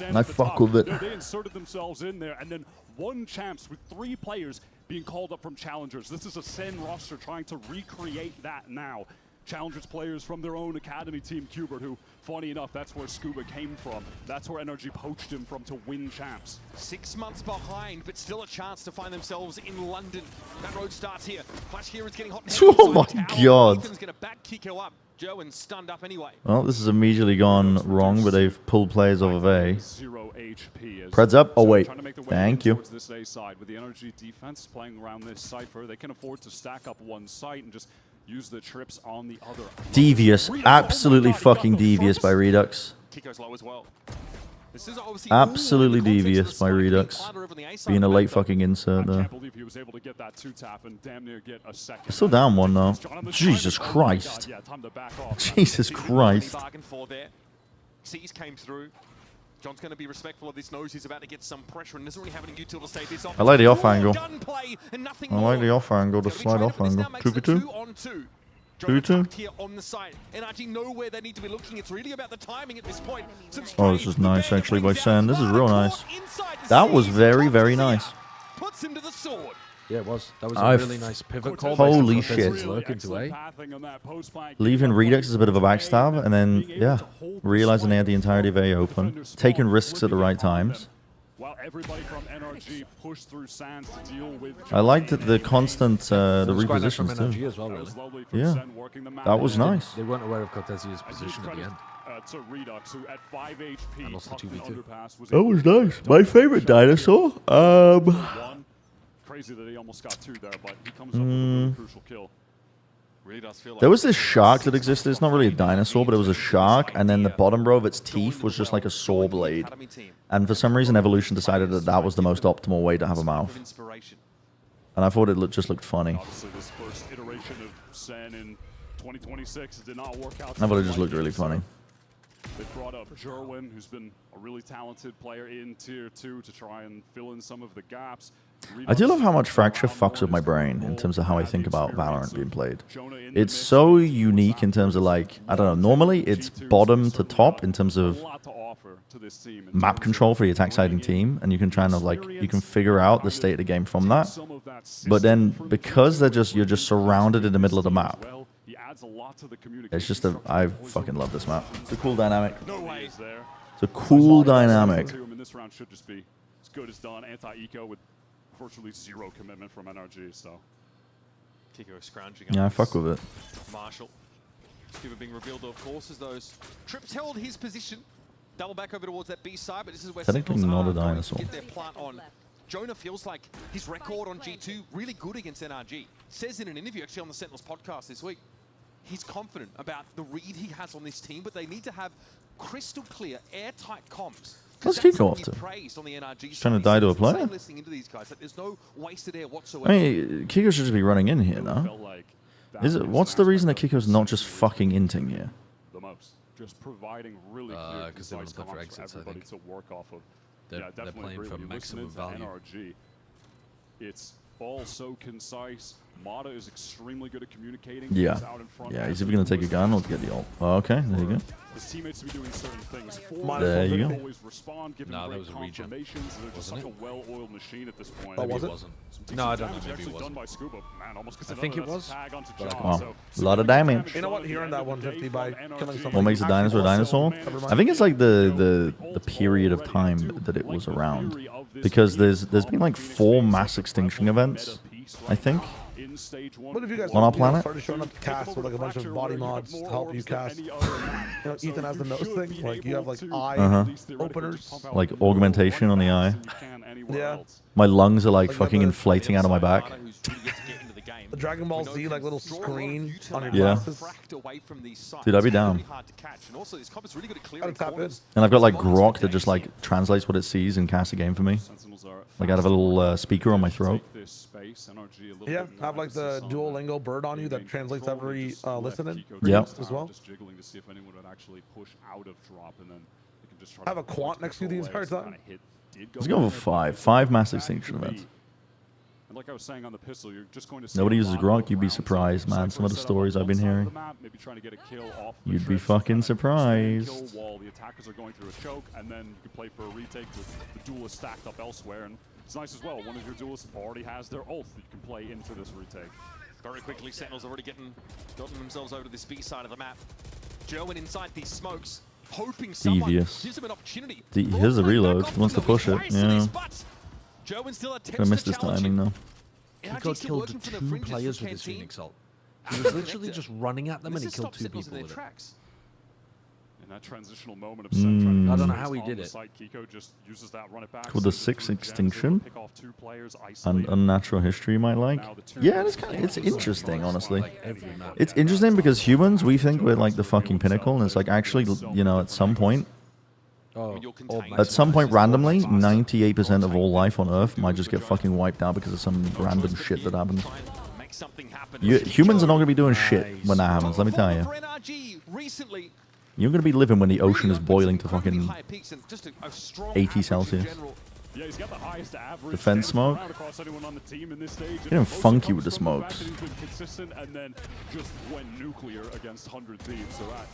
and I fuck with it. They inserted themselves in there, and then one champs with 3 players being called up from challengers. This is a SEN roster trying to recreate that now. Challengers players from their own academy team, Cubert, who, funny enough, that's where Scuba came from. That's where NRG poached him from to win champs. 6 months behind, but still a chance to find themselves in London. That road starts here. Flash here is getting hot. Oh my god. Ethan's going to back Kiko up. Joe and stunned up anyway. Well, this has immediately gone wrong, but they've pulled players off of A. Preds up. Oh wait. Thank you. This A side with the NRG defense playing around this cipher, they can afford to stack up one site and just use the trips on the other. Devious. Absolutely fucking devious by Redux. Kiko's low as well. This is Absolutely devious by Redux. Being a late fucking insert there. I can't believe he was able to get that 2-tap and damn near get a second. Still down one though. Jesus Christ. Jesus Christ. C's came through. John's going to be respectful of this, knows he's about to get some pressure and doesn't really have any util to save this off. I like the off angle. I like the off angle, the slide off angle. 2v2. 2v2. Here on the side. NRG know where they need to be looking. It's really about the timing at this point. Oh, this is nice actually by SEN. This is real nice. That was very, very nice. Puts him to the sword. Yeah, it was. That was a really nice pivot call. Holy shit. Leaving Redux is a bit of a backstab, and then, yeah, realizing they had the entirety of A open, taking risks at the right times. I liked the constant the repositions too. As well, really. Yeah, that was nice. They weren't aware of Cortesia's position at the end. And also 2v2. That was nice. My favorite dinosaur. Crazy that he almost got 2 there, but he comes up with a really crucial kill. Really does feel like there was this shark that existed. It's not really a dinosaur, but it was a shark, and then the bottom row of its teeth was just like a saw blade. And for some reason, Evolution decided that that was the most optimal way to have a mouth. And I thought it just looked funny. Obviously, this first iteration of SEN in 2026 did not work out. I thought it just looked really funny. They brought up Jerwin, who's been a really talented player in Tier 2 to try and fill in some of the gaps. I do love how much Fracture fucks with my brain in terms of how I think about Valorant being played. It's so unique in terms of like, I don't know, normally it's bottom to top in terms of map control for the attack siding team, and you can try and like, you can figure out the state of the game from that. But then because you're just surrounded in the middle of the map, it's just I fucking love this map. It's a cool dynamic. It's a cool dynamic. This round should just be as good as done. Anti-eco with virtually 0 commitment from NRG, so. Kiko scrounging. Yeah, I fuck with it. Marshall. Scuba being revealed, of course, as those trips held his position. Double back over towards that B side, but this is where technically not a dinosaur. Get their plant on. Jonah feels like his record on G2 really good against NRG. says in an interview actually on the Sentinels podcast this week, he's confident about the read he has on this team, but they need to have crystal clear, airtight comms. What's Kiko up to? He's trying to die to a player? I mean, Kiko should just be running in here now. What's the reason that Kiko's not just fucking inting here? The most. Just providing really clear, because they want to play for exits, I think. To work off of. They're playing for maximum value. NRG, it's all so concise. Mata is extremely good at communicating. Yeah. He's out in front. Yeah, he's either going to take a gun or get the ult. Oh, okay, there you go. His teammates be doing certain things. There you go. Always respond, giving that was a regen. They're just such a well-oiled machine at this point. Oh, was it? No, I don't know. Maybe it wasn't. By Scuba. Man, almost I think it was. Wow. A lot of damage. You know what? He earned that 150 by killing someone. What makes a dinosaur a dinosaur? I think it's like the period of time that it was around. Because there's been like 4 mass extinction events, I think. What if you guys on our planet started showing up to cast with like a bunch of body mods to help you cast? You know, Ethan has the nose thing. Like you have like eye openers, like augmentation on the eye. Yeah. My lungs are like fucking inflating out of my back. The Dragon Ball Z like little screen on your glasses. Dude, I'd be down. And I've got like Grok that just like translates what it sees and casts a game for me. Like I have a little speaker on my throat. Yeah, have like the Duolingo bird on you that translates every listening. Yep. As well. Have a quant next to you the entire time. Let's go for 5 mass extinction events. And like I was saying on the pistol, you're just going to see Nobody uses Grok, you'd be surprised, man. Some of the stories I've been hearing. You'd be fucking surprised. The attackers are going through a choke, and then you can play for a retake with the duelists stacked up elsewhere. And it's nice as well. One of your duelists already has their ult that you can play into this retake. Very quickly, Sentinels already gotten themselves over to this B side of the map. Joe inside these smokes, hoping someone gives him an opportunity. Here's the reload. He wants to push it. Yeah. I missed his timing though. Kiko killed 2 players with his Phoenix ult. He was literally just running at them and he killed 2 people with it. In that transitional moment of Sen I don't know how he did it. Kiko just uses that run it back. Called the 6 extinction. And unnatural history you might like. Yeah, it's interesting, honestly. It's interesting because humans, we think we're like the fucking pinnacle, and it's like actually, you know, at some point, randomly, 98% of all life on Earth might just get fucking wiped out because of some random shit that happens. Humans are not going to be doing shit when that happens, let me tell you. You're going to be living when the ocean is boiling to fucking 80 Celsius. Yeah, he's got the highest average defense smoke. Getting funky with the smokes. He's been consistent and then just went nuclear against 100 Thieves, so that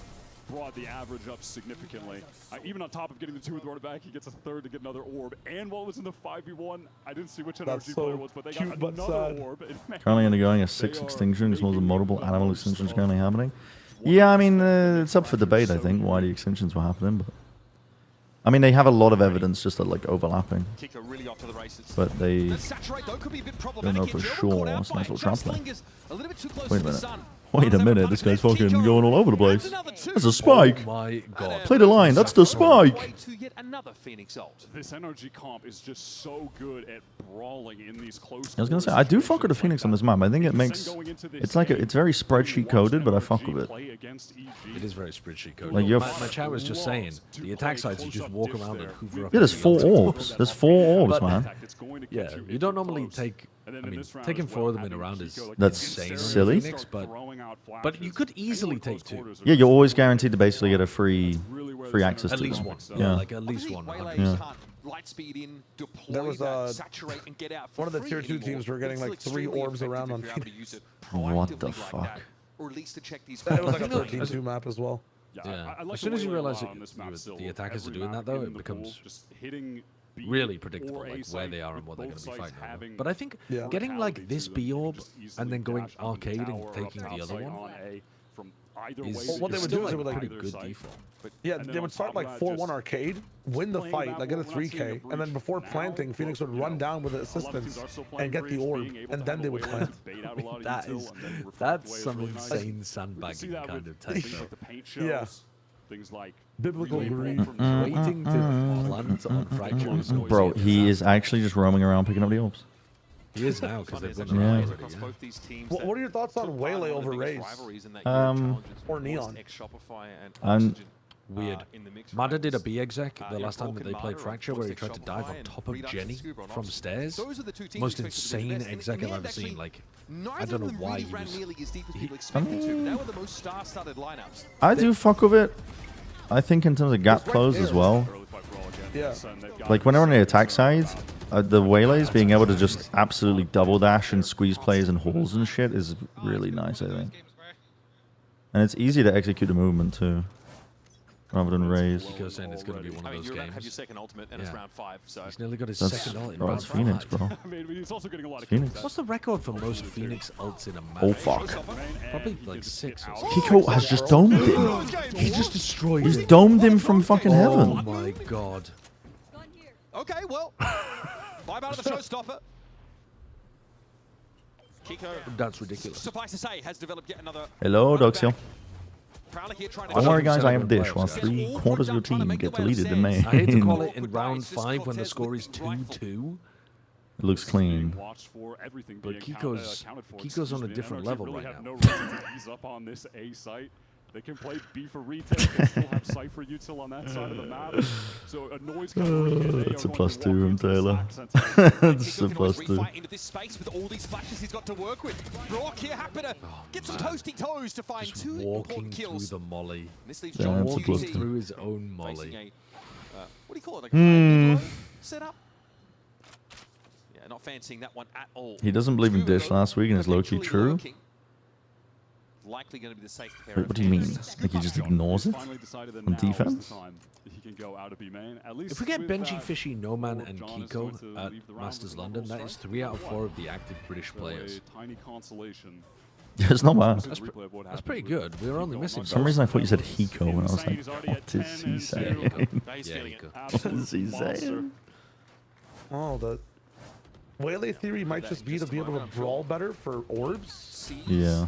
brought the average up significantly. Even on top of getting the 2 with the run back, he gets a 3rd to get another orb. And while it was in the 5v1, I didn't see which NRG player was, but they got another orb. Currently undergoing a 6 extinction, as well as multiple animal extinctions currently happening. Yeah, I mean, it's up for debate, I think, why the extinctions were happening, but I mean, they have a lot of evidence just that, like, overlapping. But they don't know for sure. It's a nice little trap play. Wait a minute. Wait a minute, this guy's fucking going all over the place. That's a spike. Oh my god. Play the line, that's the spike. This NRG comp is just so good at brawling in these close. I was gonna say, I do fuck with the Phoenix on this map. I think it makes it's like it's very spreadsheet coded, but I fuck with it. It is very spreadsheet coded. Like my chat was just saying, the attack sides you just walk around and hoover up. Yeah, there's 4 orbs. There's 4 orbs, man. Yeah, you don't normally take. I mean, taking 4 of them in a round is insane silly. Phoenix, but you could easily take 2. Yeah, you're always guaranteed to basically get a free access to at least them. one. Yeah, like at least one. Yeah. There was one of the tier 2 teams were getting like 3 orbs around on Phoenix. What the fuck? It was like a 13-2 map as well. Yeah. As soon as you realize that the attackers are doing that, though, it becomes really predictable, like where they are and what they're going to be fighting over. But I think getting like this B orb and then going arcade and taking the other one is what they would do is like they would like pretty good default. Yeah, they would start like 4-1 arcade, win the fight, like get a 3K, and then before planting, Phoenix would run down with the assistance and get the orb, and then they would plant. That's some insane sandbagging kind of tech. Yeah. Things like biblical greed, waiting to plant on fractures. Bro, he is actually just roaming around picking up the orbs. He is now because they've won Yeah. already. What are your thoughts on Waylay over Raze? Or Neon? Weird. Mada did a B exec the last time that they played Fracture where he tried to dive on top of Jenny from stairs. Most insane exec I've ever seen. Like, I don't know why he was... I do fuck with it. I think in terms of gap close as well. Yeah. Like when they're on the attack side, the Waylays being able to just absolutely double dash and squeeze plays and halls and shit is really nice, I think. And it's easy to execute the movement too, rather than Raze. Because saying it's going to be one of those games. Have your second ultimate and it's round 5, so He's nearly got his That's, second ult in bro, round that's Phoenix, 5. bro. I mean, he's also getting a lot of Phoenix. What's the record for most Phoenix ults in a match? Oh fuck. Probably like 6 or something. Kiko has just domed him. He just destroyed He's him. domed him from fucking Oh heaven. my god. Okay, well, vibe out of the showstopper. Kiko, that's ridiculous. Suffice to say, has developed yet another. Hello, Doxio. Prowler here trying to Don't worry, guys, I am Dish. While 3/4 of your team get deleted in May. I hate to call it in round 5 when the score is 2-2. It looks clean. But Kiko's on a different level right now. No reason to ease up on this A site. They can play B for retake. They still have Cypher util on that side of the map. So a noise It's a +2 from Taylor. It's a +2. into this space with all these flashes he's got to work with. Brock here happy to get some toasty toes to find Just 2 walking important kills. through the molly. This leaves Yeah, John it's a walking +2. Through his own molly. facing a, what do you call it? Like a setup? Yeah, not fancying that one at all. He doesn't believe in Dish last week and it's low-key true. Likely going to be the safe pair. Wait, what do you mean? Like he just ignores it on defense? If we get Benji, Fishy, No Man, and Kiko at Masters London, that is 3 out of 4 of the active British players. Yeah, it's not bad. That's pretty good. We were only missing. For some reason I thought you said Hiko and I was like, what is he saying? What is he saying? Oh, the Waylay theory might just be to be able to brawl better for orbs. Yeah.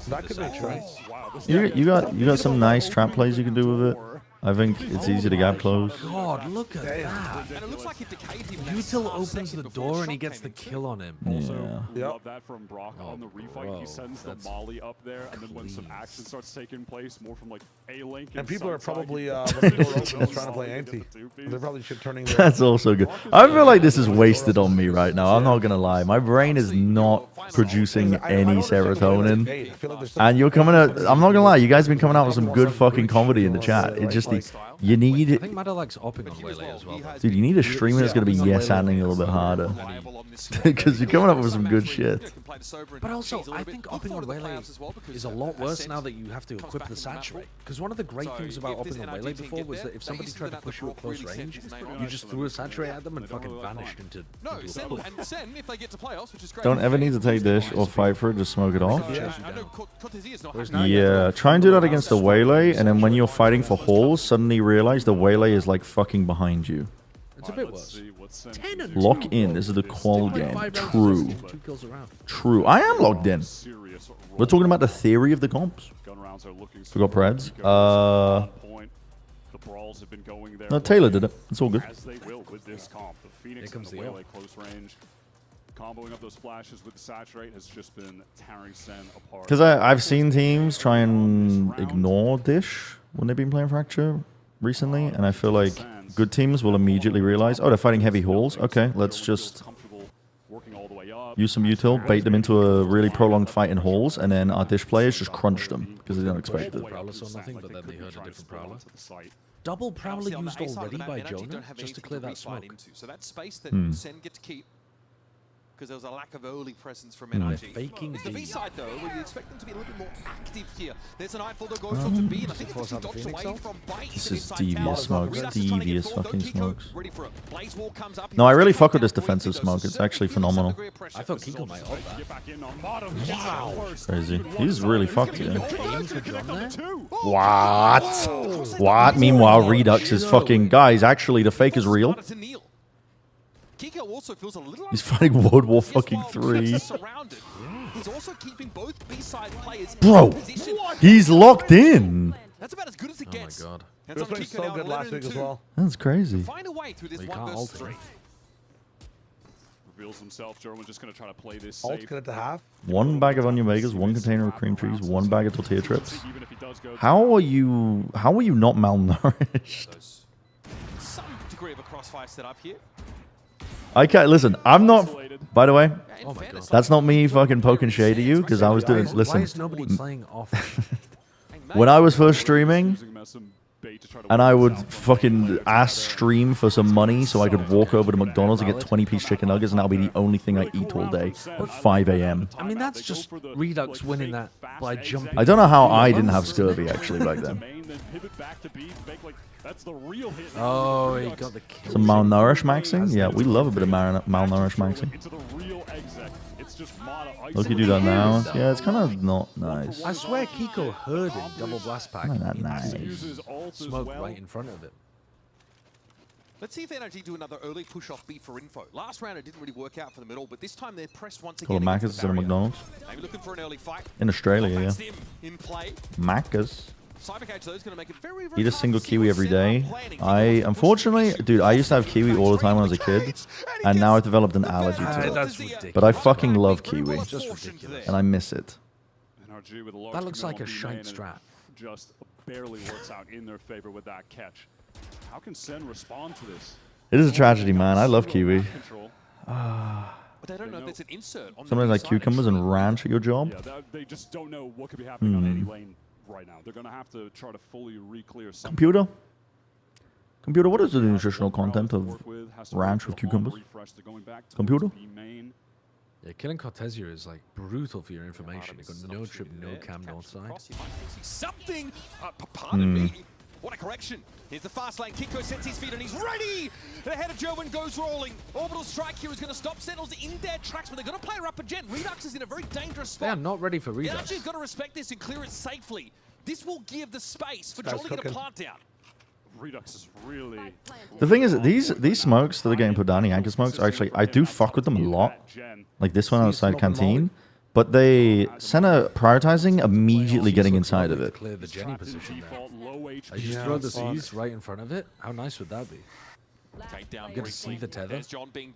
That could make sense. You got some nice trap plays you can do with it. I think it's easy to gap close. God, look at that. And it looks like it decayed him. Util opens the door and he gets the kill on him. Yeah. Love that from Brock on the refight. He sends the molly up there, and then when some action starts taking place, more from like A-Link. And people are probably when the door opens trying to play anti. They're probably turning their... That's also good. I feel like this is wasted on me right now. I'm not gonna lie. My brain is not producing any serotonin. And you're coming out. I'm not gonna lie. You guys have been coming out with some good fucking comedy in the chat. It's just you need. I think Mada likes opping on Waylay as well. Dude, you need a streamer that's gonna be yes-anding a little bit harder. Because you're coming up with some good shit. But also, I think opping on Waylay is a lot worse now that you have to equip the saturate. Because one of the great things about opping on Waylay before was that if somebody tried to push you at close range, you just threw a saturate at them and fucking vanished into a poof. Don't ever need to take Dish or fight for it. Just smoke it off. Yeah, try and do that against the Waylay, and then when you're fighting for halls, suddenly realize the Waylay is like fucking behind you. It's a bit worse. Lock in. This is the qual game. True. 2 kills around. True. I am logged in. We're talking about the theory of the comps. Forgot Preds. No, Taylor did it. It's all good. Here comes the close range. Comboing up those flashes with the saturate has just been tearing Sen apart. Because I've seen teams try and ignore Dish when they've been playing Fracture recently, and I feel like good teams will immediately realize, oh, they're fighting heavy halls. Okay, let's just use some util, bait them into a really prolonged fight in halls, and then our Dish players just crunch them because they don't expect it. Prowler saw nothing, but then they heard a different Prowler. Double Prowler used already by Jonah, just to clear that smoke. So that space that Sen get to keep, because there was a lack of early presence from NRG. Faking it's the B. B side though, where you expect them to be a little bit more active here. There's a Nightfall that goes to B, and I think it's dodged away from Bite. This is devious smokes. Devious fucking smokes. No, I really fuck with this defensive smoke. It's actually phenomenal. I thought Kiko might ult that. Wow. Crazy. He's really fucked here. Aim for John there? What? What? Meanwhile, Redux is fucking... Guys, actually, the fake is real. Kiko also feels a little He's fighting World War fucking 3. He's also keeping both B-side players Bro, he's locked in. That's about as good as it gets. Oh my god. It was playing so good last week as well. That's crazy. Find a way through this Well, you one can't versus alter 3. it. reveals himself. German just going to try to play this Alt safe. get it to half. 1 bag of onion vegas, 1 container of cream cheese, 1 bag of tortilla chips. How are you not malnourished? Some degree of a crossfire set up here. I can't listen. I'm not. By the way, that's not me fucking poking shade at you because I was doing. Listen, Why is nobody playing off? when I was first streaming, and I would fucking ask stream for some money so I could walk over to McDonald's and get 20-piece chicken nuggets, and that'll be the only thing I eat all day at 5 a.m. I mean, that's just Redux winning that by jumping. I don't know how I didn't have scurvy actually back then. Oh, he got the kill. Some malnourished maxing? Yeah, we love a bit of malnourished maxing. Look, you do that now. Yeah, it's kind of not nice. I swear Kiko heard him double blast pack. Not that nice. Smoke right in front of it. Let's see if NRG do another early push off B for info. Last round it didn't really work out for the middle, but this time they're pressed once Call again. Macca's instead of McDonald's. Maybe looking for an early fight. In Australia, yeah. In play. Macca's. Cybercage though is going to make it very, very Eat a single kiwi every day. Unfortunately, dude, I used to have kiwi all the time when I was a kid, and now I've developed an allergy to it. That's ridiculous. But I fucking love kiwi, Just ridiculous. and I miss it. That looks like a shite strat. Just barely works out in their favor with that catch. How can SEN respond to this? It is a tragedy, man. I love kiwi. But they don't know if there's an insert on Sometimes like cucumbers and ranch at your job. Yeah, they just don't know what could be happening on any lane right now. They're going to have to try to fully re-clear something. Computer, what is the nutritional content of ranch with cucumbers? Computer? Yeah, killing Cortezia is like brutal for your information. You've got no trip, no cam, north side. Something. Pardon me. What a correction. Here's the fast lane. Kiko sets his feet and he's ready. The head of German goes rolling. Orbital strike here is going to stop Sentinels in their tracks, but they're going to play her up again. Redux is in a very dangerous spot. They are not ready for Redux. NRG's got to respect this and clear it safely. This will give the space for Jolly to get a plant down. Redux is really... The thing is, these smokes that are getting put down, the anchor smokes, are actually, I do fuck with them a lot. Like this one outside Canteen. But they center prioritizing immediately getting inside of it. Clear the Jenny position there. You just throw the C's right in front of it. How nice would that be? You get to see the tether.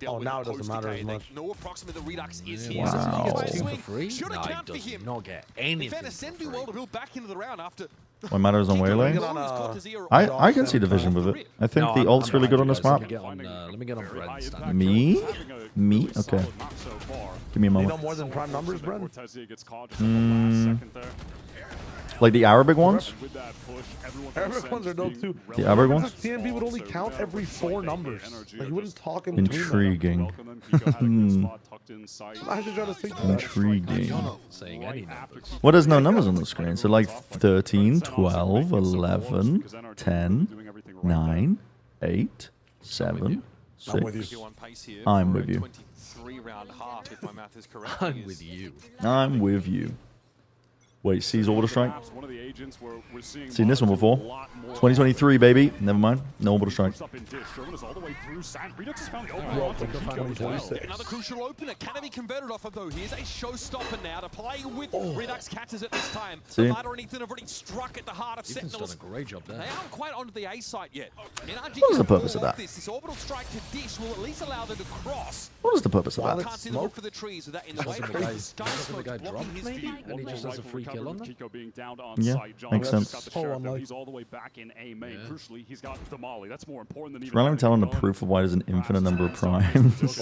Oh, now it doesn't matter as much. No approximate the Redux is here. Wow. He gets 2 for free? No, he does not get anything SEN do well to build back into the round after... What matters on Waylay? I can see the vision with it. I think the ult's really good on this map. Let me get on Brent stand. Me? Me? Okay. Give me a You know moment. more than prime numbers, Bren? Like the Arabic ones? Arabic ones are dope too. The Arabic ones? TNB would only count every 4 numbers. Like, he wouldn't talk in between them. Intriguing. I should try to think of that. Intriguing. Saying any numbers. What is no numbers on the screen? So like 13, 12, 11, 10, 9, 8, 7, 6. I'm with you. I'm with you. I'm with you. Wait, C's order strike? Seen this one before. 2023, baby. Never mind. No order strike. Another crucial opener. Can it be converted off of though? Here's a showstopper now to play with Redux Catches at this time. See? Ladder and Ethan have already struck at the heart of Ethan's Sentinels. done a great job there. They aren't quite onto the A site yet. NRG What is the purpose of that? This orbital strike to dish will at least allow them to cross. What is the purpose of Can't that? see the wood for the trees with that in the way. The guy dropped maybe, and he just has a free kill on them. Yeah, makes sense. He's all the way back in A main. Crucially, he's got the Molly. That's more important than even. Random telling the proof of why there's an infinite number of primes.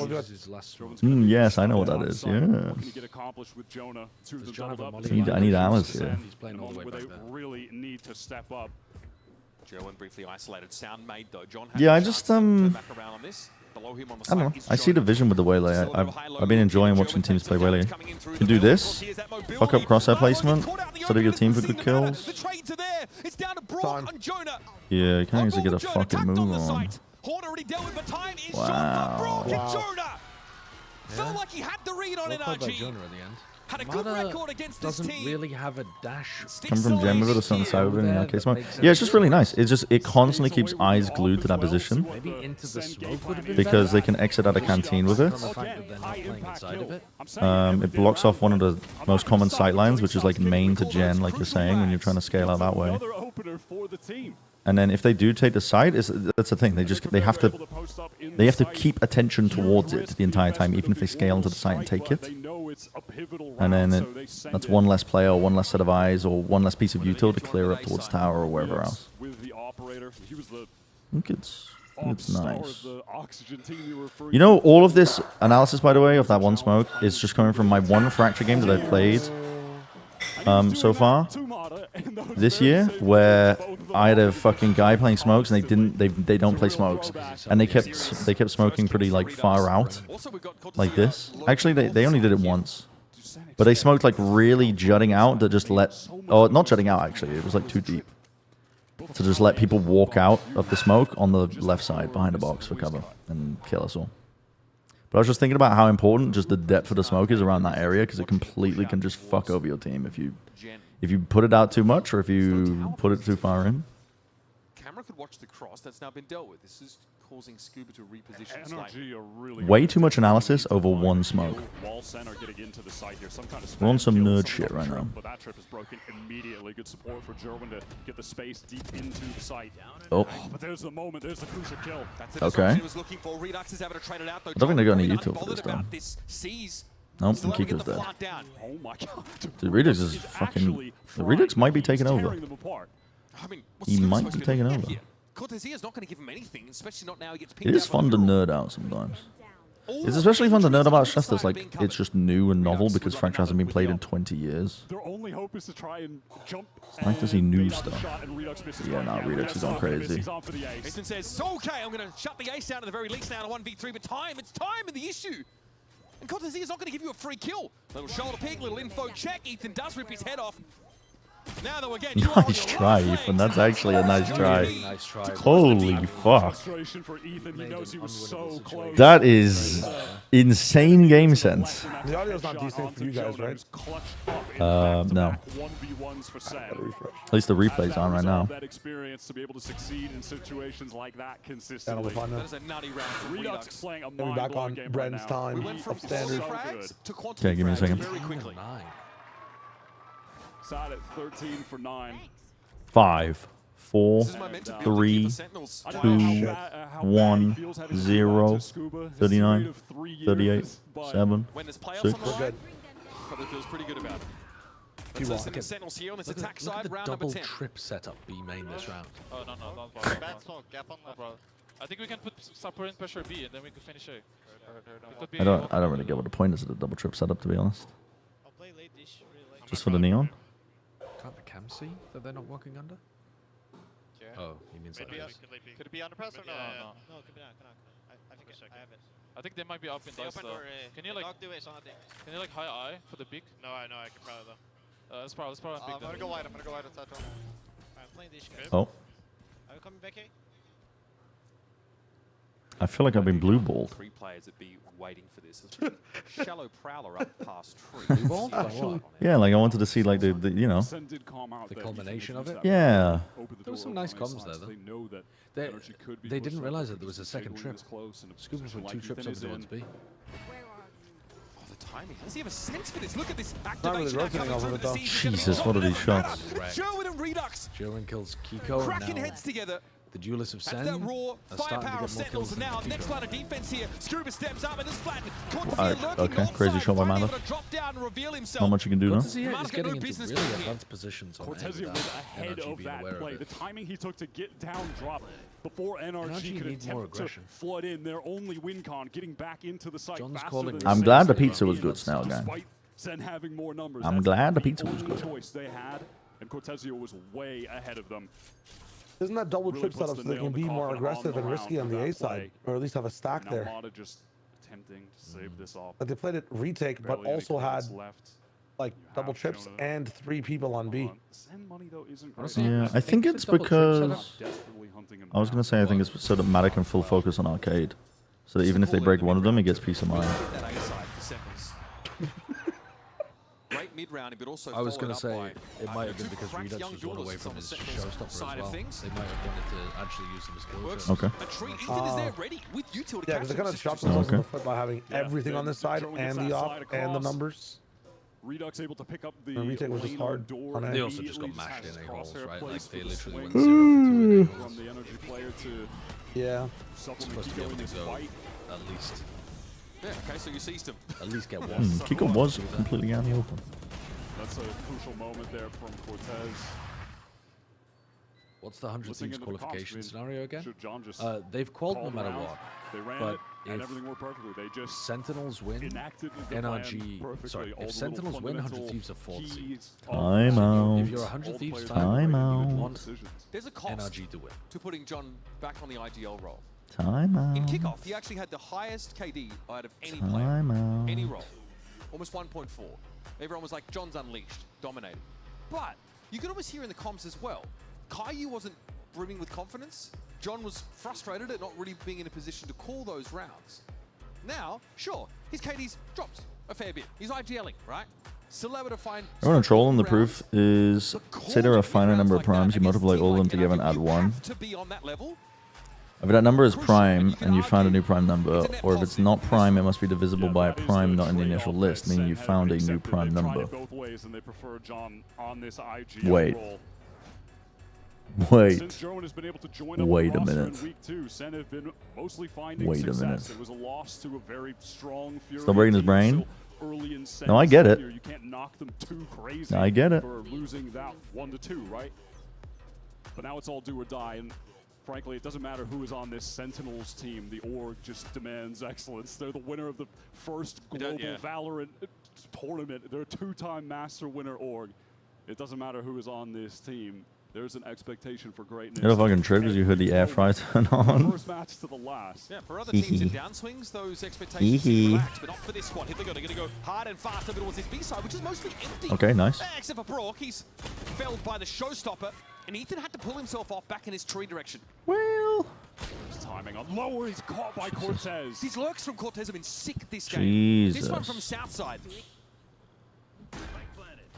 Yes, I know what that is. Yes. I need Alice here. They really need to step up. Gerwin briefly isolated. Sound made though. John Yeah, I just back around on this. Below him on the I don't know. side is I see the vision with the Waylay. I've been enjoying watching teams play Waylay. You can do this. Fuck up crosshair placement. Set up your team for good kills. Yeah, you can't easily get a fucking move on. Wow. Felt like he had the read on NRG. Had a good record against this team. Really have a dash. Come from Gem with it or something side with it in that case. Yeah, it's just really nice. It's just, it constantly keeps eyes glued to that position. Maybe into the smoke would have been Because they can exit out of Canteen with it. It blocks off one of the most common sight lines, which is like main to gen, like you're saying, when you're trying to scale out that way. Another opener for the team. And then if they do take the site, that's the thing. They have to keep attention towards it the entire time, even if they scale into the site and take it. And then that's one less player, or one less set of eyes, or one less piece of util to clear up towards tower or wherever else. I think it's nice. You know, all of this analysis, by the way, of that one smoke is just coming from my one Fracture game that I've played so far this year, where I had a fucking guy playing smokes and they don't play smokes, and they kept smoking pretty like far out, like this. Actually, they only did it once, but they smoked like really jutting out that just not jutting out actually, it was like too deep. To just let people walk out of the smoke on the left side behind the box for cover and kill us all. But I was just thinking about how important just the depth of the smoke is around that area, because it completely can just fuck over your team if you put it out too much or if you put it too far in. Camera could watch the cross that's now been dealt with. This is causing Scuba to reposition slightly. Way too much analysis over one smoke. We're on some nerd shit right now. But that trip is broken immediately. Good support for Jerwin to get the space deep into the site. Oh. But there's the moment. There's the crucial kill. Okay. I don't think they got any util for this though. Nope, and Kiko's dead. Oh my god. Dude, Redux is fucking... The Redux might be taking over. He might be taking over. Cortesia's not going to give him anything, especially not now he gets It is fun to nerd out sometimes. It's especially fun to nerd about stuff that's like, it's just new and novel because Fracture hasn't been played in 20 years. Their only hope is to try and jump. I like to see new stuff. Yeah, nah, Redux is going crazy. Ethan says, okay, I'm going to shut the ace down at the very least now to 1v3, but it's time in the issue. And Cortesia's not going to give you a free kill. Little shoulder pick, little info check. Ethan does rip his head off. Now though again, nice try, Ethan. That's actually a nice try. Holy fuck. That is insane game sense. The audio's not decent for you guys, right? No. At least the replay's on right now. That experience to be able to succeed in situations like that consistently. That'll be fun, that is a nutty round for Redux playing a We'll be back on Bren's time of standard. Okay, give me a second. Side at 13 for 9. 5, 4, 3, 2, 1, 0, 39, 38, 7, 6. Probably feels pretty good about it. Let's listen to Sentinels here on this attack side, round number 10. Double trip setup B main this round. Oh, no. Bad smoke, gap on that, bro. I think we can put support in pressure B and then we can finish A. I don't really get what the point is of the double trip setup, to be honest. I'll play late dish. Just for the neon? Can't the cam see that they're not walking under? Yeah. Oh, he means like this. Could it be under press or no? No, could be not. I think I have it. I think they might be up in dice though. Can you like high eye for the big? No, I can probably though. Let's probably big. I'm gonna go wide outside. I'm playing this guy. Oh. Are we coming back here? I feel like I've been blue balled. 3 players that be waiting for this. Shallow prowler up past 3. Blue ball? Yeah, like I wanted to see like the you know. The culmination of it? Yeah. There was some nice comms there though. They didn't realize that there was a second trip. Scuba put 2 trips over towards B. Oh, the timing. Does he have a sense for this? Look at this activation. Jesus, what are these shots? Jerwin and Redux. Jerwin kills Kiko. Cracking heads together. The duelists of SEN that raw firepower of Sentinels, and now next line of defense here. Scuba steps up and is flattened. Okay, crazy shot by Manda. Not much you can do now. Cortesia is getting into really advanced positions on Cortesia was ahead of that play. The timing he took to get down drop before NRG could attempt to flood in their only win con, getting back into the site faster than I'm glad the pizza was good, Snail Gang. SEN having more numbers. I'm glad the pizza was good. Choice they had, and Cortesia was way ahead of them. Isn't that double trip setup so they can be more aggressive and risky on the A side, or at least have a stack there? Mada just attempting to save this off. But they played it retake, but also had like double trips and 3 people on B. Yeah, I think it's because I was gonna say I think it's so that Mada can full focus on arcade, so that even if they break one of them, he gets peace of mind. Mid-round, but also I was going to say it might have been because Redux was one away from his showstopper as well. They might have wanted to actually use them as kill. Okay. Yeah, because they kind of shot themselves in the foot by having everything on this side and the op and the numbers. Redux able to pick up the retake was just hard. door. They also just got mashed in A-holes, right? Like they literally went 0 for 2 in A-holes. From the NRG player to yeah. supplement Supposed to be able Kiko in to his go fight. at least. Yeah, okay, so you seized him. At least get one. Kiko was completely out in the open. That's a crucial moment there from Cortez. What's the 100 Listening Thieves into the qualification comms, scenario again? should John just They've qualled no called matter around, what. They ran But it, and if everything worked perfectly. They just Sentinels win, enacted the plan NRG. perfectly. Sorry, All if the Sentinels little win, 100 fundamental Thieves are 4th seed. keys Time of- out. If you're 100 Thieves players Time time, you out. want There's a cost NRG to win. to putting John back on the IGL role. Time In out. kickoff, he actually had the highest KD out of any player, Time out. any role. Almost 1.4. Everyone was like, John's unleashed, dominating. But you could almost hear in the comms as well, Caillou wasn't brimming with confidence. John was frustrated at not really being in a position to call those rounds. Now, sure, his KD's dropped a fair bit. He's IGLing, right? Still able to find... I want to troll, and the proof is, say there are a finite number of primes, you multiply all of them together and add 1. to be on that level. If that number is prime, and you found a new prime number, or if it's not prime, it must be divisible by a prime not in the initial list, meaning you found a new prime number. Wait. Wait. Wait a minute. Wait a minute. Still breaking his brain? No, I get it. You can't knock them too crazy. I get it. For losing that 1-2, right? But now it's all do or die, and frankly, it doesn't matter who is on this Sentinels team. The org just demands excellence. They're the winner of the first global Valorant tournament. They're a 2-time master winner org. It doesn't matter who is on this team. There's an expectation for greatness. You know fucking trip because you heard the air fry turn on. First match to the last. Yeah, for other teams in downswings, those expectations relax, but not for this squad. Here they go. They're going to go hard and fast over towards this B side, which is mostly empty. Okay, nice. Except for Brock, he's felled by the showstopper, and Ethan had to pull himself off back in his tree direction. Well, his timing on lower, he's caught by Cortez. These lurks from Cortez have been sick this game. Jesus. This one from Southside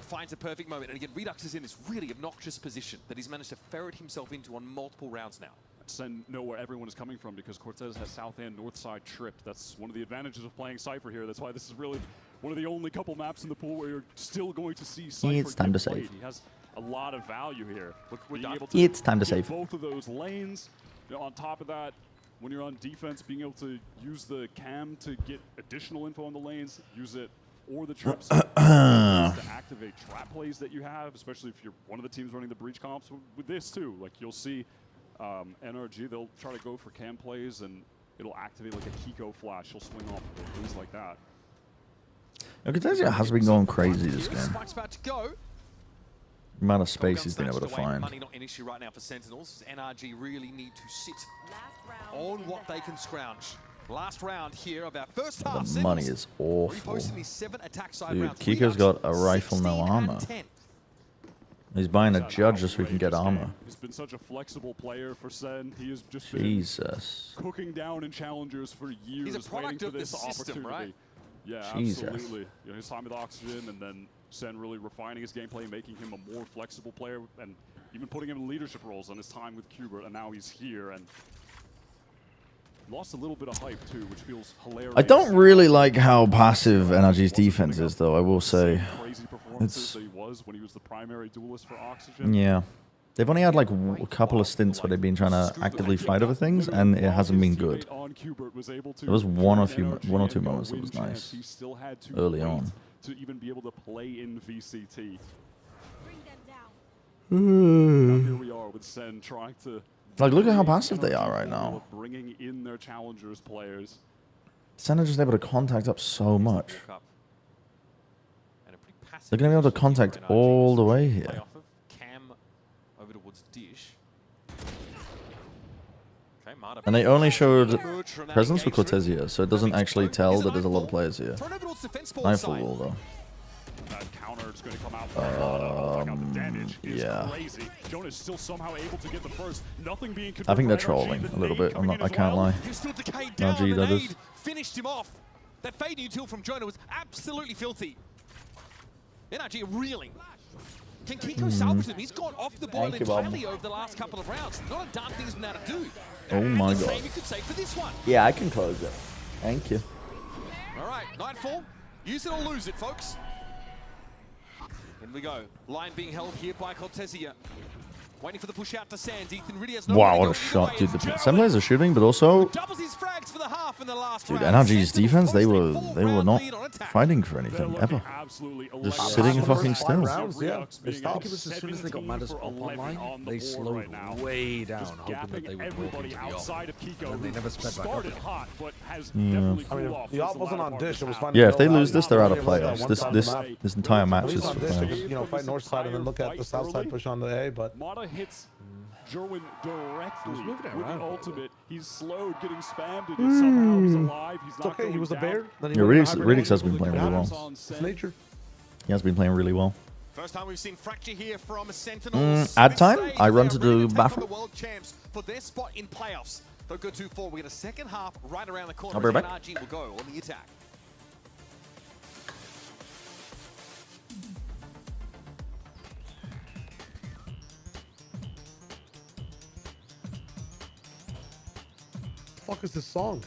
finds a perfect moment, and again, Redux is in this really obnoxious position that he's managed to ferret himself into on multiple rounds now. SEN know where everyone is coming from because Cortez has south and north side tripped. That's one of the advantages of playing Cypher here. That's why this is really one of the only couple maps in the pool where you're still going to see Cypher. It's time to played. save. He has a lot of value here. Being able to It's time to get save. both of those lanes. You know, on top of that, when you're on defense, being able to use the cam to get additional info on the lanes, use it or the traps to activate trap plays that you have, especially if you're one of the teams running the breach comps with this too. Like you'll see NRG, they'll try to go for cam plays and it'll activate like a Kiko flash. He'll swing off things like that. Octavia has been going crazy this game. Spike's about to go. The amount of space he's been able to find. Money not an issue right now for Sentinels. NRG really need to sit on what they can scrounge. Last round here of our first half. The money is awful. These 7 attack side Dude, rounds. Kiko's got a rifle, no armor. He's buying a judge just so he can get armor. He's been such a flexible player for SEN. He has just Jesus. been cooking down in challengers for years. He's a product of this system, right? Yeah, Jesus. absolutely. You know, his time with Oxygen and then SEN really refining his gameplay, making him a more flexible player, and even putting him in leadership roles on his time with Qbert, and now he's here and lost a little bit of hype too, which feels hilarious. I don't really like how passive NRG's defense is, though, I will say. Crazy performances that he was when he was the primary duelist for Oxygen. Yeah. They've only had like a couple of stints where they've been trying to actively fight over things, and it hasn't been good. There was one or two moments that was nice early on. To even be able to play in VCT. Here we are with SEN trying to. Like, look at how passive they are right now. Bringing in their challengers players. SEN are just able to contact up so much. They're going to be able to contact all the way here. And they only showed presence for Cortez here, so it doesn't actually tell that there's a lot of players here. Nightfall wall, though. Yeah. I think they're trolling a little bit. I can't lie. NRG, that is. Finished him off. That fade util from Jonah was absolutely filthy. NRG reeling. Can Kiko salvage them? He's gone off the board entirely over the last couple of rounds. Not a darn thing he's been able to do. Oh my the god. same you could say for this one. Yeah, I can close it. Thank you. All right, Nightfall. Use it or lose it, folks. we go. Line being held here by Cortesia. Waiting for the push out to Sands. Ethan really has no Wow, what a shot, dude. Some players are shooting, but also, doubles his frags for the half in the last dude, round. NRG's defense, they were not fighting for anything ever. Just sitting fucking still. Yeah, I think it was as soon as they got Matters up online, they slowed way down, hoping that they would walk into the off. And they never sped back up again. I mean, if the off wasn't on dish, it was fine. Yeah, if they lose this, they're out of playoffs. This entire match is for playoffs. You know, fight north side and then look at the south side push on the A, but Mata hits Jerwin directly with the ultimate. He's slowed, getting spammed, and somehow he's alive. He's not okay. He was a bear. Yeah, Redix has been playing really well. It's nature. He has been playing really well. First time we've seen Fracture here from Sentinels. Ad time, I run to the bathroom. The world champs for their spot in playoffs. Don't go too far. We get a second half right around the corner. I'll be right back. NRG will go on the attack. What the fuck is this song?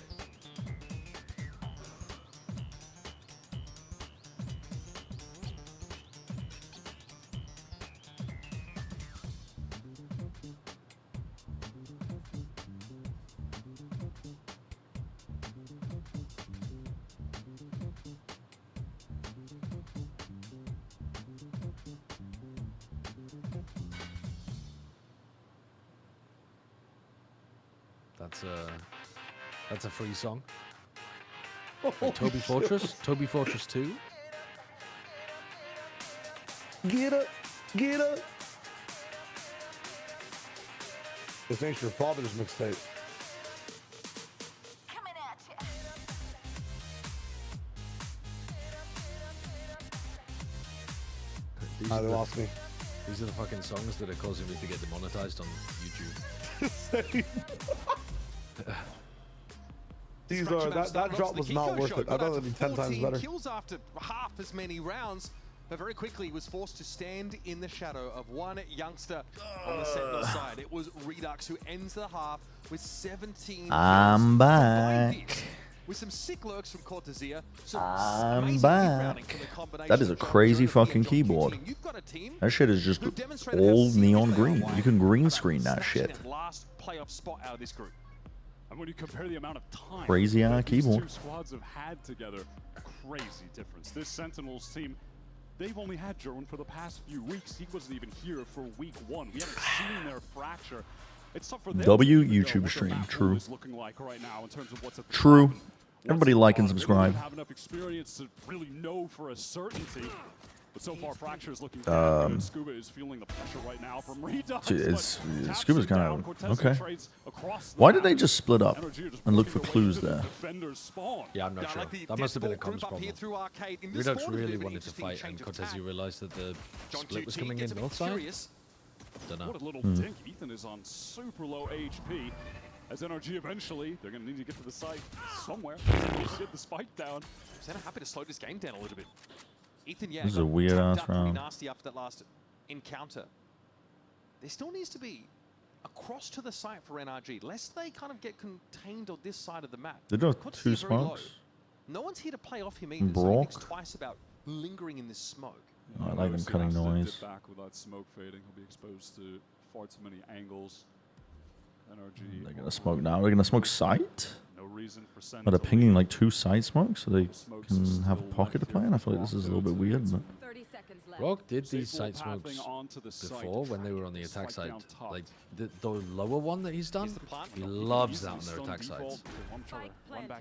That's a free song. Toby Fortress, Toby Fortress 2. Get up, get up. This ain't your father's mixtape. They lost me. These are the fucking songs that are causing me to get demonetized on YouTube. These are that drop was not worth it. I thought it'd be 10 times better. Kills after half as many rounds, but very quickly was forced to stand in the shadow of one youngster on the Sentinel side. It was Redux who ends the half with 17. I'm back. With some sick lurks from Cortesia. I'm back. That is a crazy fucking keyboard. That shit is just all neon green. You can green screen that shit. Last playoff spot out of this group. And when you compare the amount of time crazy keyboard. Two squads have had together, crazy difference. This Sentinels team, they've only had Jerwin for the past few weeks. He wasn't even here for week 1. We haven't seen their fracture. It's tough for them YouTube stream. True. Looking like right now in terms of what's at the True. top. Everybody like and subscribe. They don't have enough experience to really know for a certainty. But so far, Fracture is looking good. Scuba is feeling the pressure right now from Redux. Scuba's kind of okay. Why did they just split up and look for clues there? Yeah, I'm not sure. That must have been a comms problem. Redux really wanted to fight, and Cortesia realized that the split was coming in north side. Don't know. What a little dink. Ethan is on super low HP. As NRG eventually, they're going to need to get to the site somewhere. Get the spike down. Senna happy to slow this game down a little bit. Ethan, yeah, this is a weird ass round. Nasty after that last encounter. There still needs to be a cross to the site for NRG, lest they kind of get contained on this side of the map. They do have 2 smokes. No one's here to play off him either, so he thinks twice about lingering in this smoke. Oh, I like them cutting noise. Back without smoke fading, he'll be exposed to far too many angles. NRG. They're gonna smoke now. They're gonna smoke sight. No reason for Sen. But they're pinging like 2 side smokes, so they can have a pocket to play. And I feel like this is a little bit weird, but. Rock did these side smokes before when they were on the attack side. Like the lower one that he's done, he loves that on their attack sides.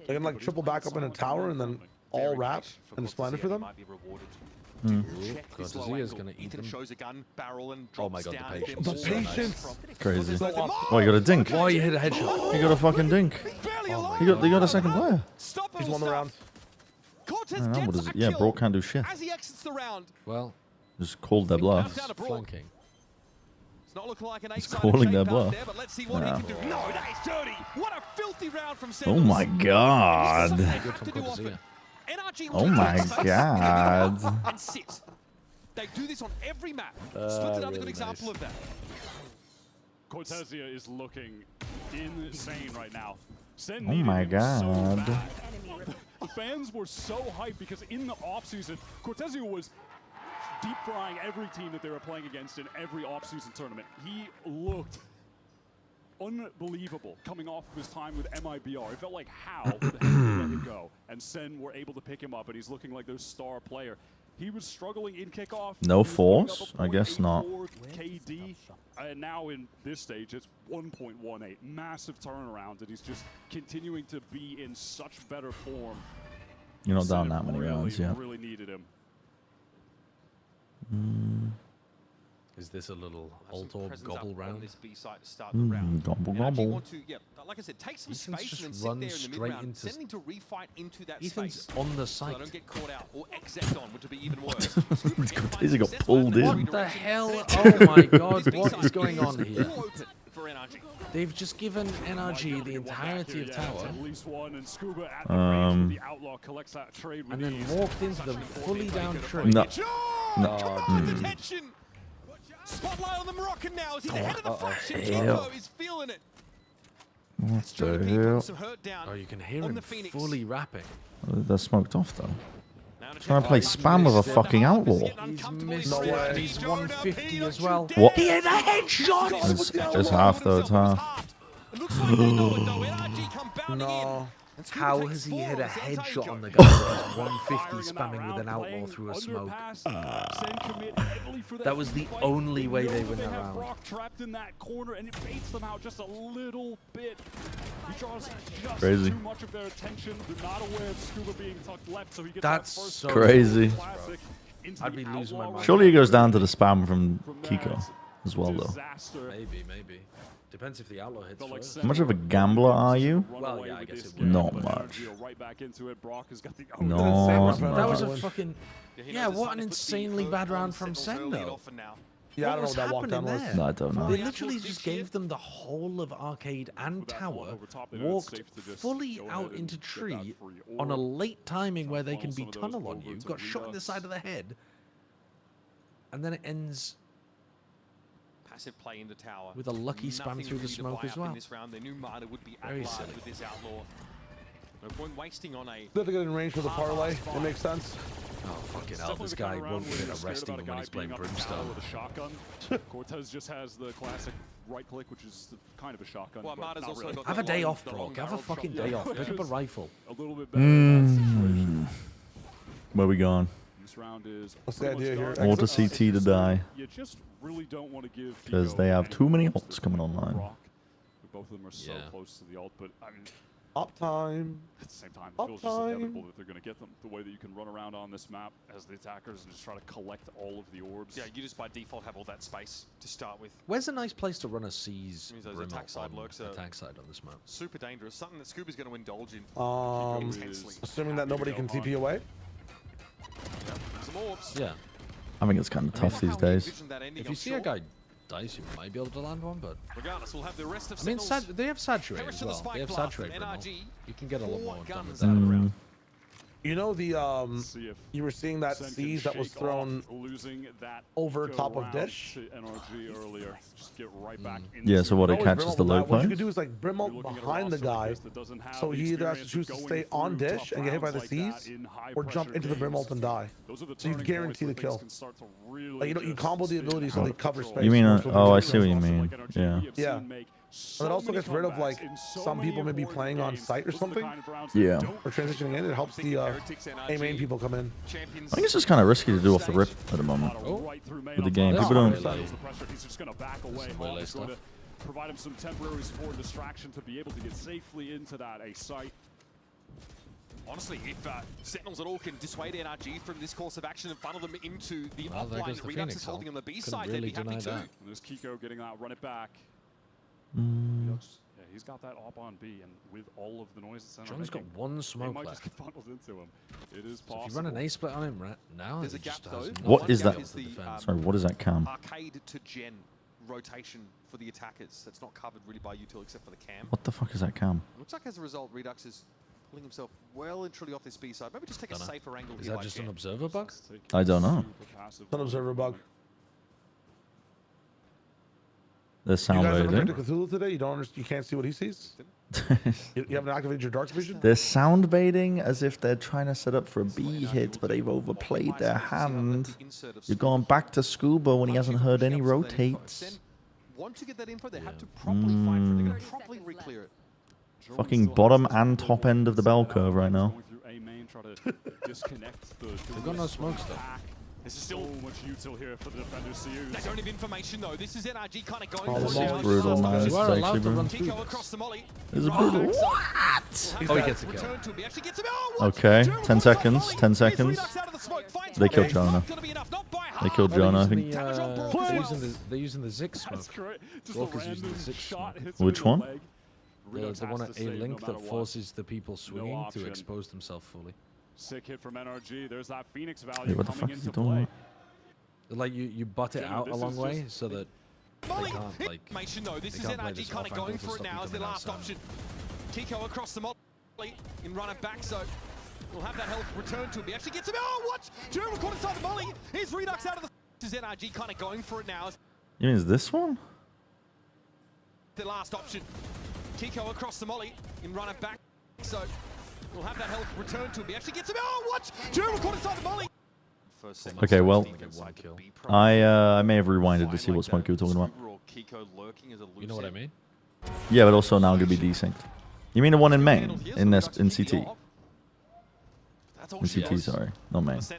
They can like triple back up in a tower and then all wrap and splander for them. Cortesia is going to eat them. Oh my god, the patience. The patience! Crazy. Oh, you got a dink. Oh, you hit a headshot. You got a fucking dink. You got a second player. He's won the round. What is it? Yeah, Brock can't do shit. As he exits the round. Well, just called their bluff. Flanking. It's not looking like an It's calling their bluff. There, but let's see what he can do. No, that is dirty. What a filthy round from Oh my god. Oh my god. And sit. They do this on every map. Split's another good example of that. Cortesia is looking insane right now. Oh my god. The fans were so hyped because in the offseason, Cortesia was deep frying every team that they were playing against in every off-season tournament. He looked unbelievable coming off of his time with MIBR. It felt like how the heck did they let him go? And SEN were able to pick him up, and he's looking like their star player. He was struggling in kickoff. No force? I guess not. KD, and now in this stage, it's 1.18. Massive turnaround, and he's just continuing to be in such better form. You're not down that many rounds yet. Really needed him. Is this a little alt or gobble round? Gobble gobble. Like I said, take some Ethan's space just and then run sit there in the straight mid-round. into Sending to refight into that Ethan's space. on the So site. they don't get caught out or exec on, which would be even worse. He got pulled in. What the hell? Oh my god, what is going on here? They've just given NRG the entirety of tower. And then walked into the fully down tree. No. Detention. Spotlight on the Moroccan now. He's ahead of the flash. And hell? Chico is feeling it. What the hell? Some hurt down. Oh, you can hear him fully rapping. They're smoked off though. Trying to play spam with a fucking outlaw. He's missed it. He's 150 as well. What? He hit a headshot! It's half though, it's half. No. How has he hit a headshot on the guy that is 150 spamming with an outlaw through a smoke? That was the only way they win that round. Trapped in that corner, and it baits them out just a little bit. He draws just Crazy. too much of their attention. They're not aware of Scuba being tucked left, so he gets That's that first so crazy. I'd be losing my mind. Surely it goes down to the spam from Kiko as well though. Maybe. Depends if the outlaw hits first. How much of a gambler are you? Well, yeah, I guess it would. Not much. No. That was a fucking... Yeah, what an insanely bad round from SEN, though. Yeah, I don't know what that walk down was. No, I don't know. They literally just gave them the whole of Arcade and Tower, walked fully out into tree on a late timing where they can be tunnel on you, got shot in the side of the head, and then it ends Passive play in the tower. with a lucky spam through the smoke as well. In this round, they knew Marta would be Very outlined silly. with this outlaw. No point wasting on a... They're get in range for the parlay. It makes sense. Oh, fucking hell, this guy won't get arrested even when he's playing Brimstone. With a shotgun. Cortez just has the classic right click, which is kind of a shotgun. Well, Marta's also got Have a day off, bro. Have a fucking day off. Pick up a rifle. A little bit better in that situation. Where we going? This round is What's the idea here? Auto CT to die. You just really don't want to give Because they have too many ults coming online. Both of them are so close to the ult, but I mean, up time. at the same time, it feels just inevitable that they're going to get them. The way that you can run around on this map as the attackers and just try to collect all of the orbs. Yeah, you just by default have all that space to start with. Where's a nice place to run a C's Those Brim attack side on lurks are attack side on this map? super dangerous. Something that Scuba's going to indulge in. Intensely. Assuming that nobody can TP away. Some orbs. Yeah. I think it's kind of tough these days. If you see a guy dice, you might be able to land one, but... Regardless, we'll have the rest of I mean, Sentinels. they have Saturate Perish as to the well. spike They have blast Saturate from Brimble. NRG. You can get a lot more done guns with out of the that. round. You know the you were seeing that C's that was thrown over top of Dish? NRG earlier. Just get right back Yeah, so what, it catches the low What you play? could do is like brim ult behind the guy, so he either has to choose to stay on Dish and get hit by the C's, or jump into the brim ult and die. So you guarantee the kill. Like, you know, you combo the ability so they cover space. You mean, oh, I see what you mean. Yeah. Yeah. And it also gets rid of like some people maybe playing on site or something. Yeah. Or transitioning in. It helps the A main people come in. I think it's just kind of risky to do off the rip at the moment. With the game. People don't... He's just going to back away. He's going to provide him some temporary support and distraction to be able to get safely into that A site. Honestly, if Sentinels at all can dissuade NRG from this course of action and funnel them into the Well, there offline goes the Redux Phoenix is holding on the B Couldn't side, really they'd be happy deny too. that. And there's Kiko getting out, run it back. Mm. Yeah, he's got that op on B, and with all of the noise that's John's got one smoke might left. just get funneled into him. It is So possible. if you run an A split on him right now, There's he a gap just though. has What nothing is to that? do with the defense. Sorry, what is that cam? Arcade to gen rotation for the attackers. That's not covered really by util except for the cam. What the fuck is that cam? Looks like as a result, Redux is pulling himself well and truly off this B side. Maybe just take a Dunno. safer angle Is here. that just an observer bug? I don't know. An observer bug. They're sound You guys haven't baiting. heard Cthulhu today? You don't understand. You can't see what he sees. You haven't activated your dark vision. They're sound baiting as if they're trying to set up for a B hit, but they've overplayed their hand. You're going back to Scuba when he hasn't heard any rotates. Want to get that info, they have to properly fight for it. They're going to properly re-clear it. Fucking bottom and top end of the bell curve right now. They've got no smokes though. This is still much util here for the defenders to use. They don't have information though. This is NRG kind of going Oh, for this is brutal, man. You are allowed to run Kiko across the molly. This is brutal. What? Oh, he gets a kill. Okay, 10 seconds. 10 seconds. They killed Jonah. They killed Jonah, I think. They're using the Zig smoke. Walker's using the Zig smoke. Which one? The one at A-Link that forces the people swinging to expose themselves fully. Sick hit from NRG. There's that Phoenix Hey, value what the fuck coming is he into doing? play. Like you butt it out a long way so that they can't like. Information though. This is NRG kind of going for it now as their last option. Kiko across the molly in running back, so we'll have that health return to him. He actually gets him. Oh, what? Jeremy caught inside the molly. Here's Redux out of the. This is NRG kind of going for it now. You mean it's this one? The last option. Kiko across the molly in running back, so we'll have that health return to him. He actually gets him. Oh, what? Jeremy caught inside the molly. Okay, well, I may have rewinded to see what smoke you were talking about. You know what I mean? Yeah, but also now going to be desynced. You mean the one in main? In CT? In CT, sorry. Not main. Yeah.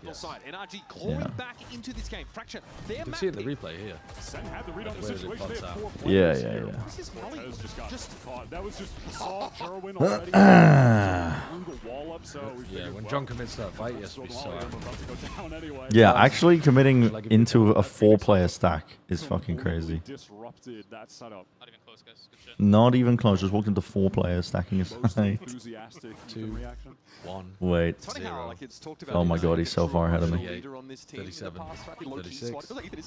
You can see it in the replay here. Yeah. Yeah, when John commits that fight, yes, we saw it. Yeah, actually committing into a 4-player stack is fucking crazy. Disrupted that setup. Not even close. Just walked into 4 players stacking aside. 2, 1. Wait. 0. Oh my god, he's so far ahead of me. 37, 36,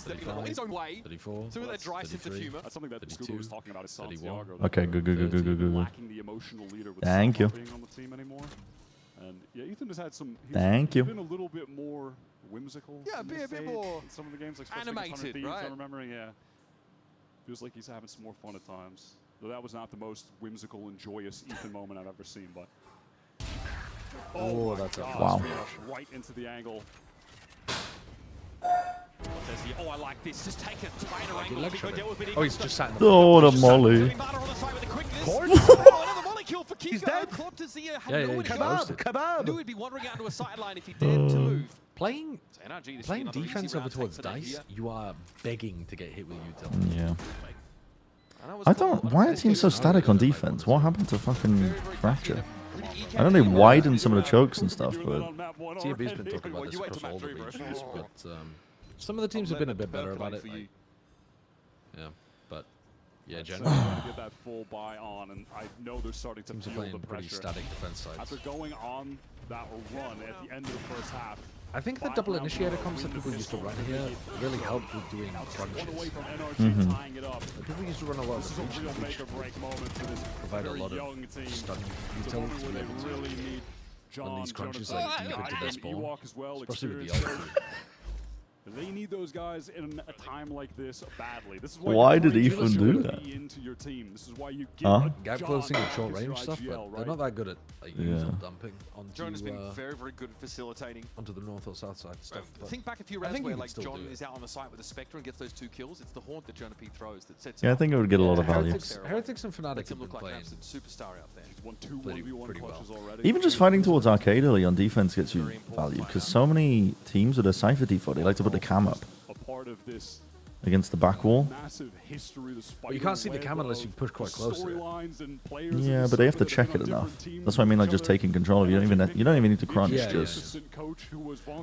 35, 34, 33, That's something that 32, Scuba was talking about. 31. Okay, good. Lacking the emotional leader with Thank you. being on the team anymore. And yeah, Ethan has had some. Thank you. Been a little bit more whimsical. Yeah, a bit more in some of the games, like especially animated, Thieves, right? I'm remembering, yeah. Feels like he's having some more fun at times. Though that was not the most whimsical and joyous Ethan moment I've ever seen, but. Oh, that's a wow. Right into the angle. Oh, I like this. Just take it. Oh, he's just sat in the Oh, the molly. He's dead. Yeah, Kebab. Knew he'd be wandering out to a sideline if he dared to move. Playing defense over towards Dice, you are begging to get hit with util. Yeah. I don't. Why are teams so static on defense? What happened to fucking Fracture? I know they widened some of the chokes and stuff, but. TFB's been talking about this across all the regions, but some of the teams have been a bit better about it. Like, yeah, but yeah, generally. Get that full buy on, and I know they're starting to teams are feel the playing pretty pressure. static defense sides. After going on that run at the end of the first half. I think the double initiator concept people used to run here really helped with doing crunches. People used to run a lot of region, which provide a lot of stun detail to be able to run these crunches like deep into their spawn, especially with the ult. They need those guys in a time like this badly. This is why, Why did Ethan do that? Into your team. This is why you get Gap closing and short range stuff, but they're not that good at like usual dumping onto. John has been very good at facilitating onto the north or south side stuff. Think back a few rounds where like John is out on the site with a Spectre and gets those 2 kills. It's the haunt that Jonah P throws that sets. Yeah, I think it would get a lot of value. Heretics and Fnatic have been like playing superstar out there. Pretty well. Even just fighting towards arcade early on defense gets you value, because so many teams with a Cypher default, they like to put the cam up against the back wall. But you can't see the cam unless you push quite close. Yeah, but they have to check it enough. That's what I mean, like just taking control. You don't even need to crunch. Just.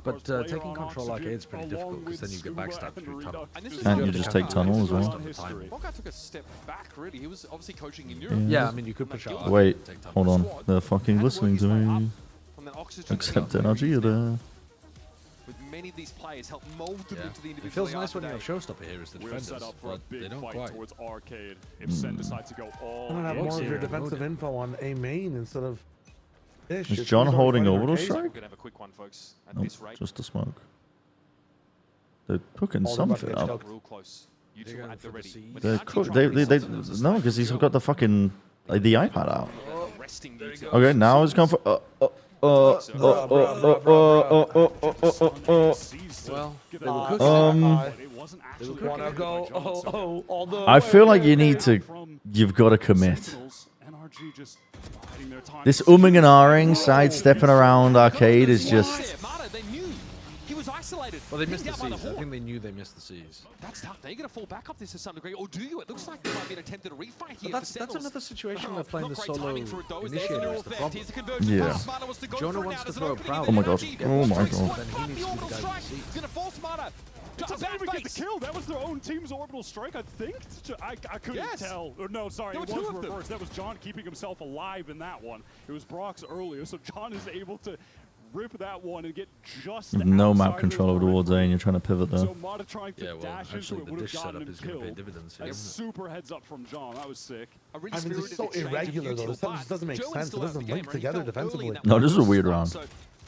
But taking control arcade is pretty difficult because then you get backstabbed through tunnel. Can't you just take tunnel as well? Volga took a step back, really. He was obviously coaching in Europe. Yeah, I mean you could push out. Wait, hold on. They're fucking listening to me. Except NRG are there. With many of these players help mold them into the individual. It feels nice when you have showstopper here as the defenders, but they don't quite. Towards arcade. If SEN decides to go all I don't have more of your defensive info on A main instead of this. Is John holding Orbital Strike? We're gonna have a quick one, folks. At Nope, this rate. just a smoke. They're cooking something up. Real close. You two at the ready. When They're NRG cool. try to They reset no, because he's got the fucking the iPad out. resting you two. Okay, now it's gone for. Well, I feel like you've got to commit. This umming and ahhing, sidestepping around arcade is just. Isolated. Well, they missed the C's. I think they knew they missed the C's. That's tough. They're going to fall back off this to some degree. Or do you? It looks like there might be an attempted refight here. But that's another situation where playing the solo initiator is the problem. Yeah. Jonah wants to throw a proud. Oh my god. Oh my god. Then he needs to be the guy with the C's. It doesn't even get the kill. That was their own team's orbital strike, I think. I couldn't tell. Or no, sorry, it was reversed. That was John keeping himself alive in that one. It was Brock's earlier, so John is able to rip that one and get just No map control over towards A, and you're trying to pivot there. So Mata trying to dash into it would have gotten him killed. A super heads up from John. That was sick. I mean, this is so irregular though. This just doesn't make sense. It doesn't link together defensively. No, this is a weird round.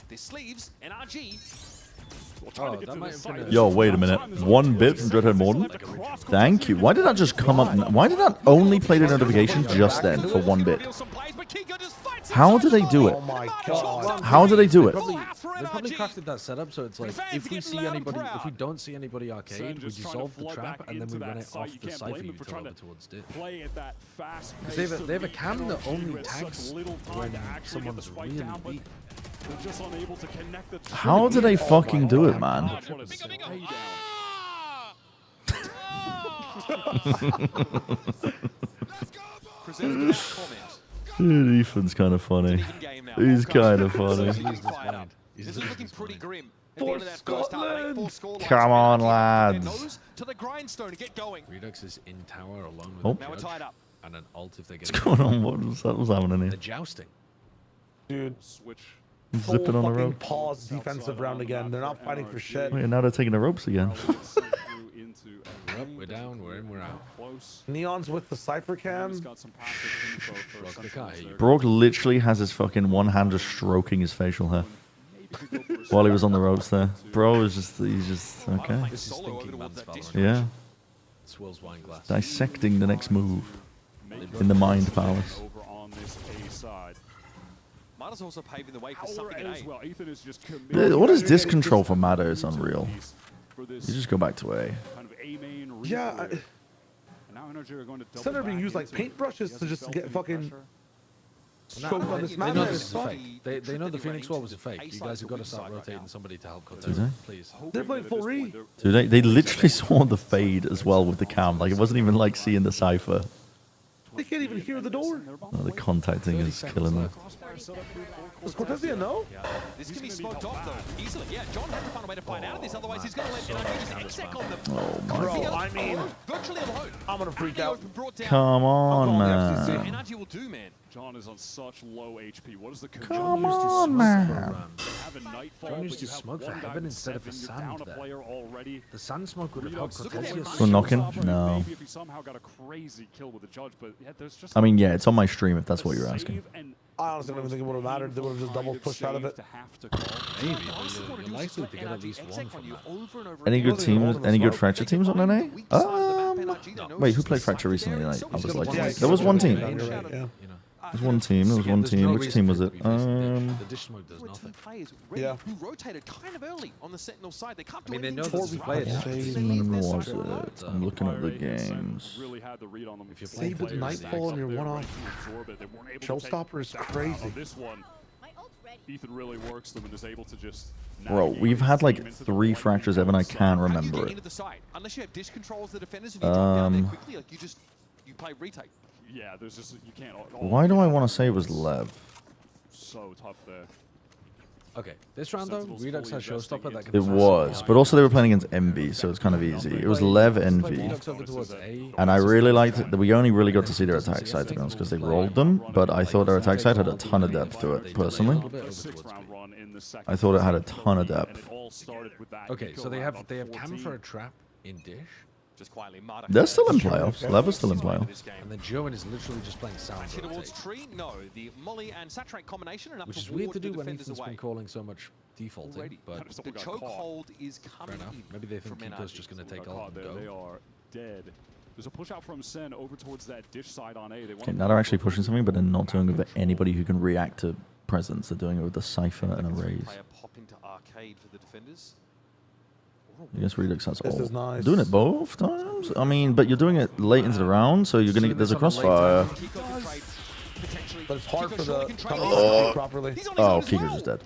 This sleeves NRG. Yo, wait a minute. 1 bit from Dreadhead Morden? Thank you. Why did that just come up? Why did that only play the notification just then for 1 bit? How do they do it? Oh my god. How do they do it? They probably crafted that setup so it's like if we don't see anybody arcade, we dissolve the trap and then we run it off the Cypher Util over towards Dit. Because they have a cam that only tags when someone's really weak. How do they fucking do it, man? Dude, Ethan's kind of funny. He's kind of funny. This is looking pretty grim. For Scotland! Come on, lads. To the grindstone to get going. Redux is in tower along with Oh. the Now we're judge tied up. and an ult if they get. What's going on? What was happening The here? jousting. Dude. Zipping on the fucking rope. pause defensive round again. They're not fighting for shit. Wait, now they're taking the ropes again. We're up, we're down, we're in, we're out. Neon's with the Cypher cam. Brock literally has his fucking one hand just stroking his facial hair while he was on the ropes there. Bro is he's just okay. This is thinking man's Valorant. Yeah. Swirls wine glass. Dissecting the next move in the Mind Palace. Mata's also paving the way for something at What is this control for Mata is unreal. You just go back to A. Yeah. Instead of being used like paintbrushes to just get fucking stroked on this map. They know this is a fake. They know the Phoenix Wall was a fake. You guys have got to start rotating somebody to help cut Do they? please. They're playing full re. Dude, they literally saw the fade as well with the cam. Like, it wasn't even like seeing the cipher. They can't even hear the door. Oh, the contacting is killing them. Does Cortezia know? This can be smoked off though, easily. Yeah, John has to find a way to find out of this, otherwise he's going to let NRG just exec on them. Oh my Bro, god. I mean, virtually alone. I'm gonna freak out. Come on, man. NRG will do, man. John is on such low HP. What is the Come on, man. John used to smoke for heaven instead of for sand there. The sand smoke would have helped Cortezia. We're knocking? No. Maybe if he somehow got a crazy kill with the judge, but yeah, there's just I mean, yeah, it's on my stream if that's what you're asking. I honestly don't even think it would have mattered. They would have just double pushed out of it. Maybe, but you're likely to get at least one from that. Any good teams? Any good Fracture teams on NA? Wait, who played Fracture recently? Like, I was like, there was one team. There was one team. There was one team. Which team was it? The dish smoke does nothing. Yeah. Who rotated kind of early on the Sentinel side. They can't do I mean, they know anything. this is played. What was it? I'm looking at the games. If you're Save with Nightfall and you're one off. Showstopper is crazy. This one, Ethan really works them and is able to just. Bro, we've had like 3 Fractures ever, and I can't remember it. Unless you have dish controls the defenders and you drop down there quickly, like you play retake. Yeah, there's just you can't. Why do I want to say it was Lev? So tough there. Okay, this round though, Redux has Showstopper that can. It was, but also they were playing against Envy, so it's kind of easy. It was Lev Envy, and I really liked it. We only really got to see their attack side, to be honest, because they rolled them. But I thought their attack side had a ton of depth to it, personally. I thought it had a ton of depth. Okay, so they have cam for a trap in dish. Just quietly, They're still in playoffs. Lev is still in playoffs. And then Joan is literally just playing sound Actually rotate. towards tree, no. The Molly and Saturate combination enough Which to is weird ward to do the when defenders Ethan's away. been calling so much defaulting, Already. but The chokehold is coming fair enough. in. Maybe they think from Kiko's NRG. just going to take all and go. dead. There's a push out from SEN over towards that dish side on A. Okay, now they're actually pushing something, but they're not doing it with anybody who can react to presence. They're doing it with the Cypher and a Raze. Pop into arcade for the defenders. I guess Redux has all. Is nice. Doing it both times? I mean, but you're doing it late into the round, so you're gonna get, there's a crossfire. But it's hard for the to properly. Oh, Kiko's just dead.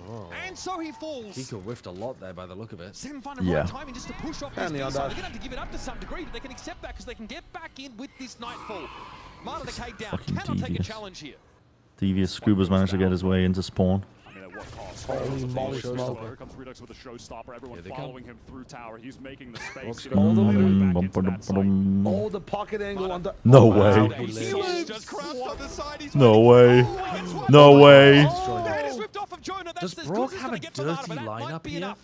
And so he falls. Kiko whiffed a lot there by the look of it. SEN find a Yeah. right timing just to push off this And the B on side. dash. They're going to have to give it up to some degree, but they can accept that because they can get back in with this Nightfall. Marta the Cade down. Fucking Cannot take a devious. challenge here. Devious Scuba's managed to get his way into spawn. I mean, at what cost? Holy moly, smoke. Here comes Redux with a showstopper. Everyone they following him through tower. He's making the space. All the way Mm, Oh, the pocket angle on the. No Wow, way. he lives. Just crouched on the side. He's No way. No way. That is ripped off of Jonah. Does That's as Brock good as have a gonna get from Marta, dirty but that might lineup be here? enough.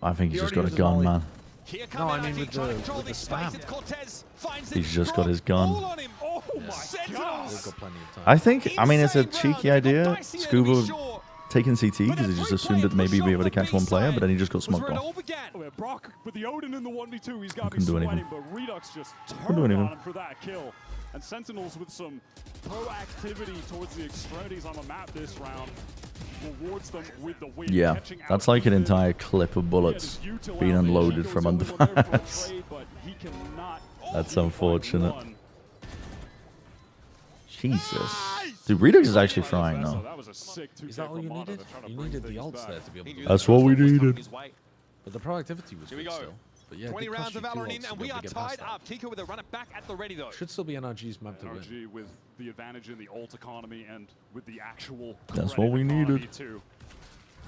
I think he's just got a uses gun, Molly. man. Here No, come I mean NRG with trying to the control this space. spam. It's Cortez finds He's it. just got his All gun. on him. Oh my They've Sentinels. got plenty of time. I think, I mean, it's a Insane cheeky round. They got idea. dicey there to be Scuba sure. taking CT because he just assumed that maybe he'd be able to catch one player, but then he just got Was smoked where it off. all began. Oh, yeah, Brock with the Odin in the 1v2. He's got to be Couldn't do sweating, anything. but Redux just Couldn't turned do on anything. him for that kill. And Sentinels with some proactivity towards the extremities on the map this round rewards them with the win. Yeah, Catching that's out like an mid. entire clip of bullets He had his util being out. unloaded Chico's from the under only one there for a fires. trade, but he cannot That's keep by unfortunate. one. Jesus. Dude, Redux is actually frying So now. that was a sick 2K Is that all from you Mata. needed? They're trying to You bring needed the things ults back. there to be able to do That's that. what we needed. But the productivity was Here we good go. still. But yeah, it 20 did cost rounds of you 2 Valorant ults in, to and be we able are to get past tied that. up. Kiko with a runner back at the ready, though. Should still be NRG's map to win. NRG with the advantage in the ult economy and with the actual That's credit what we economy needed. too.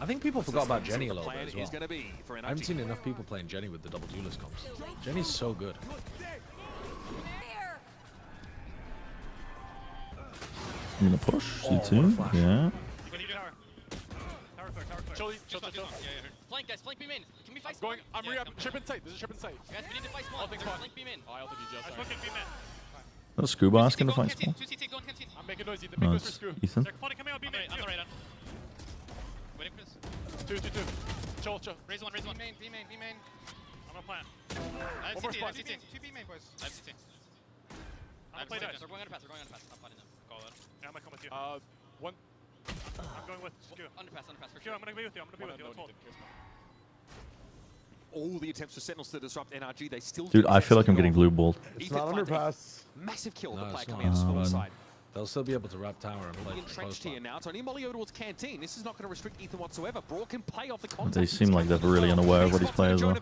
I think people forgot about Jenny a little Plan bit as well. is going to be for I haven't NRG. seen enough people playing Jenny with the double duelist comps. Jenny's so good. I'm gonna push Oh, C2. what a flash. Yeah. Flank, guys, flank beam in. Can we fight Going, I'm re-up, chip in sight. This is chip in sight. Guys, we need to fight small. Flank beam in. Oh, I'll take you just. I'm beam in. That's Scuba asking to fight small. 2CT, go on canteen. I'm making noise. The big No, noise for it's screw. Ethan. They're coming out, beam in. I'm the right on. Waiting for this. 2. Chill. Raise one. B main. I'm gonna plant. I have One more CT, spot. 2 B main, boys. I have CT. I'm play dice. They're going underpass, I'm fighting them. Call it. Yeah, I'm gonna come with you. One. I'm going with Skew. Underpass for Skew, sure. I'm gonna be with you. Let's hold. All the attempts for Sentinels to disrupt NRG, they still Dude, do I feel like I'm successfully. getting blue balled. It's Ethan not finds a underpass. Massive kill. No, The play it's coming not. out small side. They'll still be able to wrap tower and play. Fully entrenched here now. It's only Molly over towards Canteen. This is not going to restrict Ethan whatsoever. Broad can play off the contact. They seem like they're really unaware of what these players are.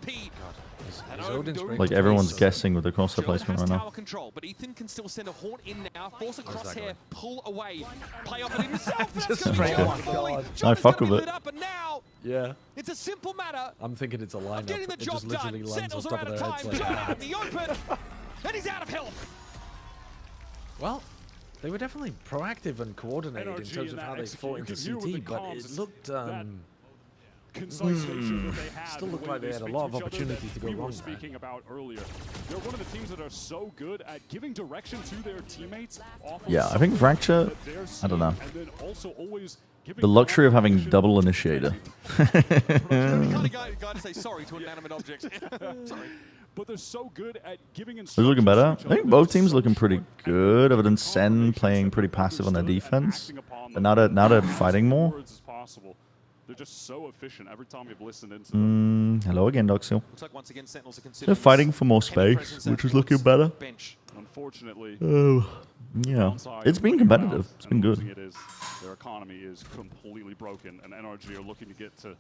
Like everyone's guessing with the crosshair placement right now. Tower control, but Ethan can still send a horn in now, force a crosshair, pull away, play off it himself. Just That's straight gonna on. be falling. I Joker's fuck gonna with be it. lit up, and now Yeah. it's a simple matter I'm thinking it's a lineup. of getting the It job just literally done. lands on Sentinels are top out of of their time. heads. Jonah Like, out in the open, and he's out of health. well, they were definitely proactive and coordinated in NRG terms in of that how they fought into execution. You CT, hear but with the it looked concise nature that they had. still and looked the like way they had a speak lot of to each other opportunity that to go we wrong were there. speaking about earlier. They're one of the teams that are so good at giving direction to their teammates. Off of Yeah, I think Fracture, that they're I don't know. seeing, and then also always giving The luxury of having direction. double initiator. Got to say sorry to inanimate objects. Sorry. But they're so good at giving Who's looking better? I think both teams looking pretty good, other than Sen playing pretty passive on their defense. But now they're fighting more. As possible. They're just so efficient every time we've listened into them. Hello again, Doxil. Looks like once again Sentinels are They're considering fighting for more heavy space, presence which is towards looking better. bench. Unfortunately, Oh, yeah. It's been competitive. It's been good. It is, their economy is completely broken, and NRG are looking to get to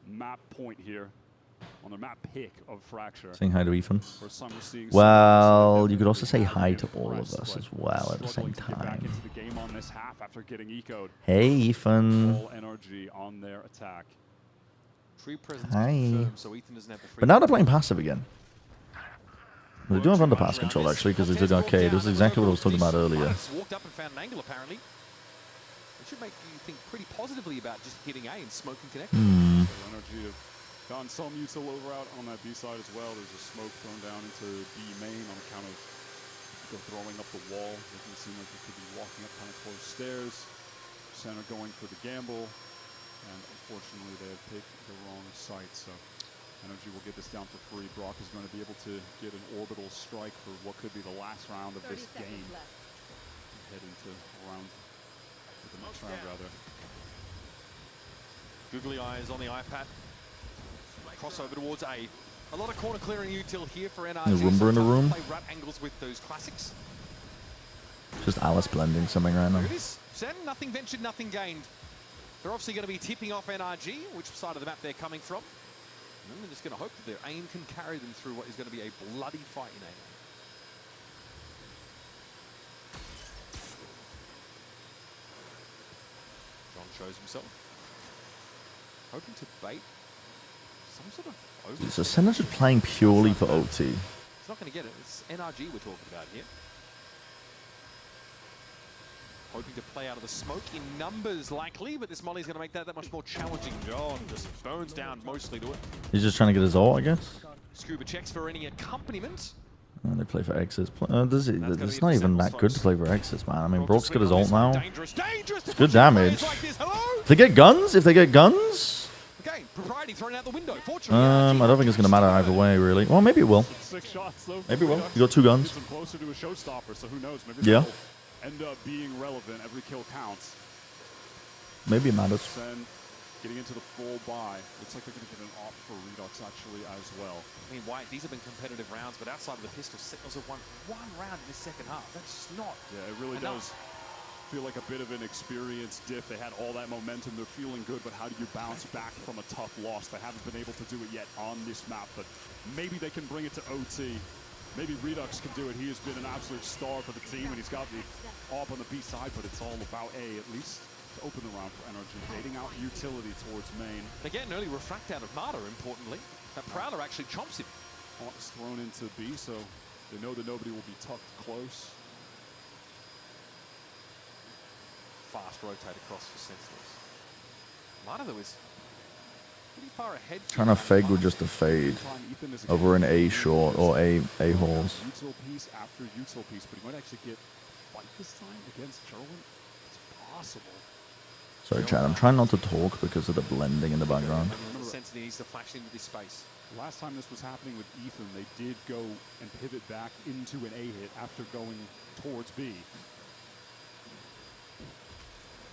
map point here on their map pick of Fracture. Saying hi to Ethan. Where some are seeing Well, you could also say hi to all of us as well at the same struggling to get back time. into the game on this half after getting eco'd. Hey, Ethan. All NRG on their attack. Tree presence Hi. confirmed, so Ethan doesn't have the free But now they're playing passive again. They do have underpass control actually because they did arcade. This is exactly what I was talking about earlier. Walked up and found an angle apparently. It should make you think pretty positively about just hitting A and smoking connection. So NRG have gotten some util over out on that B side as well. There's a smoke thrown down into B main on account of they're throwing up the wall. It can seem like they could be walking up kind of close stairs. Center going for the gamble. And unfortunately, they have picked the wrong site. So NRG will get this down for free. Brock is going to be able to get an orbital strike for what could be the last round of this game. Head into the next round, rather. Googly eyes on the iPad. Crossover towards A. A lot of corner clearing util here for NRG. The Roomba in the room. Play wrap angles with those classics. Just Alice blending something right now. Look at this. SEN, nothing ventured, nothing gained. They're obviously going to be tipping off NRG, which side of the map they're coming from. And they're just going to hope that their aim can carry them through what is going to be a bloody fight in A. John shows himself. Hoping to bait some sort of over. So SEN are just playing purely for OT. He's not going to get it. It's NRG we're talking about here. Hoping to play out of the smoke in numbers likely, but this molly's going to make that much more challenging. John just burns down mostly to it. He's just trying to get his ult, I guess. Scuba checks for any accompaniment. They play for X's. It's not even that good to play for X's, man. I mean, Brock's got his ult now. It's good damage. If they get guns, Okay, propriety thrown out the window. I don't think it's going to matter either way, really. Well, maybe it will. Maybe it will. You got 2 guns. Closer to a showstopper, so who knows? Maybe yeah. End up being relevant. Every kill counts. Maybe it matters. SEN getting into the full buy. Looks like they're going to get an opt for Redux actually as well. I mean, White, these have been competitive rounds, but outside of the pistol, Sentinels have won one round in this second half. That's just not. Yeah, it really does feel like a bit of an experience diff. They had all that momentum. They're feeling good, but how do you bounce back from a tough loss? They haven't been able to do it yet on this map, but maybe they can bring it to OT. Maybe Redux can do it. He has been an absolute star for the team, and he's got the op on the B side, but it's all about A, at least, to open the round for NRG. Baiting out utility towards main. They get an early refract out of Marta, importantly. That Prowler actually chomps him. Op is thrown into B, so they know that nobody will be tucked close. Fast rotate across for Sentinels. Marta, though, is pretty far ahead. Trying to fake with just a fade over an A short or A holes. Util piece after util piece, but he might actually get fight this time against Jerwin. It's possible. Sorry, Chad. I'm trying not to talk because of the blending in the background. Sentinel needs to flash into this space. Last time this was happening with Ethan, they did go and pivot back into an A hit after going towards B.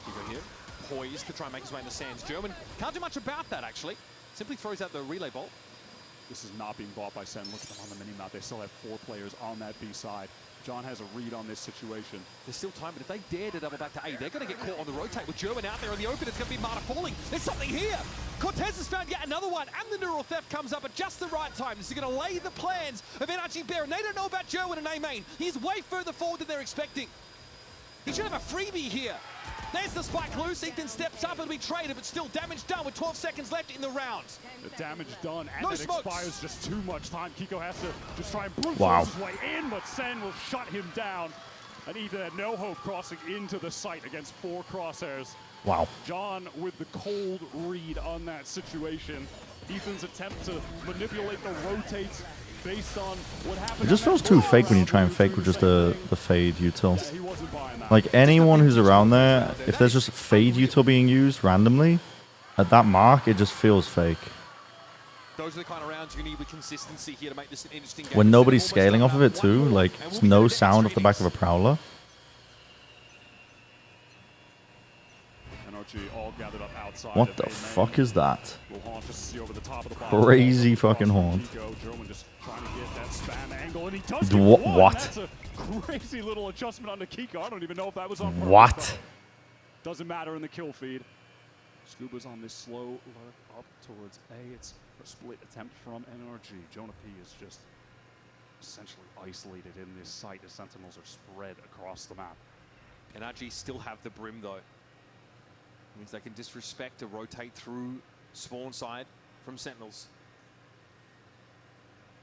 Hugo here, poised to try and make his way in the sands. German can't do much about that, actually. Simply throws out the relay bolt. This is not being bought by SEN. Look at them on the mini-map. They still have 4 players on that B side. John has a read on this situation. There's still time, but if they dare to double back to A, they're going to get caught on the rotate. With German out there in the open, it's going to be Marta falling. There's something here. Cortez has found yet another one, and the neural theft comes up at just the right time. This is going to lay the plans of NRG Bear, and they don't know about German and A main. He's way further forward than they're expecting. He should have a freebie here. There's the spike loose. Ethan steps up and be traded, but still damage done with 12 seconds left in the round. The damage done, and no it smokes. expires just too much time. Kiko has to just try and brutalize his way in, but SEN will shut him down. And Ethan had no hope crossing into the site against 4 crosshairs. Wow. John with the cold read on that situation. Ethan's attempt to manipulate the rotates based on what happened. It just feels too fake when you try and fake with just the fade util. Like anyone who's around there, if there's just fade util being used randomly at that mark, it just feels fake. Those are the kind of rounds you need with consistency here to make this an interesting game. When nobody's scaling off of it too, like it's no sound off the back of a Prowler. All gathered up outside. What the fuck is that? Crazy fucking haunt. What? That's a crazy little adjustment on the Kiko. I don't even know if that was on purpose. What? Doesn't matter in the kill feed. Scuba's on this slow lurk up towards A. It's a split attempt from NRG. Jonah P is just essentially isolated in this site. The Sentinels are spread across the map. NRG still have the brim though. Means they can disrespect to rotate through spawn side from Sentinels.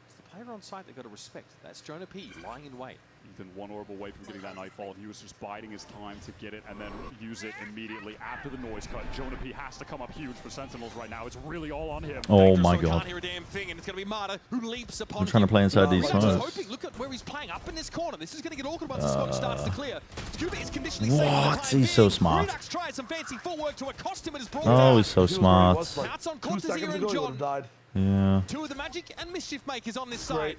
It's the player on site they've got to respect. That's Jonah P lying in wait. Ethan 1 orb away from getting that Nightfall, and he was just biding his time to get it and then use it immediately after the noise cut. Jonah P has to come up huge for Sentinels right now. It's really all on him. Oh my god. Can't hear a damn thing, and it's going to be Marta who leaps upon I'm trying to play inside these smokes. Look at where he's playing up in this corner. This is going to get awkward once the smoke starts to clear. Scuba is conditionally safe. What? He's so smart. Redux tried some fancy footwork to accost him and is brought Oh, he's so smart. Outs on Cortez here and John. Yeah. Two of the Magic and Mischief makers on this side.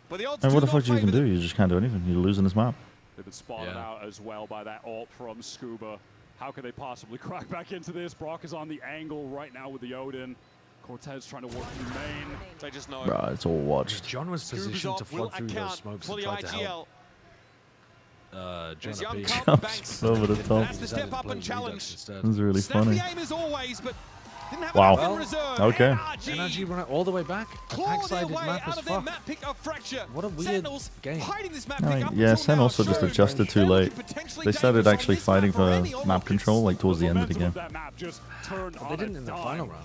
But the odds And what the do fuck not do you even favor do? them. You just can't do anything. You're losing this map. They've been spotted out as well by that ult from Scuba. How can they possibly crack back into this? Brock is on the angle right now with the Odin. Cortez trying to work through main. They just know. Bro, it's all watched. John was positioned to flood through those smokes and try to help. John Jumps over the top. Has to step up and challenge. That was really funny. Aim as always, but didn't have Wow. enough in reserve. Okay. NRG run it all the way back. Attack side is map as fuck. What a weird game. Yeah, SEN also just adjusted too late. They started actually fighting for map control like towards the end of the game. They didn't in the final round.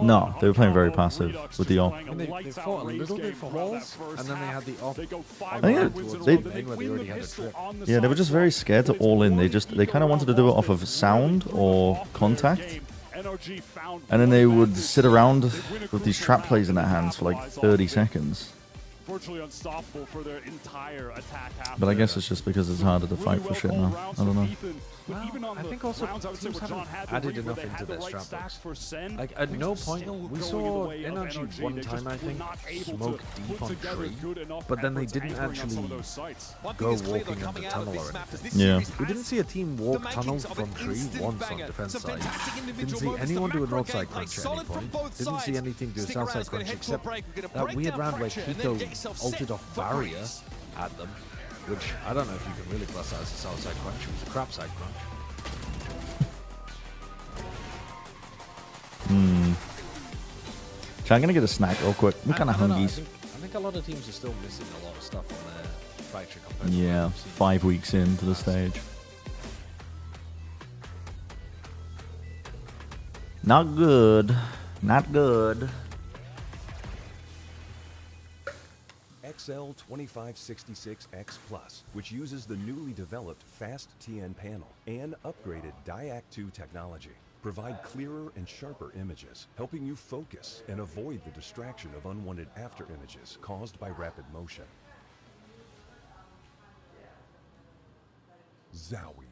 No, they were playing very passive with the ult. I mean, they fought a little bit for walls, and then they had the off. I think yeah, they were just very scared to all in. They kind of wanted to do it off of sound or contact. And then they would sit around with these trap plays in their hands for like 30 seconds. Virtually unstoppable for their entire attack half. But I guess it's just because it's harder to fight for shit now. I don't know. I think also teams haven't added enough into their strat books. Like at no point we saw NRG one time I think smoke deep on tree, but then they didn't actually go walking under tunnel or anything. Yeah. We didn't see a team walk tunnel from tree once on defense side. Didn't see anyone do a north side crunch at any point. Didn't see anything do a south side crunch except that weird round where Kiko ulted off barrier at them. Which, I don't know if you can really class that as a south side crunch. It was a crap side crunch. So I'm going to get a snack real quick. I'm kind of hungry. I think a lot of teams are still missing a lot of stuff on their factory compared to Yeah, 5 weeks into the stage. Not good. Not good. XL2566X Plus, which uses the newly developed Fast TN panel and upgraded Diac 2 technology, provide clearer and sharper images, helping you focus and avoid the distraction of unwanted after images caused by rapid motion. Zowie.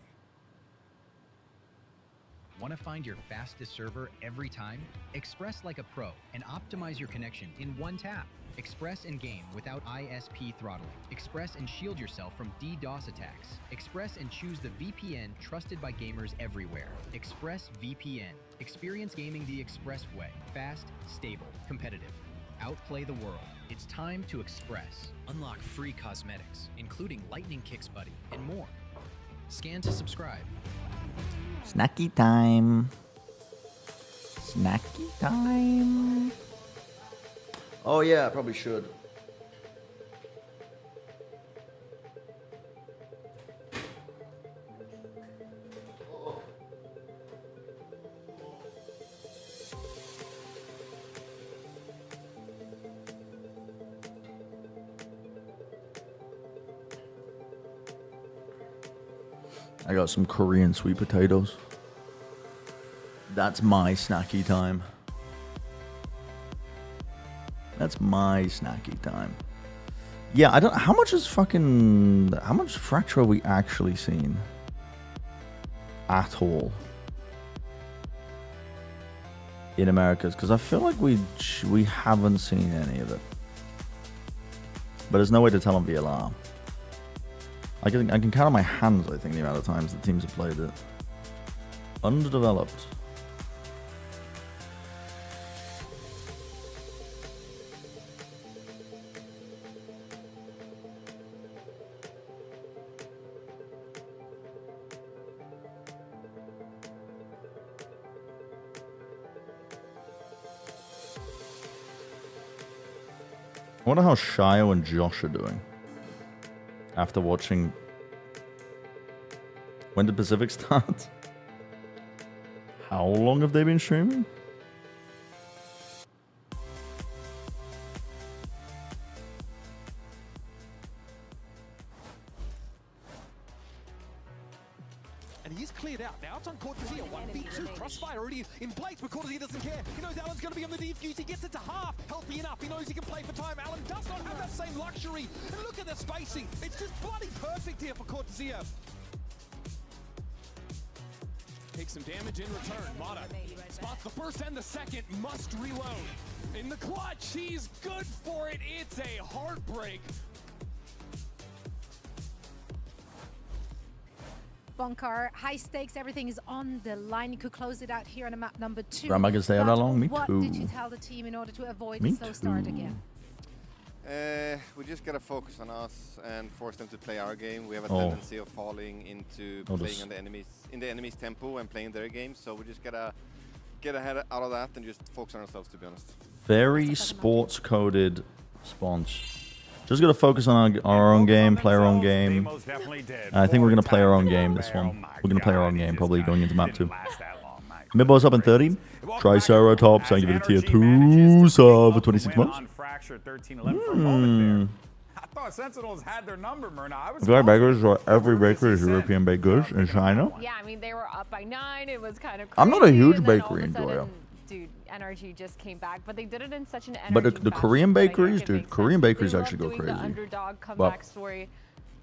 Want to find your fastest server every time? Express like a pro and optimize your connection in one tap. Express and game without ISP throttling. Express and shield yourself from DDoS attacks. Express and choose the VPN trusted by gamers everywhere. Express VPN. Experience gaming the Express way. Fast, stable, competitive. Outplay the world. It's time to Express. Unlock free cosmetics, including Lightning Kicks Buddy and more. Scan to subscribe. Snacky time. Snacky time. Oh yeah, I probably should. I got some Korean sweet potatoes. That's my snacky time. That's my snacky time. Yeah, I don't. How much fracture have we actually seen? At all. In Americas, because I feel like we haven't seen any of it. But there's no way to tell on VLR. I can count on my hands, I think, the amount of times the teams have played it. Underdeveloped. I wonder how Shio and Josh are doing. After watching... When did Pacific start? How long have they been streaming? And he's cleared out. Now it's on Cortezia. 1v2. Crossfire already in place, but Cortezia doesn't care. He knows Alan's going to be on the defuse. He gets it to half. Healthy enough. He knows he can play for time. Alan does not have that same luxury. And look at the spacing. It's just bloody perfect here for Cortezia. Takes some damage in return. Mata spots the first and the second, must reload. In the clutch, he's good for it. It's a heartbreak. Bonkar, high stakes, everything is on the line. You could close it out here on a map number 2. Grandma can stay out that long? Me what too. did you tell the team in order to avoid Me a slow start too. again? We just gotta focus on us and force them to play our game. We have a Oh. tendency of falling into Oh, playing this- on the enemy's tempo and playing their game. So we just gotta get ahead out of that and just focus on ourselves, to be honest. Very sports coded spawns. Just gotta focus on our own game, play our own game. I think we're gonna play our own game this one. We're gonna play our own game, probably going into map 2. Midboy's up in 30. Triceratops, I give it a tier 2 sub for 26 months. I thought Sentinels had their number, Myrna. I was Very bakers, or every baker is European baked goods in China. Yeah, I mean, they were up by 9. It was kind of crazy. I'm not a huge and then all bakery of a enjoyer. sudden, dude, NRG just came back, but they did it in such an But energy the fashion Korean that I think bakeries, it dude, makes Korean sense. bakeries They love actually go doing crazy. The underdog But- comeback story.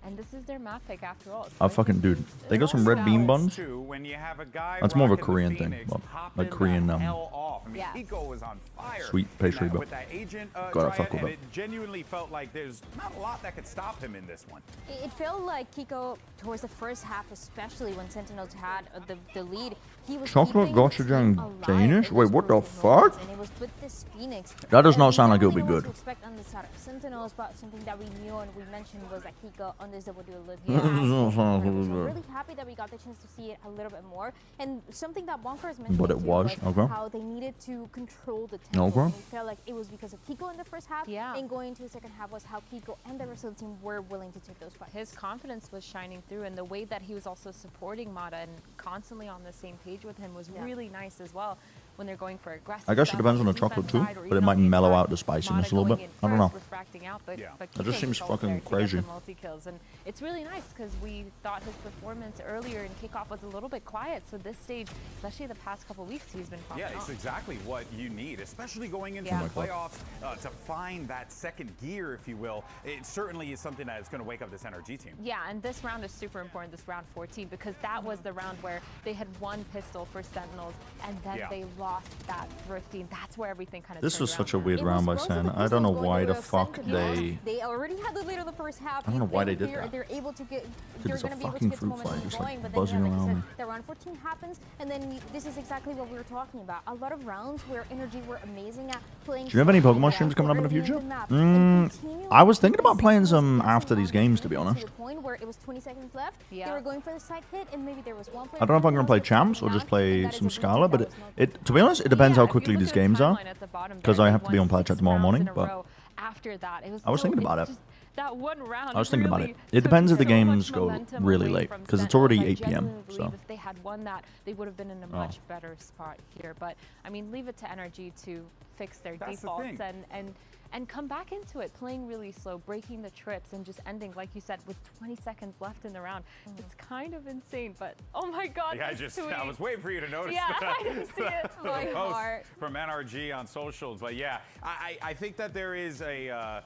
And this is their map pick after all. I fucking, dude, they got some red bean buns. When you have a guy That's more of a rocking the Korean thing. Phoenix, Well, popping like Korean, the hell off. I mean, Yeah. Kiko was on fire. Sweet pastry, but with that agent gotta triad, fuck with and it. it genuinely felt like there's not a lot that could stop him in this one. It felt like Kiko, towards the first half, especially when Sentinels had the lead, he was Chocolate keeping gochujang the team alive. Danish? It Wait, was what the really fuck? And it was with this Phoenix. That does not And sound like we it would be knew what good. to expect on the side of Sentinels, but something that we knew and we mentioned was that Kiko understood what to do with Sounds So really we're good. really happy that we got the chance to see it a little bit more. And something that Bonkers mentioned But it too was, okay. how they needed to control the tempo. Okay. And it felt like it was because of Kiko in the first half, and going into the second half was how Kiko and the rest of the team were willing to take those fights. His confidence was shining through, and the way that he was also supporting Mata and constantly on the same page with him was really nice as well. When they're going for aggressive I guess it stuff depends on the defense chocolate too, side or but even it on might the mellow attack, out the spiciness a Mata little going bit. in I don't know. first, refracting out, but That just Kiko seems was fucking there to get crazy. the multi-kills, and it's really nice because we thought his performance earlier in kickoff was a little bit quiet. So this stage, especially the past couple weeks, he's been popping Yeah, it's off. exactly what you need, especially going into Yeah. the playoffs to find that second gear, if you will. It certainly is something that is going to wake up this NRG team. Yeah, and this round is super important, this round 14, because that was the round where they had one pistol for Sentinels, and then they lost that thrifty, and that's where everything kind of This turned was around. such a weird round by Sen. I don't know why the fuck they. They already had the lead in the first half. I don't know why they did that. They're able to get. Dude, They're it's a going to be able to fucking get the fruit fly momentum just going, like but buzzing then, like you around said, me. the round 14 happens, and then this is exactly what we were talking about. A lot of rounds where NRG were amazing at playing. Do you have any strong Pokemon and streams coming up in the early future? the map, and continuing I was thinking about playing some after these games, to be to honest. the point where it was 20 seconds left. They were going for the side hit, and maybe there was one player. I don't know if I'm gonna play champs or just play some Scala, but it to be honest, it depends how quickly these games are, because I have to be on Plaid Chat tomorrow morning. But After that, it was I was thinking about it. just that one round. I was thinking about really it. It depends if the took so games much go momentum really away late, from because it's Sentinels. already I 8 p.m. genuinely So believe if they had won that, they would have been in a Oh. much better spot here. But I mean, leave it to NRG to fix their That's the defaults thing. and come back into it, playing really slow, breaking the trips, and just ending, like you said, with 20 seconds left in the round. It's kind of insane, but oh my God! Yeah, this I tweet. was waiting for you to notice Yeah, that. I didn't see it. the My post heart. from NRG on socials. But yeah, I think that there is a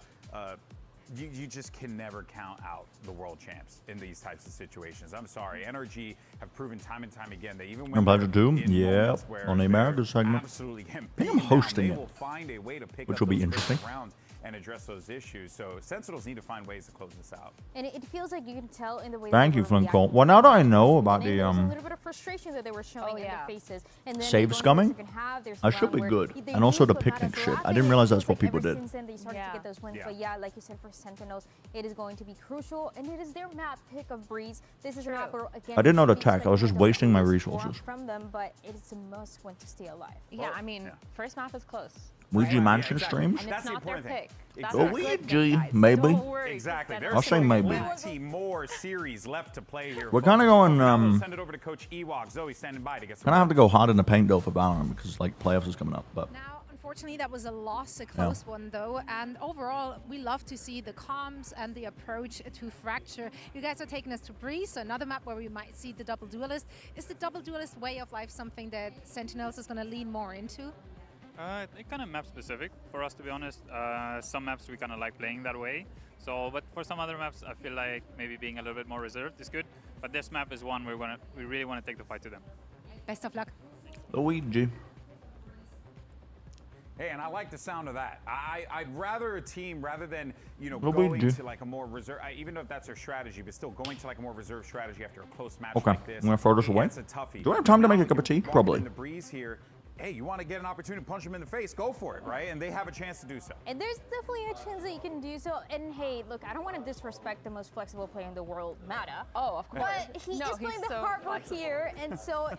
you just can never count out the world champs in these types of situations. I'm sorry, NRG have proven time and time again that even when I'm glad they're to do. in Yeah, moments where on a they're good segment. absolutely getting I think I'm beaten down, hosting they it, will find a way to pick which up will be those interesting. critical rounds and address those issues. So Sentinels need to find ways to close this out. And it feels like you can tell in the way. Thank they you, were Flint Cole. reacting. Well, now that I know about There the was a little bit of frustration that they were showing in their faces. And then save they go into the scumming, second half, there's I a should round be where good, they and also lose the but not picnic as shit. I rapid, didn't and realize it that's feels what people like ever did. Since then they started to get those wins. Yeah. But yeah, like you said, for Sentinels, it is going to be crucial, and it is their map pick of Breeze. This is a map where, again, I didn't know we the should be tech. I was just expecting wasting my them to resources. from them, but it's a must win to stay alive. Yeah, I mean, first map is close. Luigi right? Mansion streams? And it's not their pick. That's Oh, not good, Luigi, guys. maybe. Don't worry. Exactly. There's I'll say maybe. plenty more series left to play here. We're kind of going. We'll send it over to Coach Ewok. Zoe standing by to get some. Gonna have to go hard in the paint though for Valorant because like playoffs is coming up. But Unfortunately, that was a loss, a close one though. And overall, we love to see the comms and the approach to Fracture. You guys are taking us to Breeze, another map where we might see the double duelist. Is the double duelist way of life something that Sentinels is going to lean more into? It kind of map specific for us, to be honest. Some maps we kind of like playing that way. So, but for some other maps, I feel like maybe being a little bit more reserved is good. But this map is one we really want to take the fight to them. Best of luck. Luigi. Hey, and I like the sound of that. I'd rather a team, rather than, you know, What going we do. to like a more reserve, even if that's their strategy, but still going to like a more reserved strategy after a close match Okay, like this. I'm gonna throw this away. It's a toughie. Do I have time to make a Now cup of tea? you're walking Probably. in the breeze here. Hey, you want to get an opportunity to punch them in the face, go for it, right? And they have a chance to do so. And there's definitely a chance that you can do so. And hey, look, I don't want to disrespect the most flexible player in the world, Mata. Oh, of course. But he is playing the hard rock here, and so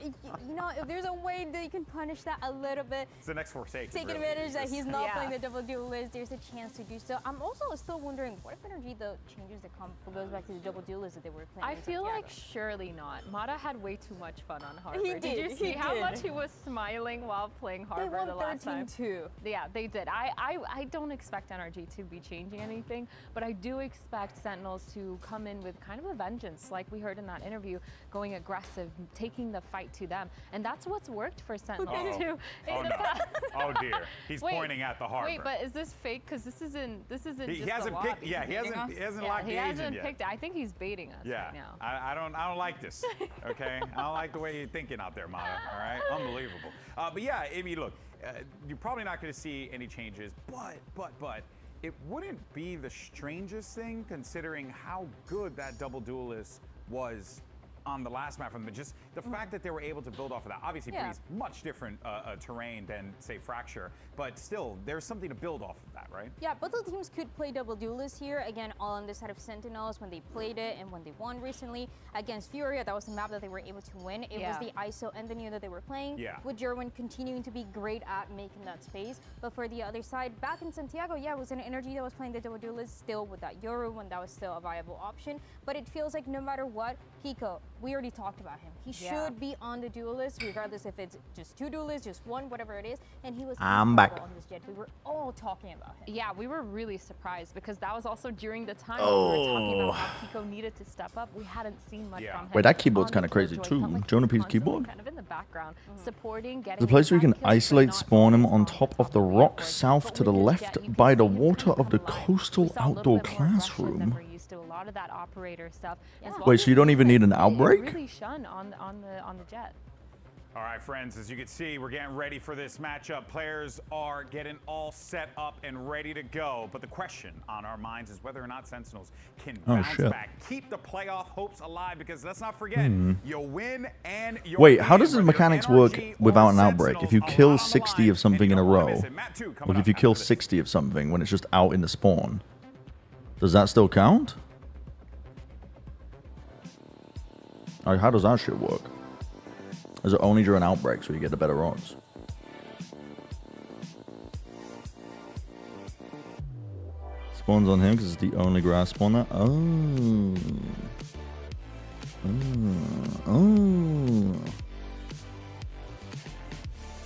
you know, if there's a way that you can punish that a little bit, It's the next Forsaken. take really. advantage that he's not Yeah. playing the double duelist, there's a chance to do so. I'm also still wondering, what if NRG the changes that come goes back to the double duelist that they were playing? I in feel Santiago? like surely not. Mata had way too much fun on Harbor. He Did did, you see he how did. much he was smiling while playing Harbor won the last time? 13-2. Yeah, they did. I don't expect NRG to be changing anything, but I do expect Sentinels to come in with kind of a vengeance, like we heard in that interview, going aggressive, taking the fight to them, and that's what's worked for Sentinels too. Oh in the no! past. Oh dear! He's Wait, pointing at the Harbor. Wait, but is this fake? Because this isn't He just hasn't the picked. lobby. Yeah, he hasn't Yeah, locked the he agent hasn't yet. picked. I think he's baiting us Yeah, right now. I don't like this. Okay, I don't like the way you're thinking out there, Mata. All right, unbelievable. But yeah, I mean, look, you're probably not going to see any changes, but it wouldn't be the strangest thing considering how good that double duelist was on the last map from them. Just the fact that they were able to build off of that. Obviously, Yeah. Breeze, much different terrain than, say, Fracture, but still, there's something to build off of that, right? Yeah, both of the teams could play double duelist here. Again, all on the side of Sentinels when they played it and when they won recently. Against Furia, that was the map that they were able to win. It was the ISO and the Neo that they were playing, with Jerwin continuing to be great at making that space. But for the other side, back in Santiago, yeah, it was an NRG that was playing the double duelist still with that Yoru when that was still a viable option. But it feels like no matter what, Pico, we already talked about him. He should be on the duelist, regardless if it's just two duelists, just one, whatever it is. And he was I'm back. on this jet. We were all talking about him. Yeah, we were really surprised because that was also during the time when we were talking about how Pico needed to step up. We hadn't seen much from him. Wait, that keyboard's on kind of the crazy Killjoy. too. Felt like Jonah he P's was constantly keyboard. kind of in the background, supporting, getting The place where you impact can kills, but isolate not spawn him always on top of the rock south to the left by the water of the coastal outdoor classroom. we're used to. A lot of that operator stuff. as well Wait, as so you don't even need an it outbreak? really shone on the jet. All right, friends, as you can see, we're getting ready for this matchup. Players are getting all set up and ready to go. But the question on our minds is whether or not Sentinels can bounce back, keep the playoff hopes alive, because let's not forget, you'll win and you'll Wait, how win, does the whether mechanics NRG work or without an outbreak? Sentinels, If you a kill lot on the 60 line, of something and in you a don't wanna row, miss it. Matt 2 coming like if up you kill after this. 60 of something when it's just out in the spawn, does that still count? Like, how does that shit work? Is it only during outbreaks where you get the better odds? Spawns on him because it's the only grass spawner. Oh.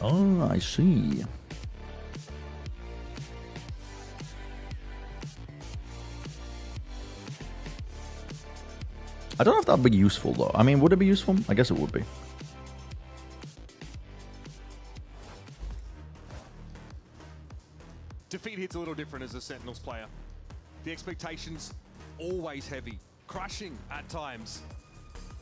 Oh, I see. I don't know if that'd be useful though. I mean, would it be useful? I guess it would be. Defeat hits a little different as a Sentinels player. The expectations always heavy, crushing at times.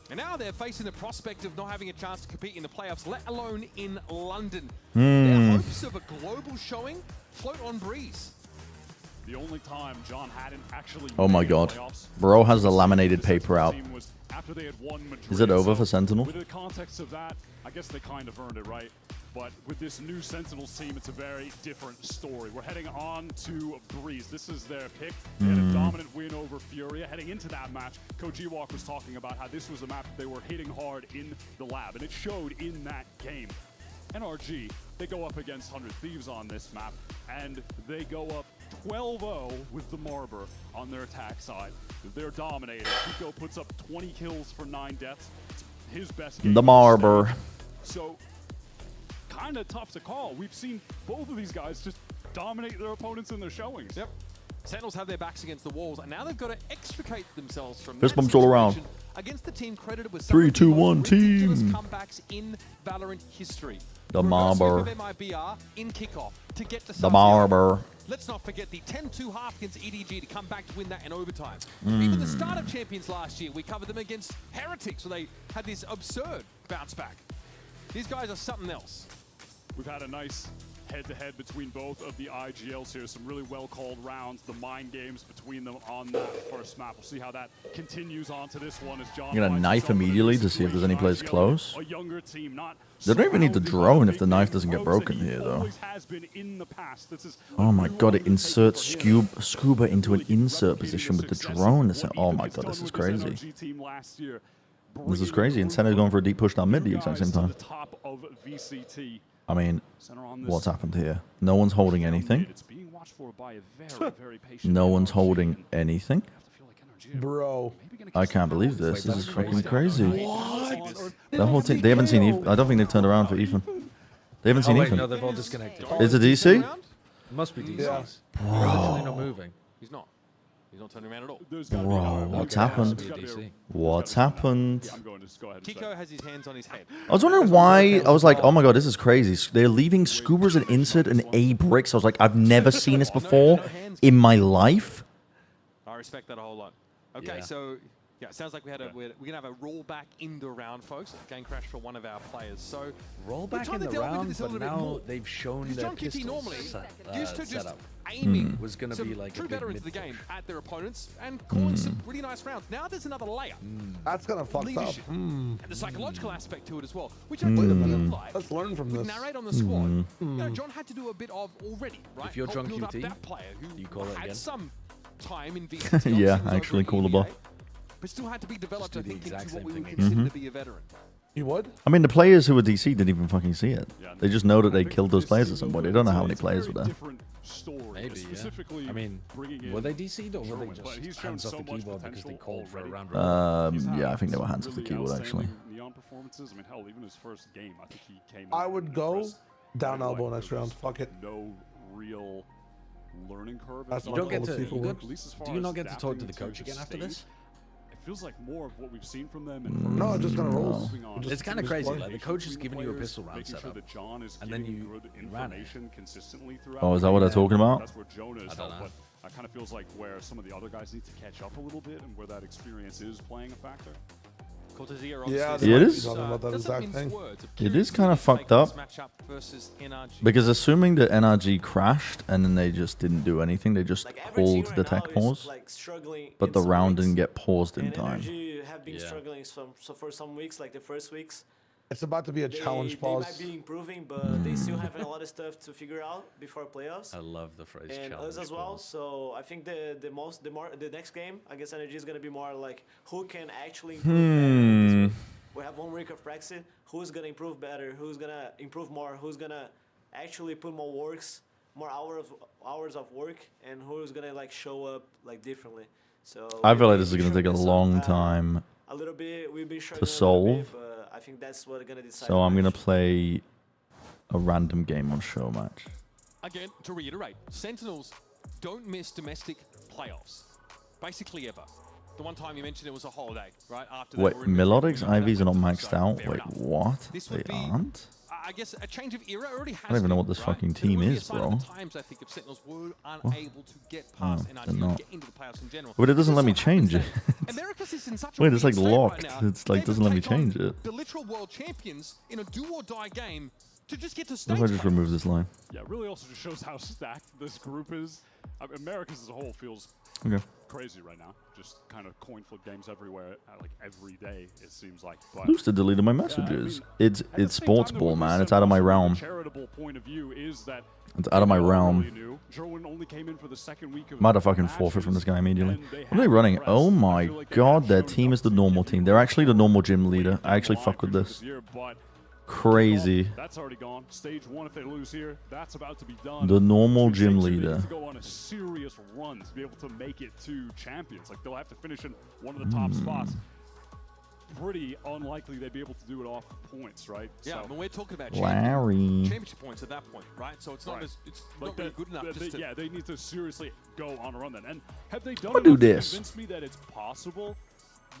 And now they're facing the prospect of not having a chance to compete in the playoffs, let alone in London. Their hopes of a global showing float on breeze. The only time John hadn't actually Oh my god. Bro has the laminated paper out. after they had won Madrid. Is it over for So Sentinel? With the context of that, I guess they kind of earned it, right? But with this new Sentinels team, it's a very different story. We're heading on to Breeze. This is their pick. They had a dominant win over Furia. Heading into that match, Coach Ewok was talking about how this was a map that they were hitting hard in the lab, and it showed in that game. NRG, they go up against 100 Thieves on this map, and they go up 12-0 with the Marber on their attack side. They're dominating. Pico puts up 20 kills for 9 deaths. It's his best game. The Marber. So, kind of tough to call. We've seen both of these guys just dominate their opponents in their showings. Yep. Sentinels have their backs against the walls, and now they've got to extricate themselves from Fist that bumps all around. situation against the team credited with 3, 2, 1 some of the most ridiculous team. comebacks in Valorant history. The Reverse sweep Marber. of MIBR in kickoff to get to The Santiago. Marber. Let's not forget the 10-2 half against EDG to come back to win that in overtime. Even the start of Champions last year, we covered them against Heretics, where they had this absurd bounce back. These guys are something else. We've had a nice head-to-head between both of the IGLs here. Some really well-called rounds. The mind games between them on that first map. We'll see how that continues on to this one as John. I'm gonna knife immediately to see if there's any players close. A younger team, not They don't even need the drone if the knife doesn't get broken here, though. Oh my god, it inserts scuba into an insert position with the drone. Oh my god, this is crazy. This is crazy. And Senna's going for a deep push down mid at the exact same time. I mean, what's happened here? No one's holding anything. No one's holding anything. Bro. I can't believe this. This is fucking crazy. What? The whole team, they haven't seen Ethan. I don't think they've turned around for Ethan. They haven't seen Ethan. No, they've all disconnected. Is it DC? It must be DC. Yeah. They're literally not moving. He's not. He's not turning around at all. Bro, what's happened? What's happened? Kiko has his hands on his head. I was wondering why. I was like, oh my god, this is crazy. They're leaving Scoobers and Insert and A bricks. I was like, I've never seen this before in my life. I respect that a whole lot. Okay, so yeah, it sounds like we're gonna have a rollback in the round, folks. Game crash for one of our players. So rollback in the round, but now they've shown their pistol normally used to just setup. Aiming was going to be like true a big veterans of the mid game at their opponents and calling some really nice rounds. Now there's another layer. That's gonna fuck up. Leadership. And the psychological aspect to it as well, which I don't feel like let's learn from we this. narrate on the squad. You know, John had to do a bit of already, right? If you're John Help build up QT, that player who you call it had again? some time in VCT. Yeah, actually callable. But still had to be developed, I think, into what we would thing consider to be a veteran. You would? I mean, the players who were DC didn't even fucking see it. They just know that they killed those players at some point. They don't know how many players were there. Maybe, yeah. I mean, were they DC'd or were they just hands off the keyboard because they called for a round? Yeah, I think they were hands off the keyboard, actually. I would go down elbow next round. Fuck it. No real learning curve. You don't get to. Do you not get to talk to the coach again after this? It feels like more of what we've seen from them. No, just gonna roll. It's kind of crazy. Like the coach is giving you a pistol round setup, and then you ran it. Oh, is that what they're talking about? That's where Jonah is helped, but it kind of feels like where some of the other guys need to catch up a little bit, and where that experience is playing a factor. Yeah, it is. About that exact thing. It is kind of fucked up. Because assuming that NRG crashed and then they just didn't do anything, they just pulled the tech pause, but the round didn't get paused in time. NRG have been struggling so for some weeks, like the first weeks. It's about to be a challenge pause. They might be improving, but they still have a lot of stuff to figure out before playoffs. I love the phrase and challenge us as well. pause. So I think the next game against NRG is gonna be more like who can actually improve. We have 1 week of practice. Who's gonna improve better? Who's gonna improve more? Who's gonna actually put more hours of work? And who's gonna like show up like differently? So I feel like this is gonna take a long time a little bit. We've been to solve. But I think that's what gonna decide. So I'm gonna play a random game on show match. Again, to reiterate, Sentinels don't miss domestic playoffs, basically ever. The one time you mentioned it was a holiday, right? After Wait, Melodics IVs are not maxed out? Wait, what? They aren't? I guess a change of era already has. I don't even know what this fucking team is, bro. Times I think if Sentinels were unable to get past NRG and get into the playoffs in general. But it doesn't let me change it. Wait, it's like locked. It's like doesn't let me change it. The literal world champions in a do or die game to just get to What stage. if I just remove this line? Yeah, it really also just shows how stacked this group is. Americas as a whole feels crazy right now. Just kind of coin flip games everywhere, like every day it seems like. But Luster deleted my messages. It's sports ball, man. It's out of my realm. Charitable point of view is that It's out of my realm. Jerwin only came in for the second week of Might have fucking forfeit from this guy immediately. What are they running? Oh my god, their team is the normal team. They're actually the normal gym leader. I actually fuck with this. Crazy. That's already gone. Stage 1, if they lose here, that's about to be done. The normal gym leader. To go on a serious run to be able to make it to champions. Like they'll have to finish in one of the top spots. Pretty unlikely they'd be able to do it off points, right? Yeah, I mean, we're talking about Larry. championship points at that point, right? So it's not as it's not really good enough. Just to yeah, they need to seriously go on a run then. And have they done I'm gonna enough do to this. convince me that it's possible?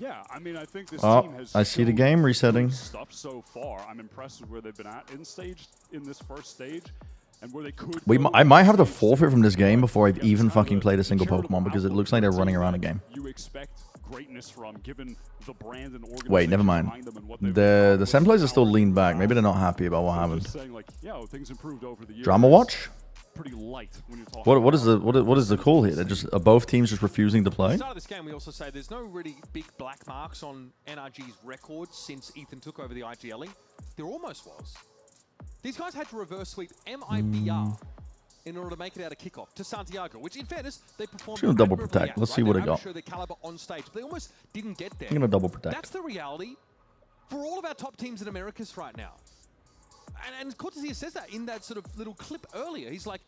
Yeah, I mean, I think this Oh, team has I see the shown game good resetting. stuff so far. I'm impressed with where they've been at in this first stage, and where they could. I might have to forfeit from this game before I've even fucking played a single Pokemon because it looks like they're running around a game. You expect greatness from, given the brand and organization. Wait, never mind. behind them and what they've The Sen players are still leaned back. Maybe they're not happy about what happened. Just saying, like, yeah, things improved over the years. Drama watch? Pretty light when you're talking What is the call here? They're just are both teams just refusing to play? At the start of this game, we also say there's no really big black marks on NRG's record since Ethan took over the IGLing. There almost was. These guys had to reverse sweep MIBR in order to make it out of kickoff to Santiago, which in fairness, they performed. Just gonna double protect. Let's see what they got. Show their caliber on stage, but they almost didn't get there. I'm gonna double protect. That's the reality for all of our top teams in Americas right now. And Cortesia says that in that sort of little clip earlier. He's like,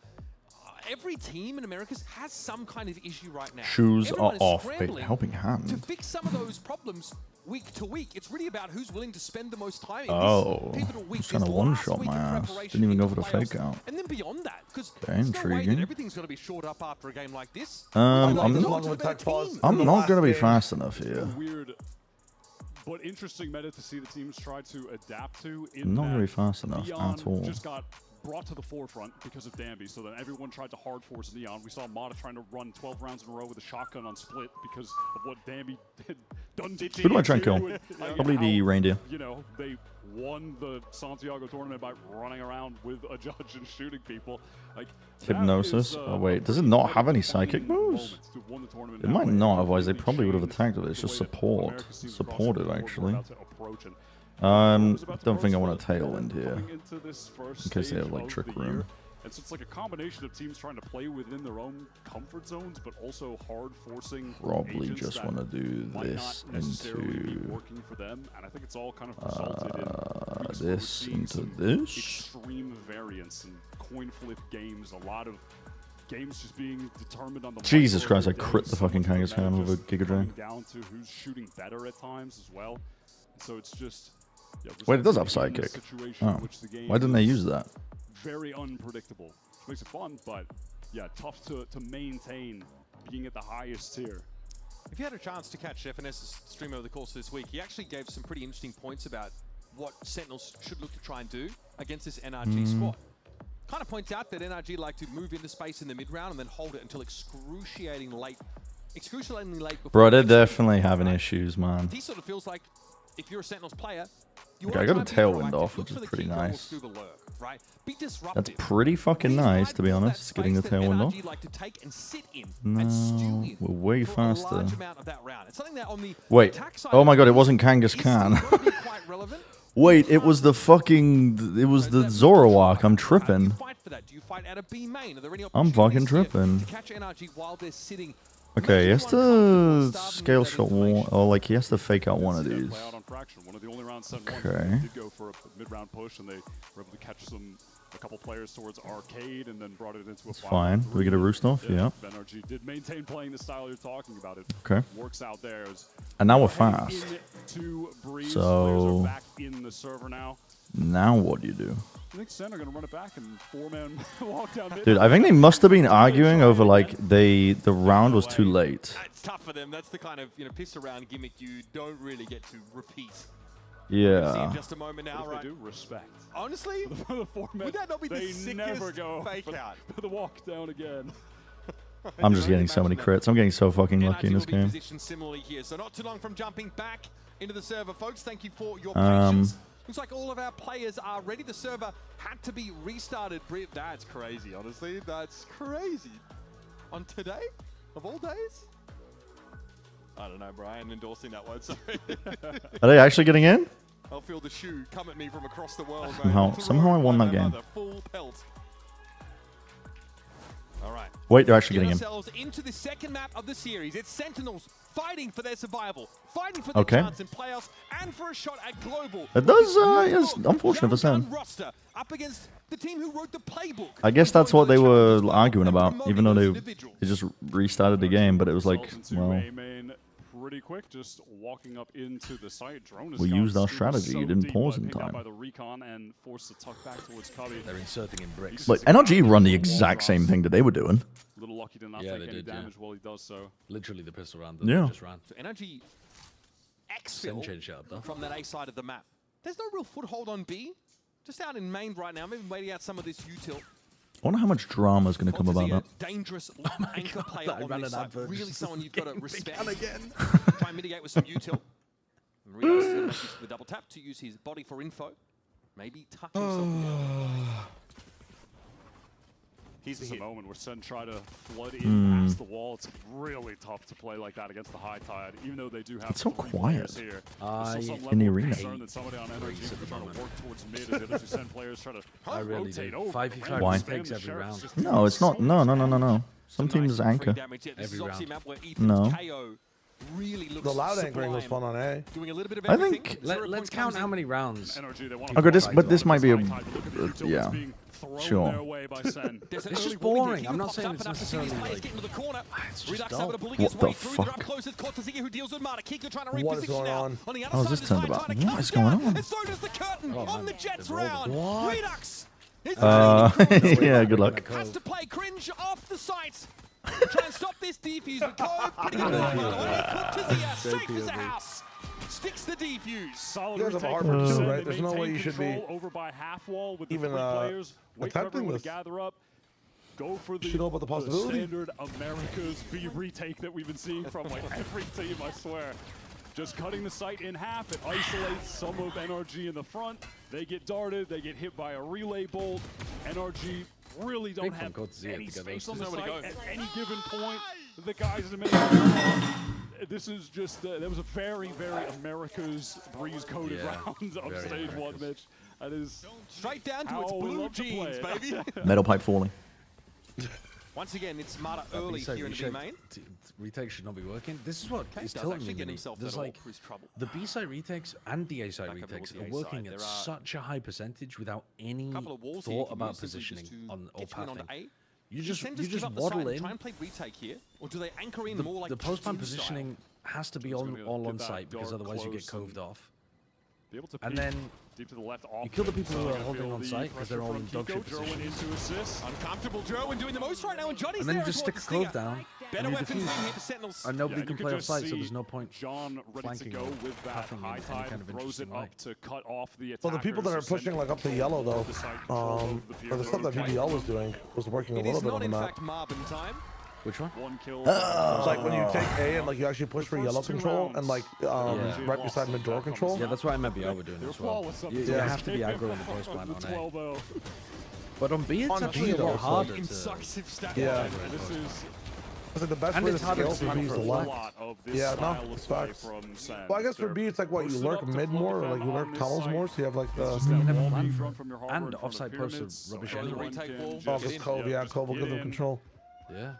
every team in Americas has some kind of issue right now. Shoes Everyone are is off. scrambling Wait, helping hand. to fix some of those problems week to week. It's really about who's willing to spend the most time in Oh, this pivotal week. just trying to one-shot my ass. Didn't even go for the fake out. And then beyond that, because Okay, there's no way that intriguing. everything's going to be short up after a game like this. I'm not gonna be game. fast enough here. Weird, but interesting meta to see the teams try to adapt to. I'm not gonna be fast enough Neon at all. just got brought to the forefront because of Danby, so then everyone tried to hard force Neon. We saw Mata trying to run 12 rounds in a row with a shotgun on split because of what Danby had done to Who do I try and kill? and, Probably the reindeer. You know, they won the Santiago tournament by running around with a judge and shooting people. Like Hypnosis. Oh wait, does it not have any psychic moves? It might not, otherwise they probably would have attacked with it. It's just support. Supportive, actually. Don't think I want a tailwind here. In case they have like trick room. And so it's like a combination of teams trying to play within their own comfort zones, but also hard forcing. Probably just want to do this into working for them, and I think it's all kind of resulted in this into this. Extreme variance and coin flip games. A lot of games just being determined on the. Jesus Christ! I crit the fucking Kangaskhan hand with a Giga Drain. Down to who's shooting better at times as well. So it's just. Yeah, wait, it does have psychic. Oh, why didn't they use that? Very unpredictable, which makes it fun, but yeah, tough to maintain being at the highest tier. If you had a chance to catch FNS's stream over the course of this week, he actually gave some pretty interesting points about what Sentinels should look to try and do against this NRG squad. Kind of points out that NRG like to move into space in the mid-round and then hold it until excruciatingly late. Bro, they're definitely having issues, man. He sort of feels like if you're a Sentinels player, Okay, I got a tailwind off, which is pretty nice. That's pretty fucking nice, to be honest, getting the tailwind off. No, we're way faster. Wait, oh my god, it wasn't Kangaskhan. Wait, it was the fucking, it was the Zoroark. I'm tripping. I'm fucking tripping. Okay, he has to scale shot one, or like he has to fake out one of these. Okay. Did go for a mid-round push, and they were able to catch a couple players towards Arcade, and then brought it into a. It's fine. Do we get a roost off? Yeah. NRG did maintain playing the style you're talking about. It okay. Works out there. And now we're fast. So back in the server now. Now what do you do? I think Sen are gonna run it back and four-man walk down mid. Dude, I think they must have been arguing over like the round was too late. It's tough for them. That's the kind of piss around gimmick you don't really get to repeat. Yeah. In just a moment now, right? They do respect. Honestly, for the four-man, would that not be the they sickest never go fake out? For the walk down again. I'm just getting so many crits. I'm getting so fucking lucky in this game. Positioned similarly here, so not too long from jumping back into the server, folks. Thank you for your patience. Looks like all of our players are ready. The server had to be restarted. That's crazy, honestly. That's crazy. On today, of all days? I don't know, Brian, endorsing that one, sorry. Are they actually getting in? I'll feel the shoe come at me from across the world. Somehow I won that game. Full pelt. All right. Wait, they're actually getting in. Ourselves into the second map of the series. It's Sentinels fighting for their survival, fighting for their chance in playoffs, and for a shot at global. It does, it's unfortunate for Sen. Up against the team who wrote the playbook. I guess that's what they were arguing about, even though they just restarted the game, but it was like, well, pretty quick, just walking up into the site. Drone we used our strategy. You didn't pause in time. By the recon and forced to tuck back towards Cubby. They're inserting in bricks. But NRG run the exact same thing that they were doing. A little lucky to not take any damage while he does so. Literally the pistol round. Yeah. Just ran. So NRG exfil from that A side of the map. There's no real foothold on B. Just out in main right now. Maybe waiting out some of this util. wonder how much drama is going to come about that. Dangerous anchor player on this side. Really someone you've got to respect. Again. Try and mitigate with some util. Realize he's going to make use of the double tap to use his body for info. Maybe tuck himself. This is a moment where SEN try to flood in past the wall. It's really tough to play like that against the high tide, even though they do have It's so quiet here. in the arena. That somebody on NRG is trying to work towards mid as the other two SEN players try to I really do. 5v5 Why? takes every round. No, it's not. No. Some teams anchor. Every round. No. The loud anchoring was fun on A. I think. Let's count how many rounds. Okay, but this might be a. Yeah. Sure. It's just boring. I'm not saying it's necessarily like. It's just dull. What the fuck? What is going on? How is this turned about? What is going on? Yeah, good luck. Has to play cringe off the site. Try and stop this defuse with code. Putting it on safe as a house. Sticks the defuse. You guys have a hard work too, right? There's no way you should be over by half wall with even players. Wait for attempting everyone this. to gather up. Go for the, You know about the possibility? standard America's B retake that we've been seeing from like every team, I swear. Just cutting the site in half. It isolates some of NRG in the front. They get darted. They get hit by a relay bolt. NRG really don't have any space on the site at any given point. The guys in the middle. This is just, that was a very, very America's breeze-coded round of stage one, Mitch. That is straight down to its blue jeans, baby. Metal pipe falling. Once again, it's smarter early here in the B main. Retake should not be working. This is what is telling me. There's like the B side retakes and the A side retakes are working at such a high percentage without any thought about positioning on or pathing. You just waddle in. Try and play retake here, or do they anchor in more like the post-ban positioning has to be all on site because otherwise you get coved off. And then deep to the left, you kill the people who are holding on site because they're all in dog shit positions. Uncomfortable Joe and doing the most right now, and Johnny's and then you just stick a cove down and you defuse. And nobody can play off site, so there's no point John ready to go with that high tide, kind of throws it up to cut off the attackers. Well, the people that are pushing like up to yellow though, or the stuff that VBL was doing was working a little bit on the map. Which one? It's like when you take A and like you actually push for yellow control and like right beside mid door control. Yeah, that's why MBL were doing as well. You have to be aggro in the post ban on A. But on B, it's actually a lot harder to. Yeah. I think the best way to scale for B is the left. Yeah, no, it's facts. Well, I guess for B, it's like what you lurk mid more, or like you lurk tunnels more, so you have like the. And offside posts are rubbish anyway. Oh, just Cove, yeah, Cove will give them control. Yeah.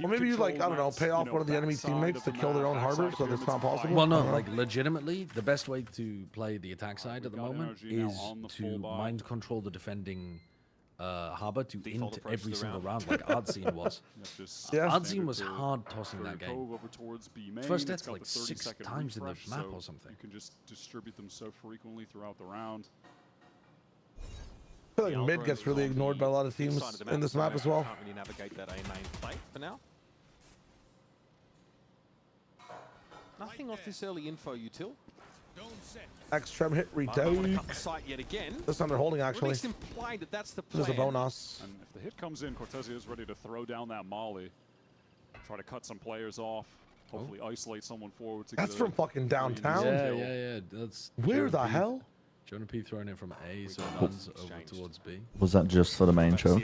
Or maybe you like, I don't know, pay off one of the enemy teammates to kill their own harbor so that's not possible. Well, no, like legitimately, the best way to play the attack side at the moment is to mind control the defending harbor to into every single round, like Ardscene was. Ardscene was hard tossing that game. First death like 6 times in the map or something. You can just distribute them so frequently throughout the round. I feel like mid gets really ignored by a lot of teams in this map as well. Can't really navigate that A-main fight for now. Nothing off this early info util. X-Trem hit retake. Yet again. This time they're holding actually. Implied that that's the plan. There's a bonus. And if the hit comes in, Cortezia is ready to throw down that molly. Try to cut some players off. Hopefully isolate someone forward. To That's from fucking downtown. Yeah. That's where the hell? Jonah P throwing in from A, so it runs over towards B. Was that just for the main choke?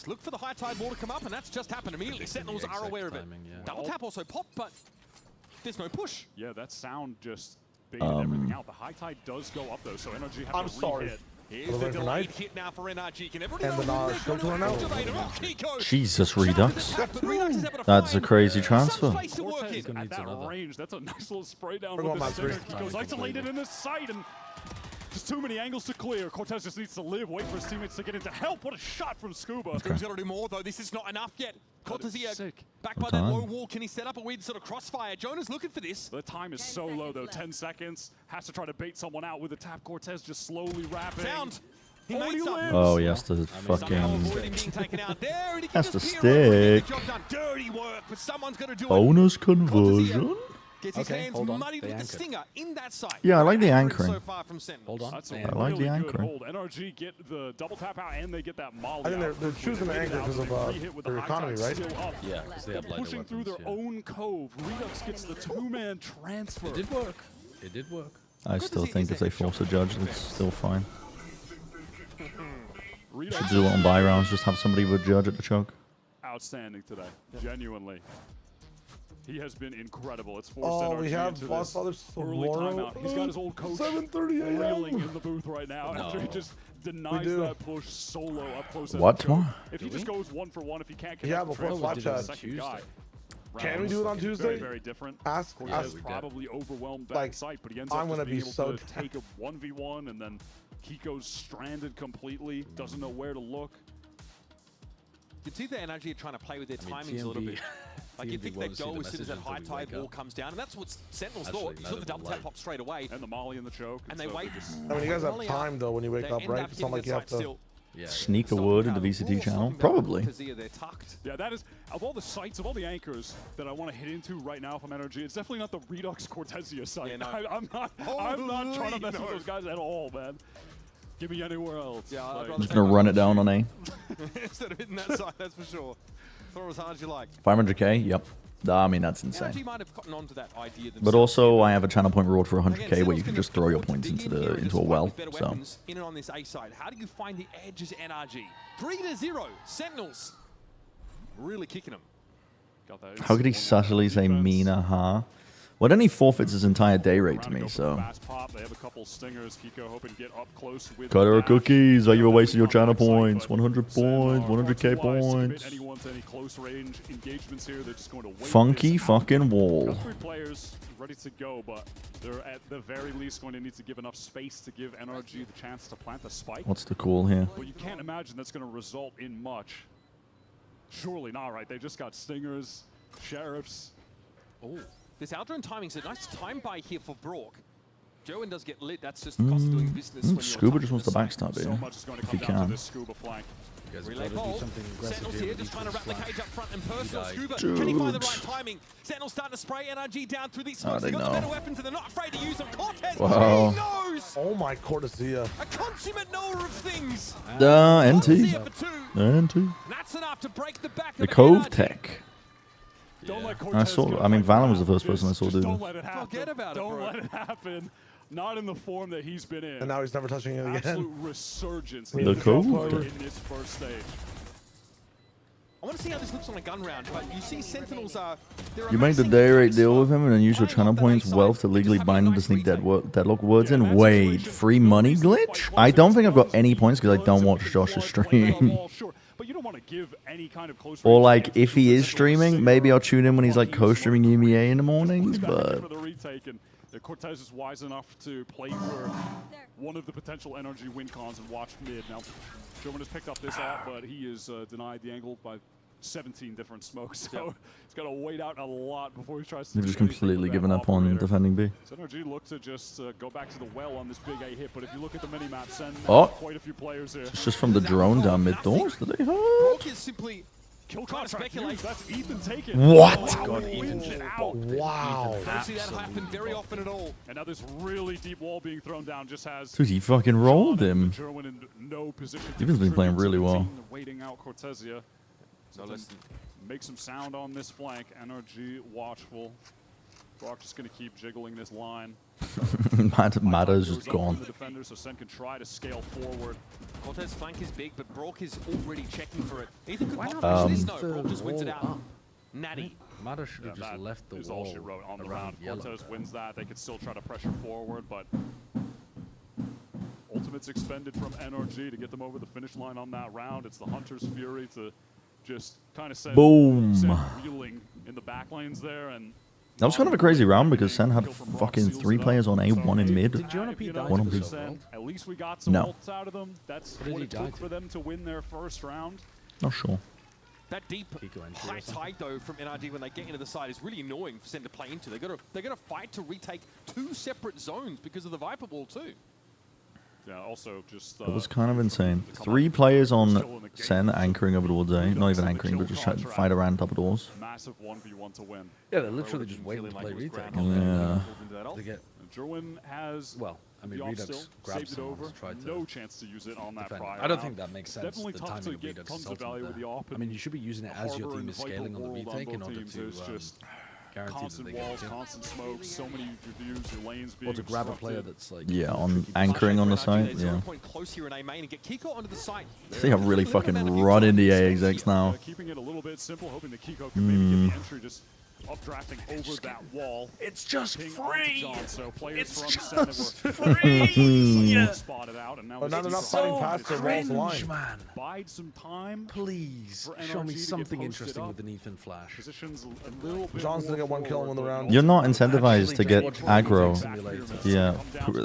Look for the high tide wall to come up, and that's just happened immediately. Sentinels are aware of it. Double tap also popped, but there's no push. Yeah, that sound just baited everything out. The high tide does go up though, so NRG have to re-hit. Here's the delayed hit now for NRG. Can everybody and the Jesus, Redux. That's a crazy transfer. At that range, that's a nice little spray down with the stick. He goes isolated in this site, and just too many angles to clear. Cortez just needs to live, wait for his teammates to get into help. What a shot from Scuba. Scuba's got to do more, though. This is not enough yet. Cortez here, back by that low wall. Can he set up a weird sort of crossfire? Jonah's looking for this. The time is so low, though. 10 seconds. Has to try to bait someone out with a tap. Cortez just slowly wrapping. Found. He Oh, he has to fucking. Has to stick. Dirty work, but someone's got to do it. Bonus conversion. Gets his hands muddied with the stinger in that site. Yeah, I like the anchoring. So far from Sentinels. Hold on. That's a I like the really anchoring. good hold. NRG get the double tap out and they get that molly. I think they're choosing the anchor because of their economy, right? Yeah, because they have lighter pushing weapons, through their own cove. Redux gets the two-man transfer. It did work. It did work. I still think if they force a judge, it's still fine. Should do it on buy rounds. Just have somebody with judge at the choke. Outstanding today, genuinely. He has been incredible. It's forced NRG we have into Boss this Father early timeout. He's got his old coach 7:30 a.m. reeling in the booth right now after he just denies that push solo up close. What tomorrow? If he just goes 1-for-1, if he can't Yeah, connect before the live chat. second guy. Can we do it on Tuesday? Very, very different. Ask. Cortez probably overwhelmed that Like, site, but he ends I'm up gonna just being be able so to take a 1v1, and then Kiko's stranded completely, doesn't know where to look. You can see the NRG are trying to play with their timings a little bit. Like you think they go as soon as that high tide wall comes down, and that's what Sentinels thought. You saw the double tap pop straight away. And the molly in the choke. And they wait. I mean, you guys have time though when you wake up, right? It's not like you have to Sneak a word in the VCT channel? Probably. Yeah, that is, of all the sites, of all the anchors that I want to hit into right now from NRG, it's definitely not the Redux Cortezia site. Yeah, no. I'm not trying to mess with those guys at all, man. Give me anywhere else. Yeah, I'm just gonna run it down on A. Instead of hitting that side, that's for sure. Throw as hard as you like. 500k. Yep. I mean, that's insane. NRG might have gotten onto that idea But also, I have a channel point reward for 100k where you can just throw your points into a well. So in and on this A side, how do you find the edge as NRG? 3-0. Sentinels really kicking them. how could he subtly say Mina, huh? Well, then he forfeits his entire day rate to me, so. They have a couple stingers. Kiko hoping to get up close with Cut our cookies. Are you wasting your channel points? 100 points, 100k points. Anyone to any close range engagements here, they're just going to wait Funky fucking wall. 3 players ready to go, but they're at the very least going to need to give enough space to give NRG the chance to plant the spike. What's the call here? But you can't imagine that's going to result in much. Surely not, right? They just got stingers, sheriffs. Oh. This Aldrin timing's a nice time buy here for Brock. Joen does get lit. That's just the cost of doing business. When Scuba just wants to backstab So here, much is going to if he come down to can. this Scuba flank. Relay pole. Sentinels here just trying to wrap the cage up front and personal. Scuba, Dude. can he find the right timing? Sentinels starting to spray NRG down through these smokes. they They've got know. the better weapons and they're not afraid to use them. Cortez, Wow. he knows! Oh my Cortezia. A consummate knower of things. NT. NT. That's enough to break the back The of Cove NRG. Tech. Don't let I Cortez saw. go I mean, like Valen that. was the first person I saw do Don't this. let it happen. Forget about it, Don't bro. let it happen. Not in the form that he's been in. And now he's never touching it again. Absolute resurgence The in Cove in Tech. this first stage. I want to see how this looks on a gun round, but you see Sentinels are... You make the day rate deal with him and then use your channel points wealth to legally bind him to sneak deadlock words in. Wait, free money glitch? I don't think I've got any points because I don't watch Josh's stream. But you don't want to give any kind of close Or like, if he is streaming, maybe I'll tune in when he's like co-streaming UMEA in the mornings, for but... the retake, and Cortez is wise enough to play for one of the potential NRG win cons and watch mid. Now, Joen has picked up this out, but he is denied the angle by 17 different smokes, so he's got to wait out a lot before he tries to They've just do anything completely with given that up on operator. defending B. So NRG look to just go back to the well on this big A hit, but if you look at the mini-map, SEN Oh. quite a few players here. It's just from the drone down mid doors that they heard. Brock is simply Kill trying to contract speculate. used. That's Ethan taken. What? Oh, God, he Ethan wins it just out. Wow. Don't see that happen very often at all. And now this really deep wall being thrown down just has Dude, he fucking rolled him. Jerwin in no position to Ethan's been playing contribute to really the well. team, waiting out Cortezia. So let's make some sound on this flank. NRG watchful. Brock just going to keep jiggling this line. Mata is just Goes up gone. from the defender, so SEN can try to scale forward. Cortez flank is big, but Brock is already checking for it. Ethan could Why pop not this. leave No, the Brock just wins it wall out. up? Natty. Mata should have just that left the is wall all she wrote on the around round. yellow. Cortez wins that. They could still try to pressure forward, but ultimates expended from NRG to get them over the finish line on that round. It's the Hunter's Fury to just kind of send Boom. reeling in the back lanes there. And That was kind of a crazy round because Sen had fucking 3 players on A, 1 in mid, Did Jonah P die 1 on to B. the world? at least we got some No. ults out of them. That's What did what he it die took to? for them to win their first round. Not sure. That deep high tide though from NRG when they get into the side is really annoying for SEN to play into. They're gonna fight to retake 2 separate zones because of the Viper Ball too. Yeah, also just, It was kind of insane. 3 players on SEN anchoring over towards A. Not even anchoring, but just trying to fight around top of doors. Massive 1v1 to win. Yeah, they're literally just waiting to play retake. Yeah. To get. Jerwin has. Well, I mean, Redux grabbed someone to try to. No chance to use it on that prior. I don't think that makes sense. Definitely The tough timing to of get Redux tons is of value with the ultimate op. there. I mean, you should be using it as your team is scaling on the retake in order to guarantee constant that they walls, get constant smoke, so many reviews, your lanes being or to grab a obstructed. player that's like. Yeah, on anchoring on the site. Yeah. They have really fucking run into A execs now. Keeping it a little bit simple, hoping that Kiko can maybe get the entry just updrafting over that wall. It's just free. So players It's from just free. Spotted out, and now Not enough fighting past the walls line. Man. Bide some time. Please for show me NRG to something get interesting posted with an Ethan Flash. Positions a little bit John's gonna get 1 kill in the round. You're not incentivized to get aggro. Yeah.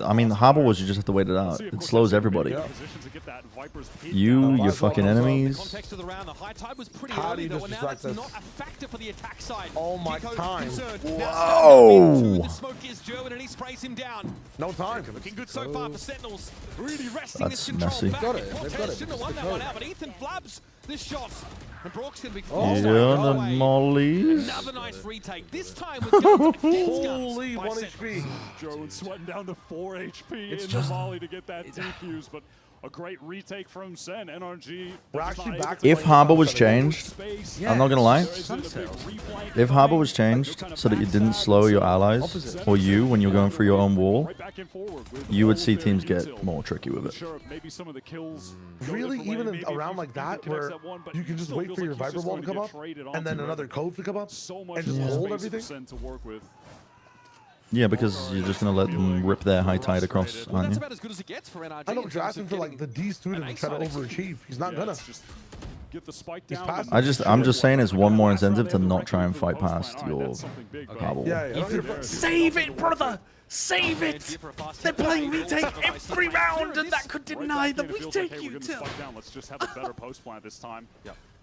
I mean, the Harbor Wars, you just have to wait it out. It slows everybody. You, your fucking enemies. How do you disrespect this? Oh my time. Whoa! No time. Looking good so far for Sentinels. Really resting That's this control messy. back. Got it. They've got it. Shouldn't have won that one out, but Ethan flabs this shot. And Brock's going to be Yeah, forced the mollies. Another nice retake. This time with guns against guns. Holy 1 HP. Joe sweating down to 4 HP It's in just- the volley to get that defuse, but a great retake from Sen. NRG. We're actually back. If Harbor was changed, I'm not gonna lie. If If Harbor was changed so that you didn't slow your allies or you when you're going through your own wall, you would see teams get more tricky with it. Maybe some of the kills Really, even in a round like that, where you can just wait for your Viper Ball to come up, and then another Cove to come up, and just hold everything? to work with. Yeah, because you're just gonna let them rip their high tide across, aren't you? I don't draft him for like the D student to try to overachieve. He's not gonna. Get the spike He's down. past I'm just saying it's one more incentive to not try and fight past your Harbor Wall. Yeah. Save it, brother! Save it! They're playing retake every round, and that could deny the retake you too. Let's just have a better post plant this time.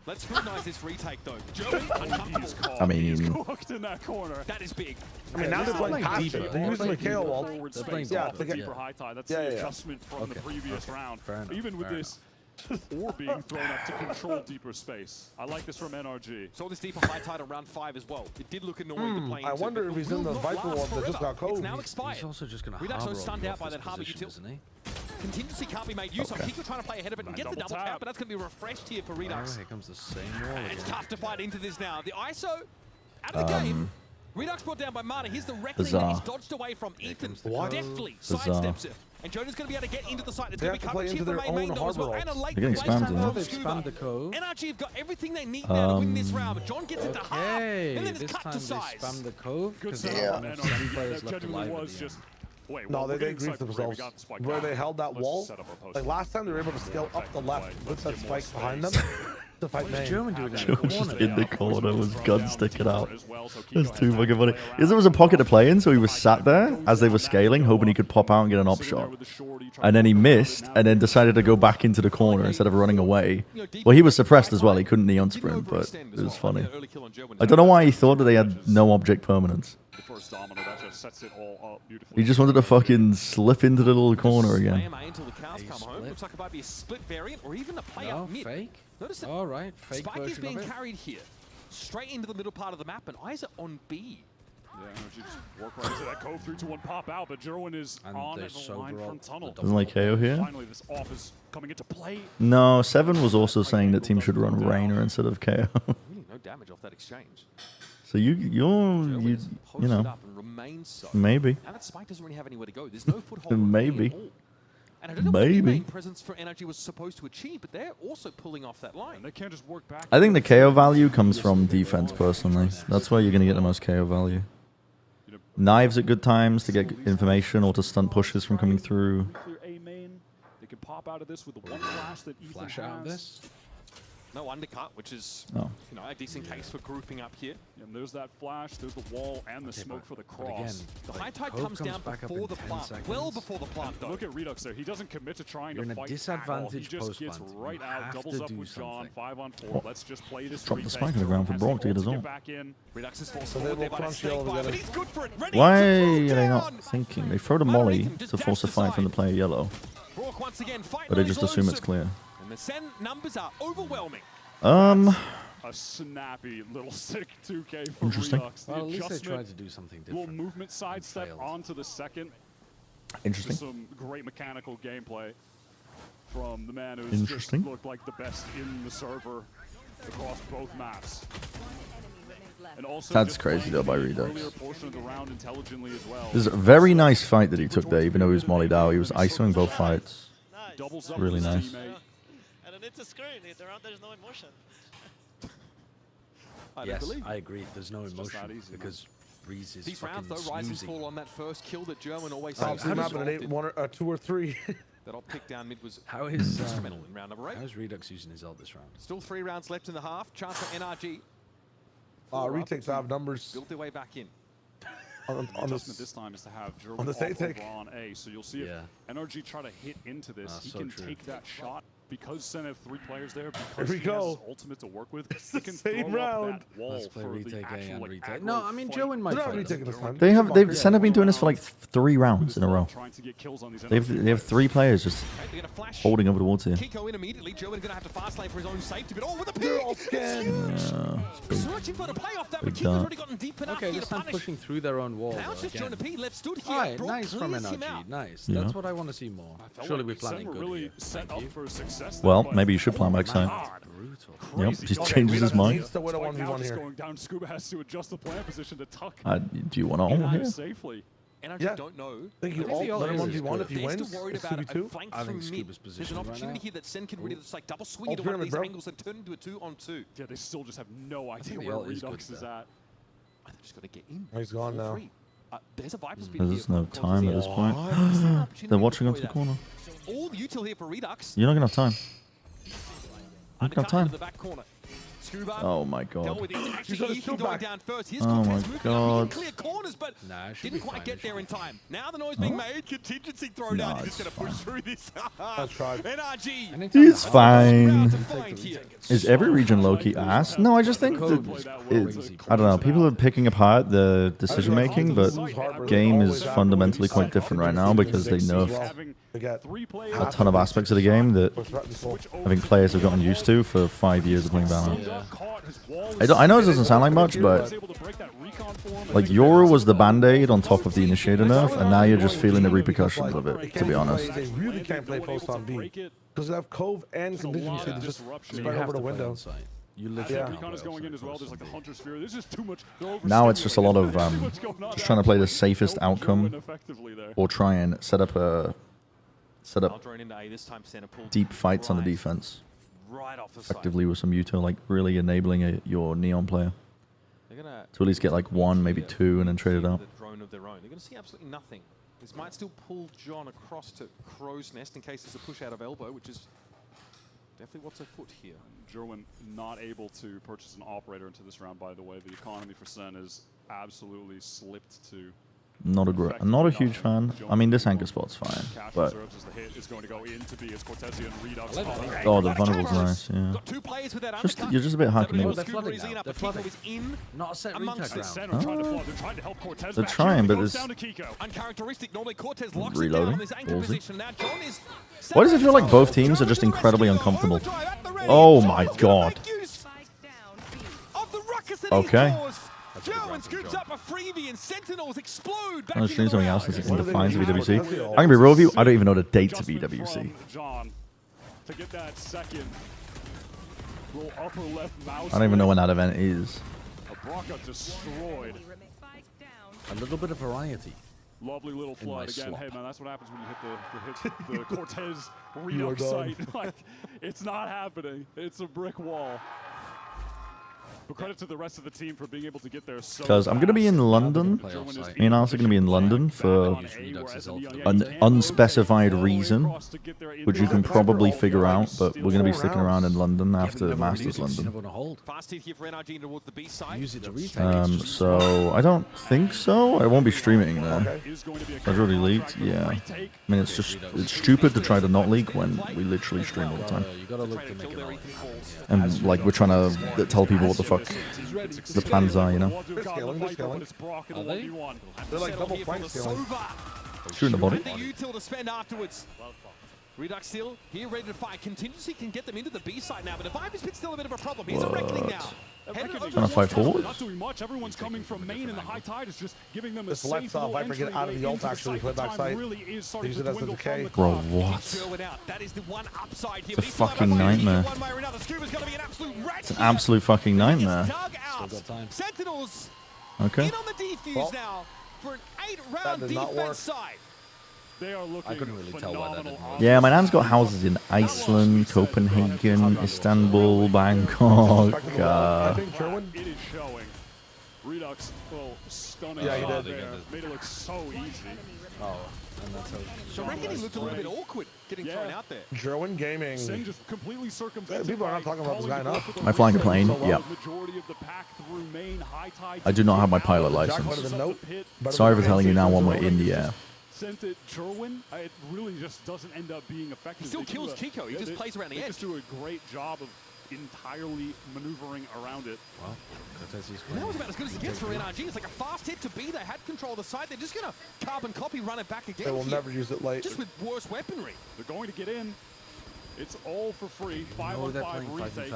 Let's scrutinize this retake though. Joey, uncomfortable. I mean, Cooked in that corner. That is big. I mean, now they're playing past it. They're using the KO wall. They're playing yeah, ball, deeper high tide. That's the adjustment from the previous round. Fair enough, Even with fair this, or being thrown up to control deeper space. I like this from NRG. Saw this deeper high tide around 5 as well. It did look annoying to play I into, wonder but if he's will in the not Viper last Wall that just forever. got It's Cove. now expired. He's also just going to Redux harbor so stunned you out off by this that harbor position, util. isn't he? Contingency can't be made use of. Kiko trying to play ahead of it and get the double tap, but that's going to be refreshed here for Oh, Redux. here comes the same wall And it's again. tough to fight into this now. The ISO out of the game. Redux brought down by Marta. Here's the reckoning that he's dodged away from. Ethan deftly sidesteps it. And Jonah's going to be able to get into the site. It's They going to have be to play coverage into here their from main own though as well. harbor And a late They're getting spammed placement in from They've Scuba. spammed the Cove. NRG have got everything they need now to win this round. But John gets it to half. Okay, And then it's this cut time to they size. spammed the Cove because Good there setup are from some NRG. players That left genuinely alive at was the just. end. Wait, No, well, they we're getting griefed psyched. We themselves. got the spike Where down. they held that Let's wall, just set up our post like plant. last time they were able to scale up the left with that get more spike behind them space. to fight What is main. German doing in the Joe was corner? just in the corner with gun sticking out. As well, so That's Kiko too has fucking that funny. play Is there was a pocket to play in, so he was sat there as they were around. scaling, hoping he could pop out and get an op Sitting there shot. with the shorty, trying And to then he pop it missed, now. and then decided to go back into the corner instead of running away. Well, he was suppressed as well. He couldn't neon sprint, but it was funny. I don't know why he thought that they had no object permanence. The first domino, that just sets it all up beautifully. He just wanted to fucking slip into the little corner again. AMA until the cows come home. Looks like it might be a split variant or even a play No, out mid. fake. Notice that All right, fake Spike is version being of it. carried here. Straight into the middle part of the map, and Isa on B. Yeah, NRG just work right into that Cove 3-2-1 pop out, but Jerwin is And on they the line sober from up tunnel. the Doesn't like KO here? Finally, this off is coming into play. No, Seven was also saying that teams should run Rainer instead of KO. Really no damage off that exchange. So you Posted know, up and remains so. maybe. And that Spike doesn't really have anywhere to go. There's no foothold. Maybe. at all. And I don't know what the Maybe. main presence for NRG was supposed to achieve, but they're also pulling off that line. And they can't just work back. I think the KO value comes from defense, personally. That's where you're going to get the most KO value. Knives at good times to get information or to stunt pushes from coming through. Clear A main. They can pop out of this with the one flash that Ethan Flash out of has. this. No undercut, which is Oh. a decent case for grouping up here. And there's that flash, there's the wall, and the smoke for the But cross. again, The like, high tide Cove comes down back up before in the 10 plant, seconds. well before the plant though. Look at Redux there. He doesn't commit to trying You're to in a fight disadvantaged at all. He just post gets plant. right You out, have doubles to up do with John, something. 5-on-4. Let's just play this Drop the retake. spike on the ground for Has Brock to get his ult ult. back in. Redux is forced So they forward there will by the crunch snake yellow fire, but together. he's good for it. Ready Why to throw are they down. not thinking? They throw the molly to force a fight from the player yellow. York once again. But I just assume it's clear. And the SEN numbers are overwhelming. A snappy little sick 2K for Interesting. Redux. Well, at least they tried to do something different. Little movement sidestep onto the second. Interesting. Some great mechanical gameplay from the man who's just looked like the best in the server across both maps. And also That's crazy though by Redux. Well. This is a very nice fight that he took there, even though he was mollied out. He was ISOing both fights. Nice. Really nice. And then it's a screen. Around there's no emotion. Yes, I agree. There's no emotion because Breeze is These rounds, though, rise and fall on that first kill that German always says. How does it 2 or 3? That I'll pick down mid was how is instrumental in round number 8. How's Redux using his ult this round? Still 3 rounds left in the half. Chance for NRG. Retakes have numbers. Built their way back in. On this time is to have German on A, so you'll see if NRG try to hit into this. He can take that shot because SEN have 3 players there. Because he has his ultimate to work with. It's the same round. Let's play retake A and retake. No, I mean Joe and Mike. They're not retaking this time. SEN have been doing this for like 3 rounds in a row. They have 3 players just holding over the wall here. Kiko in immediately. Joe going to have to fast lane for his own safety, but with a They're all scanned. Searching for the play off that, but Big Kiko's already gotten deep enough Okay, this time pushing through their own wall. Now it's just Jonah P left stood here. Alright, nice from NRG. Nice. That's what I want to see more. Surely we're planning good really here. set up for success. Well, maybe you should plan back side. Yep, he changes his mind. Going down, Scuba has to adjust the plan position to tuck. Do you want to ult here? Safely. NRG don't know. I think you ult, let him 1v1 if he wins. Still worried about a flank I think from mid. Scuba's There's position an right opportunity now. here that SEN can really just like double swing into one of these angles and turn into a 2-on-2. Yeah, they still just have no idea the where ult is Redux good, is at. They just got to get in. He's gone now. There's a Viper speed There's no time at this point. They're watching onto the corner. All the util here for Redux. You're not going to have time. Not going to have time. The back corner. Scuba. Oh my god. Down first. Here's Oh my Cortez god. clear corners, but didn't quite get there in time. Now the noise Oh. being made. Contingency thrown down. He's just going to push through this. NRG. He's fine. Is every region low-key ass? No, I just think that I don't know. People are picking apart the decision making, but game is fundamentally quite different right now because they nerfed a ton of aspects of the game that I think players have gotten used to for 5 years of playing Valorant. I know it doesn't sound like much, but like Yoru was the band-aid on top of the initiator nerf, and now you're just feeling the repercussions of it, to be honest. They really can't play post on B because they have Cove and contingency to just spread over the window. You literally Recon is going in as well. There's like the Hunter Sphere. There's just too much. Now it's just a lot of just trying to play the safest outcome, or try and set up deep fights on the defense. Effectively with some util, like really enabling your Neon player to at least get like 1, maybe 2, and then trade it out. They're going to see absolutely nothing. This might still pull John across to Crow's Nest in case there's a push out of elbow, which is definitely what's afoot here. Jerwin not able to purchase an operator into this round, by the way. The economy for SEN is absolutely slipped to... Not a huge fan. I mean, this anchor spot's fine, but oh, the vulnerable's nice. Yeah. You're just a bit hacking it. They're flooding. Not a set retake round. They're trying, but there's reloading. Why does it feel like both teams are just incredibly uncomfortable? Oh my god. Okay. German scoops up a freebie and Sentinels explode back I'm in stream something else round. in Defiance of VWC. I'm gonna be real with you. I don't even know the dates of VWC. To get that second little upper left mouse. I don't even know when that event is. Abraka destroyed. A little bit of variety. Lovely little flood again. Hey man, that's what happens when you hit the Cortez Redux site. Like, it's not happening. It's a brick wall. But credit to the rest of the team for being able to get there so Because I'm going to be in London. Me and Alice are going to be in London for an unspecified reason, which you can probably figure out, but we're going to be sticking around in London after Masters London. So I don't think so. I won't be streaming there. I've already leaked. Yeah. I mean, it's stupid to try to not leak when we literally stream all the time. And like we're trying to tell people what the fuck the plans are, you know. They're scaling. Are they? They're like double flank scaling. Shooting the body. Redux still here, ready to fight. Contingency can get them into the B side now, but the Viper's Pit's still a bit of a problem. He's a Reckoning now. Trying to fight forward? Not doing much. Everyone's coming from main, and the high tide is just giving them a This lets Viper get out of the ult, actually, play backside. Use it as a decay. Bro, what? That is the one upside here. It's a fucking nightmare. It's an absolute fucking nightmare. Sentinels Okay. in on the defuse now for an 8-round defense side. They are looking I couldn't really tell why that didn't work. Yeah, my nan's got houses in Iceland, Copenhagen, Istanbul, Bangkok. I think Sherwin. It is showing. Redux, well, stunning. Yeah, he did. Made it look so easy. Oh, and that's how. So Reckoning looked a little bit awkward getting thrown out there. Jerwin Gaming. SEN just completely circumvented. People are not talking about this guy enough. Am I flying a plane? Yep. I do not have my pilot license. Sorry for telling you now when we're in the air. Sent it Jerwin, it really just doesn't end up being effective. He still kills Kiko. He just plays around the edge. They just do a great job of entirely maneuvering around it. Well, that was about as good as it gets for NRG. It's like a fast hit to B. They had control of the side. They're just going to carbon copy, run it back again. They will never use it late. Just with worse weaponry. They're going to get in. It's all for free. 5-on-5 retake.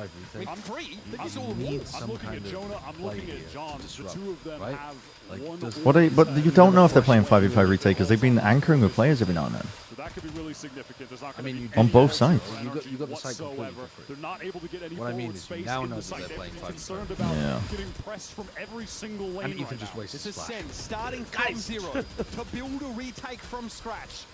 I'm free. I'm looking at Jonah. I'm looking at John. The two of them have one. But you don't know if they're playing 5v5 retake because they've been anchoring with players every now and then. So that could be really significant. There's not going to be on both sides. You got the site completely for free. They're not able to get any what I mean is you now know that they're playing 5v5. Getting pressed from every single lane. And Ethan just wasted This is SEN starting from zero to build a retake from scratch.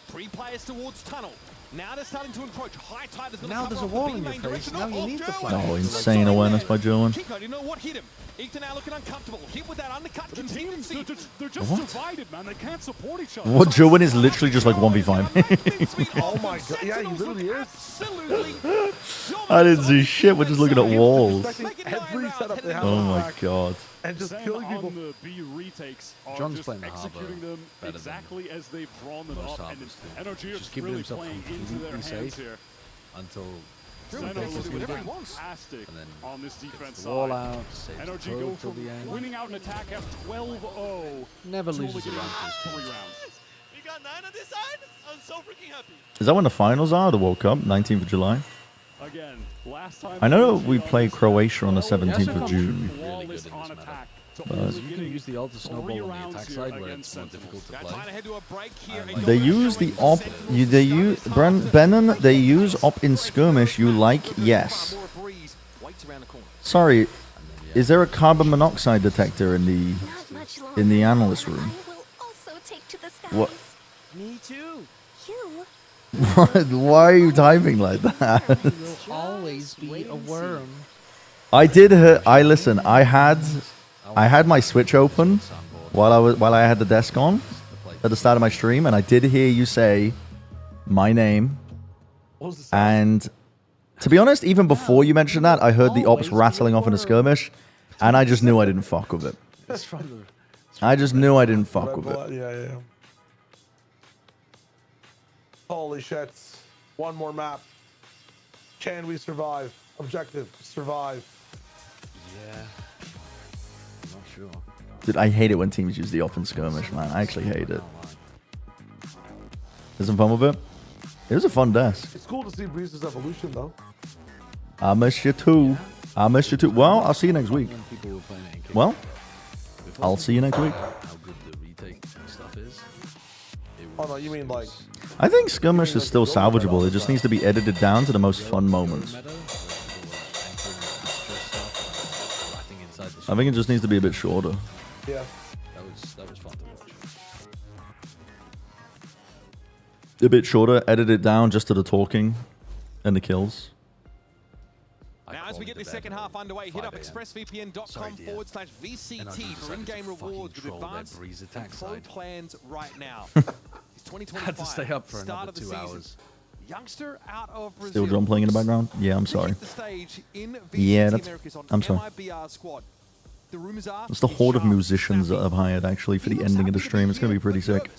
3 players towards tunnel. Now they're starting to encroach. High tide is going to now there's a wall in your face. Now you need the flag. Oh, insane awareness by Jerwin. Kiko, do you know what hit him? Ethan now looking uncomfortable. Hit with that undercut contingency. They're just divided, man. They can't support each other. What, Jerwin is literally just like 1v5. Oh my god, yeah, he literally is. I didn't see shit, we're just looking at walls. Every setup they have. Oh my god. And just killing people. The B retakes are John's just playing the executing them exactly as they've drawn them up, and NRG just are really playing into their hands here. Until fantastic on this defense wall side. out, NRG go from winning out an attack at 12-0. Never loses a round. 3 rounds. We got 9 on this side. I'm so freaking happy. Is that when the finals are, the World Cup, 19th of July? Again, last time I know we play Croatia on the 17th of June. Really good in this meta. Because you can use the ult to snowball on the attack side where it's more difficult to play. They use the op. They use Benon. They use op in skirmish. You like? Yes. Sorry, is there a carbon monoxide detector in the analyst room? What? Me too. You. Why are you typing like that? You'll always be a worm. I did. Listen. I had my Switch open while I had the desk on at the start of my stream, and I did hear you say my name. And to be honest, even before you mentioned that, I heard the ops rattling off in a skirmish, and I just knew I didn't fuck with it. I just knew I didn't fuck with it. Yeah. Holy shit. One more map. Can we survive? Objective, survive. Yeah. I'm not sure. Dude, I hate it when teams use the op in skirmish, man. I actually hate it. Have some fun with it? It was a fun desk. It's cool to see Breeze's evolution, though. I miss you too. I miss you too. Well, I'll see you next week. Well, I'll see you next week. How good the retake stuff is. Oh no, you mean like... I think skirmish is still salvageable. It just needs to be edited down to the most fun moments. I think it just needs to be a bit shorter. Yeah. That was fun to watch. A bit shorter, edit it down just to the talking and the kills. Now, as we get the second half underway, hit up expressvpn.com/VCT for in-game rewards with advanced and pro plans right now. It's 2025. Had to stay up for start another of the 2 season. hours. Youngster out of Brazil. Still drum playing in the background? Yeah, I'm sorry. The stage in Yeah, VCT that's... Americas on I'm sorry. MIBR squad. The rumors are It's the horde of musicians that I've hired, actually, for the ending of the stream. It's going to be pretty sick.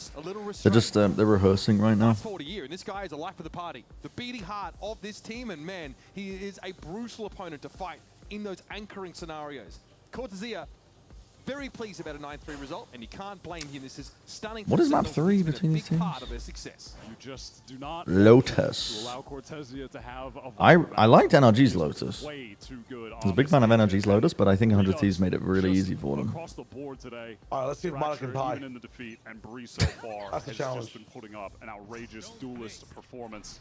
They're just, they're rehearsing right now. Fast forward a year, and this guy is the life of the party. The beating heart of this team, and man, he is a brutal opponent to fight in those anchoring scenarios. Cortezia very pleased about a 9-3 result, and you can't blame him. This is stunning. What is map 3 between these teams? Part of their success. You just do not Lotus. allow Cortezia to have a I liked NRG's Lotus. way too good. I was a big fan of NRG's Lotus, but I think 100 Thieves made it really easy for them. Across the board today. All right, let's see if Mana can pie. Even in the defeat, and Bree so far That's a has challenge. just been putting up an outrageous duelist performance.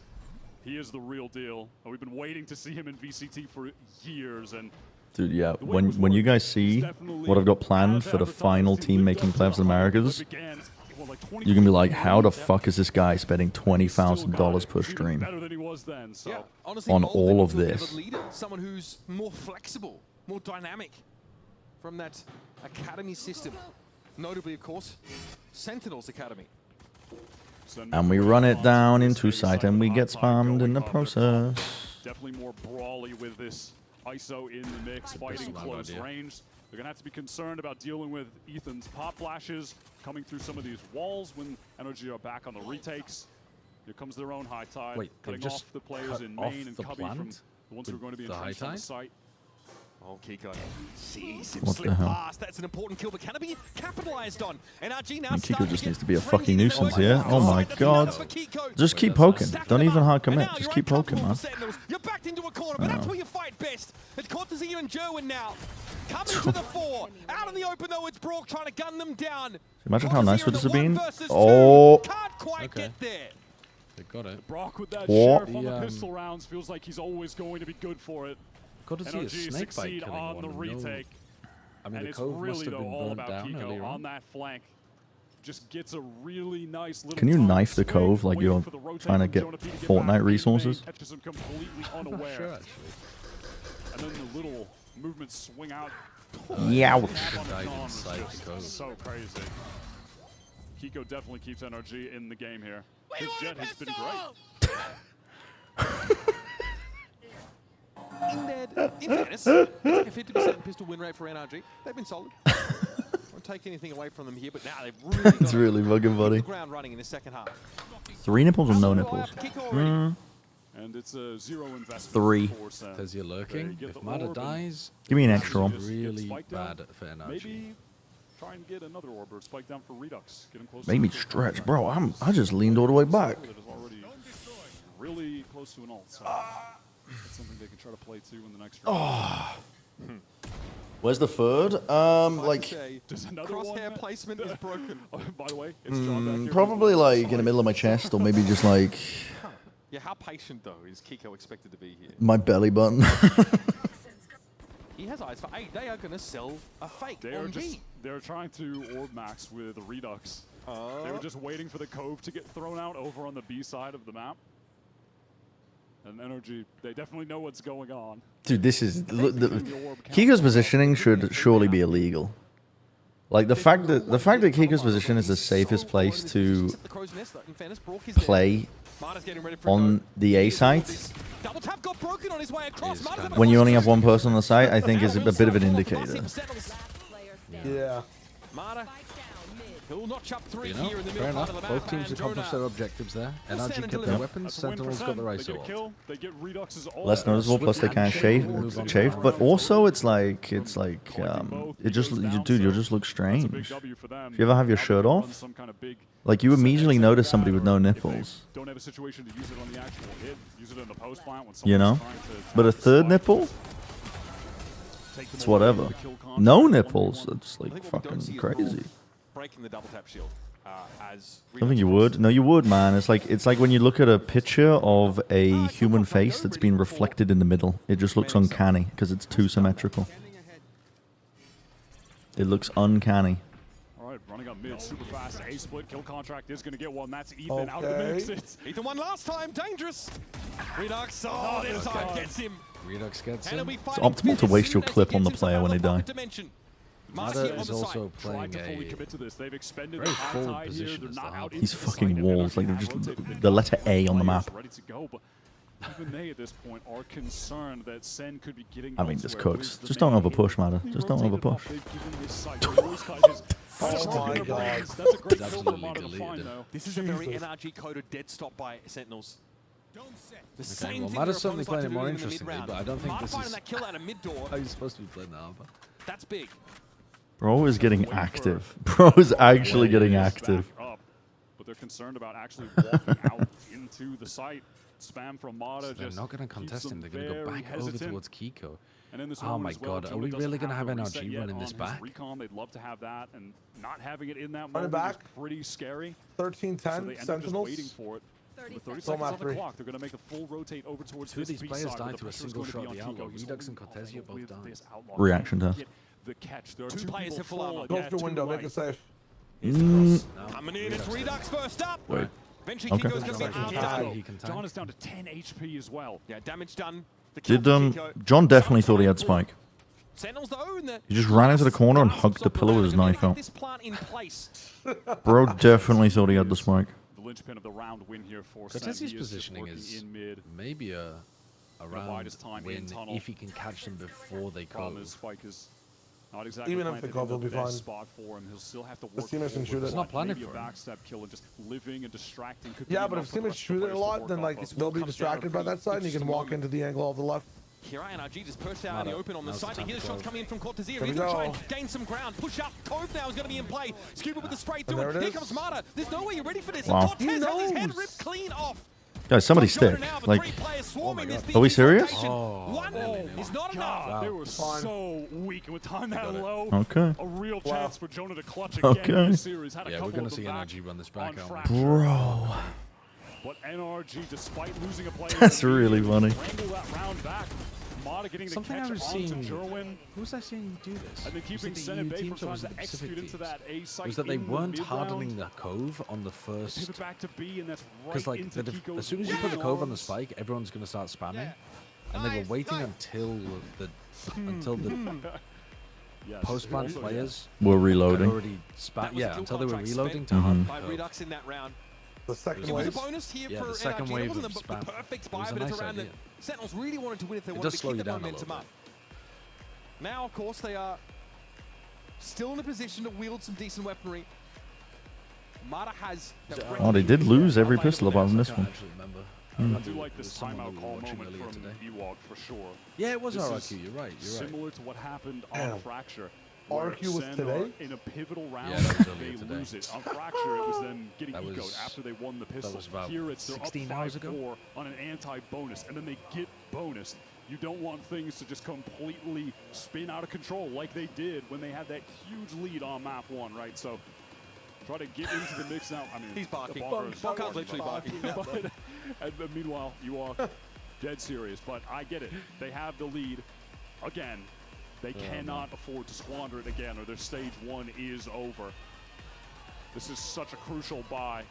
He is the real deal. We've been waiting to see him in VCT for years, and Dude, yeah, when you guys see what I've got planned for the final team making playoffs in Americas, you're going to be like, how the fuck is this guy spending $20,000 per stream Yeah, honestly, on Bold all of looking for a bit this? leader, someone who's more flexible, more dynamic from that academy system. Notably, of course, Sentinels Academy. And we run it down into sight and we get spammed in the process. definitely more brawly with this ISO in the mix, fighting close range. They're going to have to be concerned about dealing with Ethan's pop flashes, coming through some of these walls when NRG are back on the retakes. Here comes their own high tide, Wait, cutting just off the players in main and Cubby from the ones who are going to be entrenched on the site. Oh, Kiko sees him What slip the hell? past. That's an important kill, but can it be capitalized on? NRG now And Kiko starting just to needs get to be a friendly fucking in their nuisance way. here. Oh my god. Just keep poking. Don't even hard commit. Now Just you're keep poking, man. Sentinels. You're backed into a corner, but that's where you fight best. It's Cortezia and Jerwin now. Coming to the fore. Out in the open, though, it's Brock trying to gun them down. Imagine how nice would this have been. versus two. Oh. Can't quite get there. They got it. Brock with that What? sheriff on the pistol rounds feels like he's always going to be good for it. Got to see a NRG snake bite succeed killing on one. the and retake. I mean, and the it's cove must really have though been all burnt about down Kiko earlier on on. that flank. Just gets a really nice little Can you time knife the swing, cove like waiting you're for the rotate trying to from get Jonah P to Fortnite back. resources? Catches him completely unaware. Sure, actually. And then the little movements swing out. Youch. Tap on the Dive con was inside just the cove. so crazy. Kiko definitely keeps NRG in the game here. His jet has been great. In fairness, it's like a 50% pistol win rate for NRG. They've been solid. Won't take anything away from them here, but now they've really got It's really fucking funny. the ground running in the second half. 3 nipples or no nipples? And it's a zero investment. 3. Because you're lurking. get If the Mada orb and dies, Give me an it's extra one. really spiked down. bad for NRG. Maybe try and get another orb or spike down for Redux. Get him close. Made me stretch, bro. I just leaned all the way back. That is already really close to an ult. So that's something they can try to play too in the next round. Where's the third? Like Does another Crosshair one? placement is broken. Oh, by the way, it's John back here. probably like in the middle of my chest, or maybe just like Yeah, how patient, though, is Kiko expected to be here? my belly button. He has eyes for 8. They are going to sell a fake on B. They're trying to orb max with Redux. They were just waiting for the cove to get thrown out over on the B side of the map. And NRG, they definitely know what's going on. Dude, this is Kiko's positioning should surely be illegal. Like the fact that Kiko's position is the safest place to The crow's nest, though. In fairness, Brock is play Mada's getting ready for a on go. the A site Double tap got broken on his way across. Mada's having a when you only cross- have one person on the site, I think is a bit of an indicator. Yeah. Mada, he'll notch up 3 You know, here in the fair middle part enough. of the map. Both teams and accomplished their objectives there. NRG kept their weapons, That's a win for Sentinels got their Sen. They get a ISO. kill, they get Redux's ult. Less noticeable, plus they can't chafe, but also it's like it just dude, you'll just look strange. If you ever have your shirt off, like you immediately notice somebody with no nipples, Don't have a situation to use it on the actual hit. Use it in the post plant when you know. someone's trying to But a third nipple, take them it's away whatever. with the kill concept. No nipples, it's I like think what we don't fucking see is crazy. Wolf breaking the double tap shield. As I don't think you would. No, you would, man. It's like when you look at a picture of a human face that's been reflected in the middle. It just looks uncanny because it's too symmetrical. It looks uncanny. All right, running up mid, super fast. A split kill contract is going to get one. That's Ethan out of the mix. It's Ethan won last time. Dangerous. Redux. Oh, this time gets him. Redux gets And him. he'll be It's fighting optimal to as waste soon your as clip he on the gets into player when they die. public dimension. Mada Marcy on is the also side. tried playing to fully a commit to this. They've extended very the forward outside here. position They're as not the out half. into He's the fucking site. walls, like NRG they're just rotated. the letter A on the map. Ready to go, but even they at this point are concerned that Sen could be getting I mean, this elsewhere. cooks. Where's the Just don't main overpush, hit? man. He Just don't rotated overpush. up. They've given this site. The voice cut is Oh my God. That's a great It's kill for absolutely Mata to deleted find, him. though. This is a very NRG coded dead stop by Sentinels. The Okay, same well, thing Mada's their certainly opponents like playing to it do more in the interestingly, mid-round. but I don't think Mada this finding is that kill out of mid door. how you're supposed to be playing the Arbor. That's big. Bro is getting active. Bro is actually getting active. Up, but they're concerned about actually walking out into the site. Spam from Mata. So they're not going to contest him. They're going to go back hesitant. over towards Kiko. And in this Oh moment my as well, god, are we Jonah really doesn't going to have the NRG reset yet running on this his back? Recon. They'd love to have that, and not having it in that Running moment back. is pretty scary. 13-10 So they end up just Sentinels. waiting for it. 30 With 30 seconds. seconds on the clock, they're going to make a full rotate over towards Two of this these B players side, died where the to a pressure is single going to shot be of on the Outlaw. Kiko. He's Redux and holding Cortezia both with died. this Outlaw. Reaction test. Get the catch. There are Two two players people have full armor. full. Go Yeah, through two window, make right. it safe. Coming in, it's Redux first up. Wait. Eventually, Okay. Kiko's going to be after. He can tank. John is down to 10 HP as well. Yeah, damage done. The kill Did for Kiko. John definitely thought he had Spike. Sentinels though, in the He just ran into the corner and hugged the pillar with his knife out. Bro definitely thought he had the Spike. The linchpin of the round win here for Cortezia's positioning is maybe a round win if he can catch them before they cove. Spike is not exactly Even if they cove, he'll be fine. Spot for him. He'll still have to The work teammates can shoot it. It's not planning maybe for a him. backstab kill and just living and distracting. Could be Yeah, but enough if for the teammates rest of the shoot it a players to lot, work then off like of. they'll be distracted by that side, and you can walk into the angle of the left. Here NRG just pushed out in the open on the Now's side. the time Here's to shots cove. coming in from Cortezia. There He's we going to try go. and gain some ground. Push up. Cove now is going to be in play. Scuba with the spray And through there it. it Here is. comes Mata. There's no way you're ready for this. Wow. Cortez has his head knows? ripped clean off. Guys, somebody Jonah stick. now, the Like, three players swarming this are we DP serious? formation. Oh, One is not enough. God, they were so weak, and with time that low, Okay. a real chance for Jonah to clutch again in this series. Had a Yeah, couple we're going of to see them back NRG run this back on out. Fracture. Bro. But NRG, despite losing a player, That's really funny. wrangle that round back. Mata getting the Something catch I was onto seeing. Jerwin. Who was I seeing do this? And then keeping Was it Sen the and EU Bay teams from or was trying it to the Pacific execute into teams? that A site Was that they in the weren't mid-round. hardening the cove on the first? Pivot back to B, and that's right Because like into as Kiko's soon as you put the cove on the arms. spike, everyone's going to start spamming, and they were waiting until the Yes, post-match also, players We're had reloading. already until they were contract reloading spent to harden the by cove. Redux in that round. The second It was a wave. bonus here Yeah, for the second NRG. wave It wasn't of the spam. perfect It was buy, a but it's nice around that idea. Sentinels really wanted to win if they It wanted does to slow keep you the down a momentum little up. Now, of course, they are still in a position to wield some decent weaponry. Mata has... Oh, they did lose every pistol apart from this I one. can't actually remember. I do like this timeout call moment from Ewok for sure. Yeah, it was This RRQ. is You're right. Similar to what happened on Damn. Fracture. where RRQ was Sen today? are in a pivotal round, Yeah, that was they earlier today. lose it. On Fracture, it was them getting That ecoed was- after they won the pistol. was about Here, it's they're 16 up hours ago? 5-4 on an anti-bonus, and then they get bonus. You don't want things to just completely spin out of control like they did when they had that huge lead on map 1, right? So try to get into the mix now. I mean, He's barking. Bonkar's literally barking. but, and meanwhile, you are dead serious. But I get it. They have the lead. Again, they cannot afford to squander it again, or their stage 1 is over. This is such a crucial buy.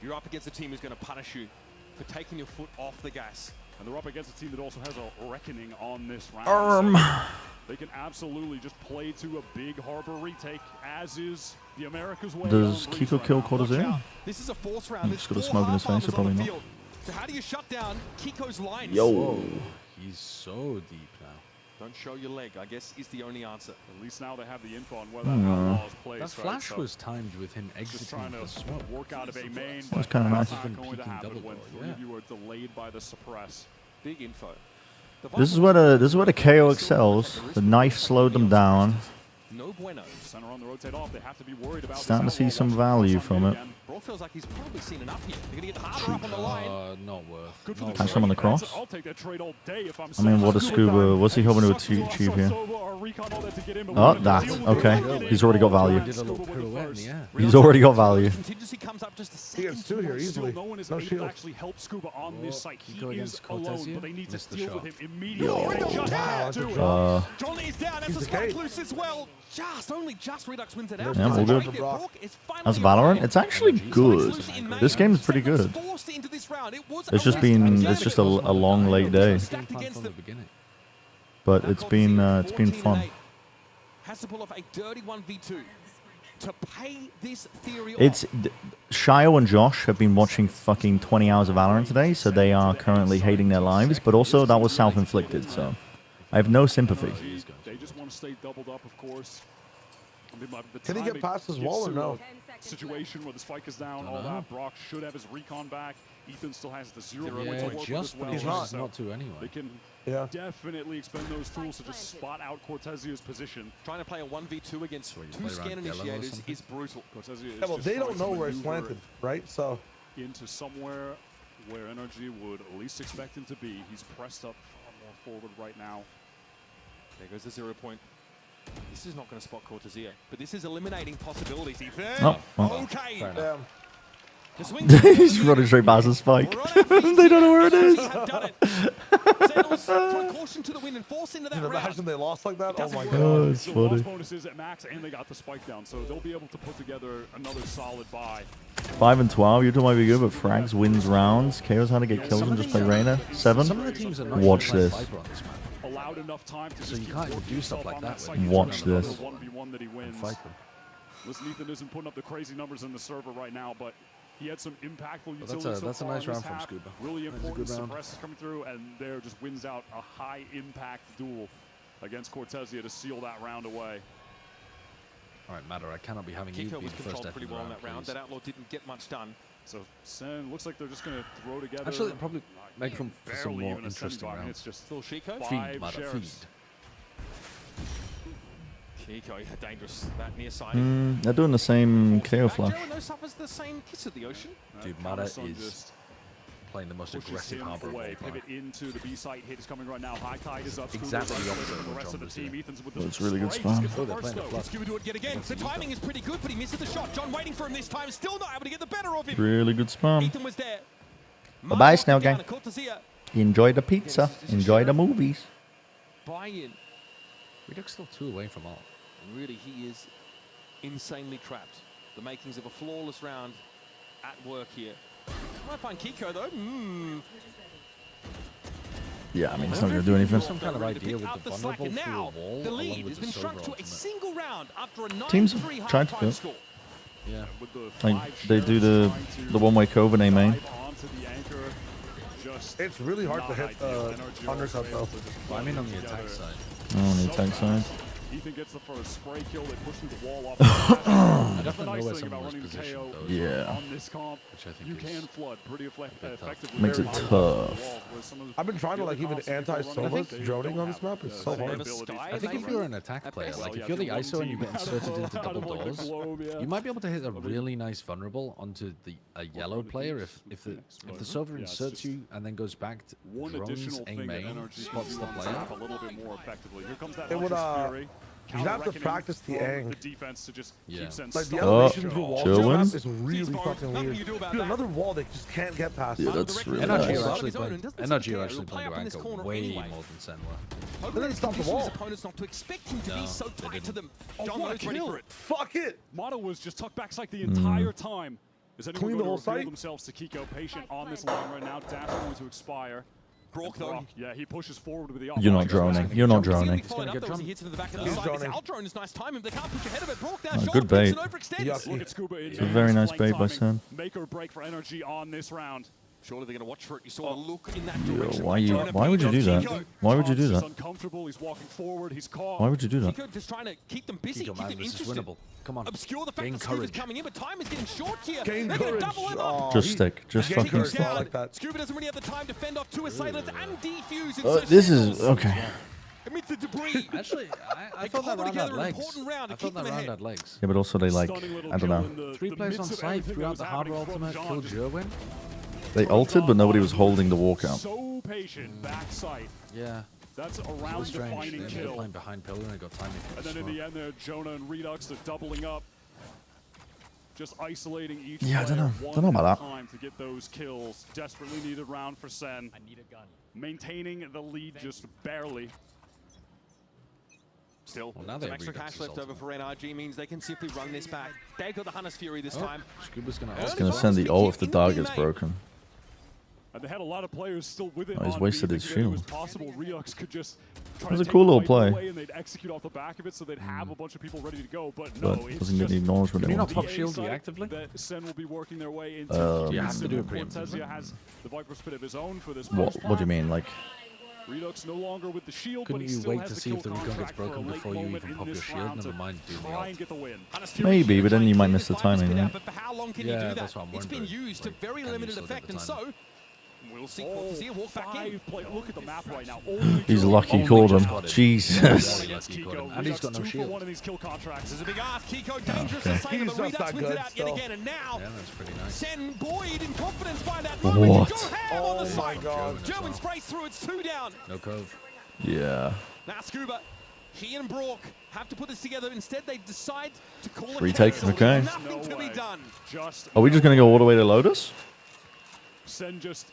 You're up against a team who's going to punish you for taking your foot off the gas. And they're up against a team that also has a reckoning on this round. So they can absolutely just play to a big Harbor retake, as is the America's way. Does on Kiko Breeze kill right now. Cortezia? This is a force round. He's There's got a 4 smoke in his half face, so armors on probably the not. field. So how do you shut down Kiko's lines? Yo. He's so deep now. Don't show your leg, I guess, is the only answer. At least now they have the info on where that Outlaws plays. That flash right? was timed with him Just trying exiting to the smoke. work out of a main, That's but kinda that's nice. not going to Peeking happen double when door, 3 yeah. of you are delayed by the suppress. Big info. This is where the KO excels. The knife slowed them down. No bueno. Center on the rotate off. They have to be worried about Starting to this see Outlaw some watching value cross from on it. me again. Bro feels like he's probably seen enough here. They're going to get harder up on the line. Not worth. Good for Not the Catch him on the trade. cross. I'll take that trade all day if I'm I mean, what a Scuba. What's he hoping to achieve here? Oh, that. Okay. He's already got value. Did a little pirouette in the air. He's already got value. Contingency comes up just a He second. gets 2 here easily. No one is No able shield. to actually help Scuba on this site. He Kiko is against alone, Cortezia. but they need to Missed the deal with shot. him immediately. They just have to. Johnny's down. That's He's a the spike cage. loose as well. Just Redux wins it out. Yeah, all It's good. a Brock is finally That's a Valorant. win. It's actually good. This game's pretty good. Forced into this round. It was It's just a been it's just a long late day, stacked against From the them. beginning. but it's been fun. Has to pull off a dirty 1v2 to pay this theory off. It's Shio and Josh have been watching fucking 20 hours of Valorant today, so they are currently hating their lives. But also that was self-inflicted, so I have no sympathy. They just want to stay doubled up, of course. Can he get past his wall or no? Situation where the spike is down, all that. Brock should have his recon back. Ethan still has the 0 Yeah, just, but he's not to anyway. They can definitely expend those tools to just spot out Cortezia's position. Trying to play a 1v2 against two scan initiators is brutal. Yeah, well, they don't know where it's planted, right? So into somewhere where NRG would at least expect him to be. He's pressed up far more forward right now. There goes the 0 point. This is not going to spot Cortezia, but this is eliminating possibilities. Oh, okay. He's running straight past the spike. They don't know where it is. Caution to the wind and force into that imagine they lost like that? Oh my god. Oh, it's funny. Lost bonuses at max, and they got the spike down, so they'll be able to put together another solid buy. 5 and 12. You two might be good, but Frags wins rounds. KO's how to get kills and just play Reyna. 7. Some of the teams are not Watch this. Allowed enough time to So you can't even do stuff like that. Watch this. 1v1 that he wins. Listen, Ethan isn't putting up the crazy numbers in the server right now, but he had some impactful utility. That's a nice round from Scuba. Really important suppressors coming through, and there just wins out a high impact duel against Cortezia to seal that round away. All right, Matter, I cannot be having you be the first death pretty well in that round. That Outlaw didn't get much done. So SEN looks like they're just going to throw together. Actually, they'll probably make them for some more interesting rounds. It's just still Chico. Feed, Matter, feed. Chico, dangerous. That near side. They're doing the same KO flash. No suffers the same kiss of the ocean. Dude, Matter is playing the most aggressive harbor of all time. Pivot into the B site. Hit is coming right now. High tide is up. Exactly the opposite of the what rest John of the team. Ethan's with the It's really good spam. Oh, they're playing the flood. Scuba do it yet again. The timing is pretty good, but he misses the shot. John waiting for him this time. Still not able to get the better of him. Really good spam. Ethan was there. Bye-bye, Snail Gang. Enjoy the pizza. Enjoy the movies. Buy-in. Redux still 2 away from all. And really, he is insanely trapped. The makings of a flawless round at work here. Might find Kiko though. Yeah, I mean, it's not going to do anything. Some kind of idea with the vulnerable through a wall. The lead has been shrunk to a single round after a 9-3 Teams trying to do it. score. Yeah. Like, they do the one-way Coven A main. It's really hard to hit undercut though. Well, I mean on the attack side. Oh, on the attack side. Ethan gets the first spray kill. They push through the wall off. I That's the definitely know nice where thing about someone was running positioned KO though. Yeah. on this comp. Which I think You is can flood pretty effectively. Makes it tough. I've been trying to like even anti-Sova droning on this map. It's so hard. I think if you're an attack player, like if you're the ISO and you get inserted into double doors, you might be able to hit a really nice vulnerable onto a yellow player if the Sova inserts you and then goes back to drones A main, spots the player. A little bit more effectively. Here comes that It would Fury. you'd have to practice the ang. The defense to just keep sending Like the stuff. elevation through walls Chillin'. map is really fucking weird. Dude, another wall they just can't get past. Yeah, that's really NRG nice. are actually playing to anchor way more than Sen were. They didn't stop the wall. Opponents not to expect him to be so tight to them. John what a knows ready kill. for it. Fuck it. Motto was just tucked back like the entire time. Is anyone Clean the going whole to reveal site. themselves to Kiko? Patient on this line right now. Dash going to expire. Brock though. Yeah, he pushes forward with the You're not droning. You're not droning. He's going to get drone. He hits into the back of the side. His outdrone is nice timing. They can't push ahead of it. Brock now. Oh, good bait. Look at Scuba in It's a very nice bait by Sen. Make or break for NRG on this round. Surely they're going to watch for it. You saw the look in that Yo, direction. why would you do that? Why would you do He's that? uncomfortable. He's walking forward. He's caught. Why would you do that? Kiko just trying to keep them busy, Kiko, keep man, them this is interested. winnable. Come on. Obscure the fact Gain that Scuba's courage. coming in, but time is getting short here. Gain They're going to courage. double him Oh, up. Just stick. Just Gain fucking courage. stick. I like that. Scuba doesn't really have the time to fend off 2 assailants and defuse. This is okay. Amidst the debris. Actually, I thought that round had legs. I thought that round had legs. Yeah, but also they like, I don't know. 3 players on site throughout the harbor ultimate, killed Jerwin. They ulted, but nobody was holding the walkout. So patient, backside. Yeah. That's a It was round strange. defining They're kill. playing behind pillar and they got timing. And then in the end there, Jonah and Redux, they're doubling up. Just isolating each Yeah, I don't player know. one Don't know about at a that. time to get those kills. Desperately needed round for Sen. I need a gun. Maintaining the lead just barely. Still, Well, now they some extra Redux cash left over for NRG means they can simply run this back. They got the Hunter's Fury this time. Scuba's going It's gonna send the ult if the dart gets broken. And they had a lot of players still with it. Oh, he's on wasted B, his thinking that it was shield. possible Redux could just try It was to a take cool the little fight play. away and they'd execute off the back of it, so they'd have a bunch of people ready to go. But no, But it's doesn't get just any acknowledgement Can you not anymore. pop shield reactively? that Sen will be working their way into. Do you have to do it Cortezia preemptively? has the Viper Spit of his own for this. What do you mean? Like, Redux no longer with the shield, Couldn't but he you still wait has to the see kill if the recon gets contract for a broken late before you moment even in pop your this shield? round Never to mind doing the try ult. and get the win. Maybe, but then you might miss the timing, right? But for how long can Yeah, you do that? that's what I'm It's been wondering. used to Like, very can you limited still get effect, the and timing? so we'll see a walk back in. Look at the map right now. He's lucky he called him. Jesus. And he's got no shield. One of these kill contracts. There's a big ask. Kiko dangerous Okay. to say, He's but just Redux that wins it good out yet still. again. And now, Yeah, that's pretty nice. Sen buoyed in confidence by that moment. What? Go ham on the Oh my side. god. German sprays through. It's 2 down. No cove. Yeah. Now Scuba, he and Brock have to put this together. Instead, they decide to call a Retake, cancel. okay. Nothing to be done. Are we just going to go all the way to Lotus? Sen just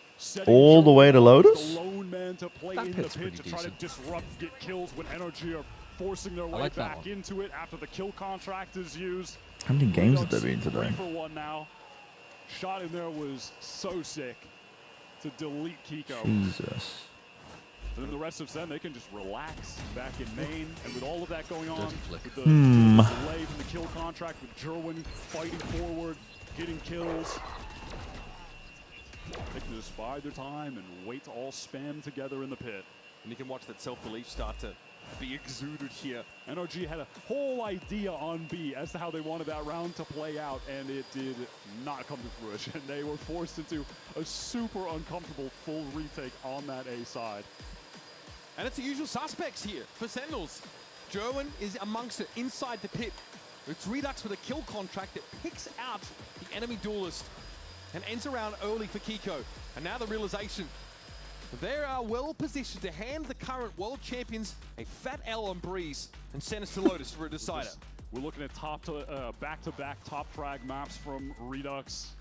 All the way to Lotus? the lone man to play That in the pit's pit pretty to try to decent. disrupt, get kills when NRG are forcing their way like that back one. into it after the kill contract is used. How many games have Redux there been today? 3-for-1 now. Shot in there was so sick to delete Kiko. Jesus. And then the rest of Sen, they can just relax back in main. And with all of that going on, Dirty flick. with the Hmm. delay from the kill contract, with Jerwin fighting forward, getting kills, they can just bide their time and wait to all spam together in the pit. And you can watch that self-belief start to be exuded here. NRG had a whole idea on B as to how they wanted that round to play out, and it did not come to fruition. They were forced into a super uncomfortable full retake on that A side. And it's the usual suspects here for Sentinels. Jerwin is amongst it, inside the pit. It's Redux with a kill contract that picks out the enemy duelist and ends around early for Kiko. And now the realization, they are well positioned to hand the current world champions a fat L on Breeze and send us to Lotus for a decider. We're looking at back-to-back top frag maps from Redux.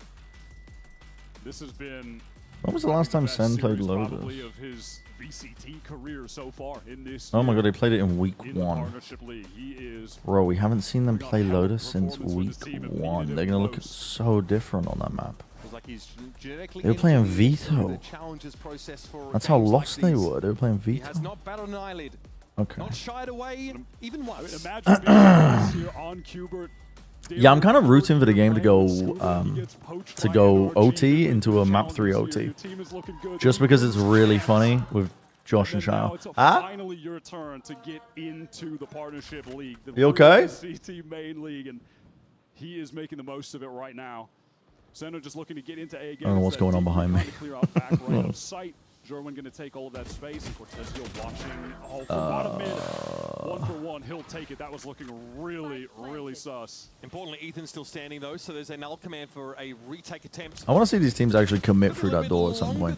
This has been When was the last time best Sen played series Lotus? probably of his VCT career so far in this Oh my year god, they played it in week in the 1. Partnership League. He is Bro, we haven't seen them play Lotus since performance with week his team and 1. needed They're it going to look most. so different on that map. Feels like he's genetically They were playing engineered through Veto. the challenges process for That's how games lost like they these. were. They were playing He Veto. has not battled an eyelid. Okay. Not shied away even once. Imagine being here on Qbert. Yeah, I'm kind of rooting for the game to go OT into a map 3 OT. Just because it's really funny with Josh and Shao. It's Ah? finally your turn to get into the Partnership League. The You okay? CT main league, and he is making the most of it right now. Center just looking to get into A again. I don't know what's going on behind me. Clear out back right of sight. Jerwin going to take all of that space. And Cortezio watching all from bottom mid. 1-for-1, he'll take it. That was looking really, really sus. Importantly, Ethan's still standing though, so there's a null command for a retake attempt. I want to see these teams actually commit through that door at some point.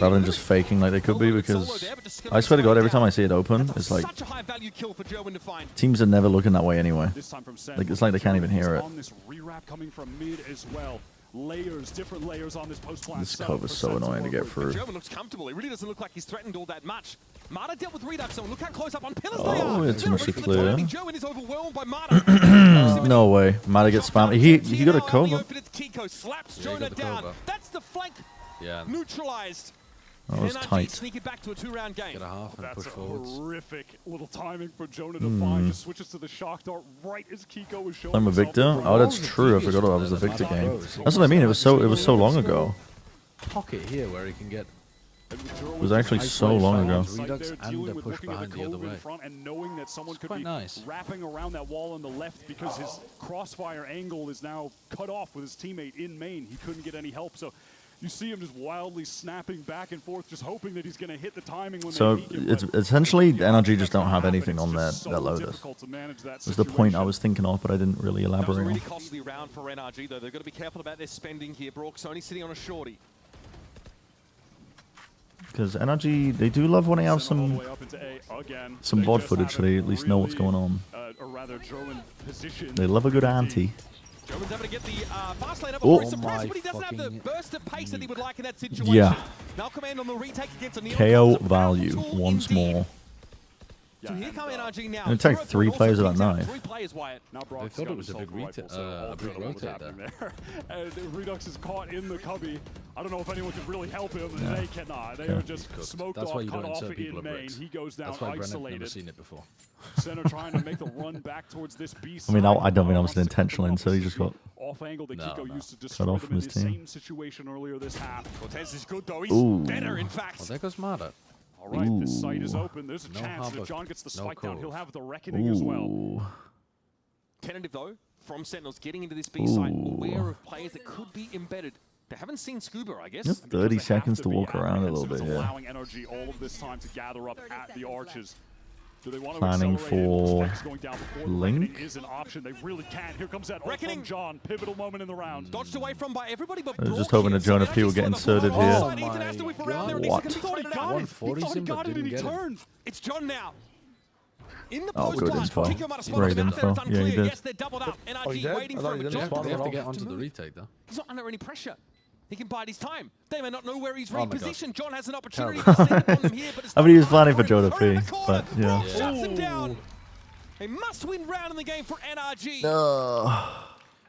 Rather than just faking like they could be, because I swear to God, every time I see it open, it's like Such a high value kill for Jerwin to find. teams are never looking that way anyway. This time from Sen. Like it's like they can't even hear it. On this rewrap coming from mid as well. Layers, different layers on this post-plant. This cover is so annoying to get through. Jerwin looks comfortable. He really doesn't look like he's threatened all that much. Marta dealt with Redux, so look how close up on pillars they Oh, are. it's mostly clear. Jerwin is overwhelmed by Marta. No way. Mata gets spammed. He got a cover. Kiko slaps Yeah, he Jonah got the down. cover. That's the flank Yeah. neutralized. That was NRG tight. sneak it back to a 2-round game. Get a half and That's push a forwards. horrific little timing for Jonah to find. Just switches to the shock dart right as Kiko was showing I'm a himself Victor. the Oh, that's ropes. true. I forgot that was the Victor game. That's what I mean. It was so long ago. Pocket here where he can get. It was actually so long ago. Redux and a push behind the other way. And knowing that someone could quite be nice. wrapping around that wall on the left because his crossfire angle is now cut off with his teammate in main. He couldn't get any help. So you see him just wildly snapping back and forth, just hoping that he's going to hit the timing when So they peek it, it's but essentially the NRG just that's don't not have happening. anything It's on just that so Lotus. difficult to manage that Was the point I situation. was thinking of, but I didn't really That was a elaborate really on. costly round for NRG though. They've got to be careful about their spending here. Brock's only sitting on a shorty. Because NRG, they do love when they have Sent all the some way up into A again. some They VOD just footage, so haven't they at least know what's really, going on. Or rather, Jerwin positioned They love a good ante. Jerwin's able to get the fast lane up Oh. before he's suppressed, but he doesn't have the fucking burst of pace that he would like in that situation. Yeah. Now command on the retake against a Neon. KO It's a powerful value tool once indeed. more. So here come NRG now. And it takes 3 players of that knife. 3 players, Wyatt. Now Brock's They thought got it was a himself big rifle, rota- so all a big good on what was rotate happening there. And Redux is caught in the cubby. I don't know if anyone can really help him. Yeah. They cannot. They Okay. are just Cooked. smoked That's off, why you cut don't off insert people in at main. bricks. He goes down That's why Brennan's never isolated. seen it before. Center trying to make the run back towards this B I mean, side. I don't think that was an Wants to cut them intentional off. insert. He just got off angle that No, Kiko no. used to destroy off them from in his the team. same situation earlier this half. Cortez is good though. He's Ooh. better, in fact. Well, there goes Marta. All right, this site is open. There's a chance that if John gets the spike down, he'll have the reckoning as well. Tentative though, from Sentinels getting into this B site, aware of players that could be embedded. They haven't seen Scuba, I guess. Just 30 seconds to walk around a little bit here. Allowing NRG all of this time to gather up at the arches. Do they want to Planning for Link. It is an option. They really can. Here comes that ult from John. Pivotal moment in the round. Dodged away from by everybody, but I was just hoping that Jonah P will get inserted here. Oh What? He thought he got it and he turned. It's John now. In the Oh, good info. Great info. Yeah, he did. Yes, they're doubled up. NRG waiting for him. They have to get onto the retake, though. He's not under any pressure. He can bide his time. They may not know where he's repositioned. John has an opportunity Terrible. to send it on them here, but it's I mean, he was planning for Jonah P, but yeah. shuts him down. A must-win round in the game for NRG.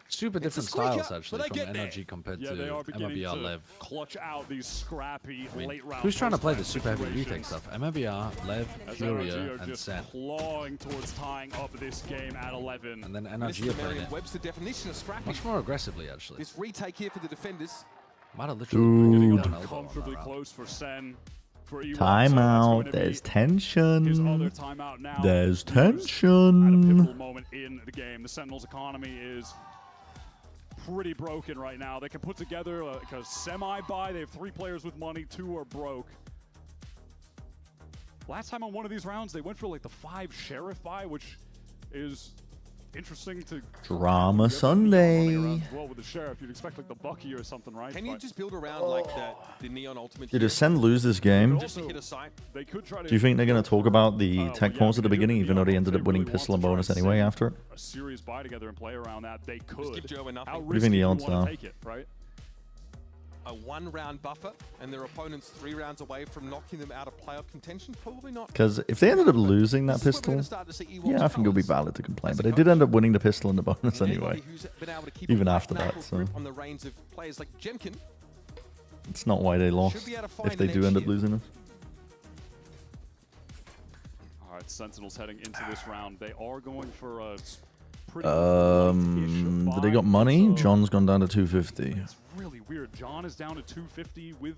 Super different styles, actually, from NRG compared to MRBR LEV. Clutch out these scrappy late round. Who's trying to play the super heavy retake stuff? MRBR, LEV, Furia, and just SEN. clawing towards tying up this game at 11. And then NRG are playing it Webster definition of scrappy. much more aggressively, actually. This retake here for the defenders. Might have literally Getting down elbow comfortably close for Sen. For E1, Timeout. There's tension. There's at a pivotal tension. moment in the game. The Sentinels' economy is pretty broken right now. They can put together a semi-buy. They have 3 players with money, 2 are broke. Last time on one of these rounds, they went for like the 5 Sheriff buy, which is interesting to Drama Sunday. well with the Sheriff. You'd expect like the Bucky or something, right? Can you just build around like the Neon Ultimate? Dude, if Sen lose this game, Just to hit a site. They could try to do you think they're going to talk about the tech pause at the beginning, even though they ended up winning pistol and bonus anyway after it? a serious buy together and play around that. They could. give Joe enough. How What do you think the risky odds you wanna are? take it, right? A 1-round buffer, and their opponents 3 rounds away from knocking them out of playoff contention? Probably not. Because if they ended up losing that pistol, yeah, I think it'll be valid to complain. But they did end up winning the pistol and the bonus anyway, even after that. So on the reins of players like Jemkin, it's not why they lost if they do end up losing it. All right, Sentinels heading into this round. They are going for a Did they got money? John's gone down to 250. It's really weird. John is down to 250 with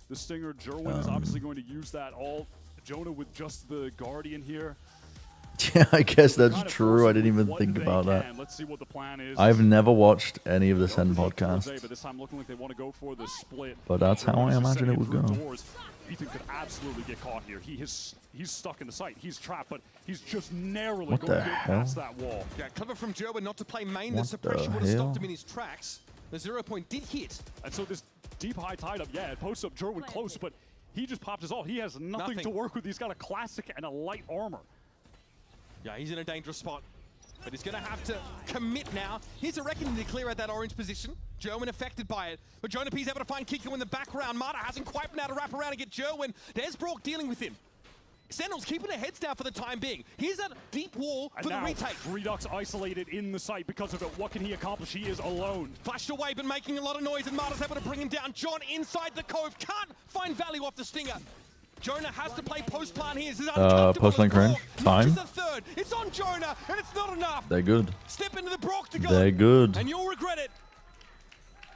the Stinger. Jerwin is obviously going to use that all. Jonah with just the Guardian here. Yeah, I guess that's true. I didn't even think about that. Let's see what the plan is. I've never watched any of the SEN podcasts, But this time looking like they want to go for the split. but that's how I imagine it would go. Ethan could absolutely get caught here. He's stuck in the site. He's trapped, but he's just narrowly What going the to get hell? past that wall. yeah, clever from Jerwin not to play main. What The suppression the would have hell? stopped him in his tracks. The 0 point did hit. And so this deep high tied up, yeah, it posts up Jerwin close, but he just popped his ult. He has nothing to work with. He's got a classic and a light armor. Yeah, he's in a dangerous spot. But he's going to have to commit now. Here's a reckoning to clear out that orange position. Jerwin affected by it. But Jonah P's able to find Kiko in the background. Marta hasn't quite been able to wrap around and get Jerwin. There's Brock dealing with him. Sentinels keeping their heads down for the time being. Here's that deep wall And for the now, retake. Redux isolated in the site because of it. What can he accomplish? He is alone. Flashed away, but making a lot of noise, and Marta's able to bring him down. John inside the cove. Can't find value off the Stinger. Jonah has to play post plan here. This is Post link range. Time. the third. It's on Jonah, and it's not enough. They're good. Step into the Brock to go. They're good. And you'll regret it.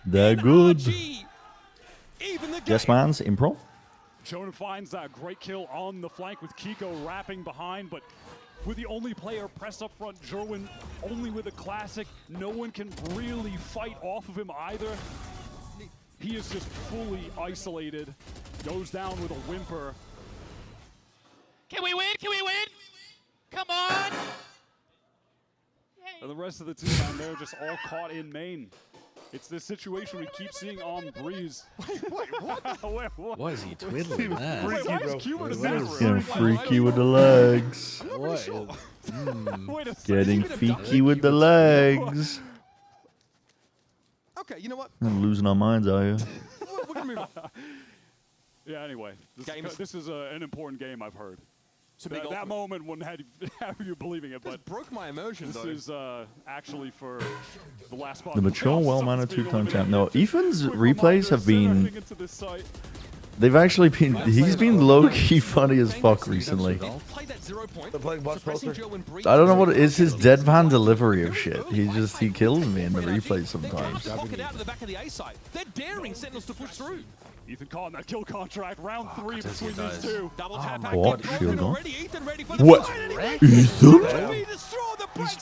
They're good. Even the Yes, man's improv. Jonah finds that great kill on the flank with Kiko wrapping behind, but with the only player pressed up front, Jerwin only with a classic. No one can really fight off of him either. He is just fully isolated. Goes down with a whimper. Can we win? Can we win? Come on! And the rest of the team, man, they're just all caught in main. It's this situation we keep seeing on Breeze. Wait, what? What is he twiddling there? Wait, why is Cuba in that room? Getting freaky with the legs. What is... Wait a second. Getting freaky with the legs. Okay, you know what? We're losing our minds, are you? We're going to move on. Yeah, anyway, this is an important game, I've heard. So that moment wouldn't have you believing it, but broke my emotion. This is actually for the last spot. The mature, well-mannered two-time champ. No, Ethan's replays have been They've actually been. He's been low key funny as fuck recently. They're playing much closer. I don't know what it is. His deadpan delivery of shit. He kills me in the replay sometimes. Pocket out to the back of the A side. They're daring Sentinels to push through. Ethan caught in that kill contract. Round 3 between these two. Double tap What? Shield on? Ethan ready for the What? fight. Ethan? He's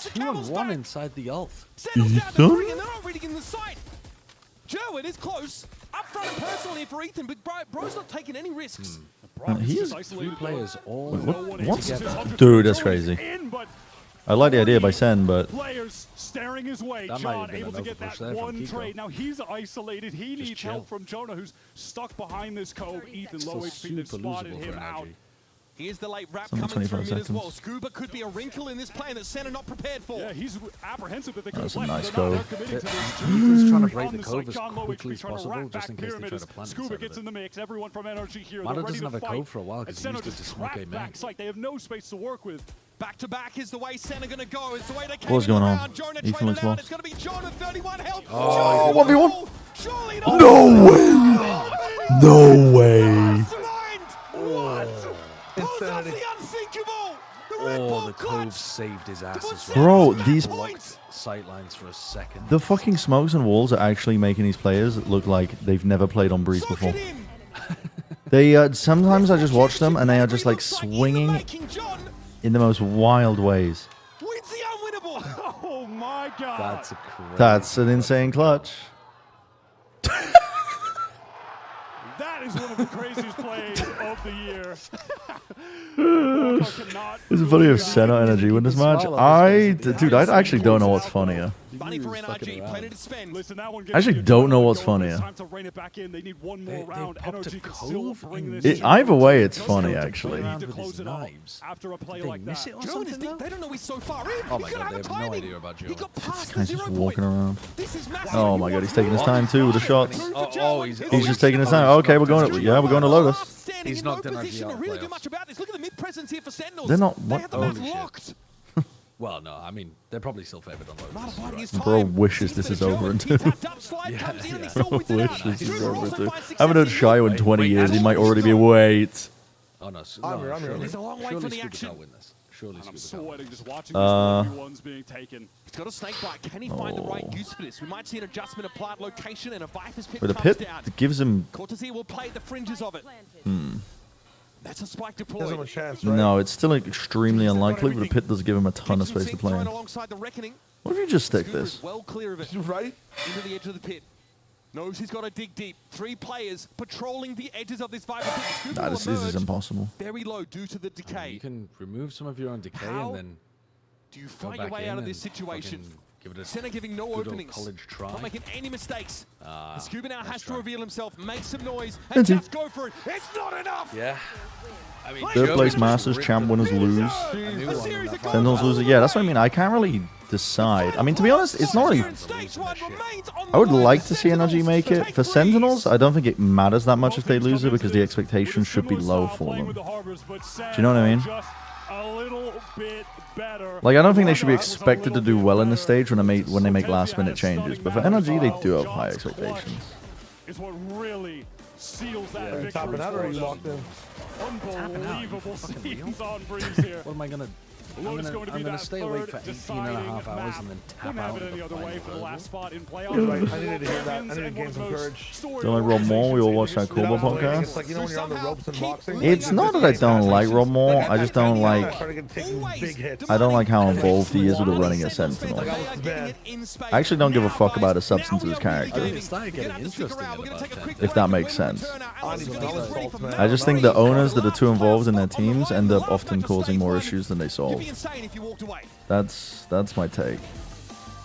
2-on-1 inside the ult. Sentinels down to 3 and they're already in the site. Jerwin is close. Up front and personal here for Ethan, but bro's not taking any risks. He is 3 players all what? together. Dude, that's crazy. I like the idea by Sen, but Players staring his way. That might have John been able to get another push that there from one Kiko. trade. Now he's isolated. He needs chill. help from Jonah, who's stuck behind this cove. Ethan, Still low HP, they've super spotted losable him for out. NRG. Here's the late wrap It's only coming through 25 mid as well. seconds. Scuba could be a wrinkle in this plan that Sen are not prepared for. Yeah, he's apprehensive that they could That's have a left. nice They're not cove. committing to this. Ethan's trying to break On the site, cove as John low quickly HP as trying to possible, wrap just in back case they try pyramids. to plant Scuba inside gets of in the mix. Everyone from NRG here. Mana They're ready doesn't to have a fight. cove for a while 'cause And he used Senna it to just smoke cracked a man. back site. They have no space to work with. Back to back is the way Sen are going to go. It's the way they came What's in the going on? round. Jonah Ethan traded looks out. lost. It's going to be Jonah, 31 health. Oh, 1v1. Surely No way! No way! Insanity. The unthinkable. The Red Oh, Bull the clutch. cove saved his ass as well. Bro, these blocked sightlines for a second. the fucking smokes and walls are actually making these players look like they've never played on Breeze before. They sometimes I just watch them and they are just like swinging in the most wild ways. Wins the unwinnable. Oh my god. That's a crazy. That's an insane clutch. That is one of the craziest plays of the year. It's funny if Senna Energy win this match. Dude, I actually don't know what's funnier. Money for NRG, plenty to spend. Listen, that one I actually don't know what's funnier. Time to rein it back in. They need one more round. popped a NRG can still cove bring in this. Either way, it's funny actually. Need to close it up after a play Did they like miss that. it or Joe is something deep. though? They don't know he's so far in. Oh my He's god, gonna they have have no timing. idea about Joe. He got This past the guy's 0 just point. walking around. This is massive. Oh my god, he's taking his time too with the shots. Oh, he's just taking his time. Okay, we're going to Lotus. He's not done position to really do much about this. Look at the mid presence here for Sentinels. They're not- They what? have the map Holy shit. locked. Well, no, I mean, they're probably still favored on Lotus. Bro wishes this is over in two. Wishes this is over in two. I haven't heard Shio in 20 years. He might already be wait. Oh no, I'm here. surely, There's a long way for surely the Scuba action. can't win this. Surely And I'm Scuba can't win sweating this. just watching these ones being taken. He's got a snake bite. Can he find the right use for this? We might see an adjustment of plant location and a Viper's pit With a comes pit down. that gives him. Cortese will play the fringes of it. That's a spike He doesn't deployed. have a chance, right? No, it's still extremely unlikely, but a pit does give him a ton of space to play in. Alongside the reckoning. What if you just stick Scuba's this? well clear of it. Right? Into the edge of the pit. Knows he's got to dig deep. 3 players patrolling the edges of this Viper pit. Scuba Nah, will this is emerge impossible. very low due to the decay. You can remove some of your own decay How and then do you go fight your back way in out of and this situation? fucking give it a Senna giving no good old openings. college try. Not making any mistakes. The Scuba now has to right. reveal himself, make some noise, and That's it. just go for it. It's not enough! Yeah. I mean, Third Joe place just Masters, ripped champ the- winners lose. A new one in that final Sentinels loser. Yeah, that's what I mean. I can't really decide. I mean, to be honest, it's not really. I would like to see NRG make it. For Sentinels, I don't think it matters that much if they lose it because the expectations should be low for them. Do you know what I mean? Like, I don't think they should be expected to do well in this stage when they make last-minute changes. But for NRG, they do have high expectations. Is what really seals that Are you victory tapping out or are you for locked in? Unbelievable scenes on Breeze here. What am I gonna? Lotus going to be that stay awake for third 18 and a half deciding hours and then tap Couldn't have out it at any the other way final for the hurdle. last spot in You're playoffs. right. I needed to hear that. I needed to gain some courage. Don't like Rob Moore. We all watch that Kobo It's podcast. like, you know when you're on the ropes in boxing? It's not that I don't like Rob Moore. I just don't I like. started taking big hits. I don't like how involved he is with the running of Sentinel. Like, I was bad. I actually don't give a fuck about his substance of his I character, think it started getting interesting at about 10. if that makes sense. I need some insults, man. I just think the owners that are too involved in their teams end up often causing more issues than they You'd solve. be insane if you walked away. That's my take.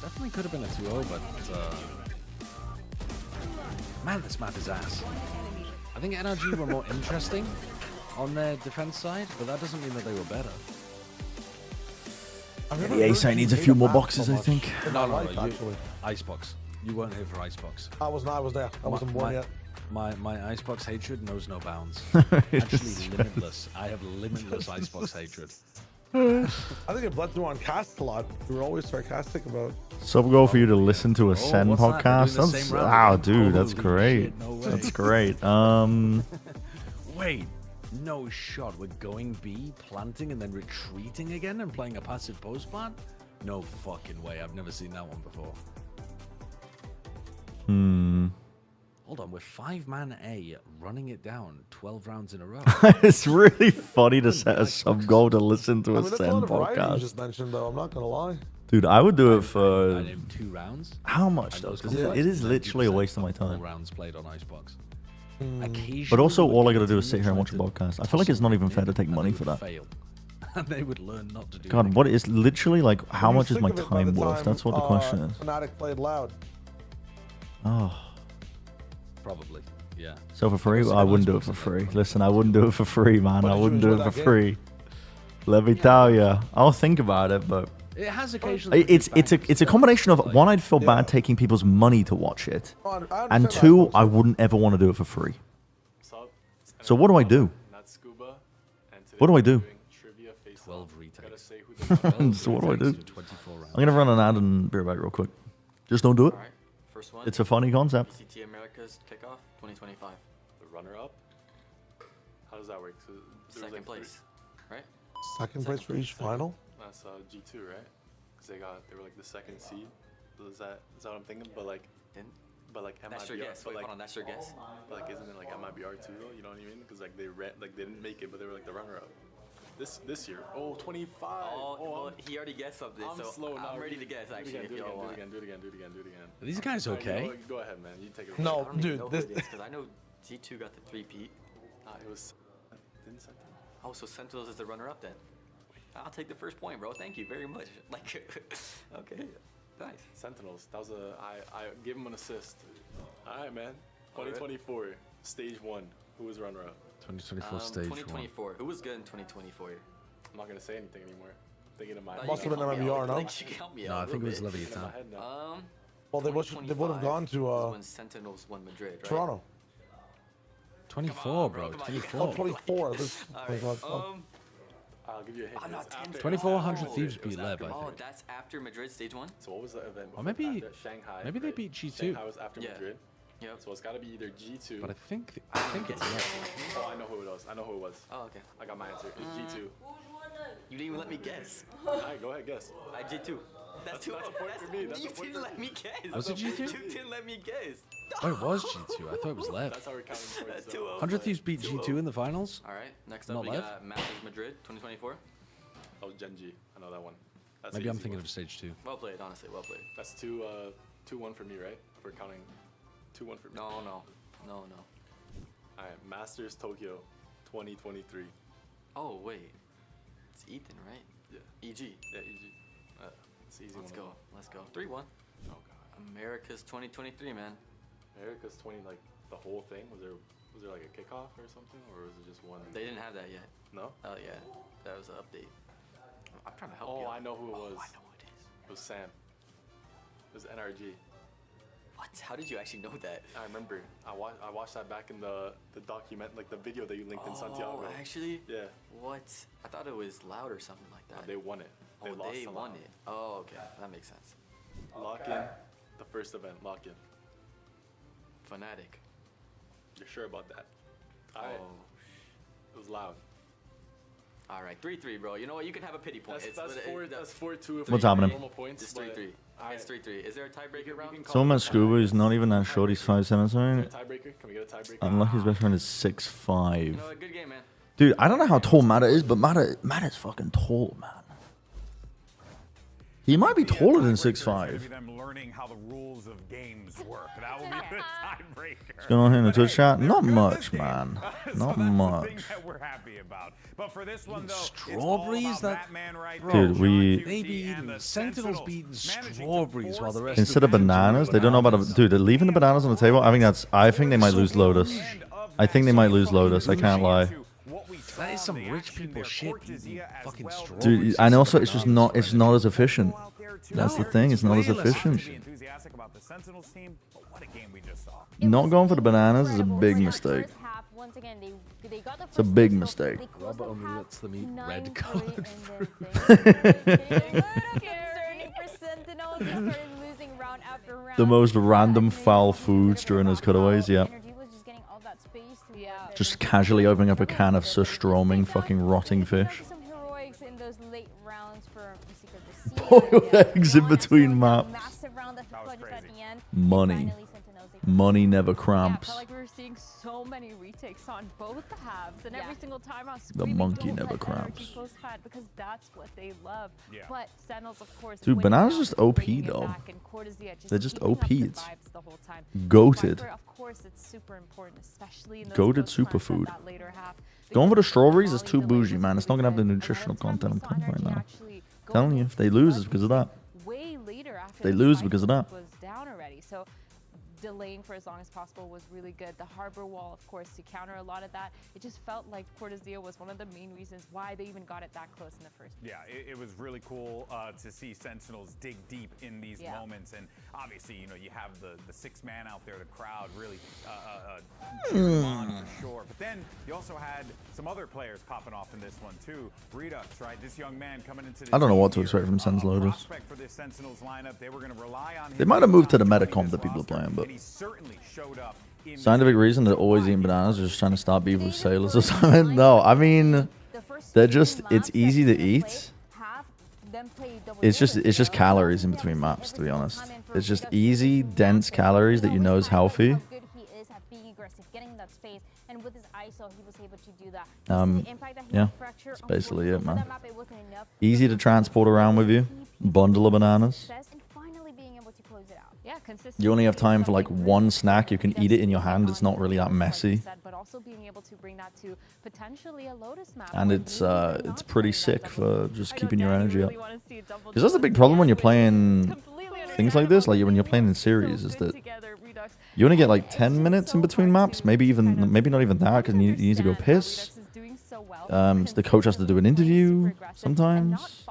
Definitely could have been a 2-0, but man, this map is ass. I think NRG were more interesting on their defense side, but that doesn't mean that they were better. The A side needs a few more boxes, I think. No, Icebox. You weren't here for Icebox. I was there. I wasn't born yet. My Icebox hatred knows no bounds. Actually, limitless. I have limitless Icebox hatred. I think it bled through on cast a lot. We were always sarcastic about. Sub goal for you to listen to a SEN what's that? We're podcast. doing the That's same round again? dude, that's Holy great. shit, no way. That's great. Wait, no shot. We're going B, planting, and then retreating again and playing a passive post plant? No fucking way. I've never seen that one before. Hold on, we're 5-man A, running it down 12 rounds in a row. It's really funny to set a sub goal to listen to a SEN You podcast. just mentioned though. I'm not gonna lie. Dude, I would do it for 2 rounds. How much though? Because it is literally a waste of my time. Rounds played on Icebox. But also, all I gotta do is sit here and watch a podcast. I feel like it's not even fair to take money for that. And they would learn not to do. God, what is literally like? How much is my time worth? That's what the question is. Fnatic played loud. Oh. Probably, yeah. So for free, I wouldn't do it for free. Listen, I wouldn't do it for free, man. I wouldn't do it for free. Let me tell you, I'll think about it, but it has occasionally. It's a combination of one, I'd feel bad taking people's money to watch it, and 2, I wouldn't ever want to do it for free. So what do I do? What do I do? 12 retakes. So what do I do? I'm gonna run an ad and be right back real quick. Just don't do it. First one. It's a funny concept. BCT America's kickoff 2025. The runner-up? How does that work? So Second place, right? Second place for each final? That's G2, right? Because they were like the second seed. So is that what I'm thinking? But like MIBR. That's your guess. Wait, hold on, that's your guess. But like, isn't it like MIBR too though? You know what I mean? Because like they didn't make it, but they were like the runner-up. This year. Oh, 25. Oh, well, he already guessed something, I'm so slow now. I'm ready to guess, actually, if y'all want. Do it again. Are these guys okay? Go ahead, man. You take it. No, I don't dude. even know who it is, because I know G2 got the 3-peat. It was... Didn't Sentinels? Oh, so Sentinels is the runner-up then? I'll take the first point, bro. Thank you very much. Like, okay. Nice. Sentinels. That was I gave him an assist. All right, man. 2024, stage 1. Who was runner-up? 2024 stage 2024. 1. Who was good in 2024? I'm not gonna say anything anymore. I'm thinking of my. Must have been MIBR, no? No, I think it was Leviathan. Well, they would have gone to when Sentinels won Madrid, right? Toronto. 24, bro. 24. Oh, 24. I'll give you a hint. I'm not 10. 2400 Thieves beat LEV, I think. Oh, that's after Madrid stage 1? So what was the event? Or maybe Shanghai. Maybe they beat G2. Shanghai was after Madrid. Yep. So it's got to be either G2. But I think it's LEV. Oh, I know who it was. Oh, okay. I got my answer. It's G2. You didn't even let me guess. Alright, go ahead, guess. G2. That's a point for me. You didn't let me guess. Was it G2? You didn't let me guess. Oh, it was G2. I thought it was LEV. That's how we're counting points. 100 Thieves beat G2 in the finals. All right. Next up, Not we LEV? got Masters Madrid 2024. Oh, Genji. I know that one. That's Maybe I'm thinking of stage 2. Well played, honestly. Well played. That's 2-1 for me, right? If we're counting 2-1 for me. No. Alright, Masters Tokyo 2023. Oh, wait. It's Ethan, right? Yeah. EG. Yeah, EG. It's easy. Let's go. 3-1. Oh, God. America's 2023, man. America's 20, like, the whole thing? Was there like a kickoff or something? Or was it just one? They didn't have that yet. No? Oh, yeah. That was an update. I'm trying to help you. Oh, I know who it was. I know who it is. It was Sam. It was NRG. What? How did you actually know that? I remember. I watched that back in the document, like the video that you linked in Santiago. Oh, actually? Yeah. What? I thought it was Loud or something like that. No, they won it. They lost they to won Loud. it. Oh, okay. That makes sense. Lock in. The first event. Lock in. Fnatic. You're sure about that? Alright. It was Loud. All right, 3-3, bro. You know what? You can have a pity point. That's 4-2. What's happening? Normal points, it's 3-3. It's 3-3. Is there a tiebreaker round? Someone met Scuba who's not even that short. He's 5'7", something. Tiebreaker? Can we get a tiebreaker? Unlucky's best friend is 6'5". You know, a good game, man. Dude, I don't know how tall Matta is, but Matta's fucking tall, man. He might be taller than 6'5". Them learning how the rules of games work. That will be the tiebreaker. What's going on here in the Twitch chat? Not much, man. Not much. That we're happy about. But for this one, though, strawberries that Dude, we they be eating Sentinels be eating strawberries while the rest instead of bananas, they don't know about dude. They're leaving the bananas on the table. I think they might lose Lotus. I think they might lose Lotus. I can't lie. That is some rich people shit. Eating fucking strawberries. Dude, and also it's just not. It's not as efficient. That's the thing. It's not as efficient. Enthusiastic about the Sentinels team, but what a game we just saw. Not going for the bananas is a big mistake. Once again, they got the It's a big mistake. Robert only lets them eat red colored fruit. The most random foul foods during his cutaways, yeah. NRG was just getting all that Just casually opening up a can of surstroming fucking rotting fish. Some heroics in those late rounds for Boiled eggs in between maps. massive round that clutches at the end. Money. Money never Yeah, I cramps. felt like we were seeing so many retakes on both the halves, and every single time I was The screaming, monkey "Don't never let NRG cramps." close fight," because that's what they love. Yeah. But Sentinels, of course, Dude, winning Banana's out, just OP bringing it though. back, and Cortezia They're just keeping up OP. the It's vibes the whole time. goated. Viper, of course, it's super important, especially in those Goated close times at superfood. that later half. Going for the strawberries is too bougie, man. It's not gonna have the nutritional content I'm telling you right now. Telling you, if they lose, it's because of that. Way later after They the lose spike because of that. was down already. So delaying for as long as possible was really good. The harbor wall, of course, to counter a lot of that. It just felt like Cortezia was one of the main reasons why they even got it that close in the first place. Yeah, it was really cool to see Sentinels dig deep in these moments, and obviously, you know, you have the 6-man out there, the crowd really cheering on for sure. But then you also had some other players popping off in this one too. Redux, right? This young man coming into this I don't know what to team expect from Sens Lotus. prospect for this Sentinels lineup. They were going to rely on him. They might have moved to the metacomp that people are playing, but He certainly showed up in scientific reason they're always eating bananas, just trying to stop beef with sailors or something. No, I mean, they're just, it's easy to eat. It's just calories in between maps, to be honest. It's just easy, dense calories that you know is healthy. How good he is at being aggressive, getting that space, and with his ISO, he was able to do that. Yeah, that's basically it, man. Easy to transport around with you. Bundle of bananas. And finally being able to close it out. Yeah, consistency. You only have time for like one snack. You can eat it in your hand. It's not really that messy. But also being able to bring that to potentially a Lotus map. And it's pretty sick for just keeping your energy up. Because that's the big problem when you're playing things like this, like when you're playing in series, is that you only get like 10 minutes in between maps, maybe not even that, because you need to go piss. So the coach has to do an interview sometimes.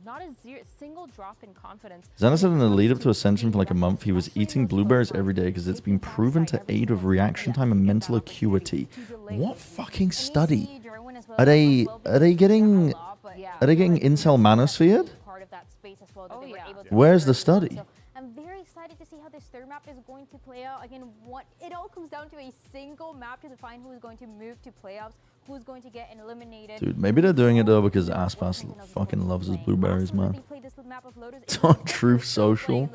Not a single drop in confidence. Xana said in the lead up to Ascension for like a month, he was eating blueberries every day because it's been proven to aid with reaction time and mental acuity. What fucking study? Are they getting incel manosphered? Where's the study? I'm very excited to see how this third map is going to play out. Again, it all comes down to a single map to define who is going to move to playoffs, who's going to get eliminated. Dude, maybe they're doing it though because Aspas fucking loves his blueberries, man. It's on Truth Social.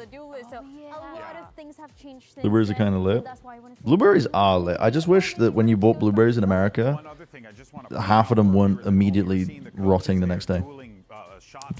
Blueberries are kind of lit. Blueberries are lit. I just wish that when you bought blueberries in America, half of them weren't immediately rotting the next day.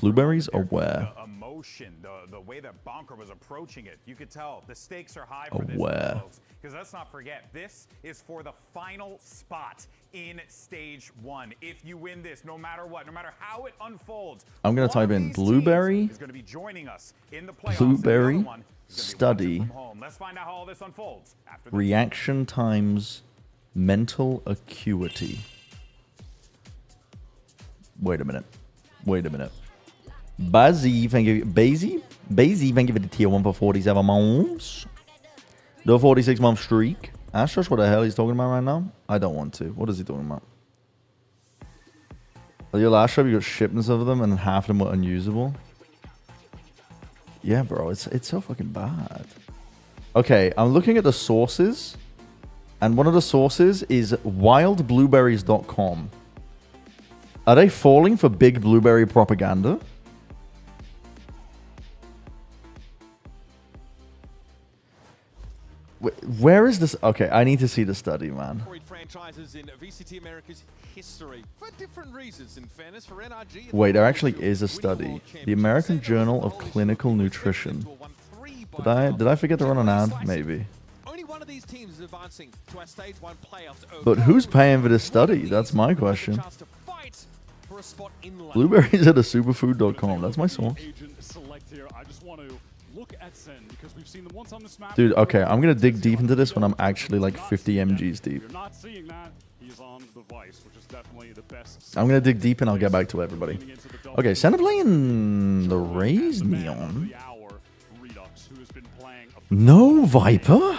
Blueberries are where? Emotion, the way that Bonker was approaching it, you could tell the stakes are high for this, folks. Because let's not forget, this is for the final spot in stage 1. If you win this, no matter what, no matter how it unfolds, I'm gonna type in blueberry. is going to be joining us in the playoffs. Blueberry study. Let's find out how all this unfolds after Reaction times mental acuity. Wait a minute. Bazzy, thank you. Bazzy, thank you for the tier 1 for 47 months. The 46-month streak. Ask Josh what the hell he's talking about right now. I don't want to. What is he talking about? Your last shop, you got shipments of them, and half of them were unusable. Yeah, bro, it's so fucking bad. Okay, I'm looking at the sources, and one of the sources is wildblueberries.com. Are they falling for big blueberry propaganda? Where is this? Okay, I need to see the study, man. Franchises in VCT America's history for different reasons. In fairness, for NRG, Wait, there actually is a study. The American Journal of Clinical Nutrition. Did I forget to run an ad? Maybe. Only one of these teams is advancing to our stage 1 playoffs. But who's paying for this study? That's my question. Blueberries at a superfood.com. That's my source. Dude, okay, I'm gonna dig deep into this when I'm actually like 50 mgs deep. I'm gonna dig deep and I'll get back to everybody. Okay, Santa playing the Rays Neon. No Viper?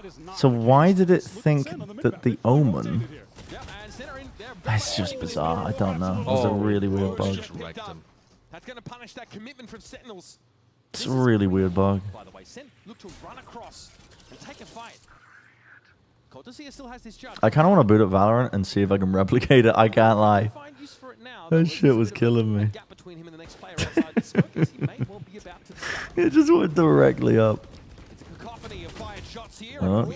So why did it think that the Omen? That's just bizarre. I don't know. It was a really weird bug. That's going to punish that commitment from Sentinels. It's a really weird bug. By the way, Sen look to run across and take a fight. Cortesia still has this judge. I kind of want to boot up Valorant and see if I can replicate it. I can't lie. That shit was killing me. It just went directly up. Oh.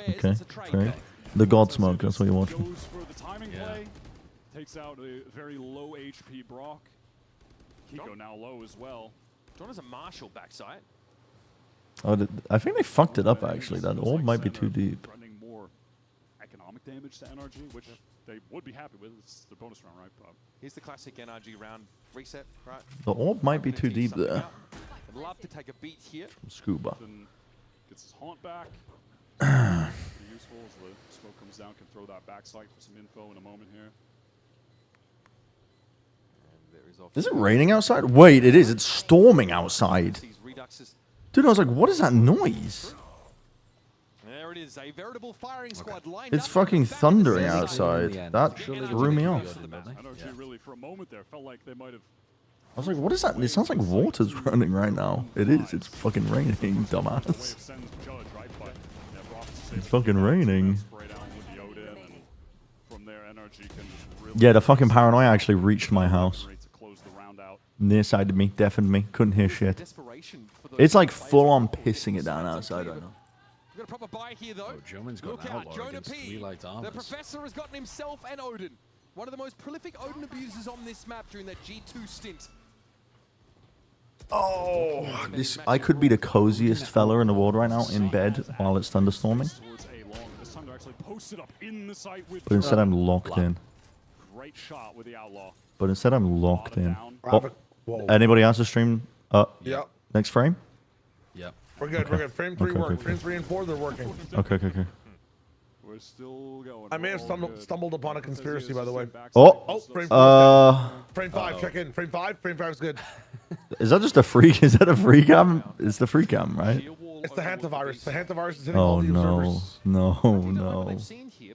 Okay, great. The God Smoke, that's what you're watching. Goes for the timing play. Takes out a very low HP Brock. Kiko now low as well. John has a Marshall backside. Oh, I think they fucked it up actually. That orb might be too deep. Running more economic damage to NRG, which they would be happy with. It's the bonus round, right? Here's the classic NRG round reset, right? The orb might be too deep there. I'd love to take a beat here. Scuba. Gets his haunt back. Pretty useful as the smoke comes down. Can throw that backside for some info in a moment here. Is it raining outside? Wait, it is. It's storming outside. Dude, I was like, what is that noise? There it is, a veritable firing squad lined It's up. fucking thundering outside. That threw me off. NRG really for a moment there felt like they might have. I was like, what is that? It sounds like water's running right now. It is. It's fucking raining, dumbass. It's fucking raining. Yeah, the fucking paranoia actually reached my house. Nearsided me, deafened me, couldn't hear shit. It's like full on pissing it down outside right now. We've got a proper buy here though. German's got an outlaw against three light armors. The Professor has gotten himself and Odin. One of the most prolific Odin abusers on this map during that G2 stint. Oh, I could be the coziest fella in the world right now in bed while it's thunderstorming. But instead I'm locked in. Great shot with the outlaw. But instead I'm locked in. Oh, anybody else to stream? Yeah. Next frame? Yep. We're good. Okay. We're good. Frame 3 Okay, work. okay, Frame 3 and 4, they're working. Okay. We're still going. I may have stumbled upon a conspiracy, by the way. Oh. Frame 5, check in. Frame 5. Frame 5 is good. Is that just a free? Is that a free cam? It's the free cam, right? It's the hantavirus. The hantavirus is hitting Oh all the no, observers. no.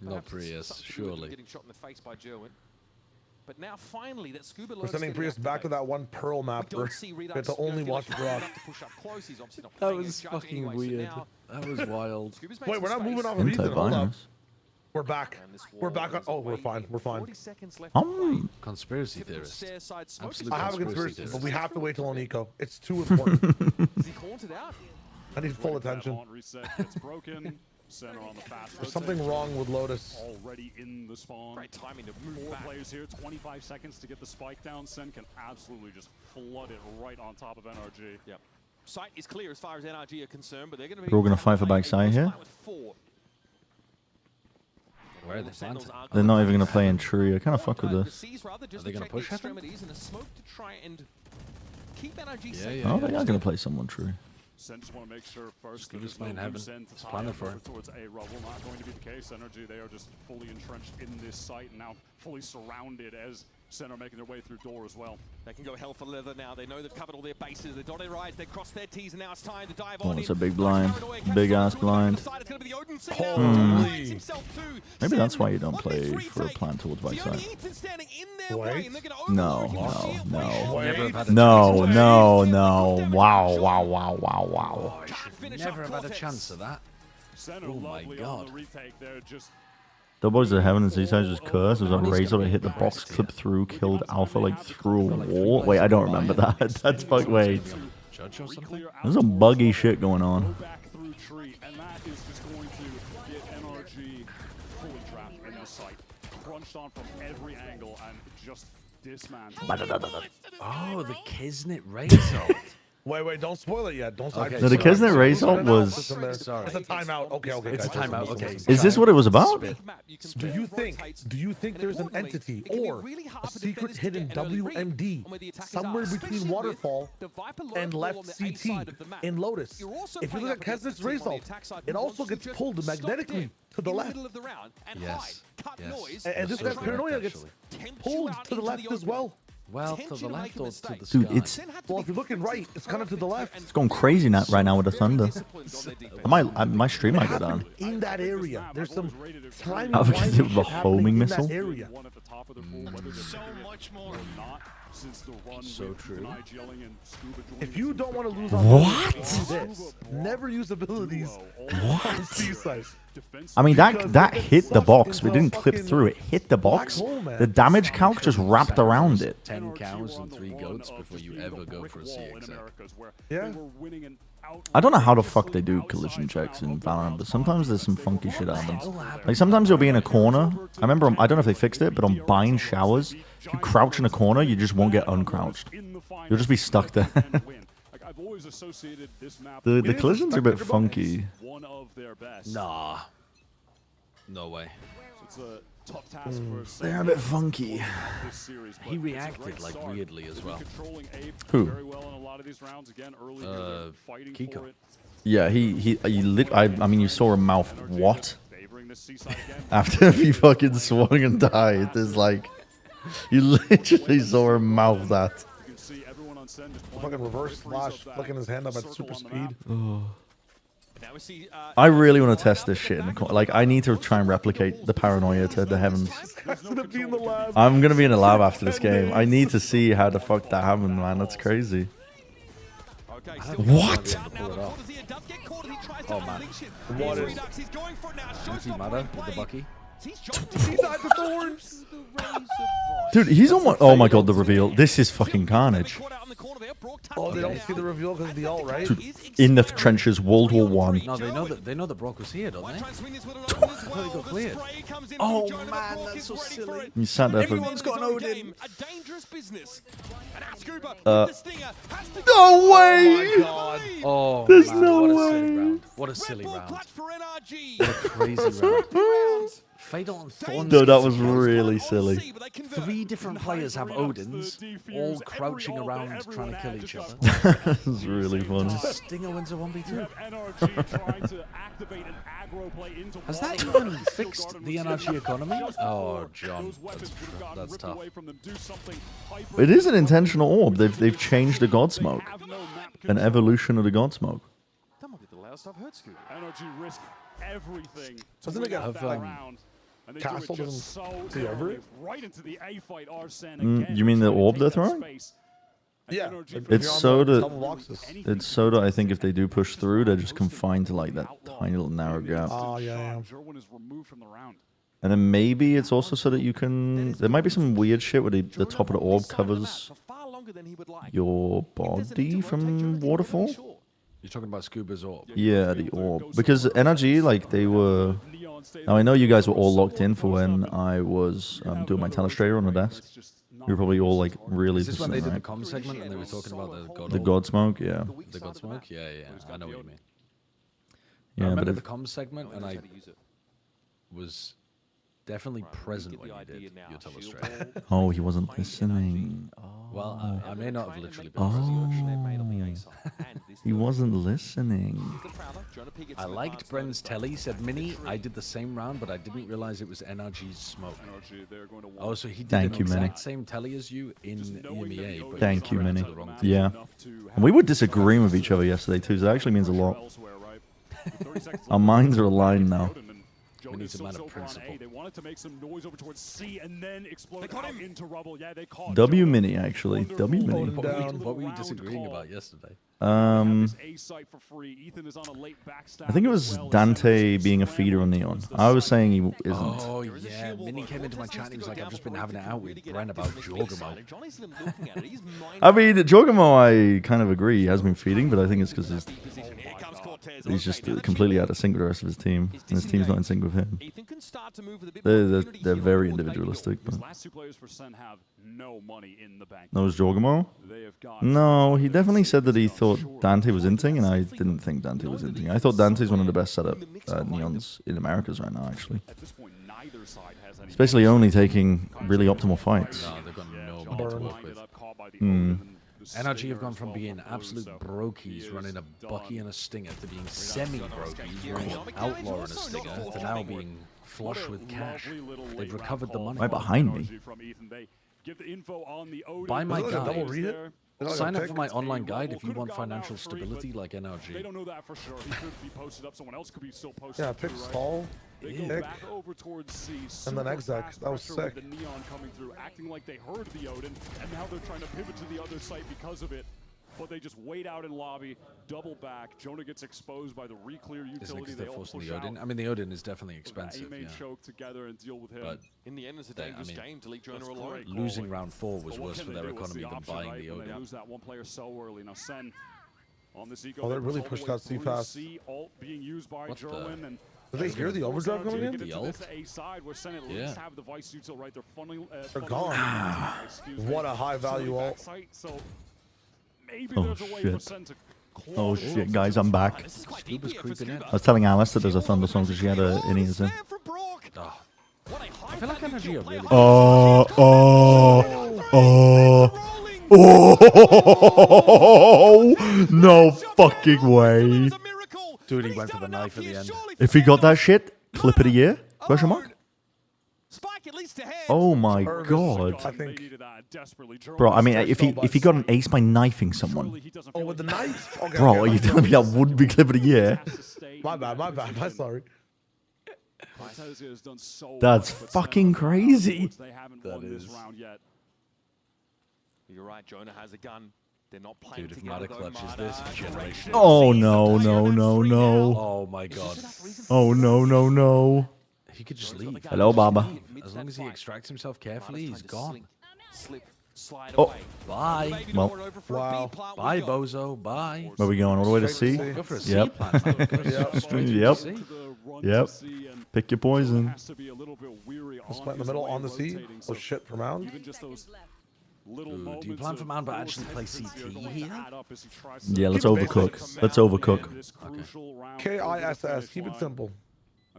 Not Prius, surely. Getting shot in the face by Jerwin. But now finally that Scuba We're sending Prius back to that one Pearl map where we have to only watch Brock. That was fucking weird. That was wild. Wait, we're not moving off of Ethan. Hold up. We're back. We're back on. Oh, we're fine. We're fine. Conspiracy theorist. Absolute I have a conspiracy, theorist. but we have to wait till Onico. It's too important. Is he haunted out? I need full attention. Center on the fast. There's something wrong with Lotus. Already in the spawn. Great timing to move Four back. players here, 25 seconds to get the spike down. Sen can absolutely just flood it right on top of NRG. Yep. Sight is clear as far as NRG are concerned, but they're going to be. We're all gonna fight for backside here. Where are they planted? They're not even gonna play in tree. I kind of fuck with this. Are they gonna push heaven? Yeah. Oh, they are gonna play someone tree. Sen just want to make sure first Keep that us there's playing no heaven. loose end to It's tie planning up for it. towards A rubble. Not going to be the case. NRG, they are just fully entrenched in this site and now fully surrounded as Sen are making their way through door as well. They can go hell for leather now. They know they've covered all their bases. They dotted their I's, they crossed their T's, and now it's time to dive Oh, on it's in. a big blind. Big ass blind. Holy. Maybe that's why you don't play for a plan towards backside. Wait. No. Wow. Never have had a chance of that. Sen are Oh my lovely god. on the retake there. Just The boys at Heaven and Seaside just cursed. There was a razor that hit the box, clipped through, killed Alpha like through a wall. Wait, I don't remember that. That's fuck. Wait. Judge or something? There's some buggy shit going on. back through tree, and that is just going to get NRG fully trapped in the site. Crunched on from every angle and just dismantled. Oh, the Kisnet Razor. Wait, don't spoil it yet. Don't. Okay, No, the sorry. Kisnet Razor was. Sorry. It's a timeout. Okay. It's a guys. timeout. Okay. Is this what it was about? Do you think there's an entity or a secret hidden WMD somewhere between Waterfall and left CT in Lotus? If you look at Kesnet's result, it also gets pulled magnetically to the left. Yes. And this guy's paranoia gets pulled to the left as well. Well, to the left or to the Dude, sky? it's Well, if you're looking right, it's kind of to the left. it's going crazy right now with the thunder. My stream might go down. In that area, there's some time. Oh, because of the homing missile. Area. So much more. So true. If you don't want to lose on What? do this. Never use abilities on Seaside. I mean, that hit the box. We didn't clip through it. Hit the box. The damage calc just wrapped around it. 10 cows and 3 goats before you ever go for a CX. Yeah. I don't know how the fuck they do collision checks in Valorant, but sometimes there's some funky shit out of them. Like sometimes you'll be in a corner. I remember, I don't know if they fixed it, but on bind showers, if you crouch in a corner, you just won't get uncrouched. You'll just be stuck there. the collisions are a bit funky. Nah. No way. They're a bit funky. He reacted like weirdly as well. Who? Kiko. Yeah, I mean, you saw him mouth what? After he fucking swung and died, there's like, you literally saw him mouth that. Fucking reverse slash, flicking his hand up at super speed. Oh. I really want to test this shit in the corner. Like, I need to try and replicate the paranoia to the heavens. I'm gonna be in the lab after this game. I need to see how the fuck that happened, man. That's crazy. What? Oh man. What is? Anti-matter with the Bucky. He died to thorns. Dude, he's on what? Oh my god, the reveal. This is fucking carnage. Oh, they don't see the reveal because of the ult, right? Dude, in the trenches, World War One. No, they know that Brock was here, don't they? I thought he got cleared. Oh man, that's so silly. You sat there for. Everyone's got an Odin. No way! Oh, there's man, no what a way. silly round. What a silly round. What a crazy round. Fatal and Thorns. Dude, that was really silly. 3 different players have Odins, all crouching around trying to kill each other. This is really funny. Stinger wins a 1v2. Has that even fixed the NRG economy? Oh, John, that's tough. It is an intentional orb. They've changed the God Smoke. An evolution of the God Smoke. That might be the last I've heard, Scoop. NRG risk everything. Doesn't it get Castle doesn't see ever? Right into the A fight, SEN You mean the orb they're throwing? Yeah. It's so that I think if they do push through, they're just confined to like that tiny little narrow gap. Oh yeah. And then maybe it's also so that you can. There might be some weird shit where the top of the orb covers your body from waterfall. You're talking about Scuba's orb? Yeah, the orb. Because NRG, like, they were... Now, I know you guys were all locked in for when I was doing my telestrator on the desk. You were probably all, like, really... Is this when they did the comm segment and they were talking about the God Smoke, yeah. The God Smoke? Yeah, I know what you mean. Yeah, I remember but the comm segment and I was definitely present when you did your telestrator. Oh, he wasn't listening. Well, I may not have literally been present. He wasn't listening. I liked Bren's telly, said Mini. I did the same round, but I didn't realize it was NRG's smoke. Oh, so he did Thank the you, Mini. exact same telly as you in EMEA. But Thank you, ran Mini. to the wrong team. Yeah. And we were disagreeing with each other yesterday, too, so that actually means a lot. Our minds are aligned now. We need a man of principle. They wanted to make some noise over towards C and then explode out into rubble. Yeah, they caught W Mini, actually. W Mini. What were you disagreeing about yesterday? I think it was Dante being a feeder on Neon. I was saying he isn't. Oh, yeah. Mini came into my chat and he was like, I've just been having it out with Bren about Jorgamo. I mean, Jorgamo, I kind of agree. He has been feeding, but I think it's because he's just completely out of sync with the rest of his team. And his team's not in sync with him. They're very individualistic. But... No, was Jorgamo? No, he definitely said that he thought Dante was inting, and I didn't think Dante was inting. I thought Dante's one of the best setup Neons in Americas right now, actually. Especially only taking really optimal fights. No, they've got no money to work with. NRG have gone from being absolute brokies running a Bucky and a Stinger to being semi-brokies running an Outlaw and a Stinger to now being flush with cash. They've recovered the money. Right behind me. get the info on the Odin. Buy my There's guide. double re-hit. Sign up for my online guide if you want financial stability like NRG. They don't know that for sure. He could be posted up. Someone else could be still posted Yeah, up pick too, right? stall. They go back over towards C. And then Super exec. fast That was pressure with sick. The Neon coming through, acting like they heard the Odin, and now they're trying to pivot to the other site because of it. But they just wait out in lobby, double back. Jonah gets exposed by the re-clear Isn't it utility. because They they're all forcing push the Odin? out. I mean, the Odin is definitely expensive, A-main yeah. choke together and deal with him. But in the end, it's a they- I dangerous mean, game to leave Jonah That's alone. great losing calling. round 4 was But what worse can for they their do? What's economy the than option, buying right, the when Odin. They lose that one player so early. Now Sen on this eco. Oh, they really all the pushed way out C through fast. C, ult being used by What the- Jerwin, and Did they hear the overdrive coming in? The ult? A side where Sen at Yeah. least have the vice util right. They're funneling. They're gone. What a high value ult. So maybe Oh, there's a way for shit. Sen to Oh shit, guys, I'm back. Scuba's creeping in. I was telling Alice that there's a thunderstorm because she had a in-ears in. Oh. I feel like NRG are really No fucking way. Dude, he went for the knife at the end. If he got that shit, clip of the year? Question mark? Oh my god. I think. Bro, I mean, if he got an ace by knifing someone. Oh, with the knife? Okay, Bro, okay, are you my telling me that wouldn't be clip of the year? My bad, my bad. I'm sorry. That's fucking crazy. That is. You're right, Jonah has a gun. They're not playing Dude, if together. Mata clutches this, generation. Oh no, no, no, no. Oh my god. Oh no, no, no. He could just leave. Hello, Baba. As long as he extracts himself carefully, he's gone. Oh. Bye. Well. Wow. Bye, Bozo. Bye. Where are we going? All the way to C? Go for a C Yep. plant. Yep. Yep. Pick your poison. Let's play in the middle on the C. Oh shit, for Mound. Ooh, do you plan for Mound but actually play CT here? Yeah, let's overcook. Let's overcook. KISS. Keep it simple.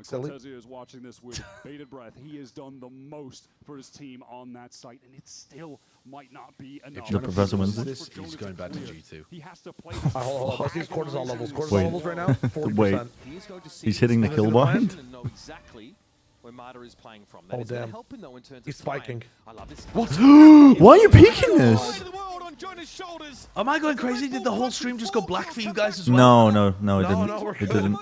Silly. Cortezia is watching this with bated breath. He has done the most for his team on that site, and it still might not be enough. If the professor wins this, he's going back to G2. He has to play. Hold on. Let's use cortisol levels. Cortisol Wait. levels right now, 40%. Wait. He's hitting the kill bind? Where Mata is playing from. Oh, damn. He's spiking. What? Why are you peeking this? Am I going crazy? Did the whole stream just go black for you guys as well? No, it didn't. no, we're It didn't.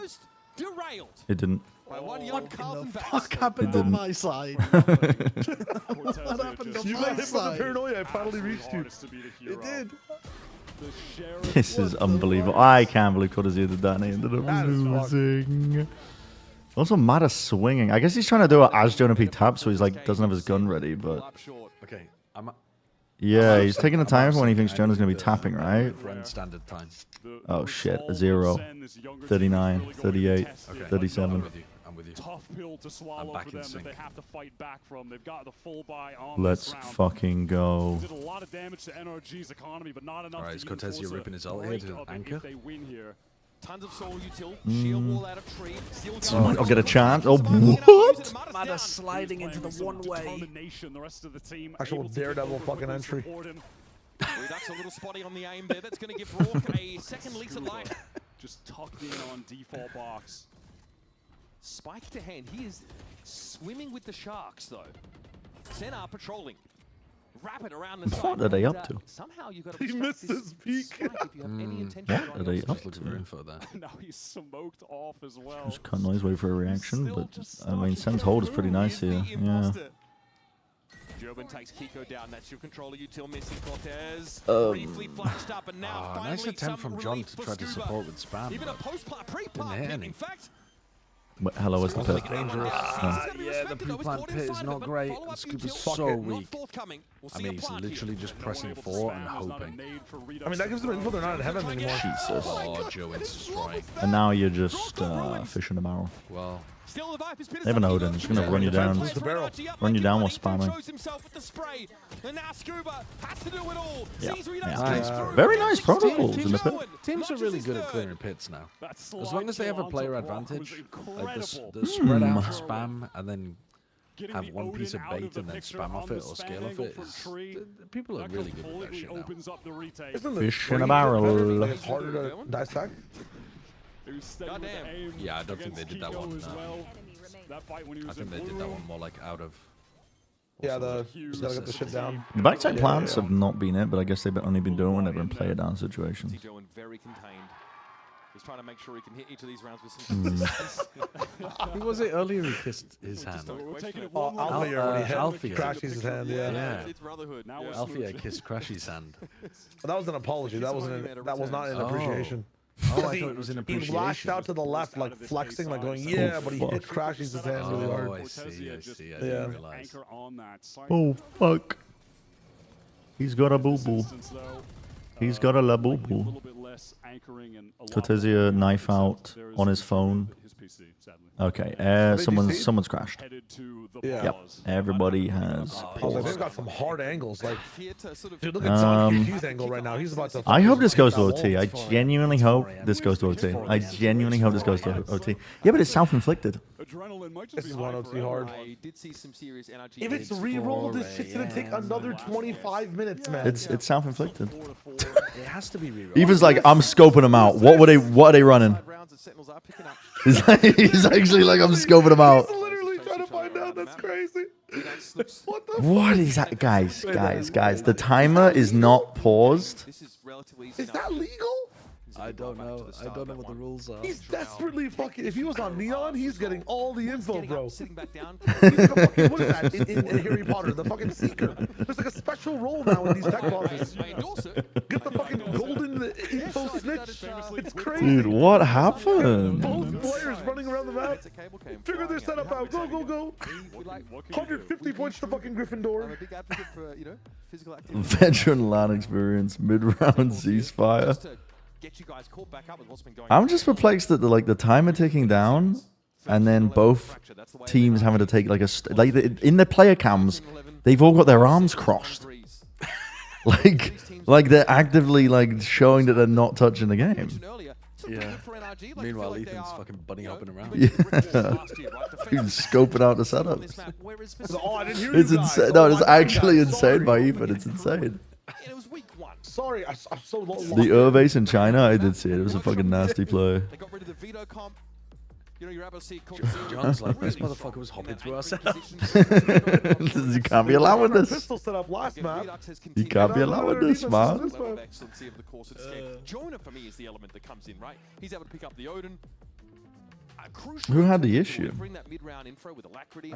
It didn't. What in the fuck happened on my side? What happened on my side? Paranoia. I finally reached you. It did. This is unbelievable. I can't believe Cortezia did that and he ended up losing. Also, Mata swinging. I guess he's trying to do it as Jonah P taps, so he's like doesn't have his gun ready, but Okay, yeah, he's taking the time for when he thinks Jonah's gonna be tapping, right? Run standard time. Oh shit, a 0, 39, 38, 37. I'm with you. Tough pill to swallow back for in them sync. that they have to fight back from. They've got the full buy on Let's this round. fucking go. Did a lot of damage to NRG's economy, but not enough. Alright, is to even Cortezia force a ripping his ult here break to of it anchor? if they win here. Tons of soul util, shield wall out of tree, seal Oh, I'll get a chance. Oh, what? Mata sliding into the one way. Determination, the rest of the team Actual able to daredevil get fucking quickly entry. support him. Redux a little spotty on the aim there. That's going to give Rourke a second lease of life. Just tucked in on default box. Spike to hand. He is swimming with the sharks, though. Sen are patrolling. Wrap it around the side. What are they up to? Somehow you got He missed his peak. If you have any intention What are they up Looking for to? info there. Now he's smoked off as well. Just cut noise, wait for a reaction, but I mean, Sen's hold is pretty nice here. Yeah. Jobin takes Kiko down. That's your controller util missing. Cortez Um, briefly flashed up, and now finally nice attempt from some John relief to for try to Scuba. support with spam. Even a but post-plant, pre-plant didn't hit pick, any. in fact. Wait, hello, where's the pit? Dangerous. Yeah, the pre-plant pit is not great. And Scuba's so weak. I mean, he's literally just pressing 4 and hoping. I mean, that gives them info they're not in heaven anymore. Jesus. Oh, Joe is destroying. And now you're just fish in a barrel. Well, They have an Odin. Just gonna run you down. Run you down while spamming. Yeah. Yeah. Very nice protocols in the pit. Teams are really good at clearing pits now. As long as they have a player advantage, like the spread out spam and then have one piece of bait and then spam off it or scale off it. People are really good at that shit now. Isn't the Fish in a tree barrel. It's harder to dissect. Goddamn. Yeah, I don't think they did that one. No. I think they did that one more like out of Yeah, just gotta get the shit down. The backside plants have not been it, but I guess they've only been doing whenever in player down situations. Joan very contained. He's trying to make sure he can hit each of these rounds with some consistency. Who was it earlier who kissed his hand? Althea when he hit Crashy's hand, yeah. It's brotherhood. Althea kissed Crashy's hand. But that was an apology. That was not an appreciation. Oh, I thought it was an appreciation. He lashed out to the left, like flexing, like going, yeah, but he hit Crashy's hand really hard. Oh, I see. I didn't realize. Oh, fuck. He's got a boo-boo. He's got a la boo-boo. Cortesia knife out on his phone. Okay, someone's crashed. Yep, everybody has. They've got some hard angles. Like, dude, look at Sonic QQ's angle right now. He's about to. I hope this goes to OT. I genuinely hope this goes to OT. I genuinely hope this goes to OT. Yeah, but it's self-inflicted. This is going OT hard. If it's re-roll, this shit's gonna take another 25 minutes, man. It's self-inflicted. It has to be re-roll. Eva's like, I'm scoping them out. What are they running? He's actually like, I'm scoping them out. He's literally trying to find out. That's crazy. What the? What is that, guys? The timer is not paused. Is that legal? I don't know. I don't know what the rules are. He's desperately fucking. If he was on Neon, he's getting all the info, bro. Sitting back down. What is that in Harry Potter? The fucking Seeker. There's like a special role now in these tech bosses. Get the fucking golden info snitch. It's crazy. Dude, what happened? Both players running around the map. Figure their setup out. Go, go, go. 150 points to fucking Gryffindor. Veteran LAN experience, mid-round ceasefire. I'm just perplexed that the timer ticking down, and then both teams having to take in the player cams, they've all got their arms crossed, like they're actively showing that they're not touching the game. Yeah. Meanwhile, Ethan's fucking bunny hopping around. Yeah. He's scoping out the setups. Oh, I didn't hear It's you guys. insane. No, it's actually insane by Ethan. It's insane. Sorry, I'm so low. The Urvase in China, I did see it. It was a fucking nasty play. They got rid of the veto comp. You know, you're able to see John's like, this motherfucker was hopping through our setup. You can't be allowing this. Pistol set up last map. You can't be allowing this, man. Jonah, for me, is the element that comes in, right? He's able to pick up the Odin. Who had the issue? I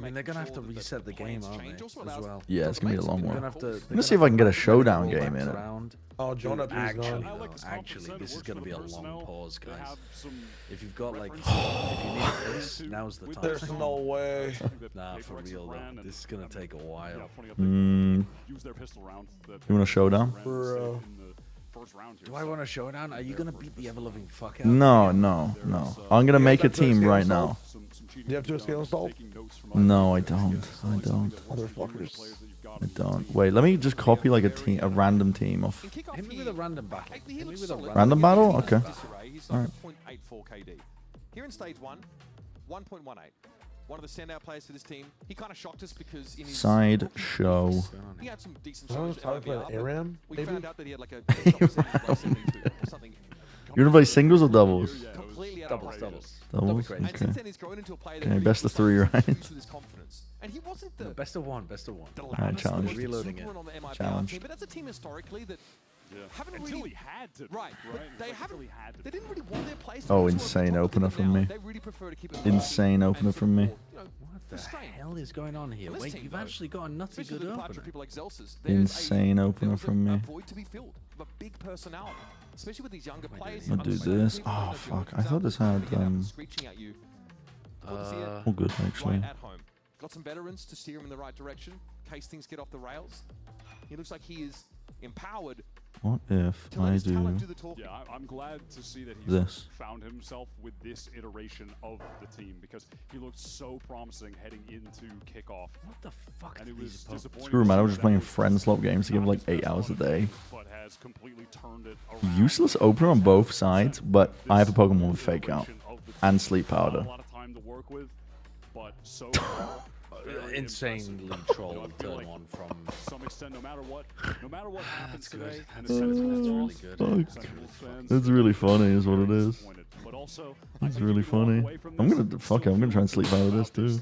mean, they're gonna have to reset the game, aren't they? As well. Yeah, it's gonna be a long one. I'm gonna see if I can get a showdown game in it. Oh, Jonah, actually, this is gonna be a long pause, guys. If you've got if you need this, now's the time. There's no way. Nah, for real though. This is gonna take a while. You want a showdown? Bro. Do I want a showdown? Are you gonna beat the ever-loving fuck out? No. I'm gonna make a team right now. Do you have to scale install? No, I don't. Motherfuckers. I don't. Wait, let me just copy a random team off. Hit me with a random battle. Hit me with a Random battle? Okay. Alright. 0.84 KD. Here in stage 1, 1.18. One of the standout players for this team. He kind of shocked us because in his Side show. He had some decent Oh, shows. time for Aram, We maybe? found out that he had like a something. You wanna play singles or doubles? Completely out of range. Doubles? And Okay. since then he's grown into a player that Okay, best of 3, right? with his confidence. And he wasn't the best of one. Alright, challenge. Reloading it. Challenge. But that's a team historically that haven't Until really he had to. Right. They haven't. They didn't really want their place. Oh, insane opener from me. They really prefer to keep it Insane opener from me. What the hell is going on here? Wait, you've actually got a nutty good opener. Insane opener from me. Void to be filled. A big personality, especially with these younger players. I'm gonna do this. Oh fuck! I thought this had Screeching at you. all good actually. Right at home. Got some veterans to steer him in the right direction in case things get off the rails. He looks like he is empowered. What if I do Yeah, I'm glad to see that he's this? found himself with this iteration of the team because he looked so promising heading into kickoff. What the fuck? And it was disappointing. Screw man, I was just playing friend slot games to give 8 hours a day. But has completely turned it around. Useless opener on both sides, but I have a Pokemon with Fake Out and Sleep Powder. A lot of time to work with, but so far, Insanely troll turn on from some extent. No matter what happens today, and that's really good. It's really funny, is what it is. It's really funny. I'm gonna try and Sleep Powder this too.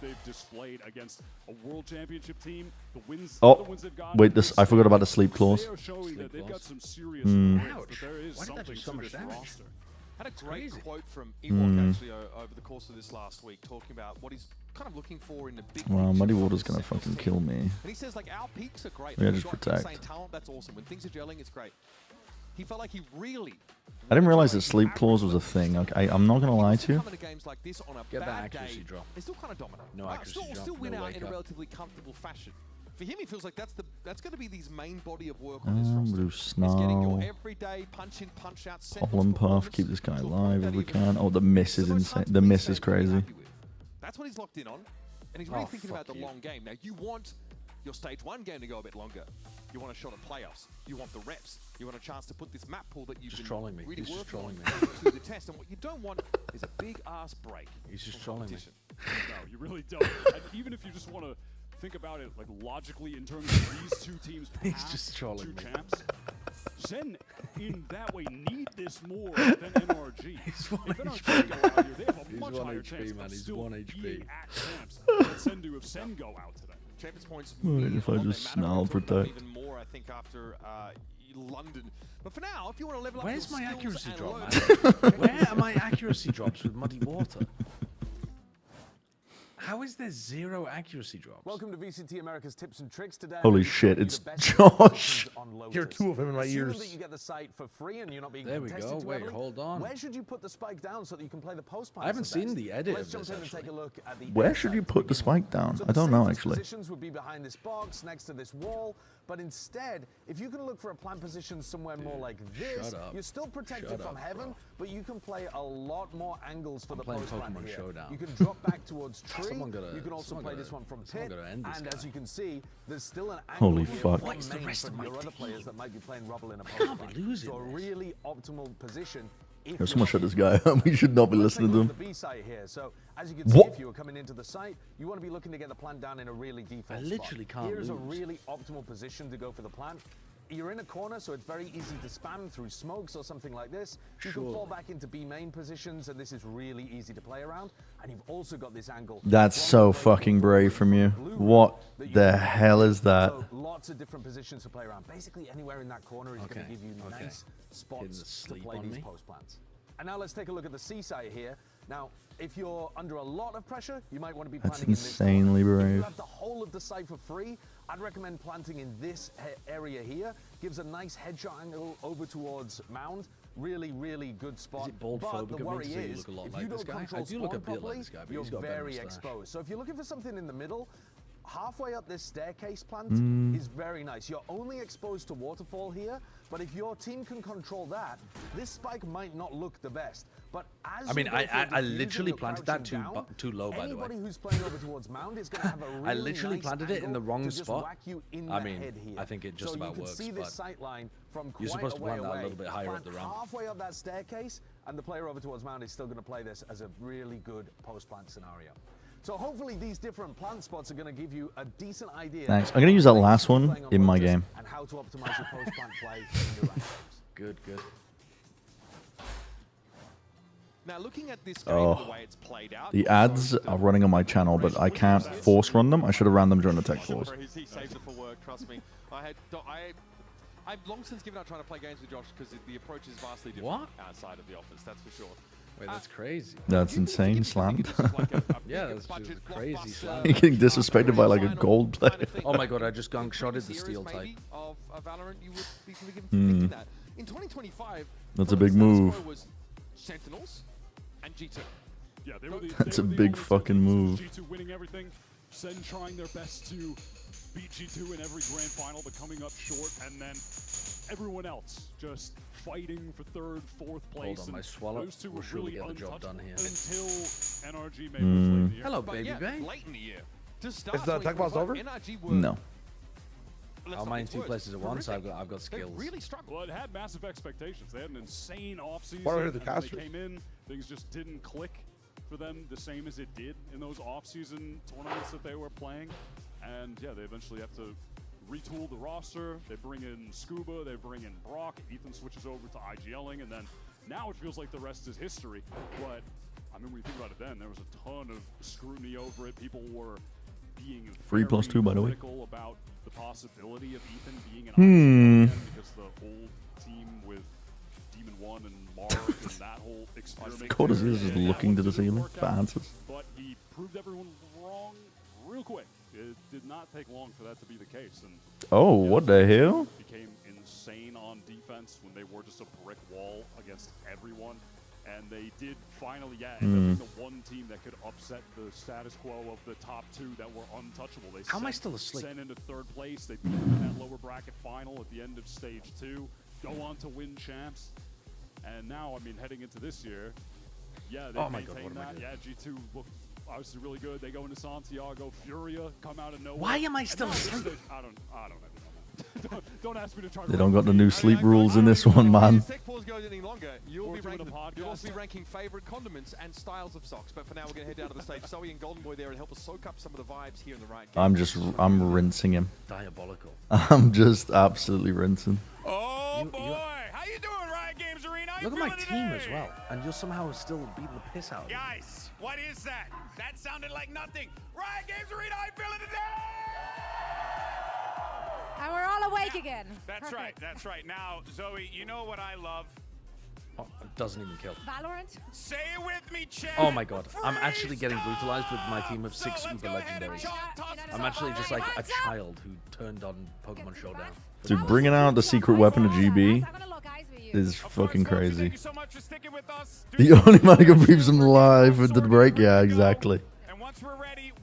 they've displayed against a world championship team, the wins, Oh, the wins they've got, wait, this I forgot about the sleep clause. they are showing that they've got some serious Ouch. that there is Why did that do something so to much this damage? roster. Had a great crazy. quote from Ewok actually over the course of this last week, talking about what he's kind of looking for in the big Well, picture Muddy of Water's this gonna Sentinels fucking team. kill me. And he says, like, our peaks are great. Yeah, Like, just we've got protect. insane talent, that's awesome. When things are gelling, it's great. He felt like he really I didn't realize that sleep clause was a thing. Okay, I'm not gonna lie to you. come into games like this on a Get that bad accuracy day, drop. they still kind of dominate. No Right? accuracy drop, Still win no out wake in a up. relatively comfortable fashion. For him, he feels like that's going to be his main body of work on this roster. Blue It's getting your Snarl. everyday punch in, punch out. Pollen Puff. Keep this guy alive if we can. Oh, the miss is insane. The miss is crazy. That's what he's locked in on, and he's really thinking about the long game. Now, you want your stage 1 game to go a bit longer. You want a shot at playoffs. You want the reps. You want a chance to put this map pool that you've Just been trolling me. really He's just working trolling on me. to the test. And what you don't want is a big ass break. He's just trolling me. No, you really don't. And even if you just want to think about it like logically in terms of these two teams, He's past just trolling two me. champs, Zen in that way need this more than NRG. He's 1 if HP. NRG go out here, they have a He's much 1 higher HP, chance man. of He's still 1 HP. being at champs than Sen do if Sen go out today. Champions points Well, mean if I a lot. just They matter. snarl We'll talk about protect. even more, I think, after London. But for now, if you want to level Where's up your my skills accuracy and drop, learn- man? Where are my accuracy drops with Muddy Water? How is there 0 accuracy drops? Welcome to VCT America's Tips and Tricks today. Holy shit, it's Josh. Hear 2 of him in my Assuming ears. that you get the site for free and you're not being There we contested go. too Wait, heavily, hold on. Where should you put the spike down so that you can play the post I haven't seen the edit Let's of jump this, in and actually. take a look at the Where should you put the spike down? I don't know actually. Positions would be behind this box, next to this wall, but instead, if you can look for a plant position somewhere more like this, shut up. you're still protected Shut from up, heaven, bro. but you can play a lot more angles for I'm the playing post plant Pokemon here. Showdown. You can drop back towards tree. Someone gotta- you can also someone play gotta- this one from someone pit, gotta end this and guy. as you can see, there's still an angle Holy here fuck. from What is the main rest of from my your other team? players that might be playing Rubble in a post can't be plant. losing So a this. really optimal position. If Yo, you're someone not shut this guy up. We should not be Let's take listening a to look him. at the B site here. So as you can see, What? if you were coming into the site, you want to be looking to get the plant down in a really default I literally spot. can't Here's a lose. really optimal position to go for the plant. You're in a corner, so it's very easy to spam through smokes or something like this. You can fall back into B main positions, and this is really easy to play around. And you've also got this angle. That's so fucking brave from you. What the hell is that? So lots of different positions to play around. Basically, anywhere in that corner is going Okay, to give you okay. nice spots Getting the to sleep play on these me. post plants. And now let's take a look at the C site here. Now, if you're under a lot of pressure, you might want to be That's planting in this insanely corner. If you brave. have the whole of the site for free, I'd recommend planting in this area here. Gives a nice headshot angle over towards mound. Really, really good spot. Is it bald but phobic the of me worry to say you is, look a lot if like you this don't guy? control I do look a spawn bit like properly, this guy, but you're he's got a better very mustache. exposed. So if you're looking for something in the middle, halfway up this staircase plant is very nice. You're only exposed to waterfall here, but if your team can control that, this spike might not look the best. But as I mean, you go for I diffusion, literally you're planted that crouching down, too low, by the way. Anybody who's playing over towards mound is going to have a really I literally nice planted it in angle the wrong to just spot. whack you in I the mean, head here. I think it just so about you can works, see this but sight line from you're quite supposed a to way plant that a away. little bit higher up Plant the ramp. halfway up that staircase, and the player over towards mound is still going to play this as a really good post-plant scenario. So hopefully these different plant spots are going to give you a decent idea. Thanks. I'm gonna use that last one in my game. And how to optimize your post-plant play in your ranked games. Good, good. Now, looking at this game, Oh, the way it's played out, the ads are running on my channel, but I can't force run them. I should have ran them during the tech clause. He saved it for work, trust me. I've long since given up trying to play games with Josh because the approach is vastly different outside of the office, that's for sure. Wait, that's crazy. That's insane, slammed. Yeah, that's just a crazy slam. You're getting disrespected by like a gold player. Oh my god, I just gunk shotted the steel type. Of Valorant, you would be thinking Hmm. that. In 2025, That's a big move. was Sentinels and G2. Yeah, That's a big fucking move. G2 winning everything. Sen trying their best to beat G2 in every grand final, but coming up short, and then everyone else just fighting for third, fourth place. Hold on, my and swallow those two will were surely really get the job done here. until NRG made Mm. moves late in the year. Hello, But baby yeah, bay. late in the year. To start Is the tech boss 2025, over? NRG were, No. let's Am not I in mince two words, places at once? horrific. I've got They skills. really struggled. Well, it had massive expectations. They had an insane offseason. What are the and then casters? they came in, things just didn't click for them the same as it did in those off-season tournaments that they were playing. And yeah, they eventually have to retool the roster. They bring in Scuba, they bring in Brock. Ethan switches over to IGLing, and then Now it feels like the rest is history. But I mean, when you think about it then, there was a ton of scrutiny over it. People were being 3+2, by the way. critical about the possibility of Ethan being an IC because the old team with Demon 1 and Mark and that whole experiment. Cordis is just looking to the ceiling for answers. But he proved everyone wrong real quick. It did not take long for that to be the case. And Oh, what the hell? became insane on defense when they were just a brick wall against everyone. And they did finally, end up being the one team that could upset the status quo of the top two that were untouchable. They How am I still asleep? Sent into third place. They beat them in that lower bracket final at the end of stage 2. Go on to win champs. And now, I mean, heading into this year, yeah, they maintain that. Yeah, G2 looked obviously really good. They go into Santiago. Furia come out of nowhere. Why am I still asleep? I don't ever know. Don't ask me to try to They don't got the new sleep rules in this one, man. Tech pause goes any longer, you'll also be ranking favorite condiments and styles of socks. But for now, we're going to head down to the stage. Zoe and Golden Boy there and help us soak up some of the vibes here in the right game. I'm rinsing him. Diabolical. I'm just absolutely rinsing. Oh boy, how you doing, Riot Games Arena? Look at my team as well, and you're somehow still beating the piss out of me. Guys, what is that? That sounded like nothing. Riot Games Arena, how you feeling today? And we're all awake again. That's right, that's right. Now, Zoe, you know what I love? Oh, it doesn't even kill. Valorant? Say it with me, chat. Oh my god, I'm actually getting brutalized with my team of 6 Uber Legendaries. I'm actually just like a child who turned on Pokemon Showdown. Dude, bringing out the secret weapon of GB is fucking crazy. The only man who can breathe some life into the break. Yeah, exactly.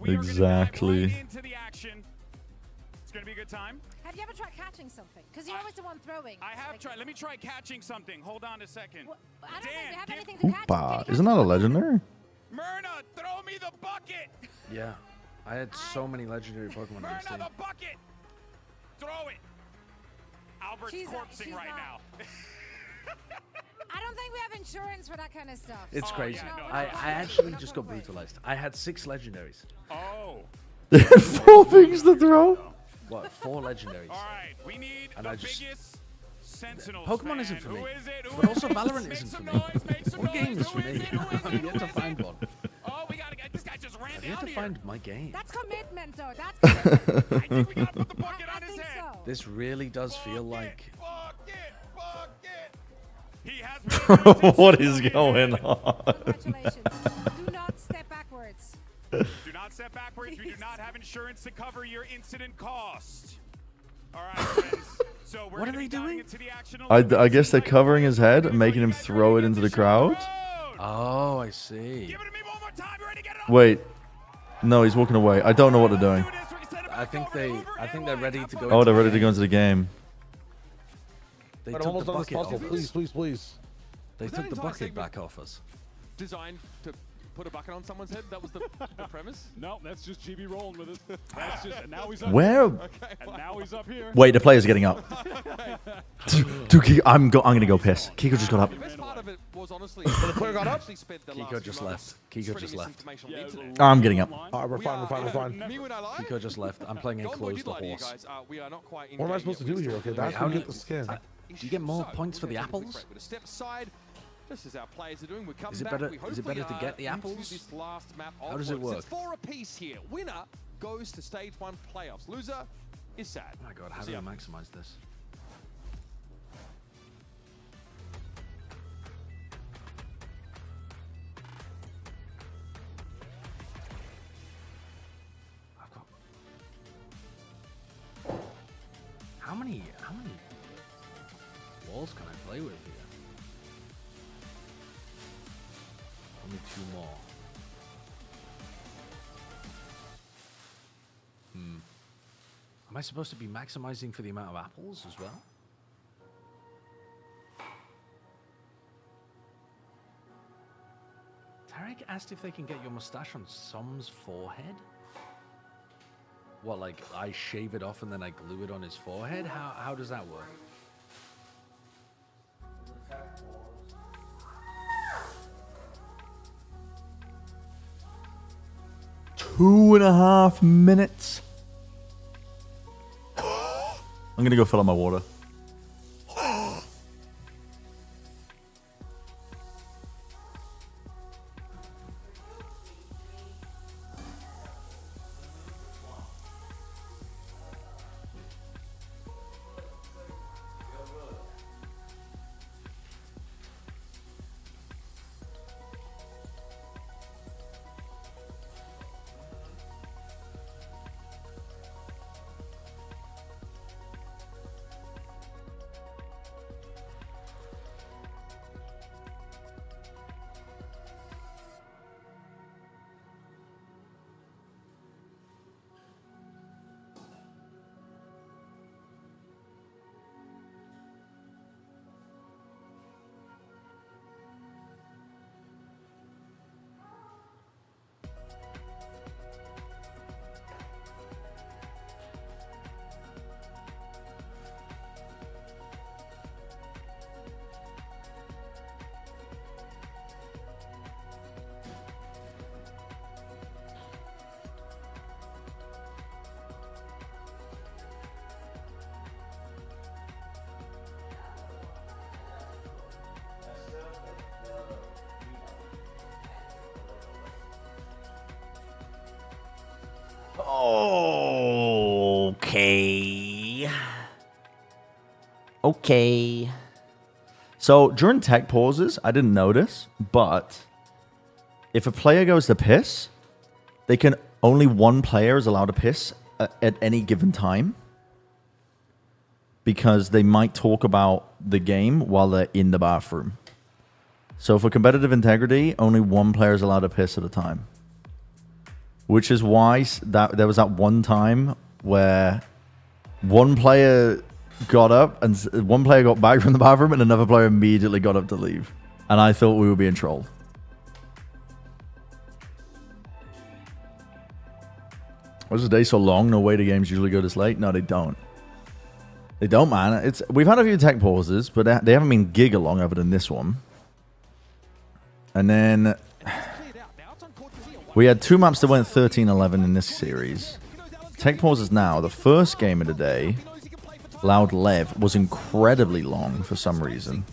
Exactly. It's gonna be a good time. Have you ever tried catching something? Because you're always the one throwing. I have tried. Let me try catching something. Hold on a second. Well, I don't think we have anything to catch. Hoopa. Isn't that a legendary? Myrna, throw me the bucket. Yeah, I had so many legendary Pokemon on this team. Myrna, the bucket. Throw it. Albert's corpsing right now. I don't think we have insurance for that kind of stuff. It's crazy. Yeah, no, I actually just got brutalized. I had 6 legendaries. Oh. 4 things to throw. What, 4 legendaries? All right, we need and the I just, biggest Sentinels Pokemon fan. isn't for me. Who is it? But also Valorant isn't for me. What game is for me? I've yet to find one. Oh, we gotta get this guy just ran I've yet to find my game. That's commitment, though. That's commitment. I think we gotta put the bucket on his head. So. This really does feel like... He has What is going on? Congratulations. Do not step backwards. Do not step backwards. We do not have insurance to cover your incident cost. All right, friends. So we're What are they doing? into the action I guess they're covering his head and making him throw it into the crowd. Oh, I see. Wait. No, he's walking away. I don't know what they're doing. I think they're ready to go. Oh, they're ready to go into the game. They But took I'm almost the done this bucket puzzle. off Please, us. please, please. They Was took that the entire bucket segment back off us. Designed to put a bucket on someone's head? That was the premise? No, that's just GB rolling with it. That's just, and now he's up Where? here. Okay, and now he's up here. Wait, the player's getting up. Dude, I'm gonna go piss. Kiko just got up. The best part of it was honestly... The player got up? Kiko just left. Kiko just left. I'm getting up. Alright, we're fine, we're fine, we're fine. Kiko just left. I'm playing Enclose the Horse. What am I supposed to do here? Okay, that's how you get the skin. Do you get more points for the apples? Step aside, just as our players are doing. We're coming Is it back. better? We Is it better to hopefully get the are apples? into this last map How does it onwards. work? It's 4 apiece here. Winner goes to stage 1 playoffs. Loser is sad. Oh my god, how do I maximize this? I've got... How many walls can I play with here? Only 2 more. Am I supposed to be maximizing for the amount of apples as well? Tarek asked if they can get your mustache on Som's forehead. What, like I shave it off and then I glue it on his forehead? How does that work? Two and a half minutes. I'm gonna go fill up my water. Okay. Okay. So during tech pauses, I didn't notice, but if a player goes to piss, they can only one player is allowed to piss at any given time because they might talk about the game while they're in the bathroom. So for competitive integrity, only one player is allowed to piss at a time. Which is why there was that one time where one player got up and one player got back from the bathroom and another player immediately got up to leave. And I thought we were being trolled. Was the day so long? No way the games usually go this late? No, they don't. They don't, man. We've had a few tech pauses, but they haven't been giga long other than this one. And then we had 2 maps that went 13-11 in this series. Tech pauses now. The first game of the day, Loud Lev, was incredibly long for some reason.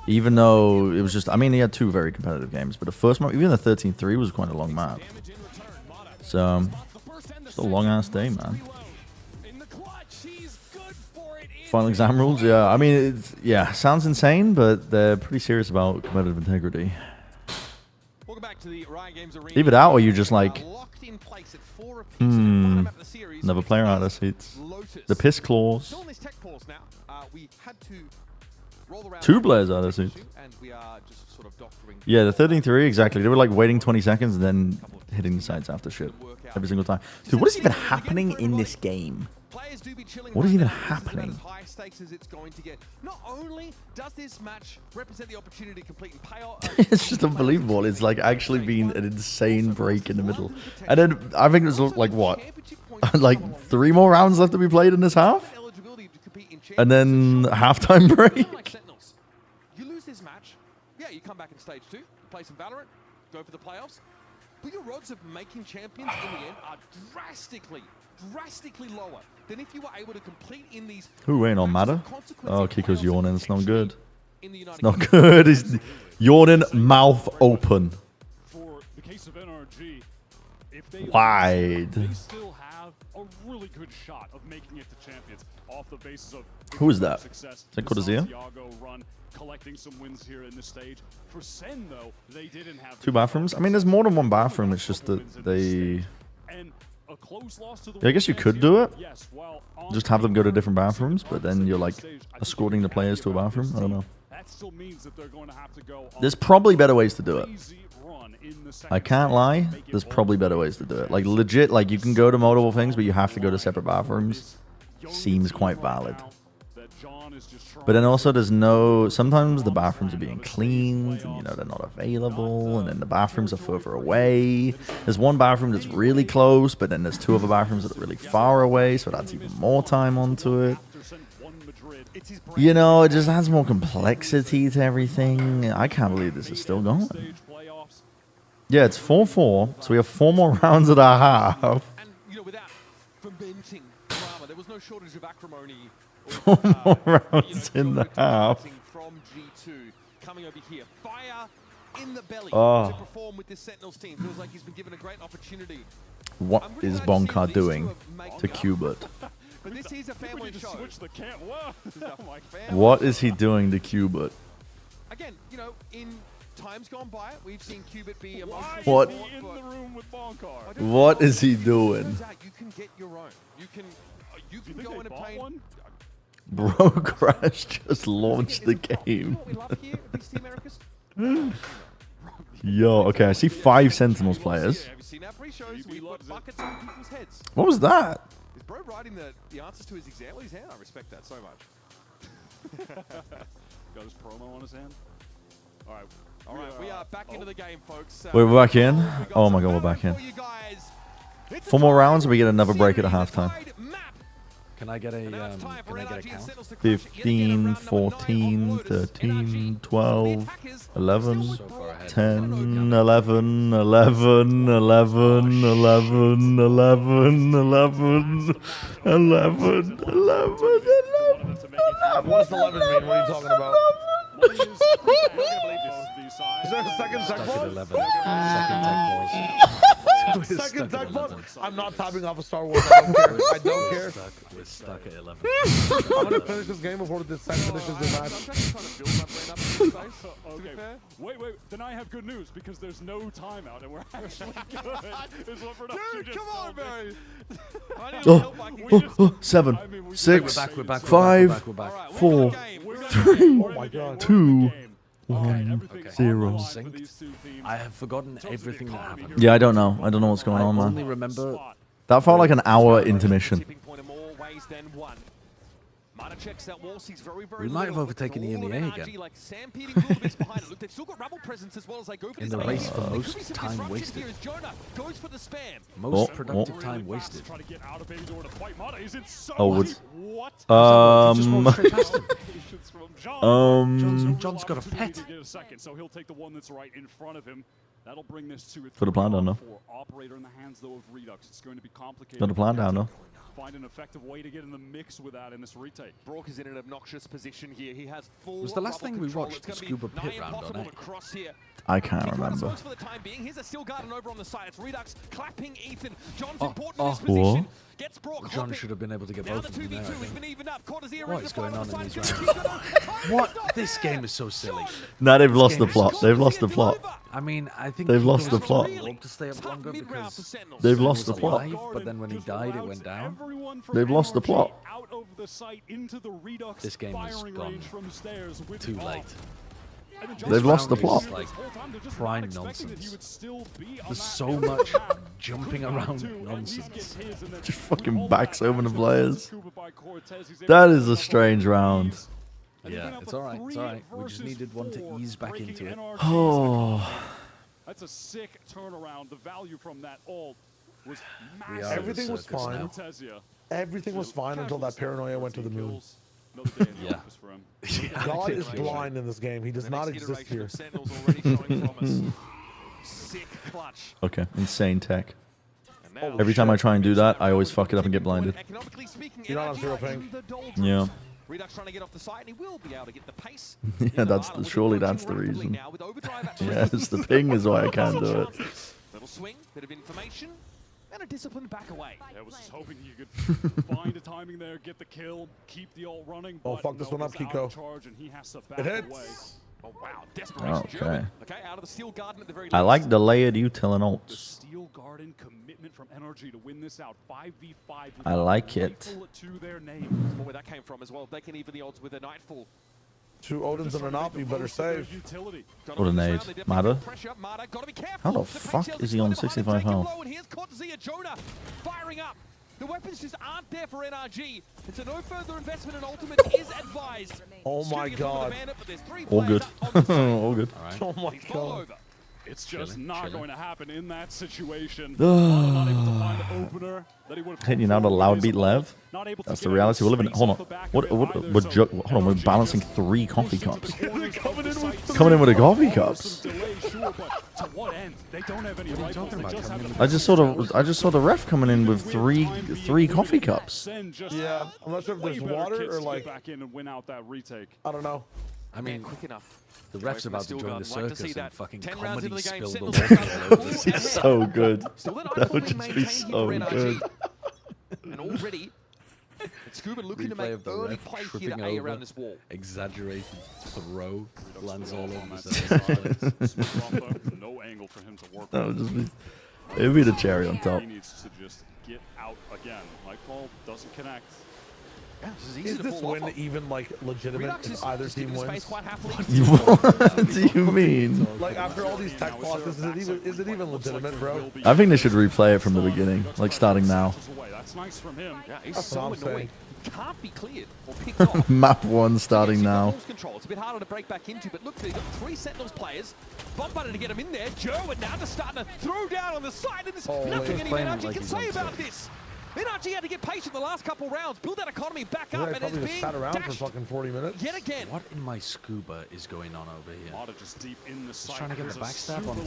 Even though it was just, I mean, he had 2 very competitive games, but the first map, even the 13-3 was quite a long map. So, it's a long ass day, man. Final exam rules, yeah. I mean, sounds insane, but they're pretty serious about competitive integrity. Leave it out, or you just like, another player out of seats. The piss clause. 2 players out of seats. Yeah, the 13-3, exactly. They were like waiting 20 seconds and then hitting the sides after shit every single time. Dude, what is even happening in this game? What is even happening? Not only does this match represent the opportunity to complete and pay off. It's just unbelievable. It's like actually been an insane break in the middle. And then I think there's like what? Like 3 more rounds left to be played in this half? And then halftime break? You lose this match. Yeah, you come back in stage 2, play some Valorant, go for the playoffs. But your odds of making champions in the end are drastically lower than if you were able to complete in these. Who ain't on matter? Oh, Kiko's yawning. It's not good. It's not good. He's yawning, mouth open. For the case of NRG, if they wide. They still have a really good shot of making it to champions off the basis of who is that? Is that Cortezia? Run, collecting some wins here in this stage. For SEN though, they didn't have 2 bathrooms. I mean, there's more than 1 bathroom. It's just that they. Yeah, I guess you could do it. Just have them go to different bathrooms, but then you're like escorting the players to a bathroom. I don't know. There's probably better ways to do it. I can't lie. There's probably better ways to do it. Like legit, like you can go to multiple things, but you have to go to separate bathrooms. Seems quite valid. But then also there's no, sometimes the bathrooms are being cleaned and you know they're not available, and then the bathrooms are further away. There's one bathroom that's really close, but then there's 2 other bathrooms that are really far away, so that's even more time onto it. You know, it just adds more complexity to everything. I can't believe this is still going. Yeah, it's 4-4, so we have 4 more rounds and a half. And you know, without fomenting drama, there was no shortage of acrimony. 4 more rounds in the half. From G2 coming over here, fire in the belly to perform with this Sentinels team. Feels like he's been given a great opportunity. What is Bonka doing to Qbert? But this is a family show. What is he doing to Qbert? Again, you know, in times gone by, we've seen Qbert be emotional. What? In the room with Bonkar. What is he doing? You can get your own. You can go and obtain. Bro, Crash just launched the game. Yo, okay, I see 5 Sentinels players. What was that? Is bro writing the answers to his exam with his hand? I respect that so much. Got his promo on his hand. All right, we are back into the game, folks. Wait, we're back in? Oh my god, we're back in. 4 more rounds and we get another break at a halftime. Can I get a count? 15, 14, 13, 12, 11, 10, 11, 11, 11, 11, 11, 11, 11, 11. What does 11 mean? What are you talking about? Is there a second tech pause? Second tech pause. Second tech bot. I'm not tapping off a Star Wars. I don't care. I don't care. We're stuck at 11. I'm gonna finish this game before this tech finishes the match. Okay. Wait. Then I have good news because there's no timeout and we're actually good. Is what production just come on, told me. Barry. 7, 6, We're back. 5, 4, 3, Oh my god. 2, 1, 0. I have forgotten everything that happened. Yeah, I don't know. I don't know what's going on, I only man. remember That felt like an hour intermission. we might have overtaken the NEA again. In the race for most time wasted. Most productive time wasted. Oh, John's got a pet. So he'll take the one that's right in front of him. That'll bring this to Put a plan down, though. Operator in the hands though of Redux. It's going to be complicated. Put a plan down, though. Find an effective way to get in the mix with that in this retake. Brock is in an obnoxious position here. He has full. Was the last thing we watched the Scuba Pit round on it? I can't remember. For the time being, here's a Steel Garden over on the side. It's Redux clapping Ethan. John's Oh, important in this oh. position. Gets Brock John hopping. should have been able to get Now both the of them there. 2v2 has been evened up. Quarters ear What is going on in these rounds? What? This game is so silly. Nah, they've lost the plot. They've lost the plot. I mean, I think They've lost Kiko the plot. was to stay up longer because They've he lost was the plot. alive, but then when he died, it went down. They've lost the plot. Out over the site into the Redux This game is firing gone range from the stairs with too the late. They've lost the This plot. round is like prime nonsense. There's so much jumping around nonsense. Just fucking backs over the players. That is a strange round. Yeah, it's alright. It's alright. We just needed one to ease back into it. Oh. That's a sick turnaround. The value from that ult was We massive. are Everything was fine. Everything was fine until that paranoia went to the moon. Yeah. God is blind in this game. He does not exist here. Okay, insane tech. Every time I try and do that, I always fuck it up and get blinded. You're not on zero ping. Yeah. Redux trying to get off the side, and he will be able to get the pace. Yeah, surely that's the reason. Yes, the ping is why I can't do it. Little swing, bit of information, and a disciplined back away. I was just hoping he could find a timing there, get the kill, keep the ult running. Oh, but fuck this no, one up, he's out Kiko. of charge, and he has to back It hits. away. Oh wow, desperation. Okay. German. Okay, out of the Steel Garden at the very I least. like the layered util and The ults. Steel Garden commitment from NRG to win this out 5v5. I like it. To their name. Where that came from as well. They can even the odds with a Nightfall. 2 Odins and an op, you better save. What a nade. Mada? How the fuck is he on 65 health? And here's Kotzia Jonah firing up. The weapons just aren't there for NRG. And so no further investment in ultimate is advised. Oh my god. All good. All good. Oh my god. It's just not going to happen in that situation. Hitting you out a loud beat Lev. That's the reality we're living in. Hold on. Hold on, we're balancing 3 coffee cups. Coming in with the coffee cups. I just saw the ref coming in with three coffee cups. Yeah, I'm not sure if there's water or like back in and win out that retake. I don't know. I mean, quick enough. The ref's about to join the circus and fucking comedy game, spill the Sentinels water all over. This is so good. That would just be so good. And already, Scuba looking to Replay make of the early ref play here tripping to A over, around this wall. exaggerated throw, lands all over No angle for him to work That would with. just be. It would be the cherry on top. He needs to just get out again. Lightfall doesn't connect. Yeah, this is easy Is to this pull win off. even like legitimate if either team wins? What do you mean? Like after all these tech losses, is it even legitimate, bro? I think they should replay it from the beginning, like starting now. That's nice from him. Yeah, he's That's so what I'm annoying. saying. Can't be cleared or picked off. Map 1 starting now. Control. It's a bit harder to break back into, but look, they've got 3 Sentinels players. Bombarded to get him in there. Jerwin now just starting to throw down on the side, and there's nothing any NRG can say about this. NRG had to get patient the last couple rounds, build that economy back up, Yeah, and probably it's just being sat around for dashed fucking 40 minutes. yet again. What in my scuba is going on over here? Mata just deep in the site. trying to get the backstab onto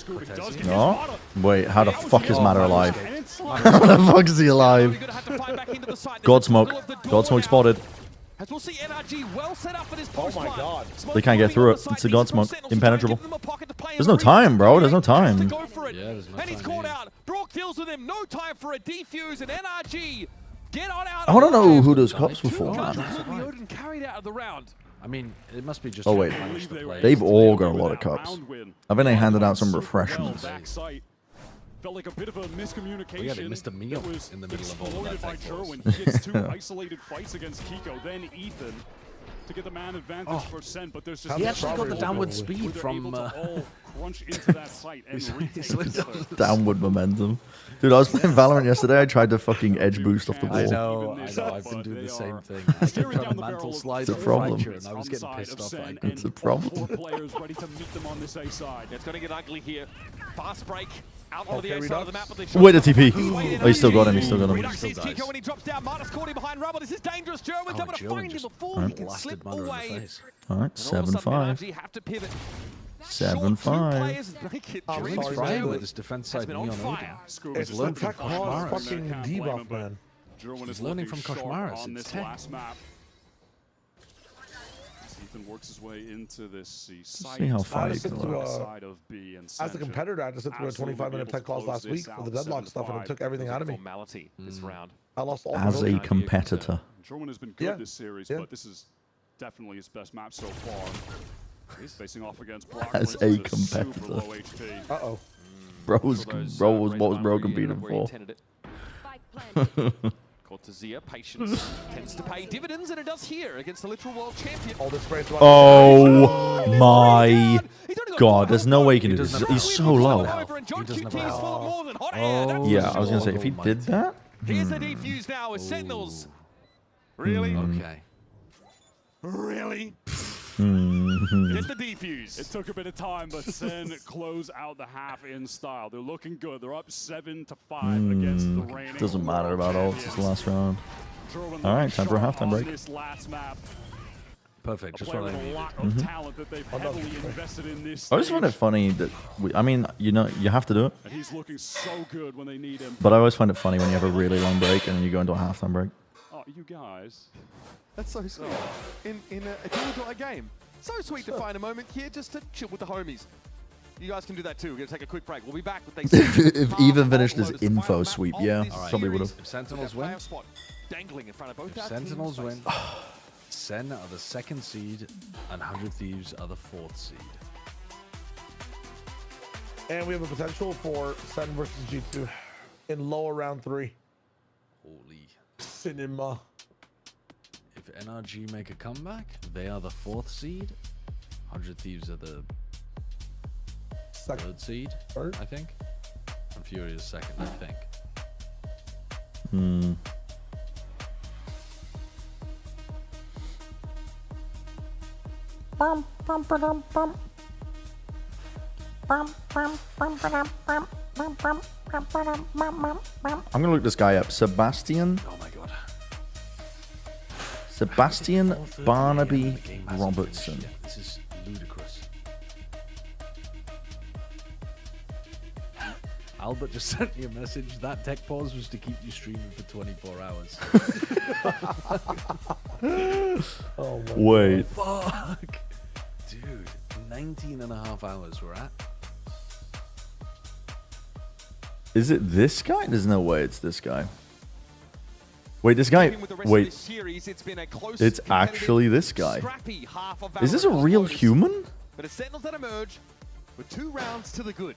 Cortez. No? Wait, how the fuck is Matter alive? How the fuck is he alive? God smoke. God smoke spotted. As we'll see NRG well set up for this Oh post my line. god. They can't get through it. It's a God smoke. Impenetrable. There's no time, bro. There's no time. Go for it. it. And he's caught out. Brock deals with him. No time for a defuse. And NRG get on out. I want to know who those cops were for, man. Odin carried out of the round. I mean, it must be just. Oh wait, they've all got a lot of cups. I think they handed out some refreshments. Felt like a bit of a miscommunication. Oh, yeah, they missed a meal that was in the middle of all that by tech Jerwin. force. He gets 2 isolated fights against Kiko, then Ethan to get the man advantage for SEN, but there's just he actually got the downward speed from crunch into that site and downward momentum. Dude, I was playing Valorant yesterday. I tried to fucking edge boost off the wall. I know. I've been doing the same thing. I kept trying to mantle slide It's a problem. and I was getting pissed off. It's a problem. 4 players ready to meet them on this A side. It's going to get ugly here. Fast break. Out on the A side of the map, but they Wait a TP. Oh, he still got him. He still got him. Redux sees Kiko when he drops down. Marta's caught him behind rubble. This is dangerous. Jerwin's able to find him before he can slip away. All right, 7-5. Have to pivot. 7-5. Jerwin's frying with his defense side neon Odin. It's the tech hard fucking debuff, man. He's learning from Koshmaris. It's tech. Ethan works his way into this. See how far he can as a competitor, I just sit through a 25-minute tech class last week for the deadlock stuff, and it took everything out of me. This round. I lost all as a competitor. Jerwin has been good this series, but this is definitely his best map so far. He's facing off against Brock As a competitor. Uh-oh. Bro was what was bro competing for? Called to Zia, patience tends to pay dividends, and it does here against the literal world champion. Oh my god, there's no way he can do this. He's so low. Yeah, I was going to say, if he did that... Here's the defuse now with Sentinels. Really? Okay. Really? Get the defuse. It took a bit of time, but SEN close out the half in style. They're looking good. They're up 7-5 against the reigning. Doesn't matter about ults this last round. All right, time for a halftime break. This last map. Perfect. Just what I needed. Talent that they've heavily invested in this I just find it funny that I mean, you know, you have to do it. And he's looking so good when they need him. But I always find it funny when you have a really long break and then you go into a halftime break. Oh, you guys. That's so sweet. In a dual game. So sweet to find a moment here just to chill with the homies. You guys can do that too. We're going to take a quick break. We'll be back with If Even finished his info sweep, yeah, probably would have. If Sentinels win, dangling in front of both if Sentinels win, SEN are the 2nd seed and 100 Thieves are the 4th seed. And we have a potential for SEN versus G2 in lower round 3. Holy cinema. If NRG make a comeback, they are the 4th seed. 100 Thieves are the 3rd seed, I think. And Fury is 2nd, I think. I'm gonna look this guy up. Sebastian. Oh my god. Sebastian Barnaby Robertson. This is ludicrous. Albert just sent me a message. That tech pause was to keep you streaming for 24 hours. Oh my Wait. God. Fuck. Dude, 19.5 hours we're at. Is it this guy? There's no way it's this guy. Wait, this guy. Wait. It's actually this guy. Is this a real human? But it's Sentinels that emerge with 2 rounds to the good.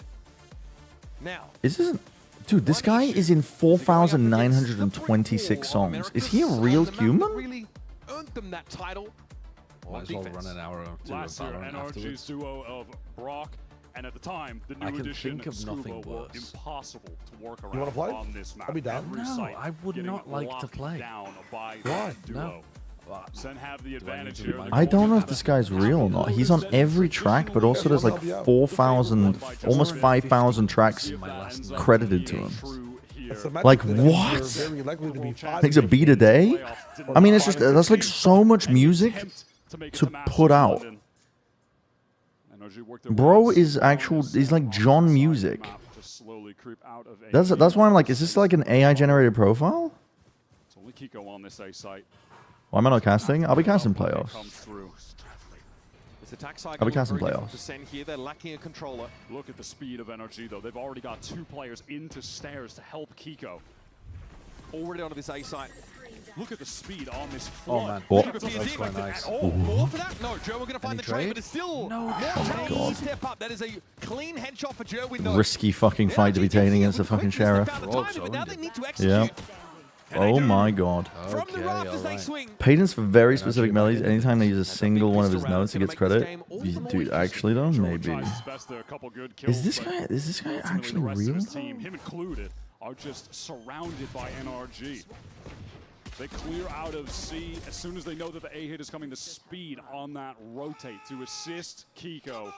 Now. Is this? Dude, this guy is in 4,926 songs. Is he a real human? Really earned them that title. Might as well run an hour or two of Valorant afterwards. Duo of Brock, and at the time, the new edition of Scuba were impossible to work around. You want to play? On this map. I'll be down. No, I would not like to play. Why? No. SEN have the advantage here. I don't know if this guy's real or not. He's on every track, but also there's like 4,000, almost 5,000 tracks credited to him. Like what? Takes a beat a day? I mean, it's just that's like so much music to put out. Bro is actual. He's like John Music. That's why I'm like, is this like an AI generated profile? It's only Kiko on this A site. Why am I not casting? I'll be casting playoffs. The attack side I'll be going casting very different playoffs. for SEN here. They're lacking a controller. Look at the speed of NRG, though. They've already got 2 players into stairs to help Kiko. Already onto this A site. Look at the speed on this Oh, flood. man. Oh. That's quite nice. More for that? No, Joe, we're going to find Any the trade, trade? but it's still No. more Oh, trade. God. Step up. That is a clean headshot for Joe. No. Risky fucking fight to be taken against the fucking sheriff. But now they need to execute. Yeah. Oh my god. From the rafters they swing. Payton's for very specific melees. Anytime they use a single one of his notes, he gets credit. Dude, actually though, maybe. Is this guy actually real? Team, him included, are just surrounded by NRG. They clear out of C as soon as they know that the A hit is coming. The speed on that rotate to assist Kiko.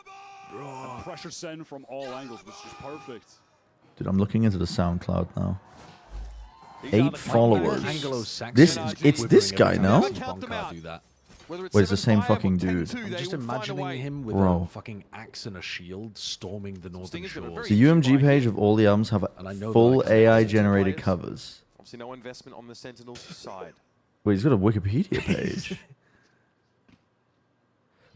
And pressure send from all angles was just perfect. Dude, I'm looking into the SoundCloud now. 8 followers. It's this guy, no? Wait, it's the same fucking dude. I'm just imagining him with Bro. a fucking axe and a shield storming the Northern Shores. The UMG page of all the albums have full AI-generated covers. Obviously no investment on the Sentinels side. Wait, he's got a Wikipedia page.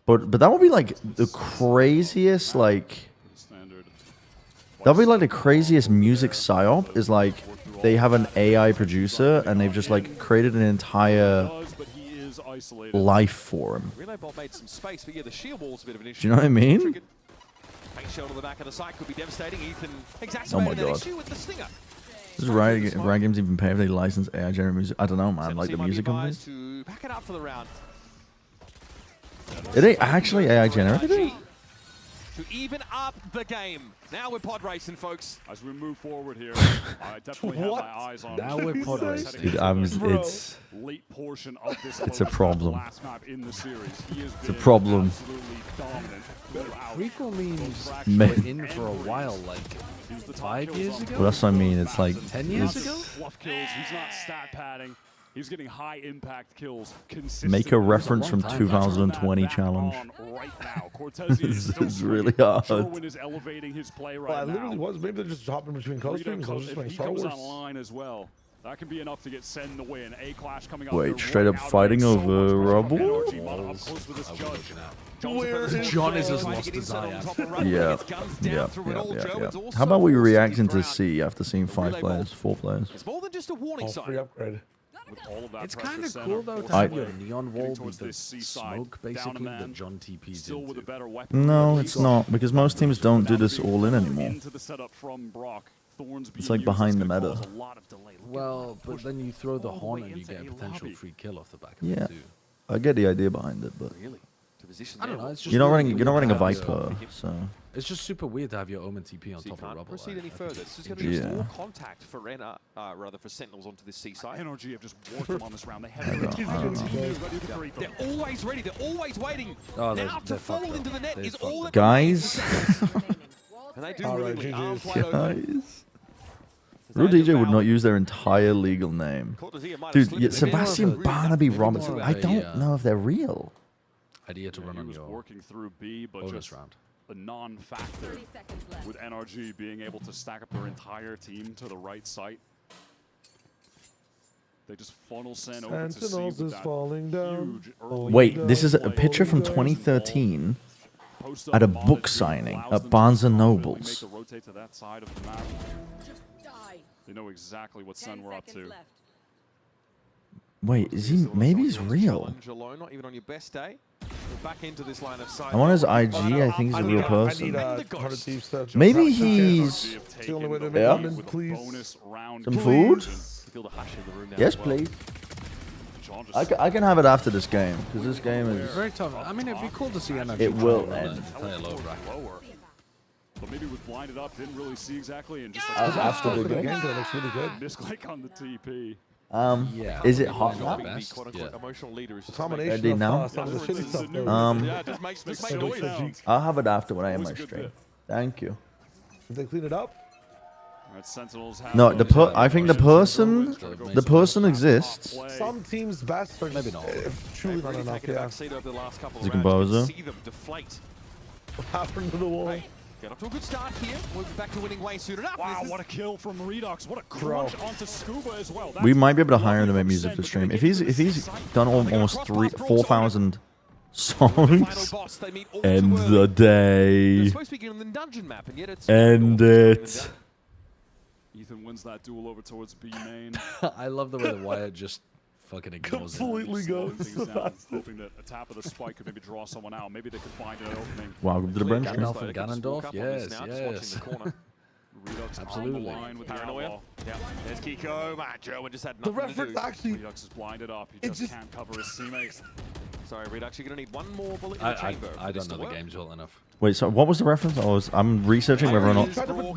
But that would be like the craziest, like... That would be like the craziest music psyop, is like they have an AI producer and they've just like created an entire life form. Relay bot made some space, but yeah, the shield wall's a bit of an issue. Do you know what I mean? Face shell to the back of the site could be devastating. Ethan Oh my exacerbated that god. issue with the stinger. Does Riot Games even pay if they license AI generated music? I don't know, man. Like the music companies? To back it up for the round. Are they actually AI generated? To even up the game. Now we're pod racing, folks. As we move forward here, I definitely have my eyes on. Now we're pod racing. Dude, it's late portion of this. It's a problem. Last map in the series. He has It's a been problem. absolutely dominant throughout. Prequel means Man. we're in for a while, like 5 years ago? Well, that's what I mean. It's like 10 years it's- ago? Fluff kills. He's not stat padding. He's getting high impact kills consistently. Make a reference from 2020 challenge. Right now, Cortez is still It's really hard. Sherwin is elevating his play right Well, I now. literally was. Maybe they're just hopping between co-streams. I was just If playing he Star comes Wars. online as well, that can be enough to get Sen the win. A clash coming up. Wait, straight up fighting over rubble? John is as lost as I am. Yeah. How about we react into C after seeing 5 players, 4 players? It's more than just a warning All sign. free upgrade. It's kind of cool though to I- have your neon wall with the smoke basically that John TP's into. No, it's not, because most teams don't do this all in anymore. It's like behind the meta. Well, but then you throw the horn and you get a potential free kill off the back of Yeah, it too. I get the idea behind it, but I don't know. It's just you're not really running a weird to have Viper, your- so It's just super weird to have your Omen TP on So you top of can't rubble. proceed any I think further. it's This is going to be Yeah. more contact for rather for Sentinels onto this C side. NRG have just warped them on this round. They have I don't know. They're always ready. They're always waiting. Oh, now to they're fall fucked into the net They're is all that guys. and they do All really right, win. Arms GG's. wide open. Guys. Real DJ would not use their entire legal name. Dude, yeah, Sebastian Barnaby Robertson, I don't know if they're real. Idea to run He on was your working through B, but bonus just round. a non-factor with NRG being able to stack up their entire team to the right site. They just funnel Sen over to C Sentinels with is that falling down. huge early Wait, this is a play. picture from 2013 Post at a up on book it, signing allows at them to Barnes & confidently Nobles. make the rotate to that side of the map. They know exactly what Sen were up to. Wait, is he? Maybe he's real. Challenge alone, not even on your best day. We're back into this line of sight. I'm on his IG. I think he's a real I person. need a 100 Thieves search. Maybe he's. It's the only way to make Yeah. London, please. Some food? Feel the hush in the room now Yes, as well. please. I can have it after this game, because this game It's is. very tough. I mean, it'd be cool to see NRG. It will try and end. play a low bracket. But maybe was blinded up, didn't really see exactly, and just After the The game. game looks really good. misclick on the TP. Yeah. Is it hot Being now? the best, Quote-unquote yeah. emotional leader is The just making- combination Ready of now? some of the shitty stuff. though. Yeah, just makes Make noise. sense. I'll have it after when I end my Always a good stream. bit. Thank you. Did they clean it up? Alright, Sentinels have No, those I think the person exists. Some teams' best are Maybe not. truly not Really enough. taken a Yeah. back seat over the last couple of The rounds. You composer. can see them deflate. What happened to the wall? Get off to a good start here. We'll be back to winning way soon enough. Wow, This is- what a kill from Redux. What a crunch onto Scuba as well. We might be able to hire him to make music to stream. If he's done almost 4,000 Songs. End the day. End it. Ethan wins that duel over towards B main. I love the way the Wyatt just fucking ignores Completely goes. Hoping that a tap of the spike could maybe draw someone out. Maybe they could find an opening. Welcome to the bench. Gandalf and Ganondorf, yes. Absolutely. With Paranoia. Yeah, there's Kiko. Joe just had The nothing to reference do. actually. Redux is blinded up. He just can't cover his teammates. Sorry, Redux, you're going to need one more bullet in the chamber. I don't know the games well enough. Wait, so what was the reference? I'm researching whether or not. Gandalf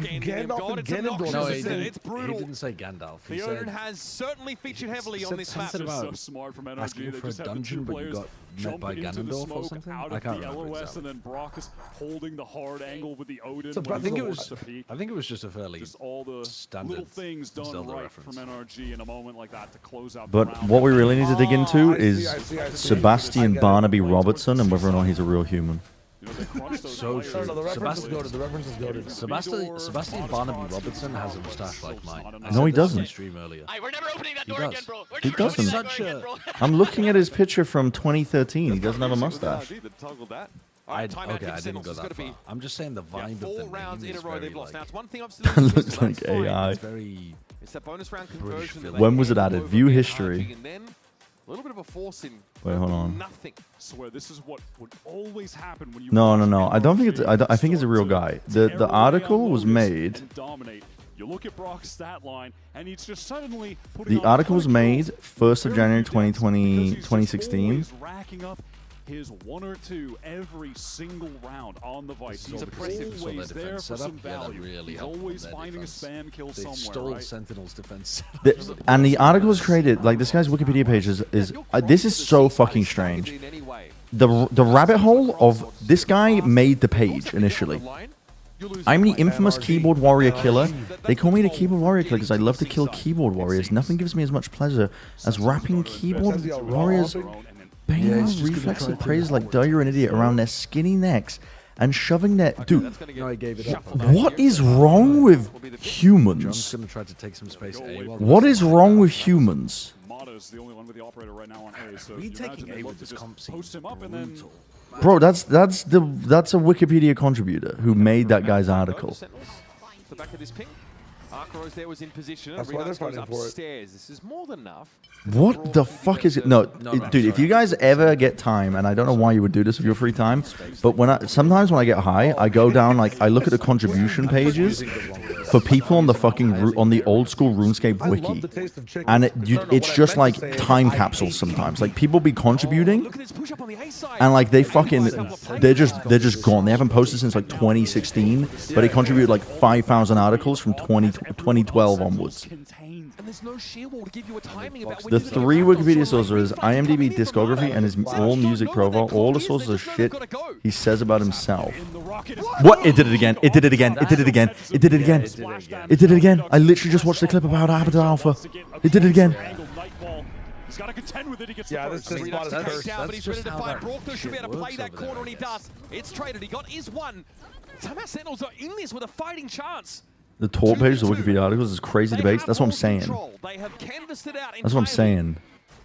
and Ganondorf. No, it's brutal. He didn't say Gandalf. He The said, Odin has certainly featured heavily on this map. something about So smart from NRG. asking They for a just have the dungeon, two but you players got met jump by into the Ganondorf or smoke something. out I of can't the remember LOS, exactly. and then Brock is holding the hard angle with the Odin. So, when I think he's it was- at the peak. I think it was just a fairly Just all the standard little things done Zelda right reference. from NRG in a moment like that to close out the But round. what we really need to dig into I see, is I see. Sebastian Barnaby Robertson and whether or not he's a real human. You know, they crunch those So players. true. No, the reference is goated. The reference is goated. Sebastian Barnaby Robertson has a mustache like mine. I No, he said this on doesn't. Stream earlier. We're never opening that He door does. again, bro. We're He never opening doesn't. that door again, bro. I'm looking at his picture from 2013. He doesn't have a mustache. Toggle that. I Timeout okay, I didn't go Sentinels. It's that gotta far. be I'm just saying the vibe of the 4 rounds name in a is row very they've lost. Now, like, it's one thing I've That looks like AI. it's very It's that bonus round British conversion. feel. that When they was it came added? over View against history. RG, and then a little bit of a force in. Wait, hold on. Nothing. I swear, this is what would always happen when you No, watch no, no. I don't think it's. NRG I think it's a real start guy. to The tear away article on was Lotus made. and dominate. You look at Brock's stat line, and he's just suddenly putting The on article was 20 made kills 1st of very January few deaths 2020, because he's just 2016. always racking up his 1 or 2 every single round on the Vice. He's impressive. So their always there defense for setup, some yeah, that value. really He's helped always their finding defense. a spam kill They somewhere, stole right? Sentinel's defense. And the article was created like this guy's Wikipedia page is this is so fucking strange. The rabbit hole of this guy made the page initially. I'm the infamous keyboard warrior killer. They call me the keyboard warrior killer because I love to kill keyboard warriors. Nothing gives me as much pleasure as wrapping keyboard warriors' banging reflexive praise like "duh, you're an idiot" around their skinny necks and shoving their dude. No, I gave it up. What is wrong with humans? John's gonna try to take some space. What is wrong with humans? Mata's the only one with the operator right now on A, so We you taking imagine they A look with to this just comp post him up and then Bro, that's a Wikipedia contributor who made that guy's article. So back at this ping. Arcaros there was in position. That's why they're Redux goes fighting for it. upstairs. This is more than enough. What the fuck is it? No, dude, if you guys ever get time, and I don't know why you would do this with your free time, but sometimes when I get high, I go down, like, I look at the contribution pages for people on the fucking, on the old school RuneScape wiki. And it's just like time capsules sometimes. Like, people be contributing, and like, they're just gone. They haven't posted since like 2016, but they contributed like 5,000 articles from 2012 onwards. And there's no shield wall to give you a timing about when The you 3 Wikipedia sources are his IMDb discography and his all music profile. All the sources are shit he says about himself. What? It did it again. It did it again. It did it again. It did it again. It did it again. I literally just watched the clip about Abada Alpha. It did it again. he's got to contend with it. He gets yeah, the this first. is not a curse. Down, but That's he's ready just to how fight. that Brock though should be able to shit play that works over corner, and he there, I does. It's traded. He got his one. Somehow Sentinels are in this with a fighting chance. The tour page, the Wikipedia articles, is crazy debates. That's what I'm saying. They have canvassed it out. That's what I'm saying.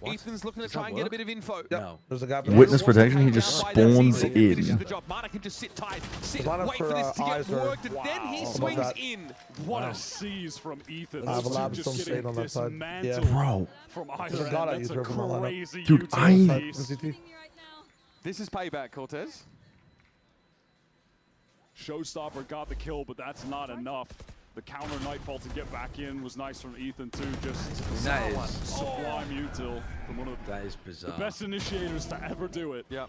Ethan's looking to try and get a bit of info. No. There's a gap. Witness protection, he just spawns in. Mana can just sit tight, sit, Line up wait for, for this to get eyes are- worked, and then he Wow. swings About that. in. What a seize from Ethan. I have a This lab team some just state getting on that side. Yeah. dismantled Bro. From There's either a god I end. use That's a for my lineup. crazy Dude, utility piece. This is payback, Cortez. Showstopper got the kill, but that's not enough. The counter Nightfall to get back in was nice from Ethan too. Just That is- sublime util from one of That is the bizarre. best initiators to ever do it. Yep.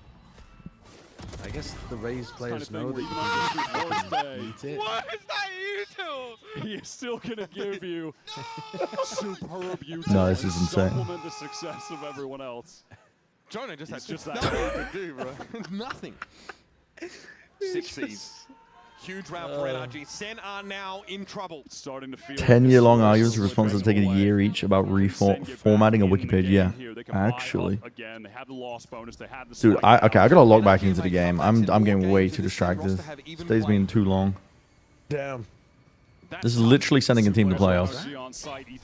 I guess the Rays players thing know where that you even on can his just worst day- fucking eat it. What is that YouTube? He is still gonna give you superb util. No, this is and insane. Supplement the success of everyone else. Jonah just He's had just that nothing bad. to do, bro. Nothing. 6 seeds. Huge round for NRG. Sen are now in trouble. Starting to feel 10-year-long arguments with responses taking a year each about formatting a wiki page. Yeah, actually. Again, they had the loss bonus. They had the Dude, spike. I gotta log back into the game. I'm getting way too distracted. This day's been too long. Damn. This is literally sending a team to playoffs.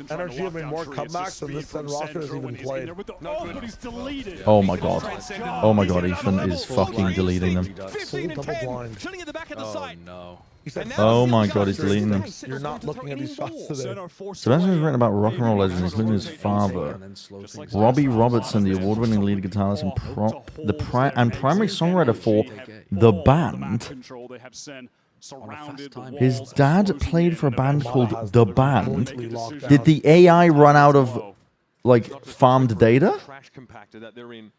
NRG have made more comebacks than this SEN roster has even played. Oh my god. Oh my god, Ethan is fucking deleting them. Oh no. Oh my god, he's deleting them. You're not looking at these shots today. Sebastian has written about rock and roll legends, including his father, Robbie Robertson, the award-winning lead guitarist and primary songwriter for The Band. His dad played for a band called The Band. Did the AI run out of, like, farmed data? Trash compactor that they're in,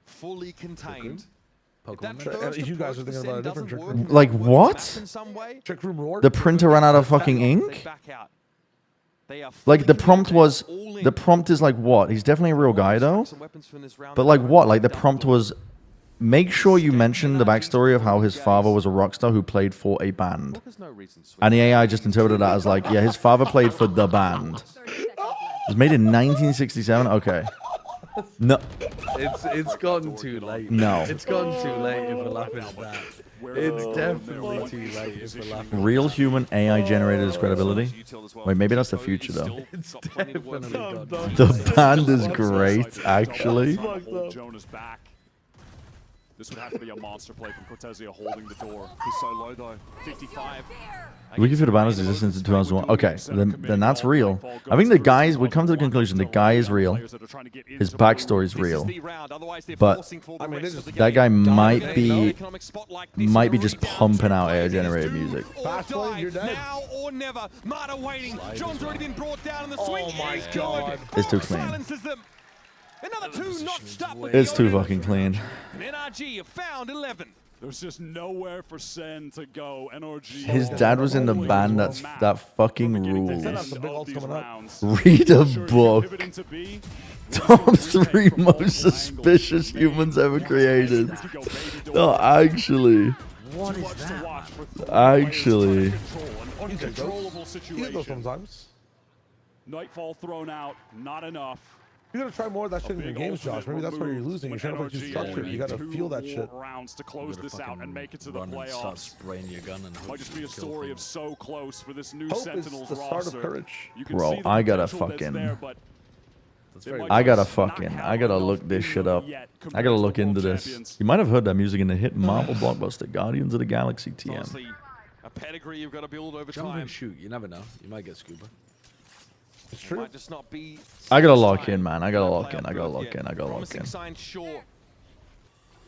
fully contained. You guys are thinking about a different trick room. Like, what? Trick room reward? The printer ran out of fucking ink? Like, the prompt was... The prompt is like, what? He's definitely a real guy, though. But, like, what? Like, the prompt was... Make sure you mention the backstory of how his father was a rock star who played for a band. And the AI just interpreted that as like, yeah, his father played for The Band. It was made in 1967? Okay. No. It's gotten too late. No. It's gotten too late if we're laughing at that. It's definitely too late if we're laughing. Real human AI generated his credibility? Wait, maybe that's the future, though. It's definitely gone. The Band is great, actually. This would have to be a monster play from Cortezia holding the door. He's so low though. 55. Wiki for the Band's existence in 2001. Okay, then that's real. I think the guys, we come to the conclusion the guy is real. His backstory is real. But that guy might be just pumping out AI generated music. Now or never. Marta waiting. John's already been brought down in the swing. Oh my god. It's too clean. Another two notched up. It's too fucking clean. And NRG have found 11. There's just nowhere for SEN to go. NRG. His dad was in the band. That fucking rules. Rounds. Read a book. Top 3 most suspicious humans ever created. No, actually. What is that? Actually. Uncontrollable You get those sometimes. Nightfall thrown out. Not enough. You gotta try more of that shit in your games, Josh. Maybe that's where you're losing. You're trying to play too structured. You gotta feel that shit. Rounds to close this out and make it to the playoffs. Start spraying your gun and might just be a story of so close for this new Hope Sentinels is the start roster. of courage. Bro, I gotta fucking... I gotta look this shit up. I gotta look into this. You might have heard that music in the hit Marvel blockbuster Guardians of the Galaxy TM. A pedigree you've got to build over Jump time. and shoot. You never know. You might get scuba. It's true. Might just not be I gotta lock in, man. I gotta lock in. I gotta lock in. I gotta lock promising in. sign short.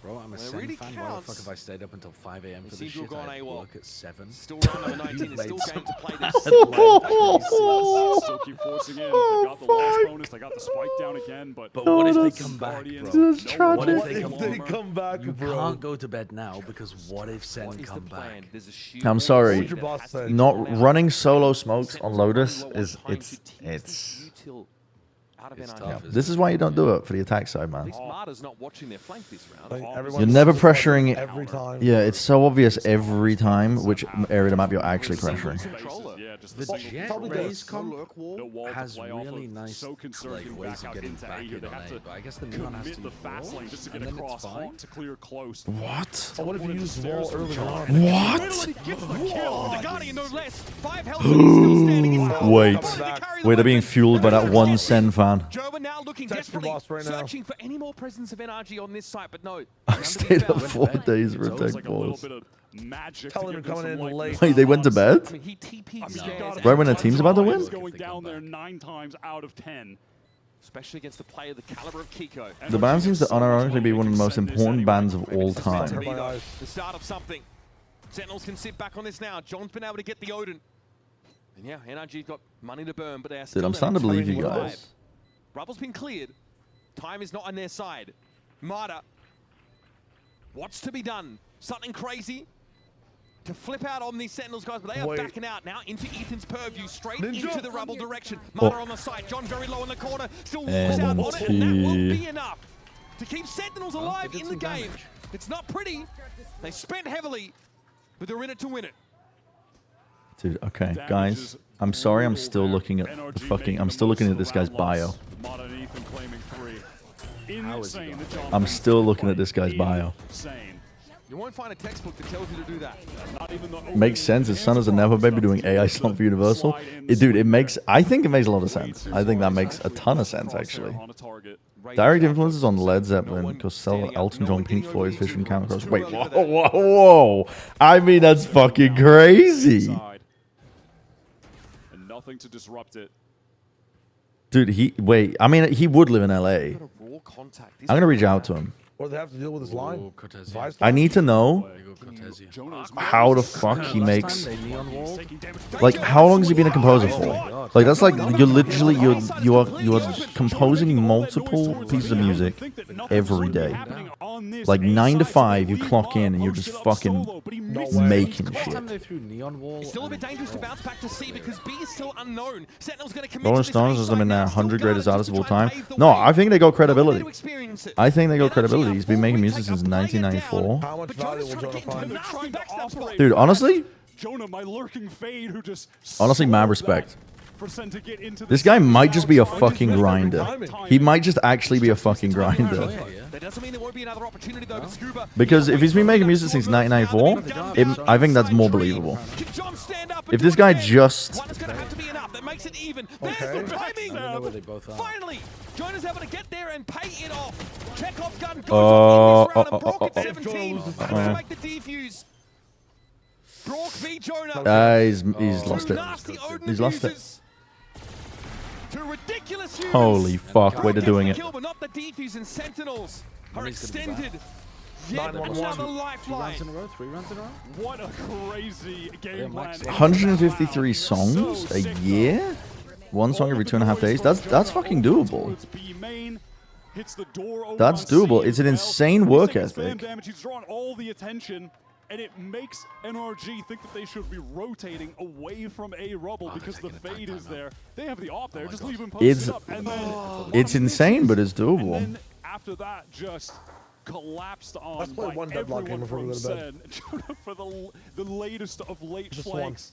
Bro, I'm a Well, it SEN really fan. Why the counts. fuck have I stayed up until 5 a.m. for Seems this to have shit? gone I AWOL. work at 7. Still round number 19 is still game to play this. Still keep forcing in. They got the loss bonus. They got the spike down again. But what if they come back, bro? What if they come back, You bro? can't go to bed now because what if SEN come back? I'm sorry. What'd your boss say? Not running solo smokes on Lotus is it's. Yeah. This is why you don't do it for the attack side, man. Marta's not watching their flank this round. You're never pressuring it. Every time. Yeah, it's so obvious every time which area of the map you're actually pressuring. The Jet Rays comp has really nice like, ways of getting back in on A, but I guess the Neon has to use wall, and then it's fine. to clear close. What? Oh, what if you use wall early on? Wait, they're being fueled by that one SEN fan. Joe are now looking desperately, searching for any more presence of NRG on this site, but no. I stayed up 4 days for attack balls. Tell him you're coming in late. Wait, they went to bed? Right when the team's about to win? Going down there 9 times out of 10. Especially against the player the caliber of Kiko. The band seems to unironically be one of the most important bands of all time. The start of something. Sentinels can sit back on this now. John's been able to get the Odin. And yeah, NRG's got money to burn, but they are still... Dude, I'm starting to believe you guys. Rubble's been cleared. Time is not on their side. Marta. What's to be done? Something crazy to flip out on these Sentinels, guys, but they are backing out now into Ethan's purview, straight into the Rubble direction. Marta on the side. John very low in the corner. Still walks out on it, and that will be enough to keep Sentinels alive in the game. It's not pretty. They spent heavily, but they're in it to win it. Dude, okay, guys, I'm sorry, I'm still looking at the fucking, I'm still looking at this guy's bio. I'm still looking at this guy's bio. You won't find a textbook that tells you to do that. Makes sense. His son is a Never baby doing AI song for Universal. Dude, it makes. I think it makes a lot of sense. I think that makes a ton of sense, actually. Direct influences on Led Zeppelin, Costello, Elton John, Pink Floyd, Fish and Camera Cross. Wait, whoa, whoa, whoa! I mean, that's fucking crazy. And nothing to disrupt it. Dude, wait. I mean, he would live in LA. I'm gonna reach out to him. Or they have to deal with his line. I need to know how the fuck he makes. Like, how long has he been a composer for? Like, that's like you're literally you are composing multiple pieces of music every day. Like 9 to 5, you clock in and you're just fucking making shit. It's still a bit dangerous to bounce back to C because B is still unknown. Sentinel's going to commit Rolling Stones has them in their 100 greatest artists of all time. No, I think they got credibility. I think they got credibility. He's been making music since 1994. How much value will Jonah find? Dude, honestly, Jonah, my lurking fade, who just honestly, mad respect. This guy might just be a fucking grinder. He might just actually be a fucking grinder. Because if he's been making music since 1994, I think that's more believable. If this guy just... Finally, Jonah's able to get there and pay it off. Chekhov's gun goes off in this round and Brock at 17 to make the defuse. Brock v Jonah. He's lost it. He's lost it. Ridiculous Holy fuck, way to doing it. But not the defuse and Sentinels are extended. Yet another lifeline. 3 runs in a row. What a crazy game plan. 153 songs a year? One song every 2.5 days? That's fucking doable. That's doable. It's an insane work ethic. He's drawn all the attention. And it makes NRG think that they should be rotating away from A rubble because the fade is there. They have the op there. Just leave him posted up. And then It's insane, but it's doable. And then after that, just collapsed on. Let's play one deadlock game before we go to bed. For the latest of late Just flanks.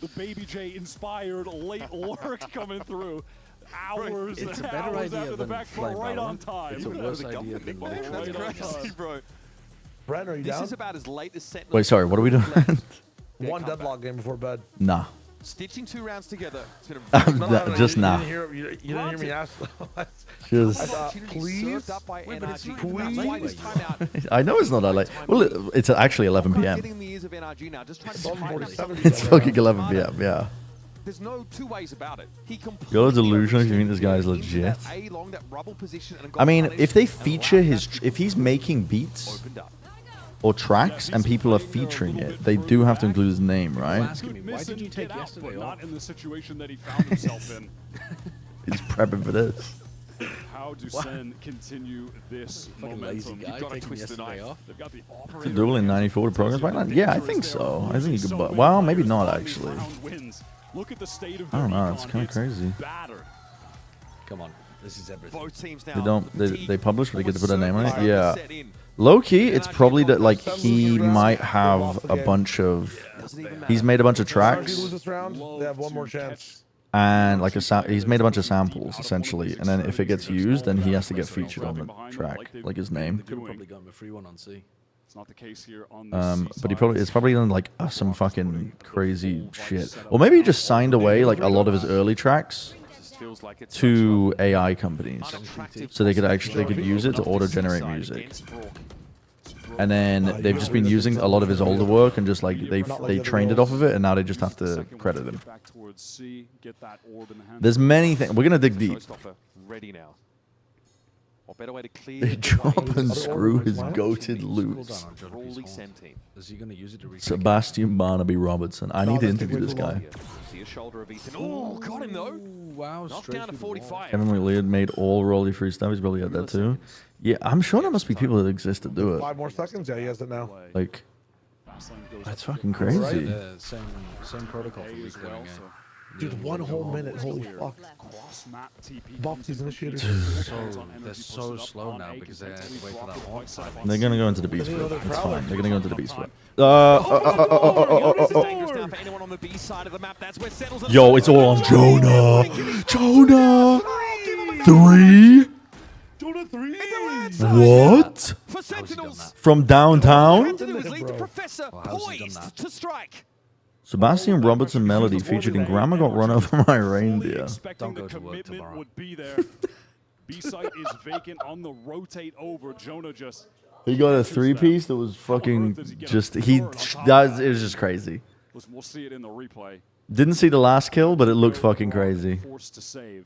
The Baby J inspired late lurk coming through. Hours It's and a better hours idea after the than back, but playing right on Valorant. time. It's a worse idea than Right on time. Bro. Brent, are you This down? is about as late as Sentinel. Wait, sorry, what are we doing? One deadlock game before bed. Nah. Stitching 2 rounds together. Just nah. You didn't hear me ask. Just... Please? I know it's not that late. Well, it's actually 11 p.m. It's fucking 11 p.m., yeah. There's no two ways about it. You're delusional if you think this guy is legit. I mean, if they feature if he's making beats or tracks and people are featuring it, they do have to include his name, right? Why did you take yesterday off? Not in the situation that he found himself in. He's prepping for this. How do SEN continue this momentum? You've got to twist the knife off. They've got the To duel in 94 programs right now? Yeah, I think so. I think you could. Well, maybe not actually. Look at the state of I don't know. It's kind of crazy. Come on, this is everything. Both teams now. They don't. They publish, but they get to put a name on it. Yeah. Low key, it's probably that like he might have a bunch of. He's made a bunch of tracks. If you lose this round, they have one more chance. And like he's made a bunch of samples essentially, and then if it gets used, then he has to get featured on the track, like his name. Could have probably gotten a free one on C. It's not the case here on the But it's probably done like some fucking crazy shit, or maybe he just signed away like a lot of his early tracks to AI companies, so they could use it to auto-generate music. And then they've just been using a lot of his older work and just like they trained it off of it, and now they just have to credit him. There's many things. We're gonna dig deep. Ready now. Or better way to clear Drop and screw his goated loots. Is he going to use it to Sebastian Barnaby Robertson. I need to interview this guy. See a shoulder of Ethan. Oh, got him though. Wow, knocked down to 45. Kevin McLeod made all rolly free stuff. He's probably got that too. Yeah, I'm sure there must be people that exist to do it. 5 more seconds? Yeah, he has it now. Like, that's fucking crazy. Same protocol for reclaiming. Dude, 1 whole minute. Holy fuck. Buff these initiators. They're so slow now because they have to wait for that horn. They're gonna go into the beast split. It's fine. They're gonna go into the beast split. Yo, it's all on Jonah. Jonah. 3. Jonah 3. What? for Sentinels. From downtown? To lead the Professor poised to strike. Sebastian Robertson melody featured in Grandma Got Run Over My Reindeer. Don't go to work tomorrow. Would be there. B-site is vacant on the rotate over. Jonah just... He got a 3-piece that was fucking just... It was just crazy. We'll see it in the replay. Didn't see the last kill, but it looked fucking crazy. Forced to save.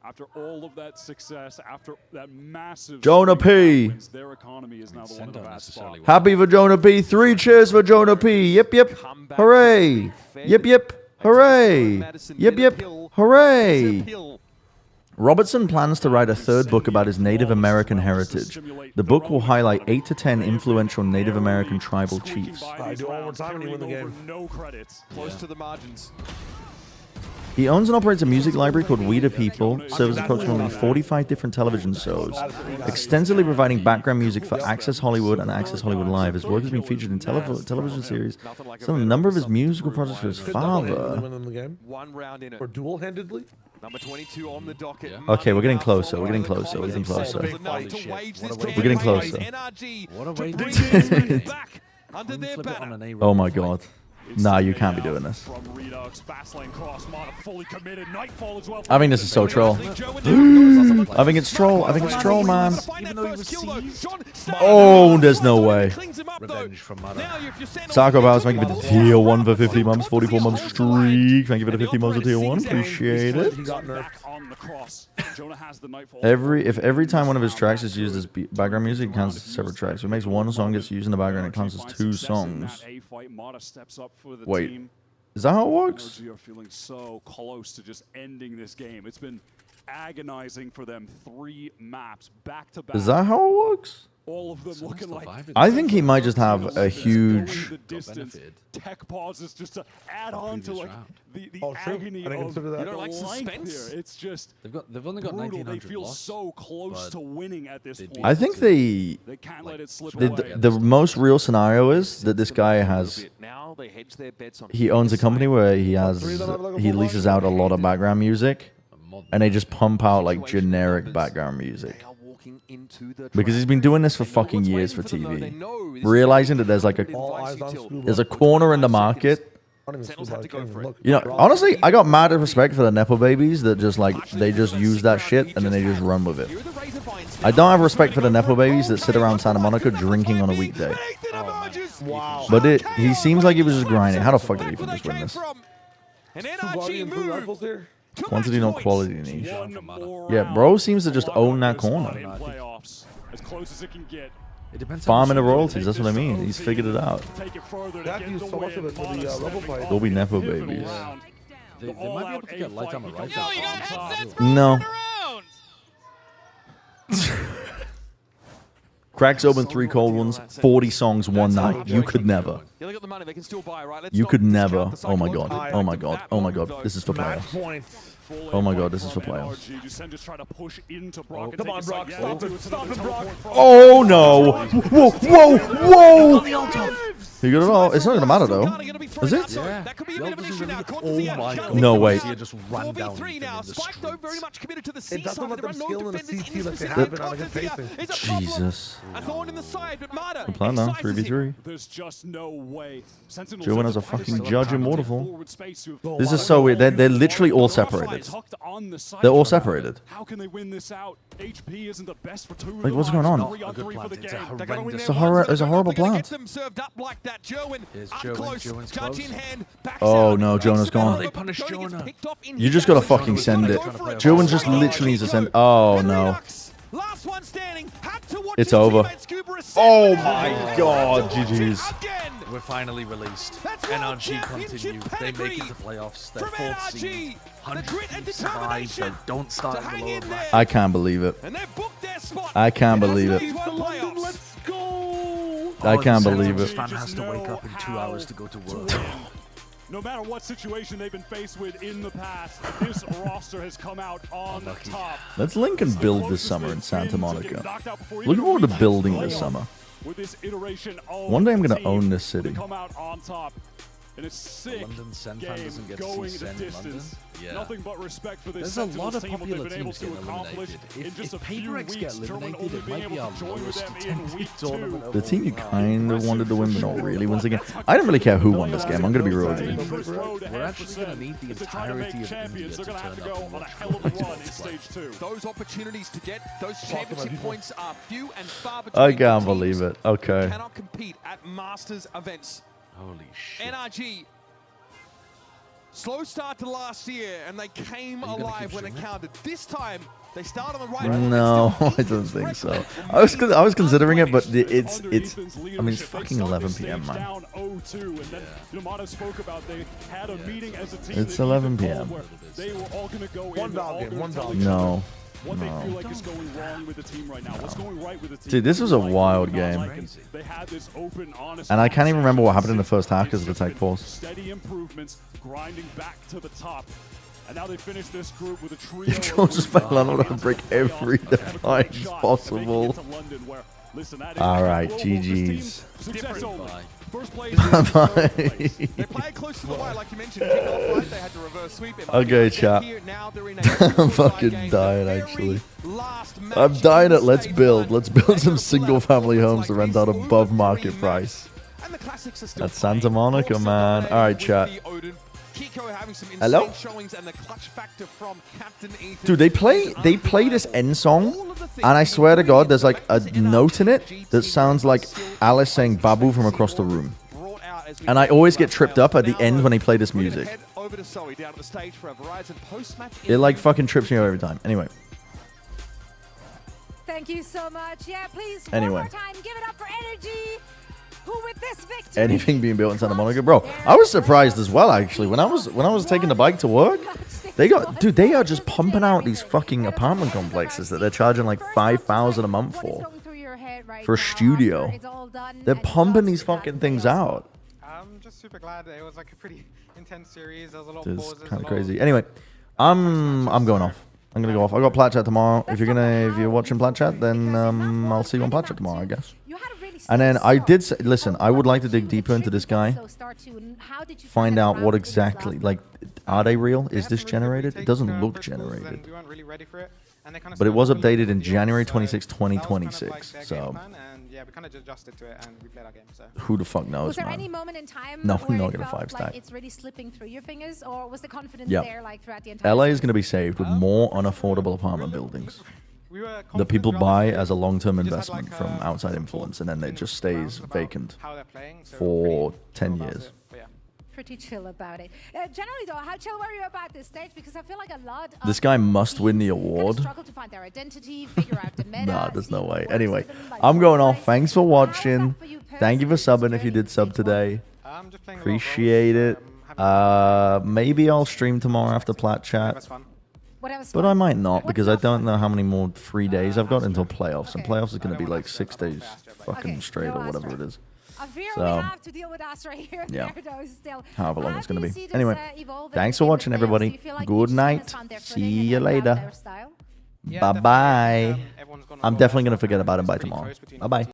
After all of that success, after that massive... Jonah P. Their economy is now the one in a bad spot. Happy for Jonah P. 3 cheers for Jonah P. Yep, yep. Hooray. Yep, yep. Hooray. Yep, yep. Hooray. Robertson plans to write a 3rd book about his Native American heritage. The book will highlight 8 to 10 influential Native American tribal chiefs. I do it one more time and you win the game. No credits. Close to the margins. He owns and operates a music library called We the People, serves approximately 45 different television shows, extensively providing background music for Access Hollywood and Access Hollywood Live. His work has been featured in television series, some a number of his musical projects for his father. One round in it. Or dual-handedly? Number 22 on the docket. Okay, we're getting closer. We're getting closer. We're getting closer. We're getting closer. What a way to back under their banner. Oh my god. Nah, you can't be doing this. I think this is so troll. I think it's troll. I think it's troll, man. Oh, there's no way. Sarko Bowers, thank you for the tier 1 for 50 months, 44 months streak. Thank you for the 50 months of tier 1. Appreciate it. If every time one of his tracks is used as background music, it counts as separate tracks. If it makes one song gets used in the background, it counts as 2 songs. Wait, is that how it works? NRG are feeling so close to just ending this game. It's been agonizing for them. 3 maps back to back. Is that how it works? All of them looking like... I think he might just have a huge... Tech pauses just to add on to like the I agony didn't of consider that. you don't like suspense. It's just they've only got brutal. 1900 They feel loss, so close to winning at this point. I think they can't let it slip away. the most real scenario is that this guy has... He owns a company where he leases out a lot of background music, and they just pump out like generic background music. Because he's been doing this for fucking years for TV. Realizing that there's like a corner in the market. You know, honestly, I got mad at respect for the Nepo babies that just like, they just use that shit and then they just run with it. I don't have respect for the Nepo babies that sit around Santa Monica drinking on a weekday. Wow. But he seems like he was just grinding. How the fuck did he even just win this? Quantity, not quality, niche. Yeah, bro seems to just own that corner. Farming the royalties, that's what I mean. He's figured it out. They'll be Nepo babies. They might be able to get light on the right side. No. Cracks open 3 cold ones, 40 songs one night. You could never. You could never. Oh my god. Oh my god. Oh my god. This is for playoffs. Oh my god, this is for playoffs. Come on, Brock. Stop it. Stop it, Brock. Oh no. Whoa, whoa, whoa. He got it all. It's not going to matter though. Is it? Yeah. Oh my god. No way. He just run down in the streets. It doesn't let them skill in a CT like they have been on against facing. Jesus. The plan now, 3v3. There's just no way. Joe has a fucking judge in Waterfall. This is so weird. They're literally all separated. They're all separated. How can they win this out? HP isn't the best for 2. Like, what's going on? It's a horrible plant. Oh no, Jonah's gone. They punished Jonah. You just gotta fucking send it. Jonah just literally needs to send. Oh no. It's over. Oh my god, GG's. We're finally released. NRG continue. They make it to playoffs. They're 4th seed. 105. They don't start in the lower bracket. I can't believe it. I can't believe it. Let's go. I can't believe This it. fan has to wake up in 2 hours to go to work. No matter what situation they've been faced with in the past, this roster has come out on top. Let's link and build this summer in Santa Monica. Looking forward to building this summer. One day I'm gonna own this city. in a sick London SEN fan game doesn't get to going see the SEN in distance. London. Yeah. Nothing but respect for this There's a lot Sentinels of team, what popular they've been able teams to getting accomplish eliminated. in just a If few Paperex get weeks. German eliminated, only it being might be able our to join with lowest them in attended week tournament 2. The team you kind of wanted to win, but not really wins again. I didn't really care who won this game. I'm going to be real with you. We're actually going to need the entirety of India to turn up and watch Those opportunities to get those championship points are few and far between. I can't believe it. Okay. Cannot compete at Masters events. Holy shit. NRG. Slow start to last year, and they came alive when it counted. This time, they start on the right. No, I don't think so. I was considering it, but it's. I mean, it's fucking 11 p.m. man. It's 11 p.m. One dog game. One dog game. No. What they feel like is going wrong with the team right now. What's going right with the team? Dude, this was a wild game. They had this open, honest, And I can't even remember what happened in the first half because of the tech pause. steady improvements, grinding back to the top. And now they finish this group with a trio. Joe just fell on to break every device possible. Alright, GG's. First play. Bye. They play close to the wire, like you mentioned. Kick off right, they had to reverse sweep. Okay, chat. I'm fucking dying, actually. I'm dying at Let's Build. Let's build some single-family homes to rent out above market price. That's Santa Monica, man. Alright, chat. Hello? Dude, they play this end song, and I swear to God, there's like a note in it that sounds like Alice saying Babu from across the room. And I always get tripped up at the end when they play this music. It like fucking trips me up every time. Anyway. Thank you so much. Yeah, please. Anyway. One more time, give it up for NRG. Who with this victory? Anything being built in Santa Monica, bro. I was surprised as well, actually. When I was taking the bike to work, they are just pumping out these fucking apartment complexes that they're charging like $5,000 a month for a studio. They're pumping these fucking things out. I'm just super glad. It was like a pretty intense series. There was a lot of It's pauses. kind of crazy. Anyway, I'm going off. I'm gonna go off. I got Plat Chat tomorrow. If you're watching Plat Chat, then I'll see you on Plat Chat tomorrow, I guess. And then I did say, listen, I would like to dig deeper into this guy, find out what exactly, like, are they real? Is this generated? It doesn't look generated. But it was updated in January 26, 2026. So yeah, we kind of just adjusted to it and we played our game. So who the fuck knows, Was there man? any moment in time No, where not it gonna felt 5 stack. like it's really slipping through your fingers, or was the confidence Yep. there like throughout the entire LA is going to be saved with more unaffordable apartment buildings that people buy as a long-term investment from outside influence, and then it just stays vacant for 10 years. pretty chill about it. Generally though, how chill were you about this stage? Because I feel like a lot of This guy must win the award. struggle to find their identity, figure out the meta. Nah, there's no way. Anyway, I'm going off. Thanks for watching. Thank you for subbing if you did sub today. Appreciate it. Maybe I'll stream tomorrow after Plat Chat. But I might not, because I don't know how many more free days I've got until playoffs. And playoffs is going to be like 6 days fucking straight or whatever it is. I fear So, we have to deal with us right here. yeah. There, though, still. However long it's going to How do be. you see this, Anyway, evolve thanks in for the watching, playoffs? Do everybody. you feel like Good each team has night. found their See footing you and found later. their style? Bye-bye. I'm definitely going to forget about him by tomorrow. Bye-bye.